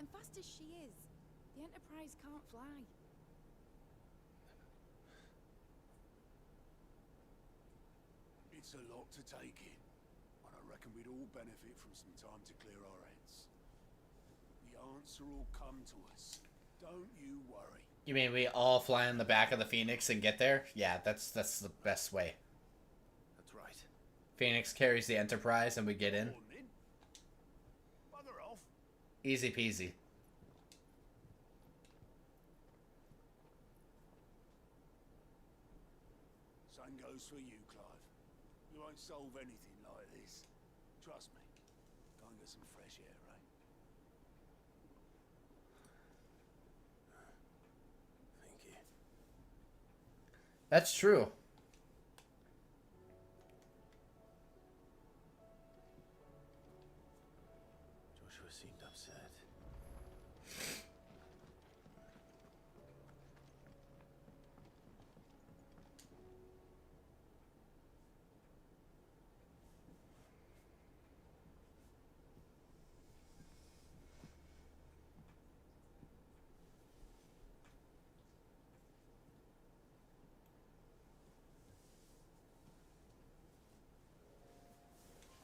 And fast as she is, the Enterprise can't fly.
It's a lot to take in, and I reckon we'd all benefit from some time to clear our heads. The answer will come to us. Don't you worry.
You mean we all fly on the back of the Phoenix and get there? Yeah, that's the best way.
That's right.
Phoenix carries the Enterprise and we get in.
Bugger off.
Easy peasy.
Same goes for you, Clive. You won't solve anything like this. Trust me. Go and get some fresh air, right?
Thank you.
That's true.
Joshua seemed upset.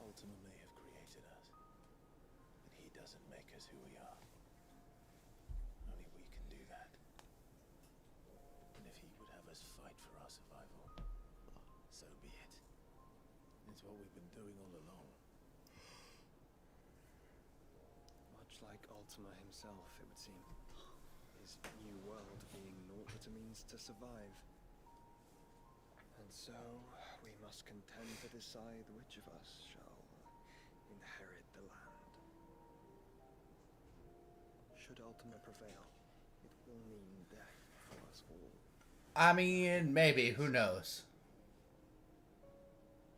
Ultima may have created us, but he doesn't make us who we are. Only we can do that. And if he would have us fight for our survival, so be it. It's what we've been doing all along.
Much like Ultima himself, it would seem. His new world being naught but a means to survive. And so, we must contend to decide which of us shall inherit the land. Should Ultima prevail, it will mean death for us all.
I mean, maybe. Who knows?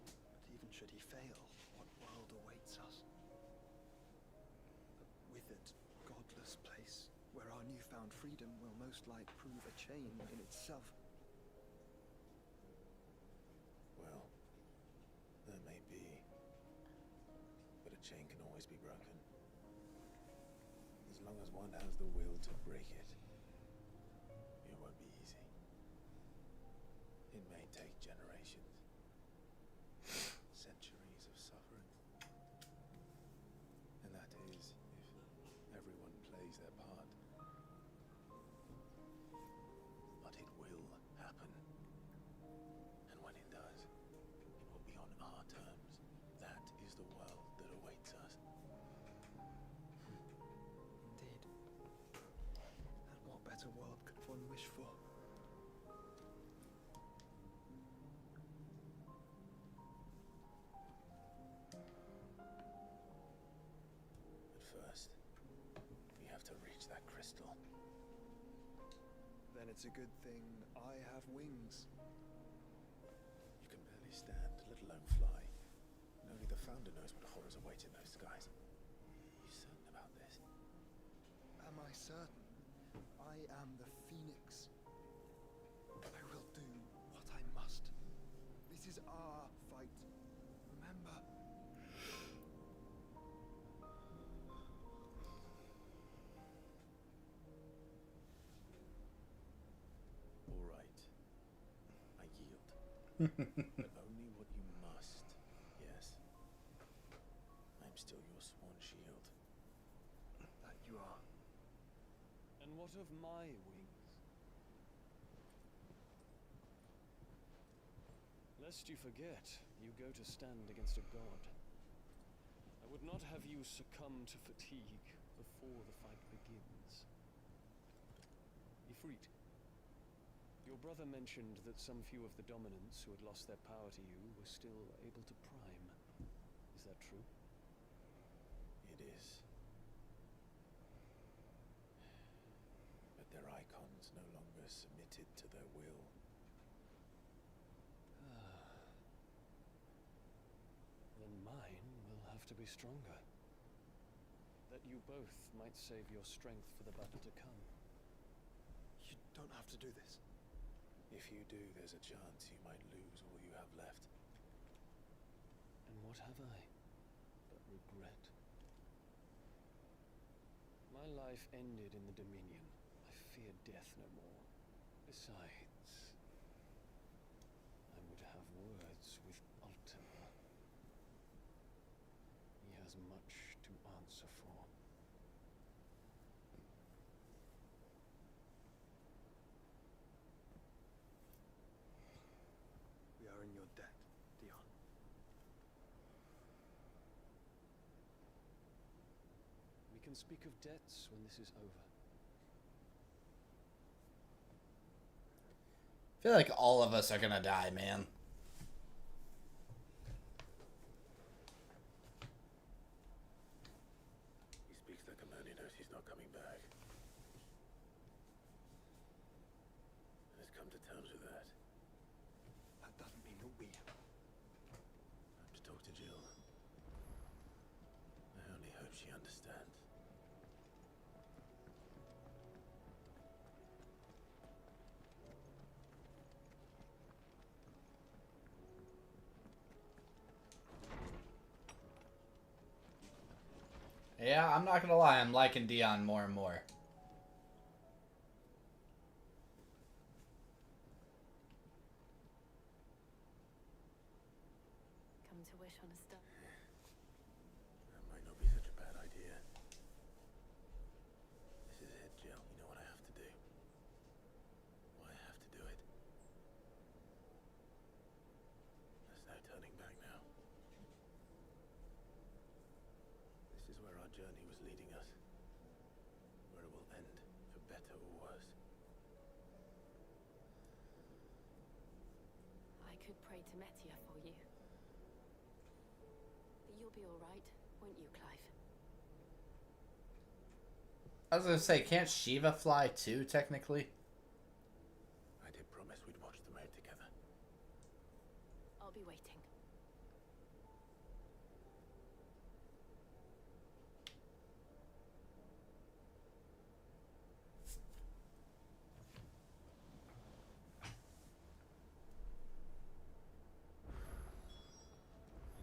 But even should he fail, what world awaits us? A withered, godless place where our newfound freedom will most like prove a chain in itself.
Well, that may be. But a chain can always be broken. As long as one has the will to break it, it won't be easy. It may take generations, centuries of suffering. And that is if everyone plays their part. But it will happen. And when it does, it will be on our terms. That is the world that awaits us.
Indeed. And what better world could one wish for?
But first, we have to reach that crystal.
Then it's a good thing I have wings.
You can barely stand, let alone fly. And only the Founder knows what horrors await in those skies. Are you certain about this?
Am I certain? I am the Phoenix. I will do what I must. This is our fight. Remember?
All right. I yield. But only what you must. Yes. I'm still your sworn shield.
That you are.
And what of my wings? Lest you forget, you go to stand against a god. I would not have you succumb to fatigue before the fight begins. Ifrit, your brother mentioned that some few of the dominants who had lost their power to you were still able to prime. Is that true?
It is. But their icons no longer submitted to their will.
Then mine will have to be stronger. That you both might save your strength for the battle to come.
You don't have to do this.
If you do, there's a chance you might lose all you have left.
And what have I but regret? My life ended in the Dominion. I fear death no more. Besides, I would have words with Ultima. He has much to answer for.
We are in your debt, Dion.
We can speak of debts when this is over.
I feel like all of us are gonna die, man.
He speaks like a man who knows he's not coming back. And has come to terms with that.
That doesn't mean that we...
I have to talk to Jill. I only hope she understands.
Yeah, I'm not gonna lie, I'm liking Dion more and more.
Come to wish on a star.
That might not be such a bad idea. This is it, Jill. You know what I have to do. Why I have to do it. There's no turning back now. This is where our journey was leading us. Where it will end, for better or worse.
I
could pray to Metia for you. But you'll be all right, won't you, Clive?
I was gonna say, can't Shiva fly too, technically?
I did promise we'd watch the maid together.
I'll be waiting.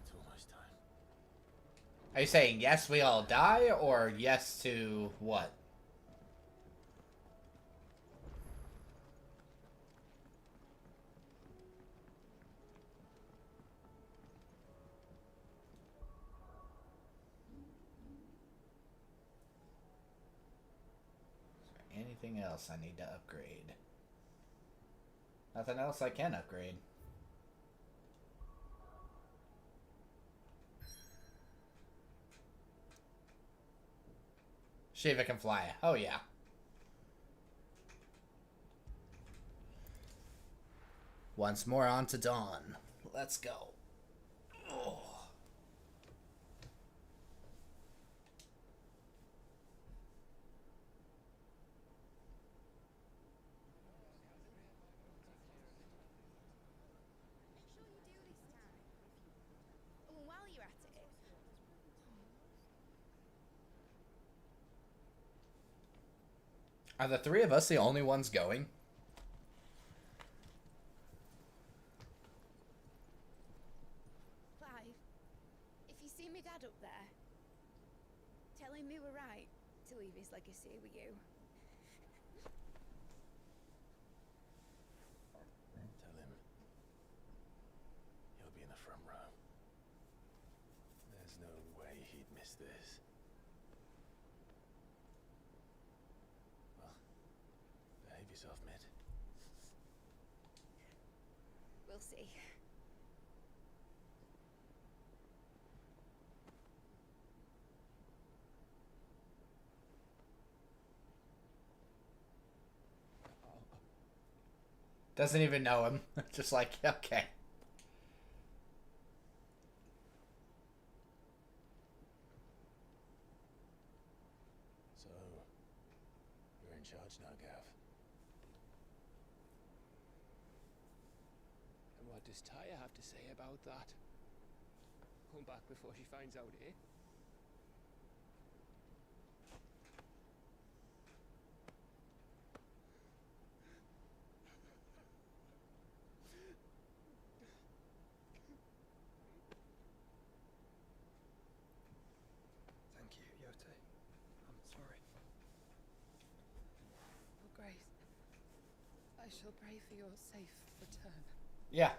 It's almost time.
Are you saying yes, we all die, or yes to what? Anything else I need to upgrade? Nothing else I can upgrade. Shiva can fly. Oh yeah. Once more on to Dawn. Let's go. Oh.
Oh, and while you're at it,
Are the three of us the only ones going?
Clive, if you see me dad up there, tell him we were right to leave his legacy with you.
Tell him he'll be in the front row. There's no way he'd miss this. Well, behave yourself, Mid.
We'll see.
Doesn't even know him. Just like, okay.
So, you're in charge now, Gav.
And what does Taya have to say about that? Come back before she finds out, eh?
Thank you, Yote. I'm sorry.
Oh, Grace, I shall pray for your safe return.
Yeah.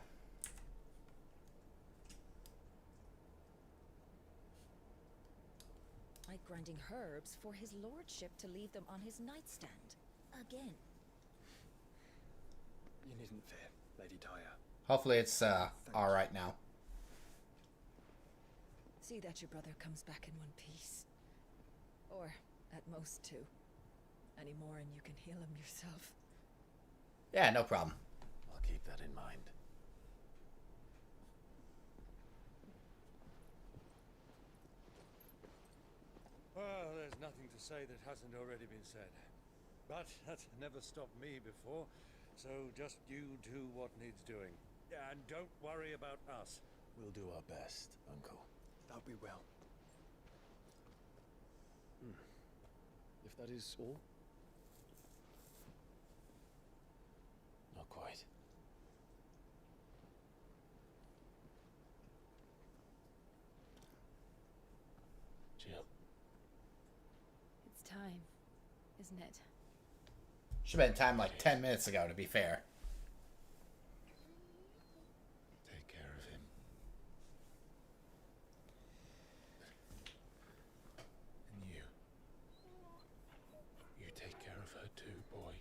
Like grinding herbs for his lordship to leave them on his nightstand. Again.
You needn't fear, Lady Taya.
Hopefully it's alright now.
See that your brother comes back in one piece. Or, at most, two. Any more and you can heal him yourself.
Yeah, no problem.
I'll keep that in mind.
Well, there's nothing to say that hasn't already been said. But that's never stopped me before, so just you do what needs doing. And don't worry about us.
We'll do our best, Uncle.
That we will. If that is all?
Not quite. Jill.
It's time, isn't it?
Should have been time like 10 minutes ago, to be fair.
Take care of him. And you. You take care of her too, boy.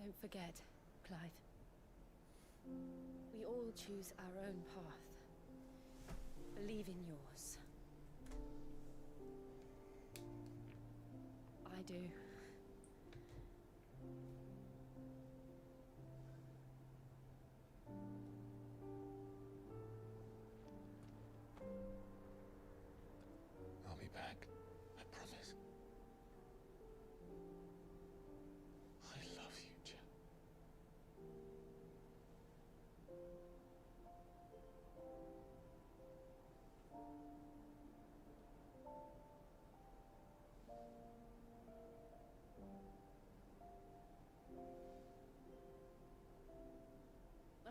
Don't forget, Clive. We all choose our own path. Believe in yours. I do.
I'll be back. I promise. I love you, Jill.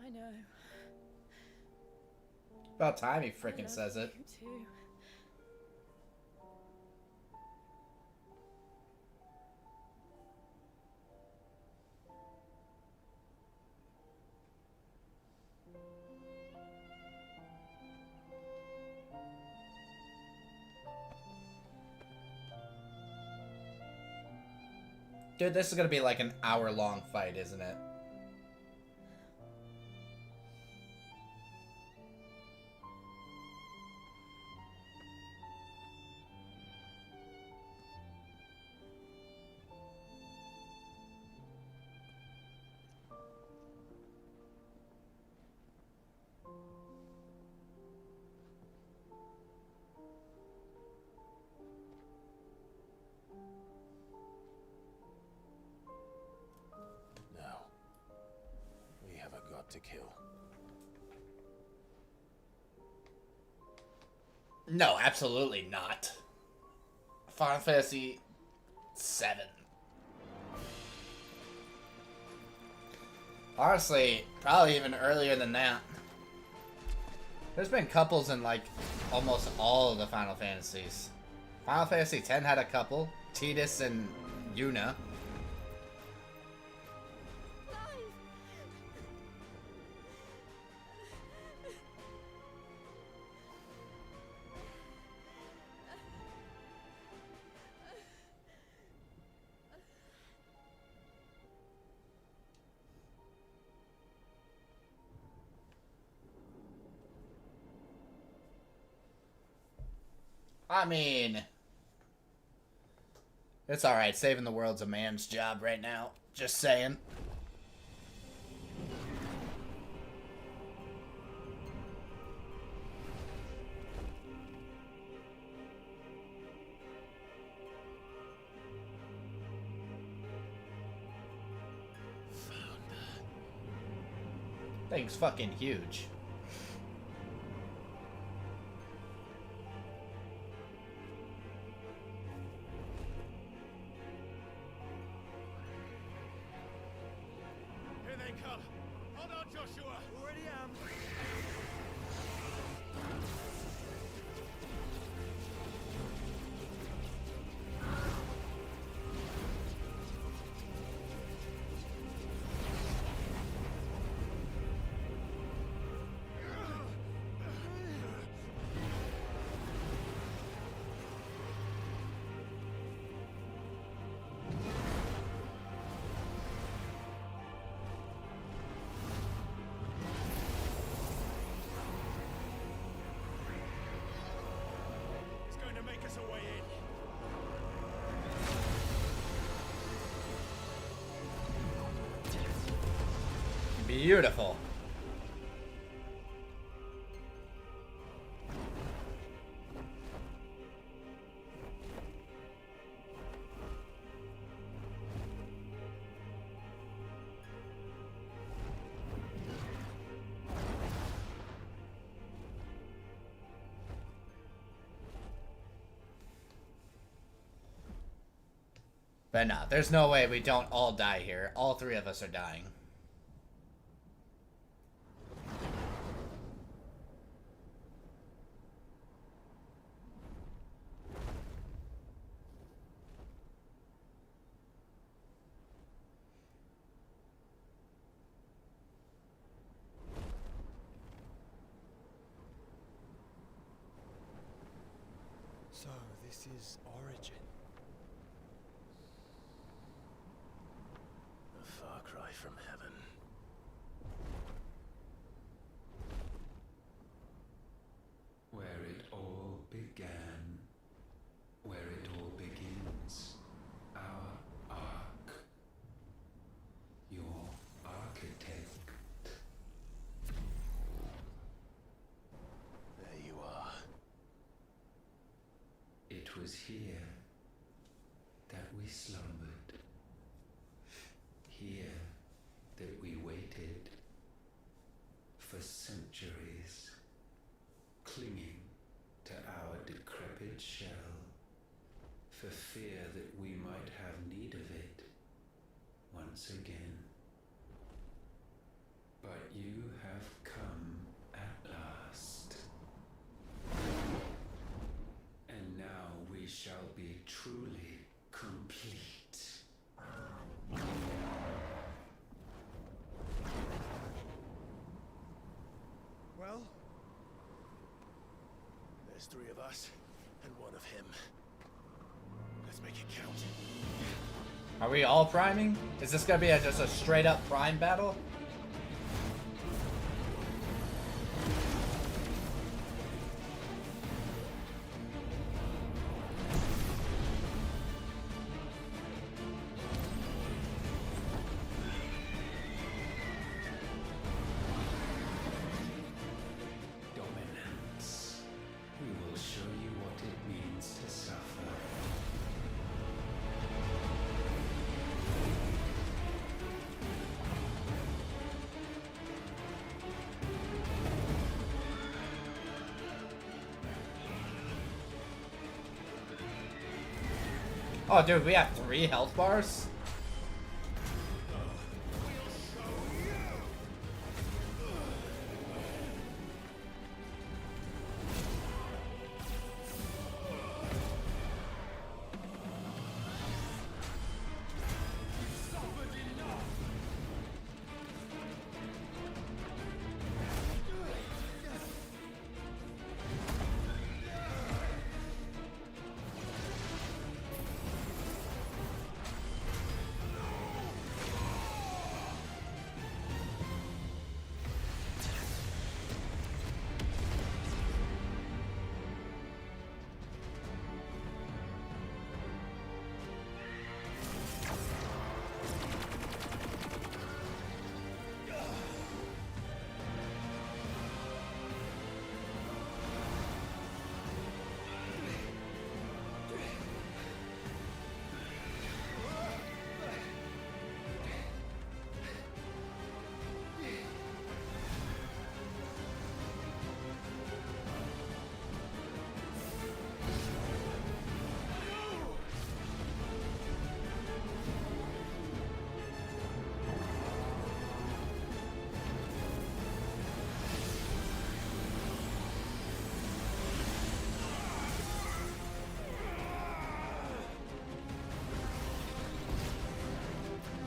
I know.
About time he
I
frickin'
love
says it.
you too.
Dude, this is gonna be like an hour-long fight, isn't it?
Now, we have a god to kill.
No, absolutely not. Final Fantasy VII. Honestly, probably even earlier than that. There's been couples in like almost all of the Final Fantasies. Final Fantasy X had a couple, Tidus and Yuna. I mean, it's alright. Saving the world's a man's job right now. Just saying. Thing's fucking huge.
Here they come. Hold on, Joshua. Already am. It's going to make us a way in.
Beautiful. But no, there's no way we don't all die here. All three of us are dying.
So, this is Origin.
A far cry from heaven.
was here that we slumbered, here that we waited for centuries, clinging to our decrepit shell, for fear that we might have need of it once again. But you have come at last. And now we shall be truly complete.
Well, there's 3 of us and 1 of him. Let's make it count.
Are we all priming? Is this gonna be just a straight up prime battle?
Dominance. We will show you what it means to suffer.
Oh, dude, we have 3 health bars?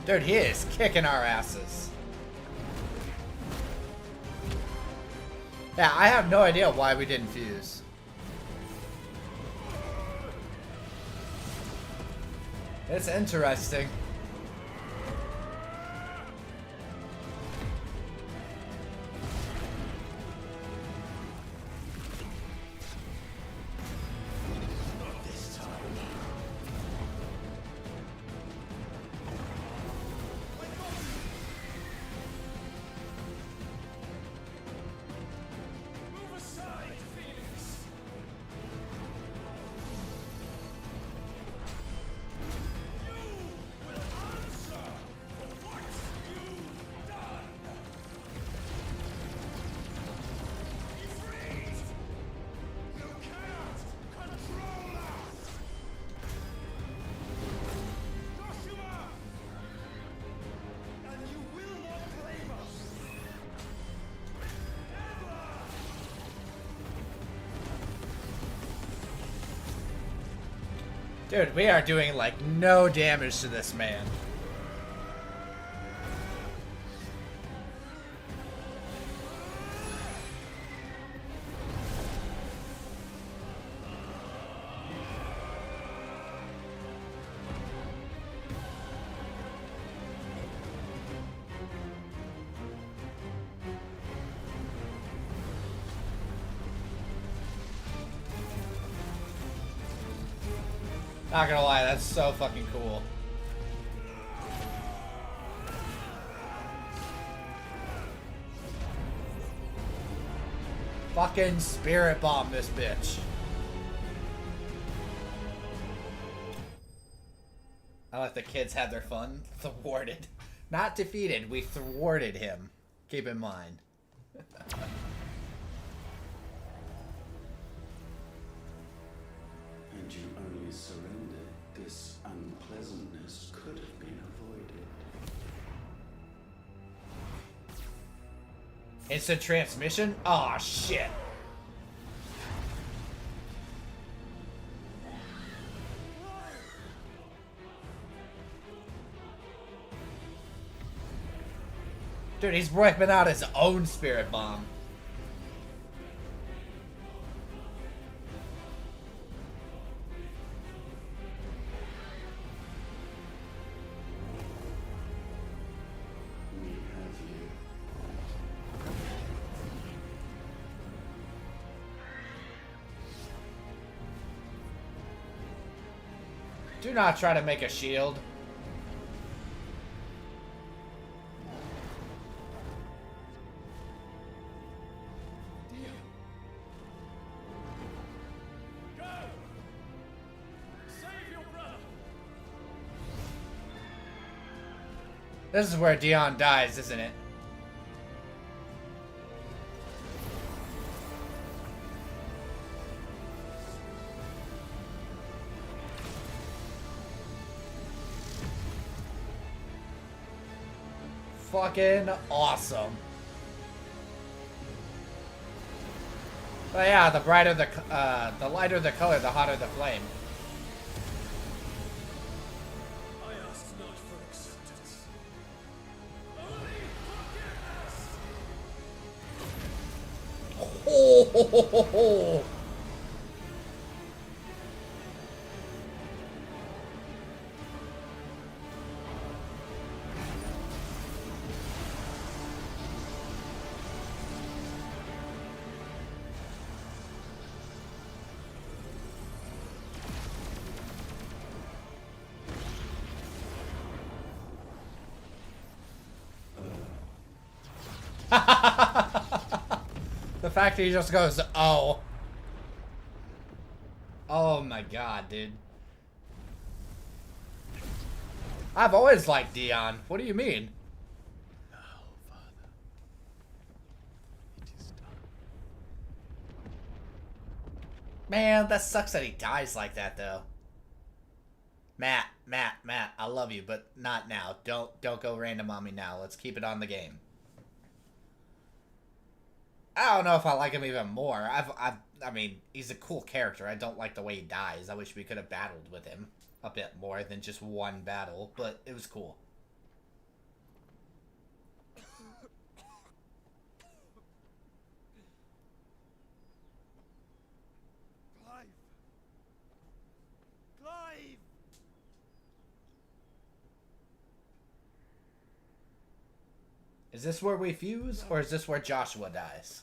Dude, he is kicking our asses. Yeah, I have no idea why we didn't fuse. It's interesting. Dude, we are doing like no damage to this man. Not gonna lie, that's so fucking cool. Fucking spirit bomb this bitch. let the kids have their fun. Thwarted. Not defeated, we thwarted him. Keep in mind.
And you only surrendered. This unpleasantness could have been avoided.
Instant transmission? Aw, shit. Dude, he's wiping out his own spirit bomb.
We have you.
Do not try to make a shield. This is where Dion dies, isn't it? Fucking awesome. But yeah, the brighter the lighter the color, the hotter the flame.
I ask not for acceptance.
Only forgiveness. The fact that he just goes, oh. Oh my god, dude. I've always liked Dion. What do you mean?
Now, Father, it is done.
Man, that sucks that he dies like that, though. Matt, I love you, but not now. Don't go random on me now. Let's keep it on the game. I don't know if I like him even more. I mean, he's a cool character. I don't like the way he dies. I wish we could have battled with him a bit more than just one battle, but it was cool.
Clive! Clive!
Is this where we fuse, or is this where Joshua dies?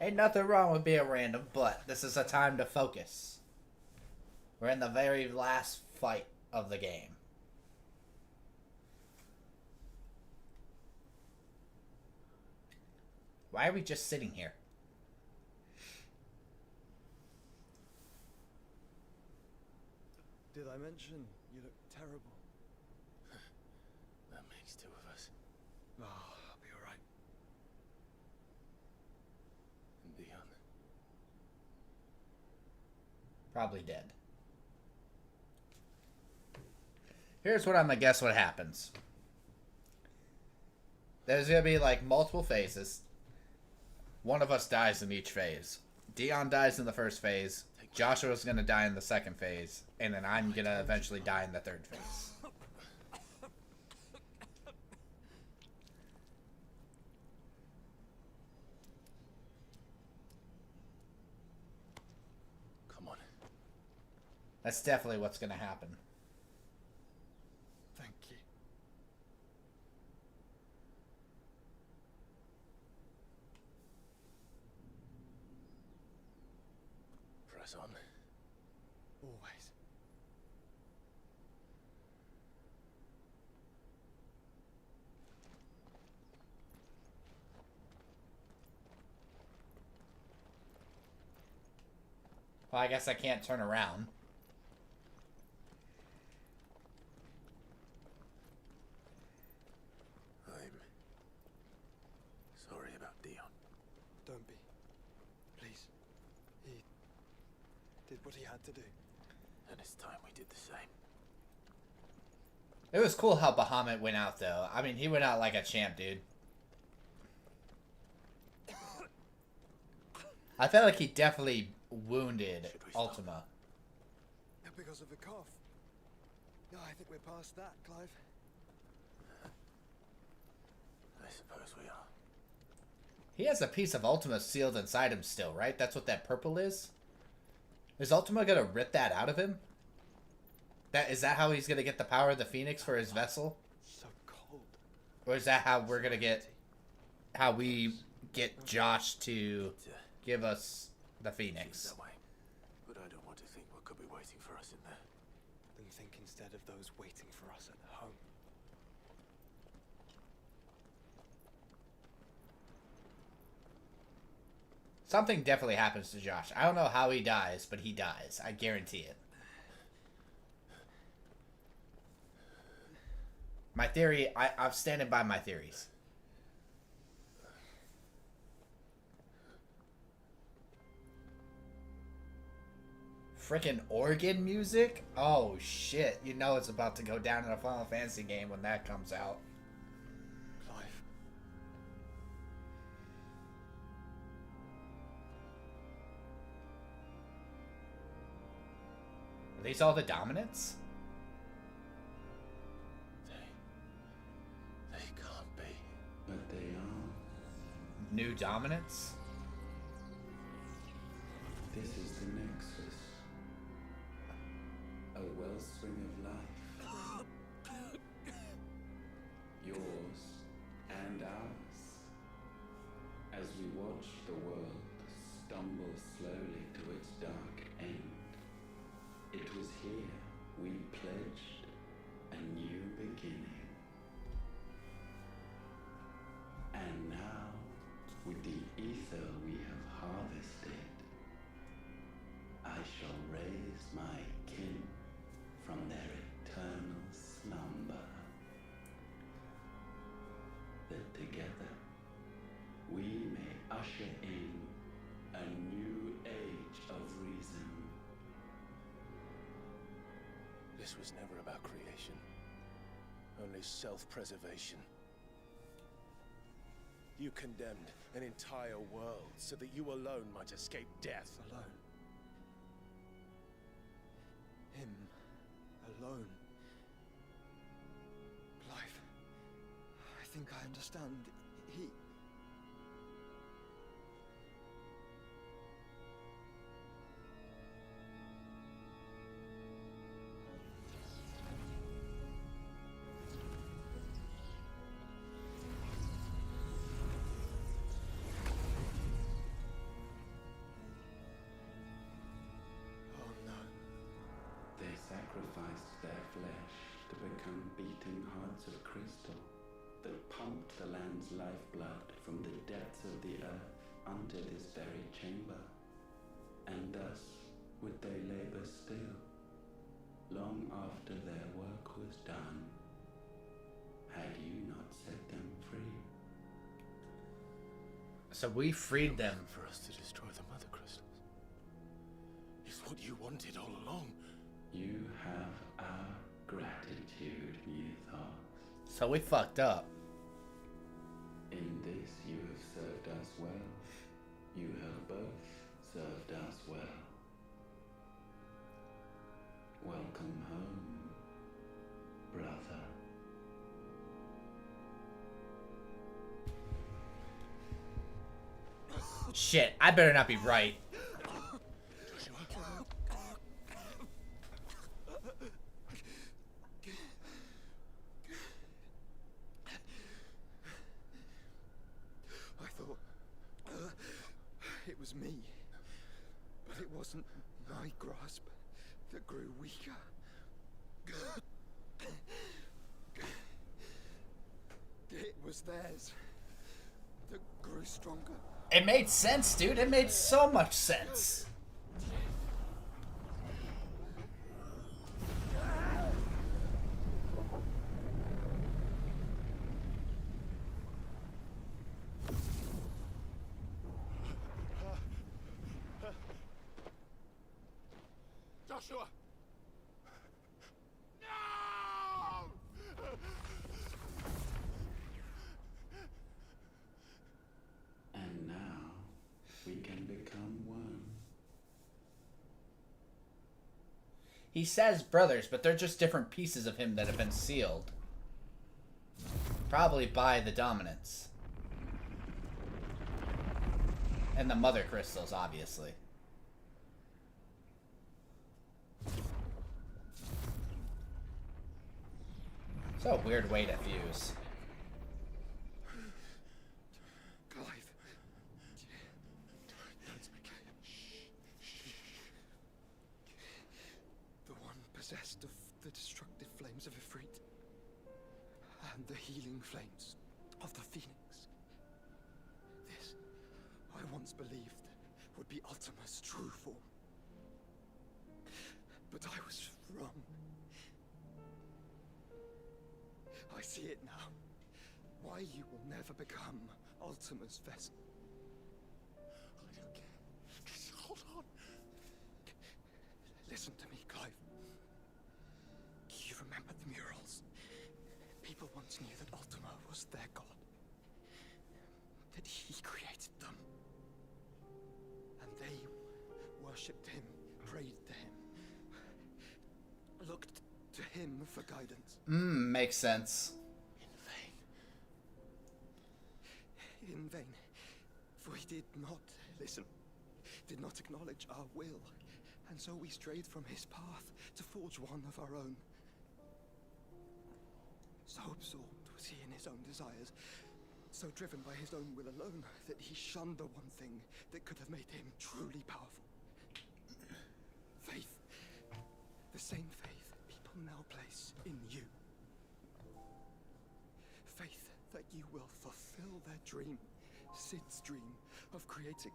Ain't nothing wrong with being random, but this is a time to focus. We're in the very last fight of the game. Why are we just sitting here?
Did I mention you look terrible?
That makes two of us.
Oh, I'll be alright.
And Dion.
Probably dead. Here's what I'm gonna guess what happens. There's gonna be like multiple phases. One of us dies in each phase. Dion dies in the first phase. Joshua's gonna die in the second phase. And then I'm gonna eventually die in the third phase. That's definitely what's gonna happen.
Thank you.
Press on.
Always.
Well, I guess I can't turn around.
I'm sorry about Dion.
Don't be. Please. He did what he had to do.
And it's time we did the same.
It was cool how Bahamut went out, though. I mean, he went out like a champ, dude. I felt like he definitely wounded Ultima.
Because of the cough. No, I think we're past that, Clive.
I suppose we are.
He has a piece of Ultima sealed inside him still, right? That's what that purple is? Is Ultima gonna rip that out of him? Is that how he's gonna get the power of the Phoenix for his vessel?
So cold.
Or is that how we're gonna get... How we get Josh to give us the Phoenix?
That way. But I don't want to think what could be waiting for us in there.
Then think instead of those waiting for us at home.
Something definitely happens to Josh. I don't know how he dies, but he dies. I guarantee it. My theory, I'm standing by my theories. Freaking organ music? Oh shit. You know it's about to go down in a Final Fantasy game when that comes out.
Clive.
Are these all the dominants?
They can't be.
But they are.
New dominants?
This is the Nexus. A wellspring of life. Yours and ours. As we watch the world stumble slowly to its dark end, it was here we pledged a new beginning. And now, with the ether we have harvested, I shall raise my kin from their eternal slumber. That together we may usher in a new age of reason.
This was never about creation. Only self-preservation. You condemned an entire world so that you alone might escape death.
Alone. Him. Alone. Clive. I think I understand. He...
They sacrificed their flesh to become beating hearts of crystal that pumped the land's lifeblood from the depths of the earth unto this very chamber. And thus would they labor still, long after their work was done, had you not set them free.
So we freed them.
For us to destroy the Mother Crystals. It's what you wanted all along.
You have our gratitude, Mythos.
So we fucked up.
In this you have served us well. You have both served us well. Welcome home, brother.
Shit, I better not be right.
My grasp that grew weaker. It was theirs that grew stronger.
It made sense, dude. It made so much sense.
Joshua!
And now we can become one.
He says brothers, but they're just different pieces of him that have been sealed. Probably by the dominants. And the mother crystals, obviously. So a weird way to fuse.
Clive. The one possessed of the destructive flames of Ifrit. And the healing flames of the Phoenix. This, I once believed, would be Ultima's true form. But I was wrong. I see it now. Why you will never become Ultima's vessel.
I don't care. Just hold on.
Listen to me, Clive. You remember the murals? People once knew that Ultima was their god. That he created them. And they worshipped him, prayed to him, looked to him for guidance.
Makes sense.
In vain. For he did not listen, did not acknowledge our will, and so we strayed from his path to forge one of our own. So absorbed was he in his own desires, so driven by his own will alone, that he shunned the one thing that could have made him truly powerful. Faith. The same faith people now place in you. Faith that you will fulfill their dream, Sid's dream, of creating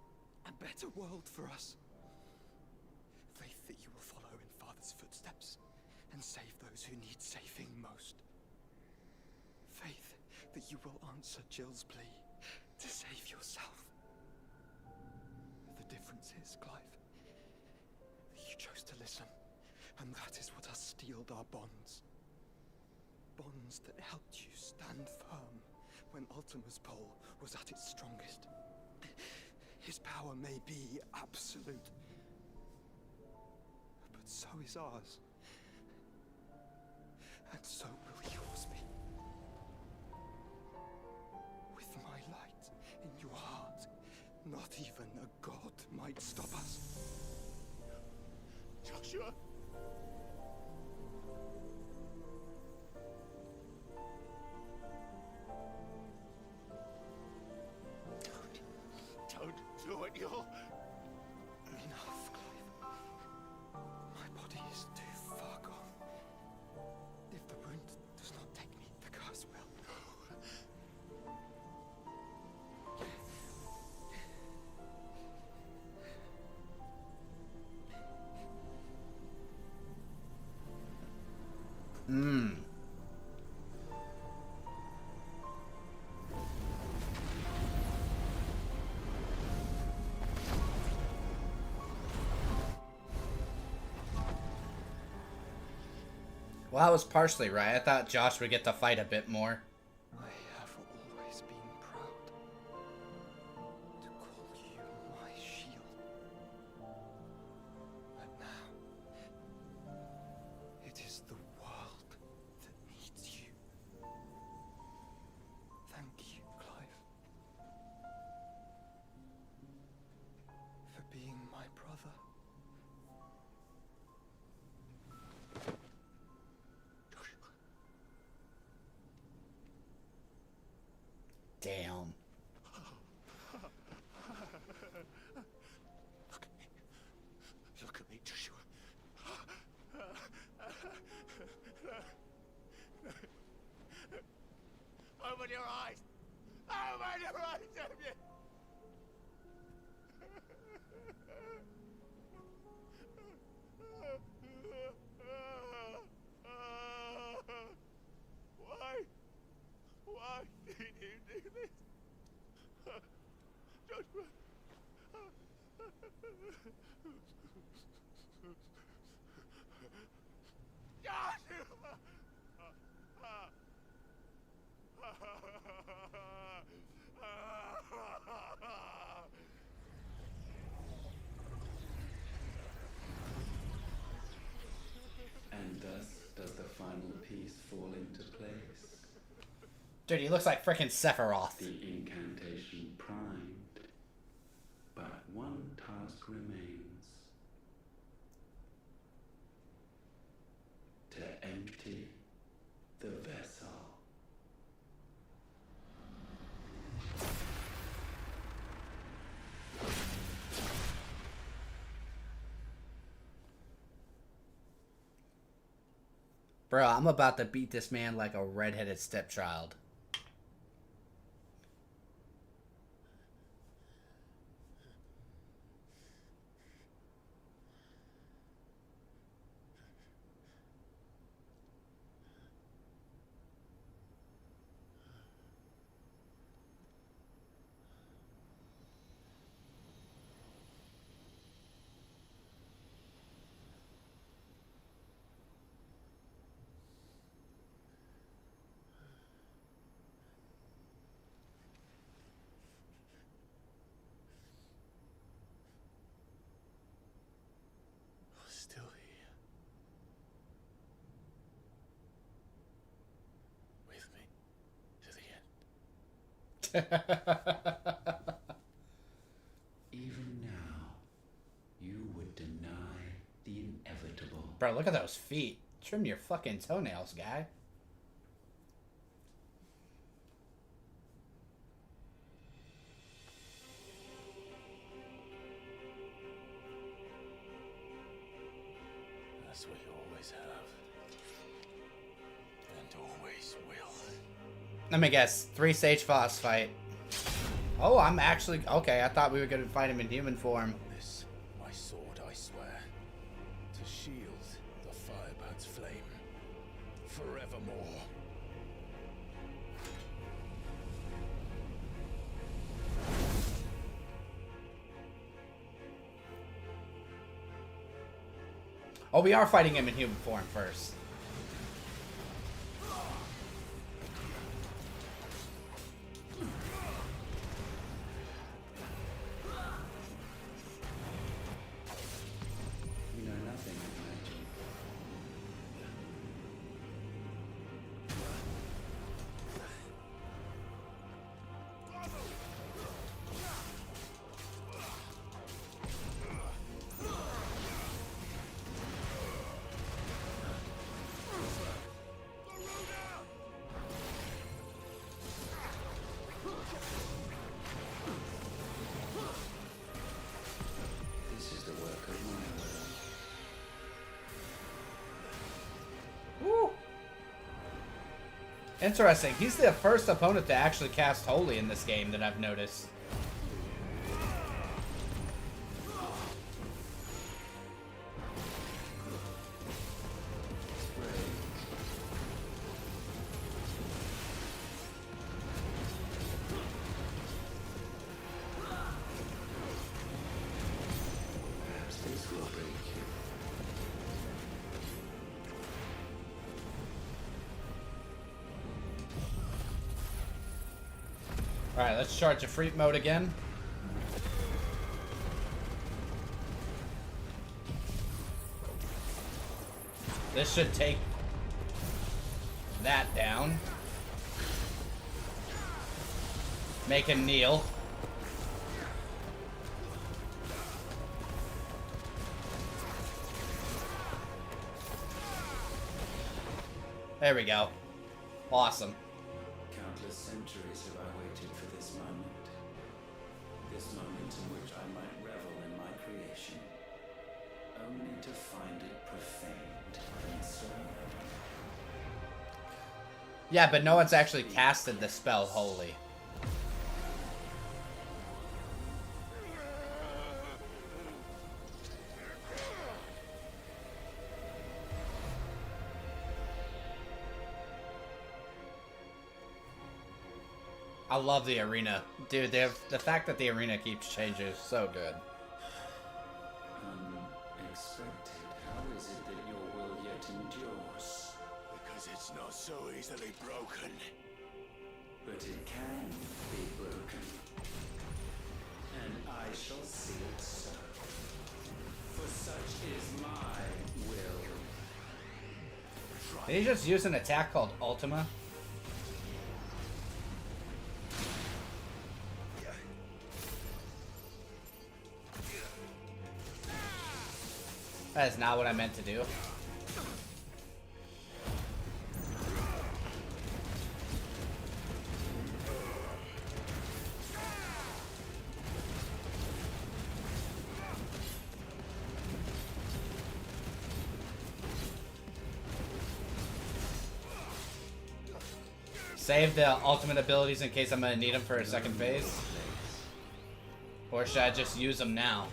a better world for us. Faith that you will follow in Father's footsteps and save those who need saving most. Faith that you will answer Jill's plea to save yourself. The difference is, Clive, that you chose to listen, and that is what has steeled our bonds. Bonds that helped you stand firm when Ultima's pull was at its strongest. His power may be absolute, but so is ours. And so will yours be. With my light in your heart, not even a god might stop us.
Joshua! Don't do it, you'll...
Enough, Clive. My body is too far gone. If the wound does not take me, the curse will.
Well, I was partially right. I thought Josh would get to fight a bit more.
I have always been proud to call you my shield. But now, it is the world that needs you. Thank you, Clive, for being my brother.
Open your eyes! Open your eyes, damn you! Why did you do this? Joshua. Joshua!
And thus does the final piece fall into place.
Dude, he looks like frickin' Sephiroth.
The incantation primed, but one task remains. To empty the vessel.
Bro, I'm about to beat this man like a redheaded stepchild.
Still here. With me to the end.
Even now, you would deny the inevitable.
Bro, look at those feet. Trim your fucking toenails, guy.
That's what you always have. And always will.
Let me guess. 3-stage boss fight. Oh, I'm actually... Okay, I thought we were going to fight him in human form.
This, my sword, I swear. To shield the Firebird's flame. Forevermore.
Oh, we are fighting him in human form first.
You know nothing of magic. This is the work of my will.
Woo! Interesting. He's the first opponent to actually cast Holy in this game that I've noticed.
Perhaps this will break you.
Alright, let's charge Ifrit mode again. This should take that down. Make him kneel. There we go. Awesome.
Countless centuries have I waited for this moment. This moment in which I might revel in my creation. Only to find it profaned and so.
Yeah, but no one's actually casted the spell Holy. I love the arena. Dude, the fact that the arena keeps changing is so good.
Unexpected. How is it that your will yet endures?
Because it's not so easily broken.
But it can be broken. And I shall see it so. For such is my will.
Did he just use an attack called Ultima? That is not what I meant to do. Save the ultimate abilities in case I'm gonna need them for a second phase. Or should I just use them now?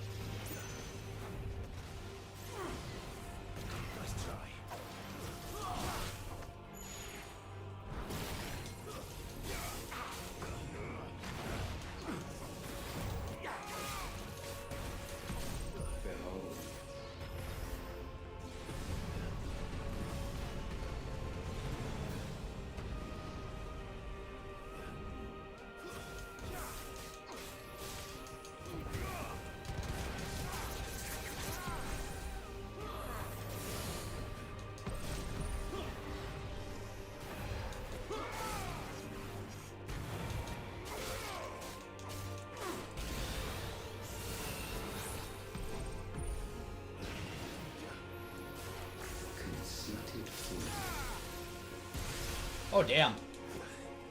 Oh, damn.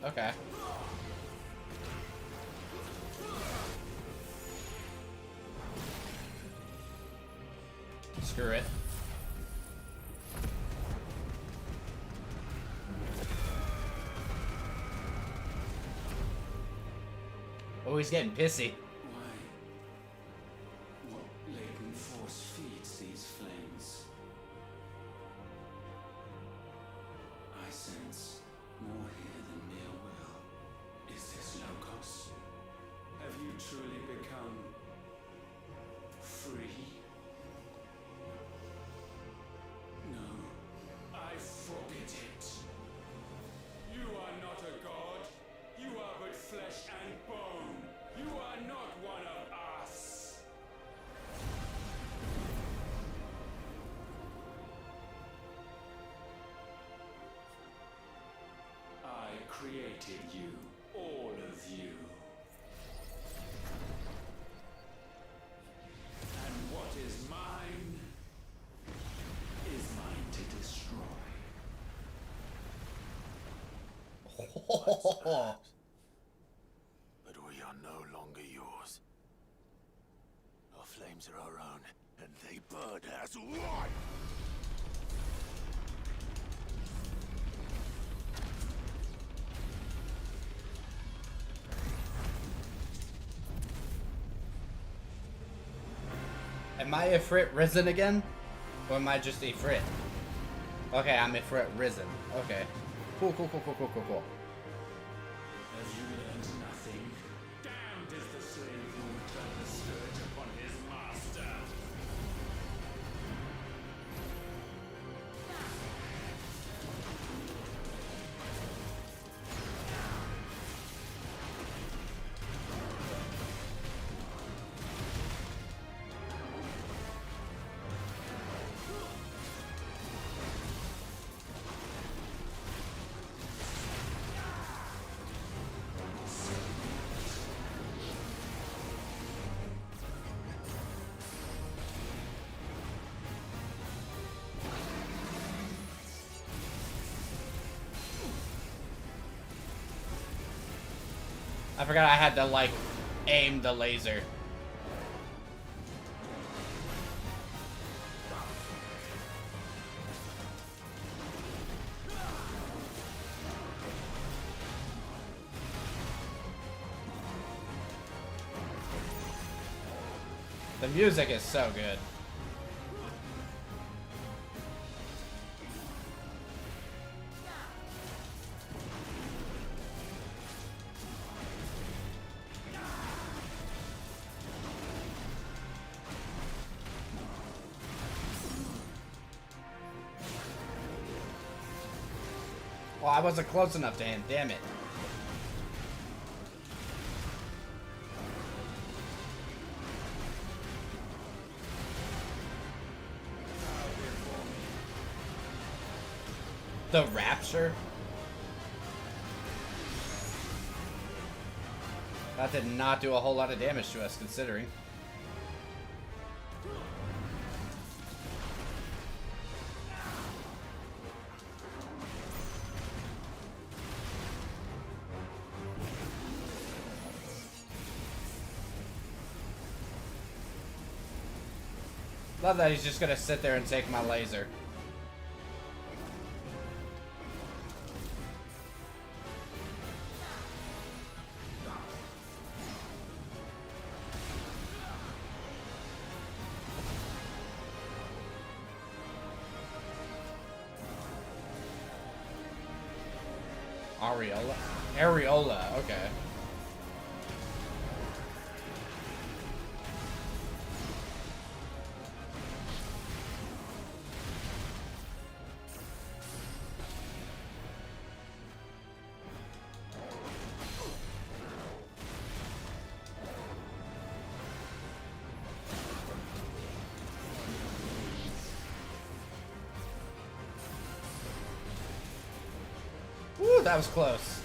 Okay. Screw it. Oh, he's getting pissy.
Why? What latent force feeds these flames? I sense more here than mere will. Is this Logos? Have you truly become free? No, I forbid it. You are not a god. You are but flesh and bone. You are not one of us. I created you, all of you. And what is mine is mine to destroy.
But we are no longer yours. Our flames are our own, and they burn as one!
Am I Ifrit risen again? Or am I just Ifrit? Okay, I'm Ifrit risen. Okay. Cool.
Have you learned nothing? Damned is the slave who would turn the scourge upon his master.
I forgot I had to, like, aim the laser. The music is so good. Oh, I wasn't close enough to him, damn it. The Rapture? That did not do a whole lot of damage to us, considering. Love that he's just gonna sit there and take my laser. Areola, okay. Woo, that was close.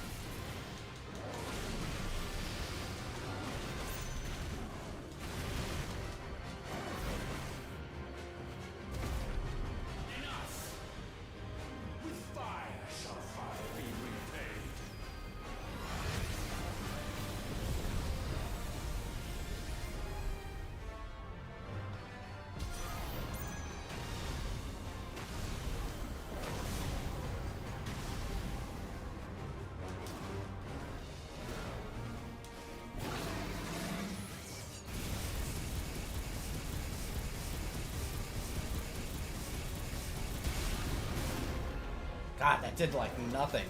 God, that did like nothing.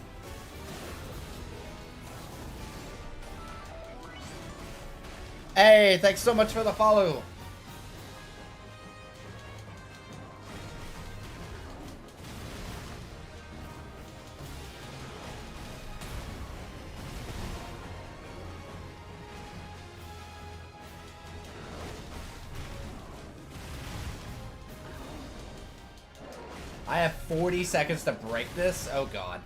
Hey, thanks so much for the follow. I have 40 seconds to break this? Oh god.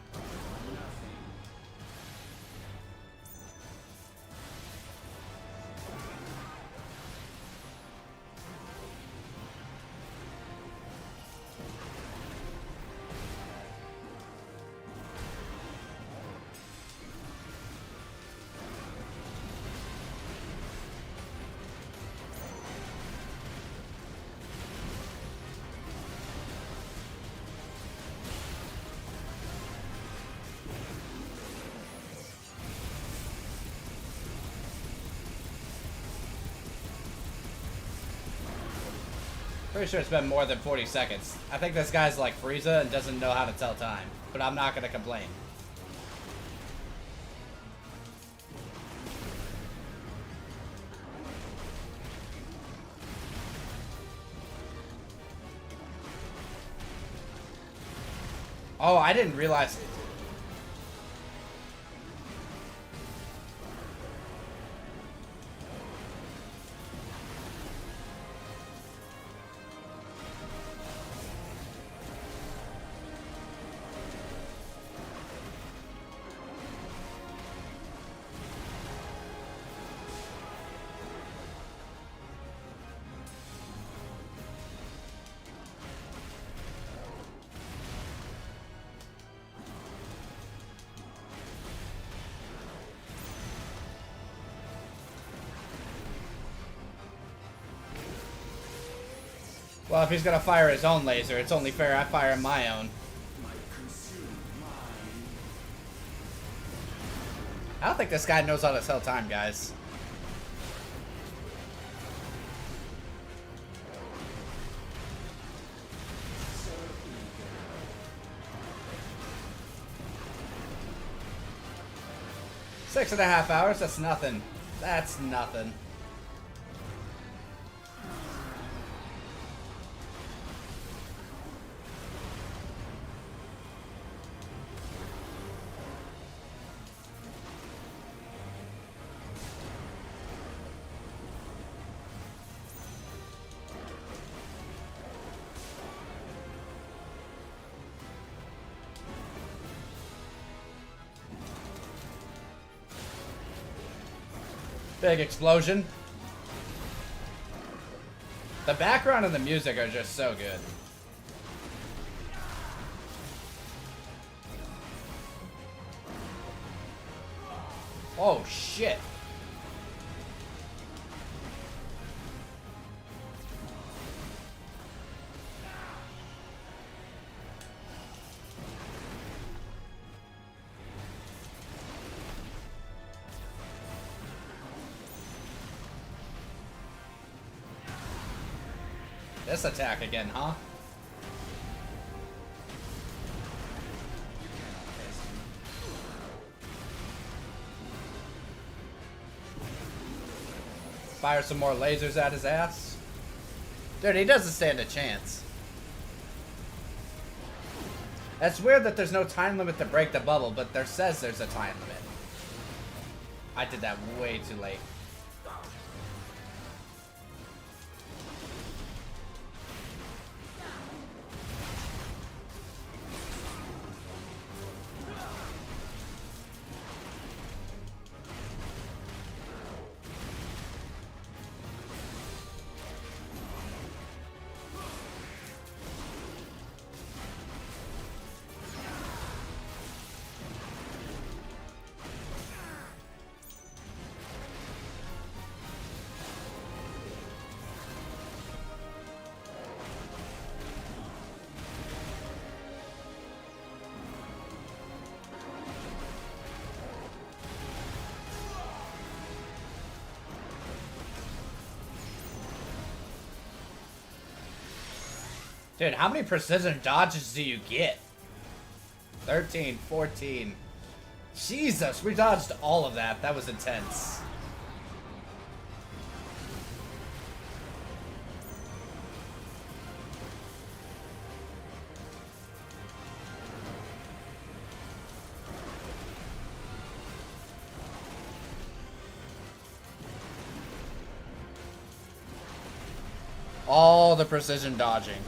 Pretty sure it's been more than 40 seconds. I think this guy's like Frieza and doesn't know how to tell time, but I'm not gonna complain. Oh, I didn't realize. Well, if he's gonna fire his own laser, it's only fair I fire my own. I don't think this guy knows how to tell time, guys. 6.5 hours, that's nothing. That's nothing. Big explosion. The background and the music are just so good. Oh shit. This attack again, huh? Fire some more lasers at his ass. Dude, he doesn't stand a chance. That's weird that there's no time limit to break the bubble, but there says there's a time limit. I did that way too late. Dude, how many precision dodges do you get? 13, 14. Jesus, we dodged all of that. That was intense. All the precision dodging.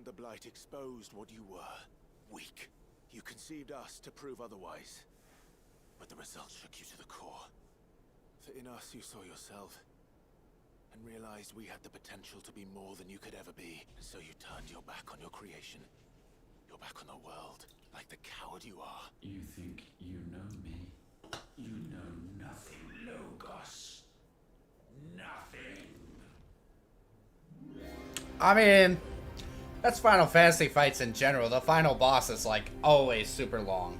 The Blight exposed what you were. Weak. You conceived us to prove otherwise. But the results shook you to the core. For in us you saw yourself. And realized we had the potential to be more than you could ever be. And so you turned your back on your creation. Your back on the world. Like the coward you are.
You think you know me? You know nothing, Logos. Nothing.
I mean, that's Final Fantasy fights in general. The final boss is, like, always super long.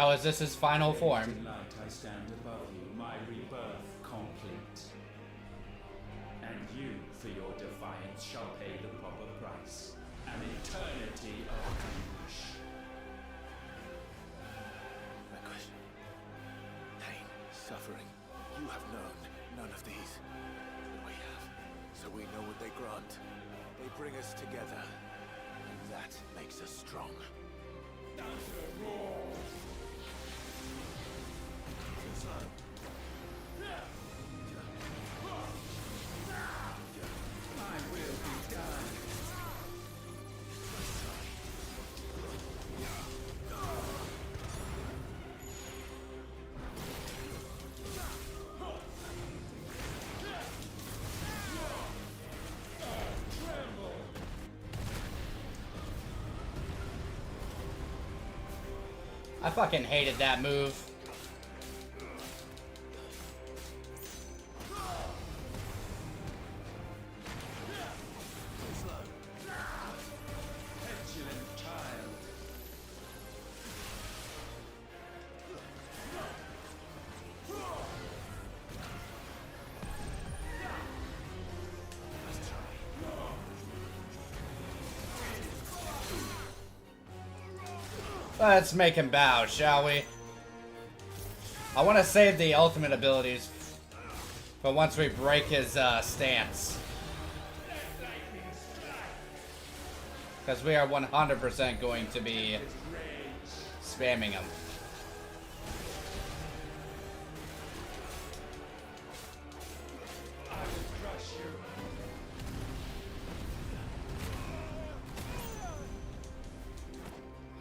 Oh, is this his final form?
Tonight I stand above you, my rebirth complete. And you, for your defiance, shall pay the proper price. An eternity of anguish.
Vanquish. Pain, suffering. You have known none of these. We have. So we know what they grant. They bring us together. And that makes us strong.
My will be done.
I fucking hated that move.
Petulant child.
Let's make him bow, shall we? I want to save the ultimate abilities but once we break his stance. Because we are 100% going to be spamming him.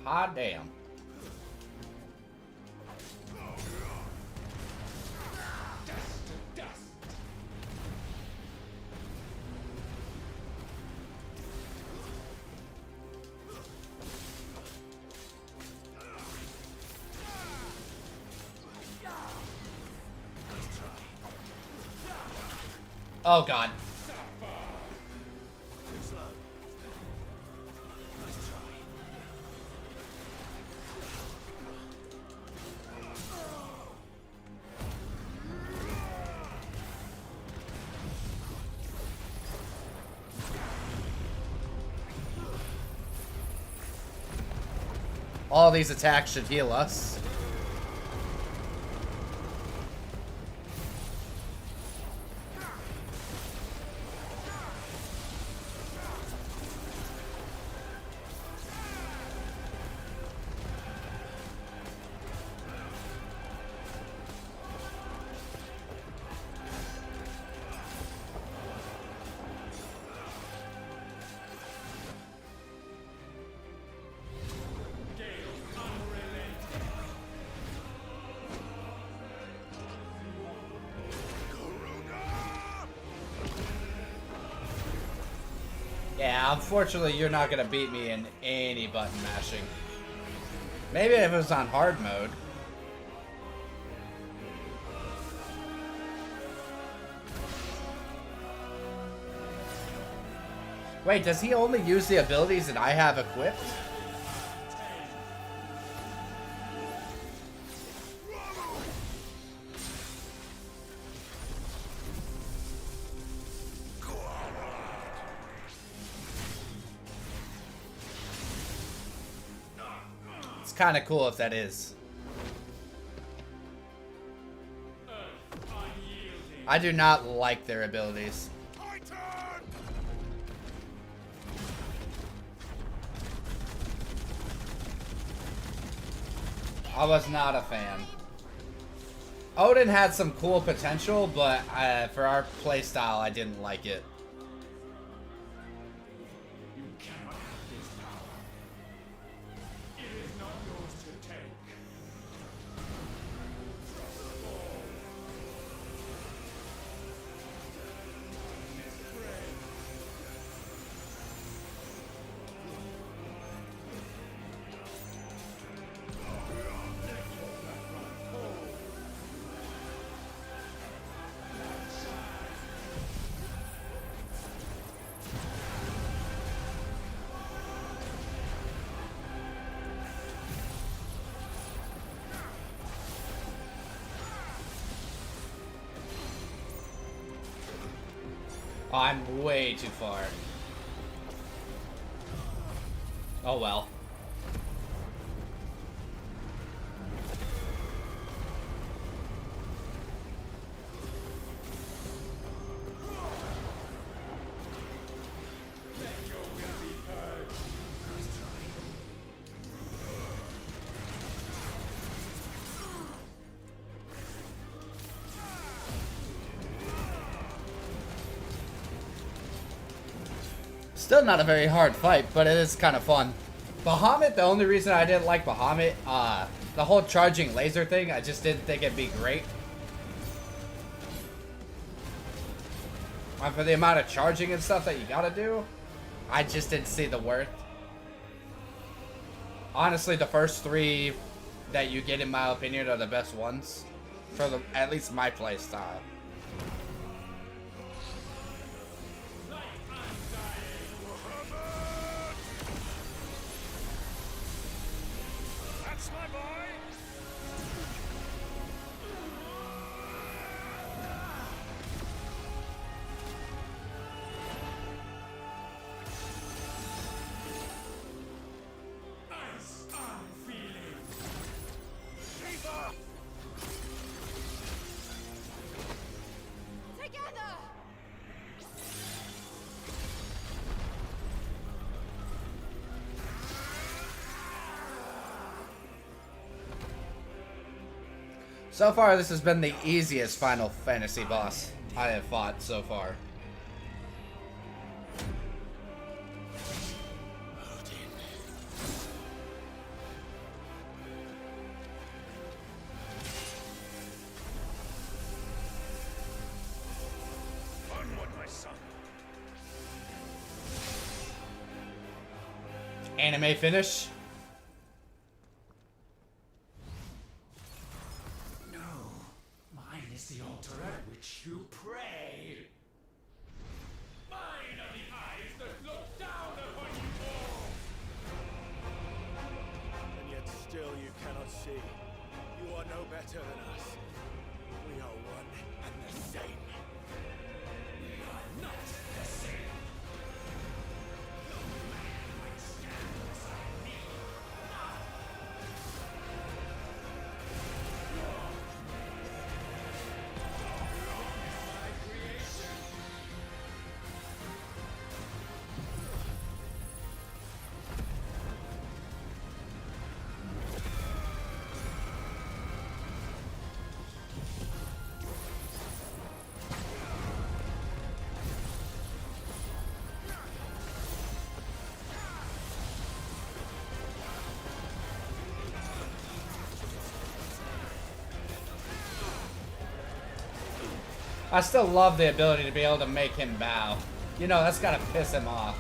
Hot damn. Oh god. All these attacks should heal us. Yeah, unfortunately, you're not gonna beat me in any button mashing. Maybe if it was on hard mode. Wait, does he only use the abilities that I have equipped? Kind of cool if that is. I do not like their abilities. I was not a fan. Odin had some cool potential, but for our playstyle, I didn't like it. I'm way too far. Oh well. Still not a very hard fight, but it is kind of fun. Bahamut, the only reason I didn't like Bahamut, the whole charging laser thing, I just didn't think it'd be great. And for the amount of charging and stuff that you gotta do, I just didn't see the worth. Honestly, the first 3 that you get, in my opinion, are the best ones. For at least my play style.
That's my boy! Ice I'm feeling! Shiva!
Together!
So far, this has been the easiest Final Fantasy boss I have fought so far.
Onward, my son.
Anime finish.
Mine is the altar at which you pray.
Mine are the eyes that look down upon you all! And yet still you cannot see. You are no better than us. We are one and the same.
We are not the same. No man might stand beside me.
I still love the ability to be able to make him bow. You know, that's gotta piss him off.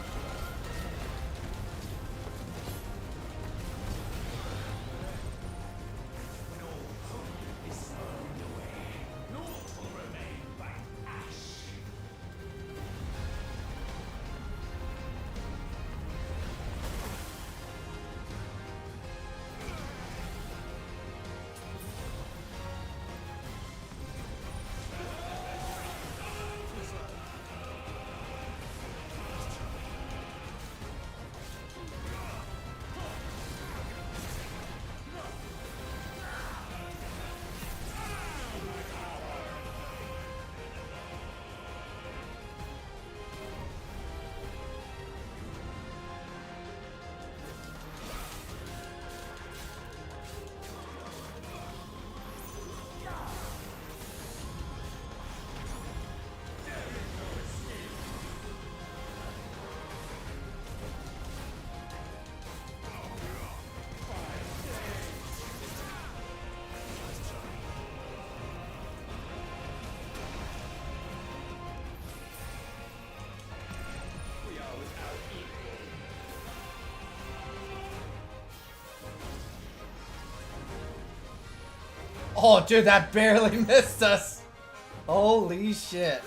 Oh, dude, that barely missed us. Holy shit.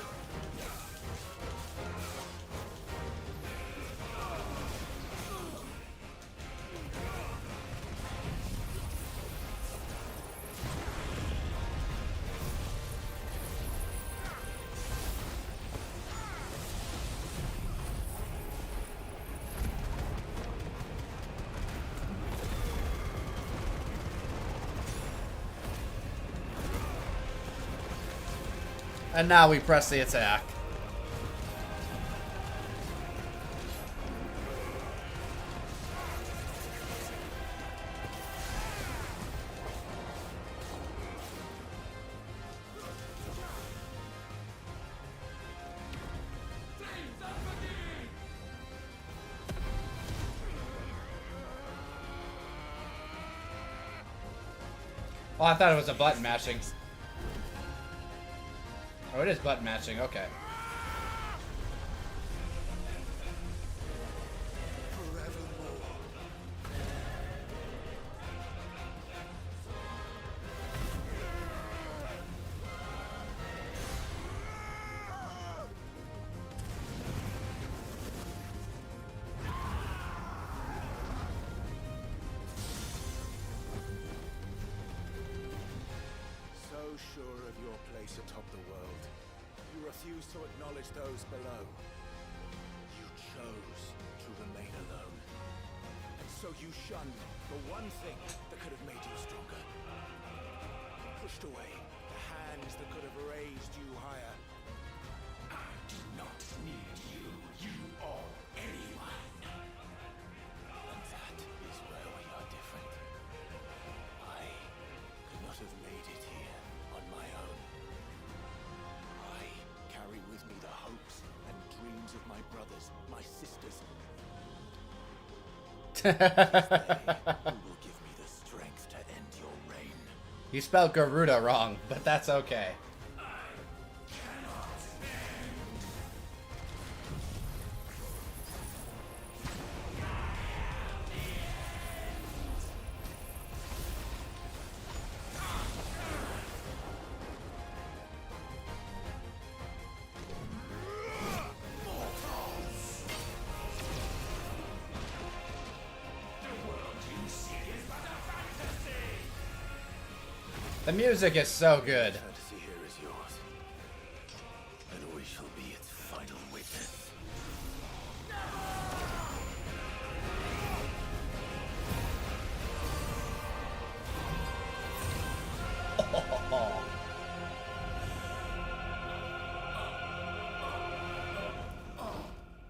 And now we press the attack. Oh, I thought it was a button mashing. Oh, it is button mashing, okay.
Sure of your place atop the world, you refuse to acknowledge those below. You chose to remain alone. And so you shunned the one thing that could have made you stronger. Pushed away the hands that could have raised you higher.
I do not need you, you or anyone.
And that is where we are different. I could not have made it here on my own. I carry with me the hopes and dreams of my brothers, my sisters. It is they who will give me the strength to end your reign.
You spelled Garuda wrong, but that's okay. The music is so good.
Fantasy here is yours, and we shall be its final witness.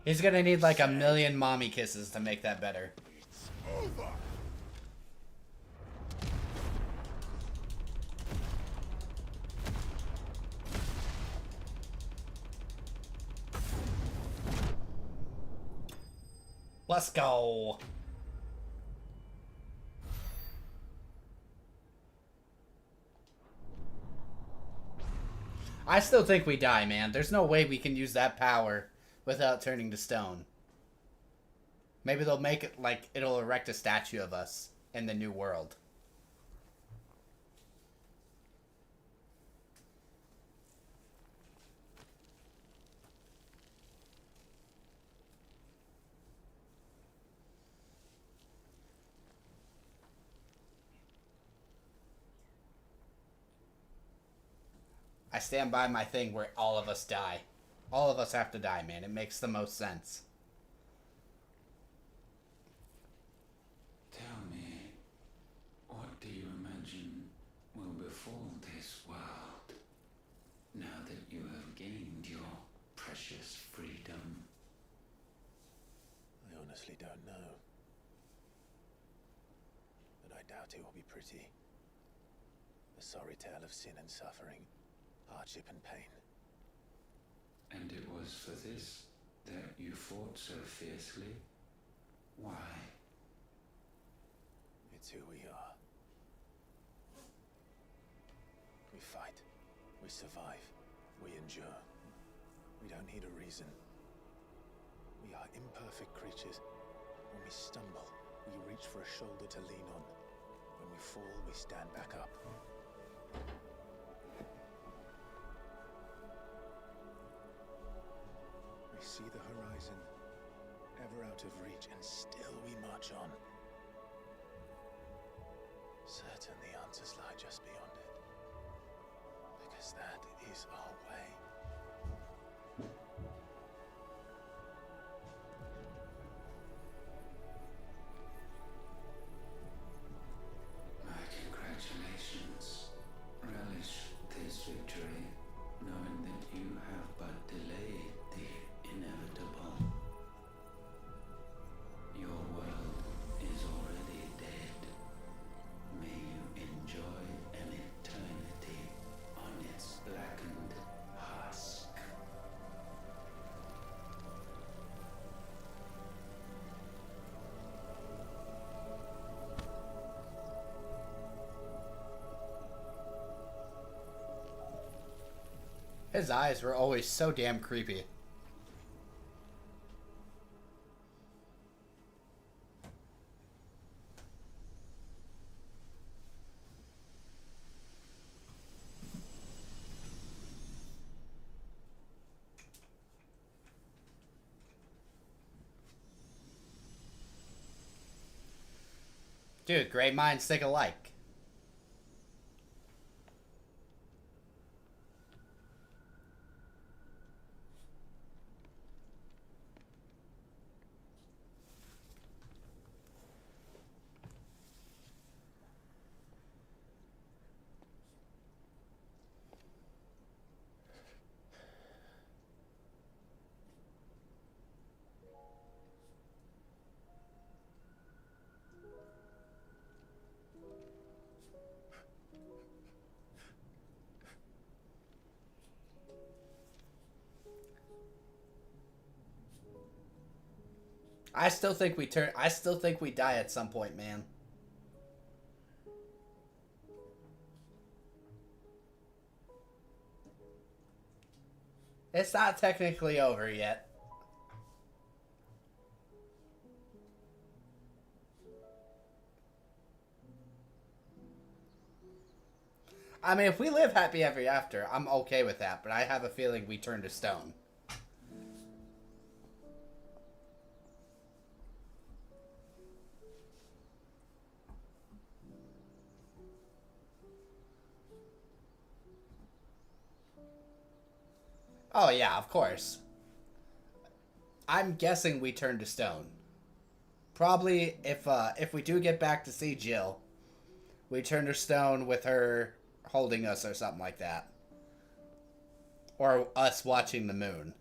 He's gonna need like 1,000,000 mommy kisses to make that better.
Over.
Let's go. I still think we die, man. There's no way we can use that power without turning to stone. Maybe they'll make it like it'll erect a statue of us in the new world. I stand by my thing where all of us die. All of us have to die, man. It makes the most sense.
Tell me, what do you imagine will befall this world now that you have gained your precious freedom?
I honestly don't know. But I doubt it will be pretty. A sorry tale of sin and suffering, hardship and pain.
And it was for this that you fought so fiercely? Why?
It's who we are. We fight. We survive. We endure. We don't need a reason. We are imperfect creatures. When we stumble, we reach for a shoulder to lean on. When we fall, we stand back up. We see the horizon, ever out of reach, and still we march on. Certain the answers lie just beyond it. Because that is our way.
My congratulations. Relish this victory, knowing that
eyes were always so damn creepy. Dude, great minds think alike. I still think we die at some point, man. It's not technically over yet. I mean, if we live happy ever after, I'm okay with that, but I have a feeling we turn to stone. Oh yeah, of course. I'm guessing we turn to stone. Probably if we do get back to see Jill, we turn to stone with her holding us or something like that. Or us watching the moon.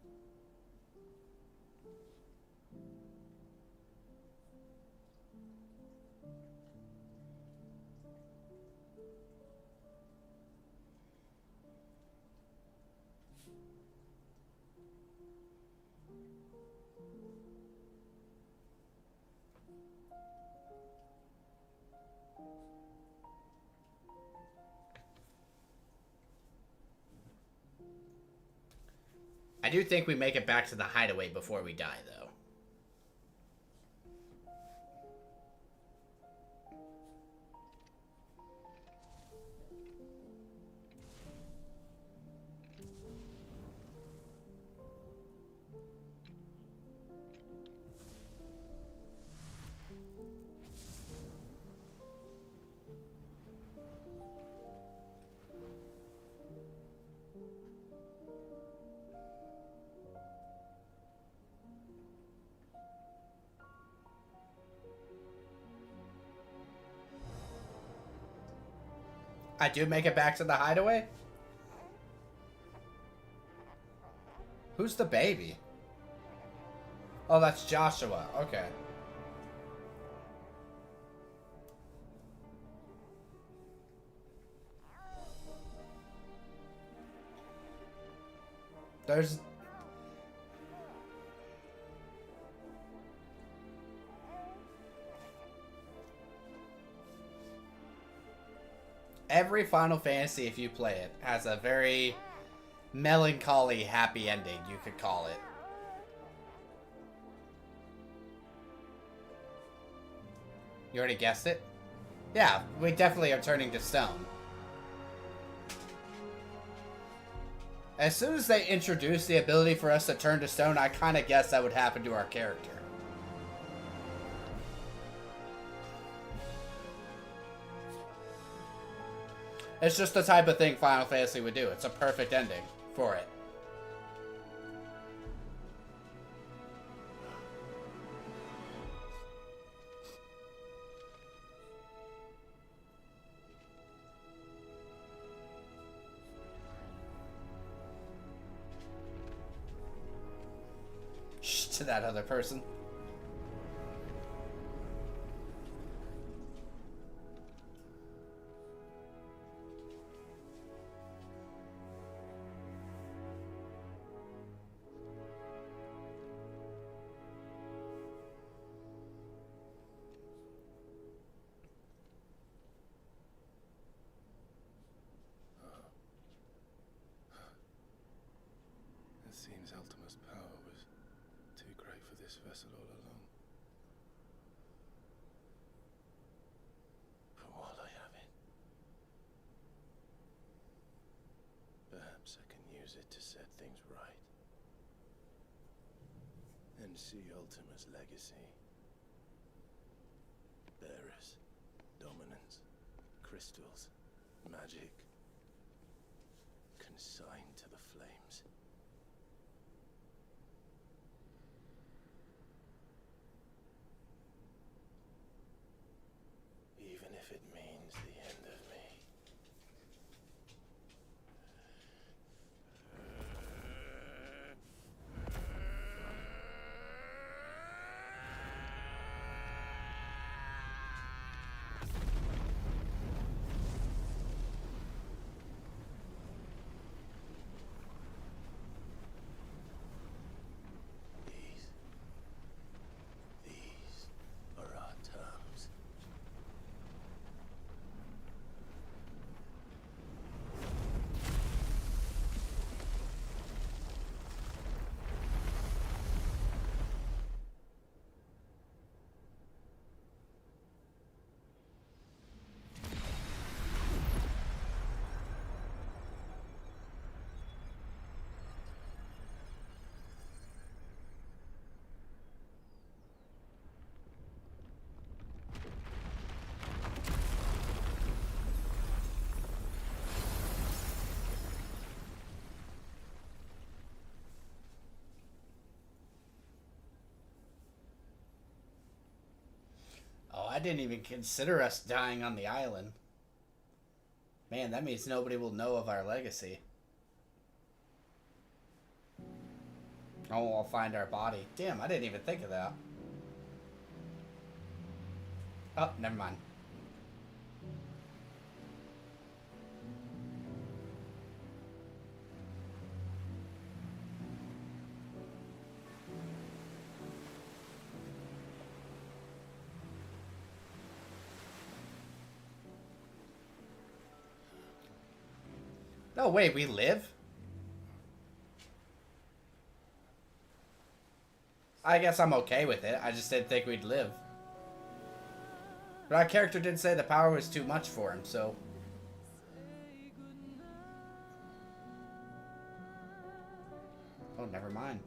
I do think we make it back to the hideaway before we die, though. I do make it back to the hideaway? Who's the baby? Oh, that's Joshua. Okay. There's... Every Final Fantasy, if you play it, has a very melancholy, happy ending, you could call it. You already guessed it? Yeah, we definitely are turning to stone. As soon as they introduced the ability for us to turn to stone, I kind of guessed that would happen to our character. It's just the type of thing Final Fantasy would do. It's a perfect ending for it. Shh, to that other person.
It seems Ultima's power was too great for this vessel all along. But while I have it, perhaps I can use it to set things right. And see Ultima's legacy. Bearers, dominance, crystals, magic, consigned to the flames. Even if it means the end of me. These are our terms.
Oh, I didn't even consider us dying on the island. Man, that means nobody will know of our legacy. Oh, I'll find our body. Damn, I didn't even think of that. Oh, never mind. No, wait, we live? I guess I'm okay with it. I just didn't think we'd live. But our character did say the power was too much for him, so... Oh, never mind.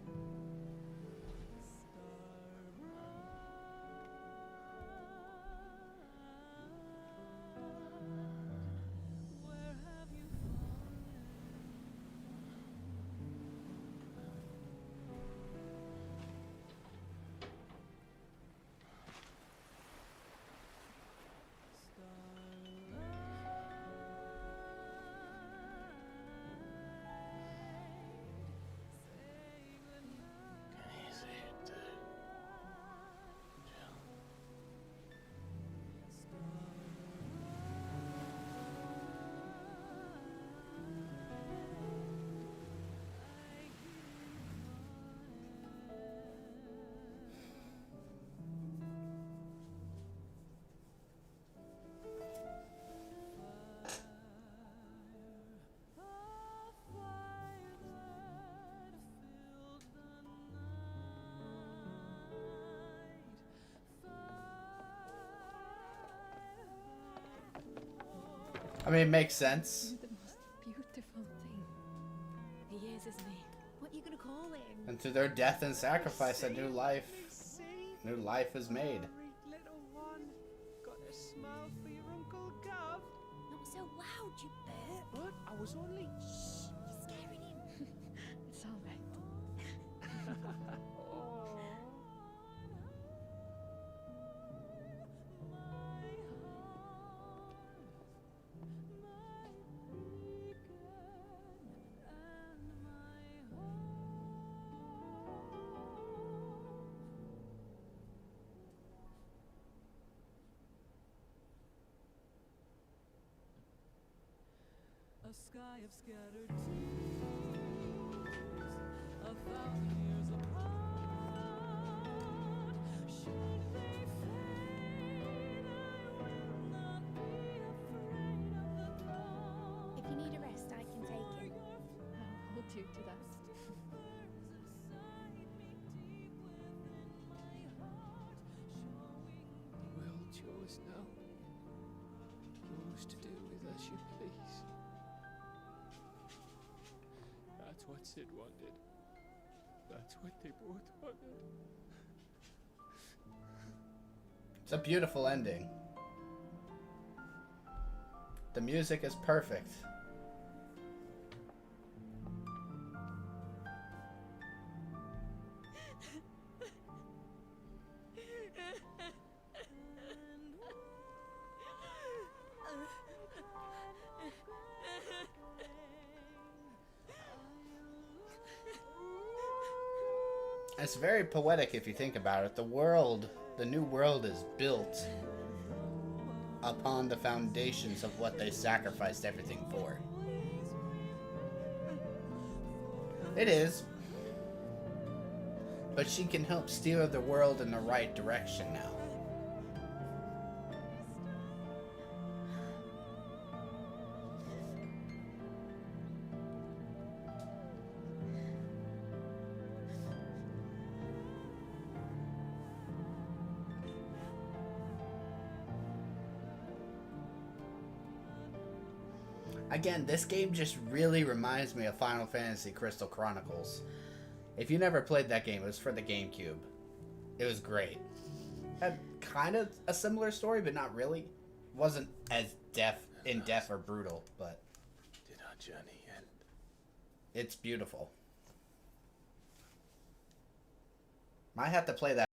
I mean, it makes sense.
The most beautiful thing. He is, isn't he? What are you gonna call him?
And through their death and sacrifice, a new life is made.
Little one, got a smile for your Uncle Gav.
Not so loud, you burp.
But I was only.
You're scaring him.
It's all right.
A sky of scattered tears, 1,000 years apart. Should they fade, I will not be afraid of the dark.
If you need a rest, I can take it.
I'll hold you to that.
what Sid wanted. That's what they both wanted.
It's a beautiful ending. The music is perfect. It's very poetic if you think about it. The world, the new world is built upon the foundations of what they sacrificed everything for. It is. But she can help steer the world in the right direction now. Again, this game just really reminds me of Final Fantasy Crystal Chronicles. If you never played that game, it was for the GameCube. It was great. Had kind of a similar story, but not really. It wasn't as in-depth or brutal, but
Did our journey end?
it's beautiful. Might have to play that.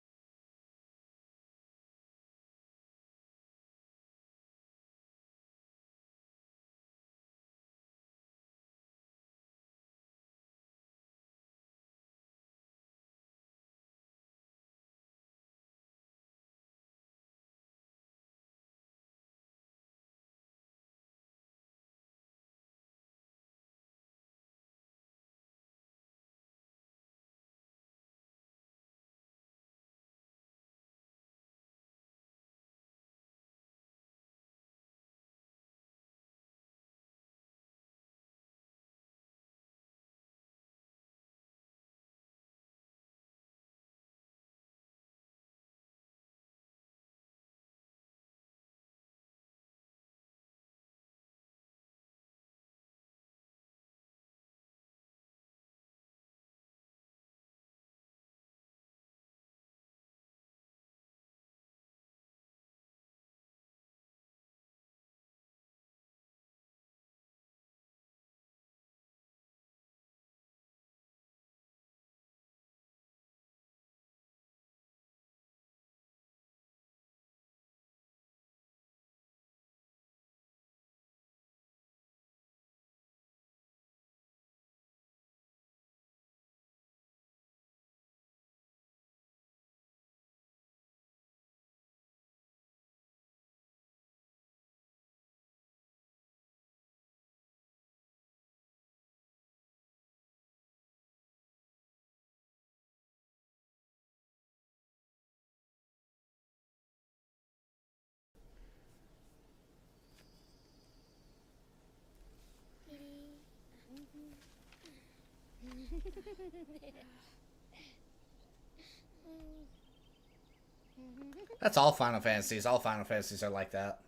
That's all Final Fantasies. All Final Fantasies are like that.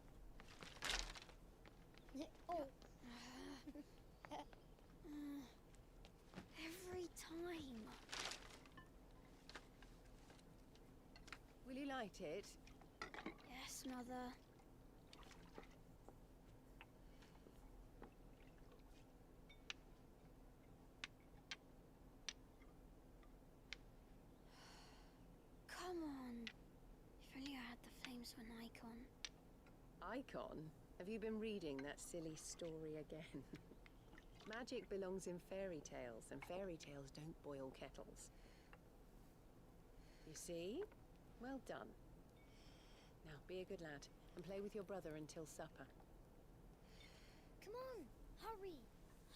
Oh. Every time.
Will you light it?
Yes, Mother. Come on. If only I had the flames for an icon.
Icon? Have you been reading that silly story again? Magic belongs in fairy tales, and fairy tales don't boil kettles. You see? Well done. Now, be a good lad, and play with your brother until supper.
Come on, hurry!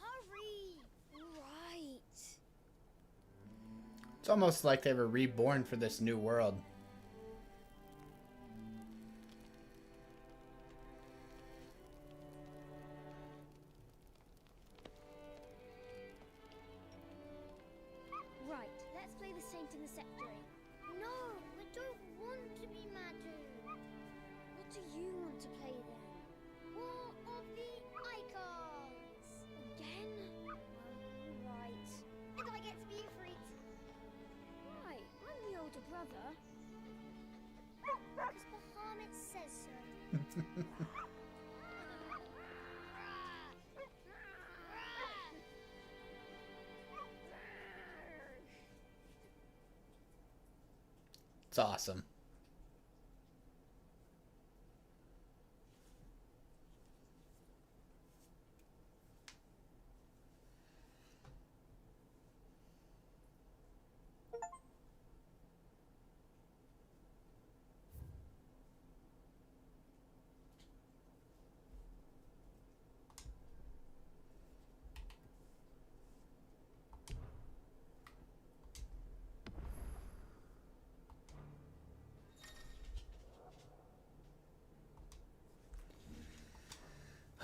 Hurry! Right.
It's almost like they were reborn for this new world.
Right, let's play the saint in the secretary. No, I don't want to be Madhu. What do you want to play then? War of the Icons! Again? Oh, right. Mother? Because Bahamut says so.
It's awesome.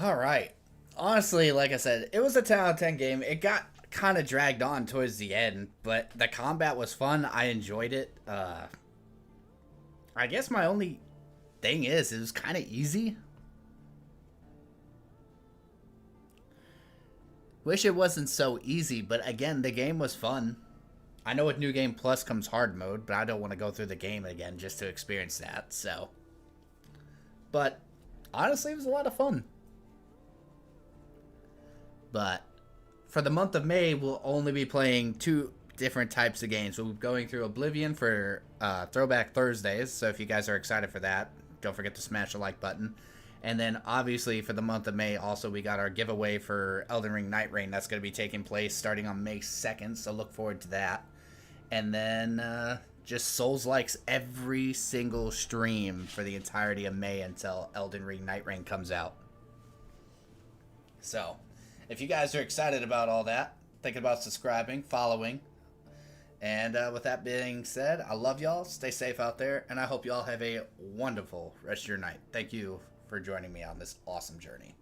All right. Honestly, like I said, it was a 10 out of 10 game. It got kind of dragged on towards the end, but the combat was fun. I enjoyed it. I guess my only thing is, it was kind of easy. Wish it wasn't so easy, but again, the game was fun. I know with New Game Plus comes hard mode, but I don't want to go through the game again just to experience that, so. But honestly, it was a lot of fun. But for the month of May, we'll only be playing 2 different types of games. We'll be going through Oblivion for Throwback Thursdays, so if you guys are excited for that, don't forget to smash the like button. And then, obviously, for the month of May, also, we got our giveaway for Elden Ring Night Reign. That's going to be taking place starting on May 2nd, so look forward to that. And then, just Souls-likes every single stream for the entirety of May until Elden Ring Night Reign comes out. So, if you guys are excited about all that, thinking about subscribing, following, and with that being said, I love y'all. Stay safe out there, and I hope y'all have a wonderful rest of your night. Thank you for joining me on this awesome journey.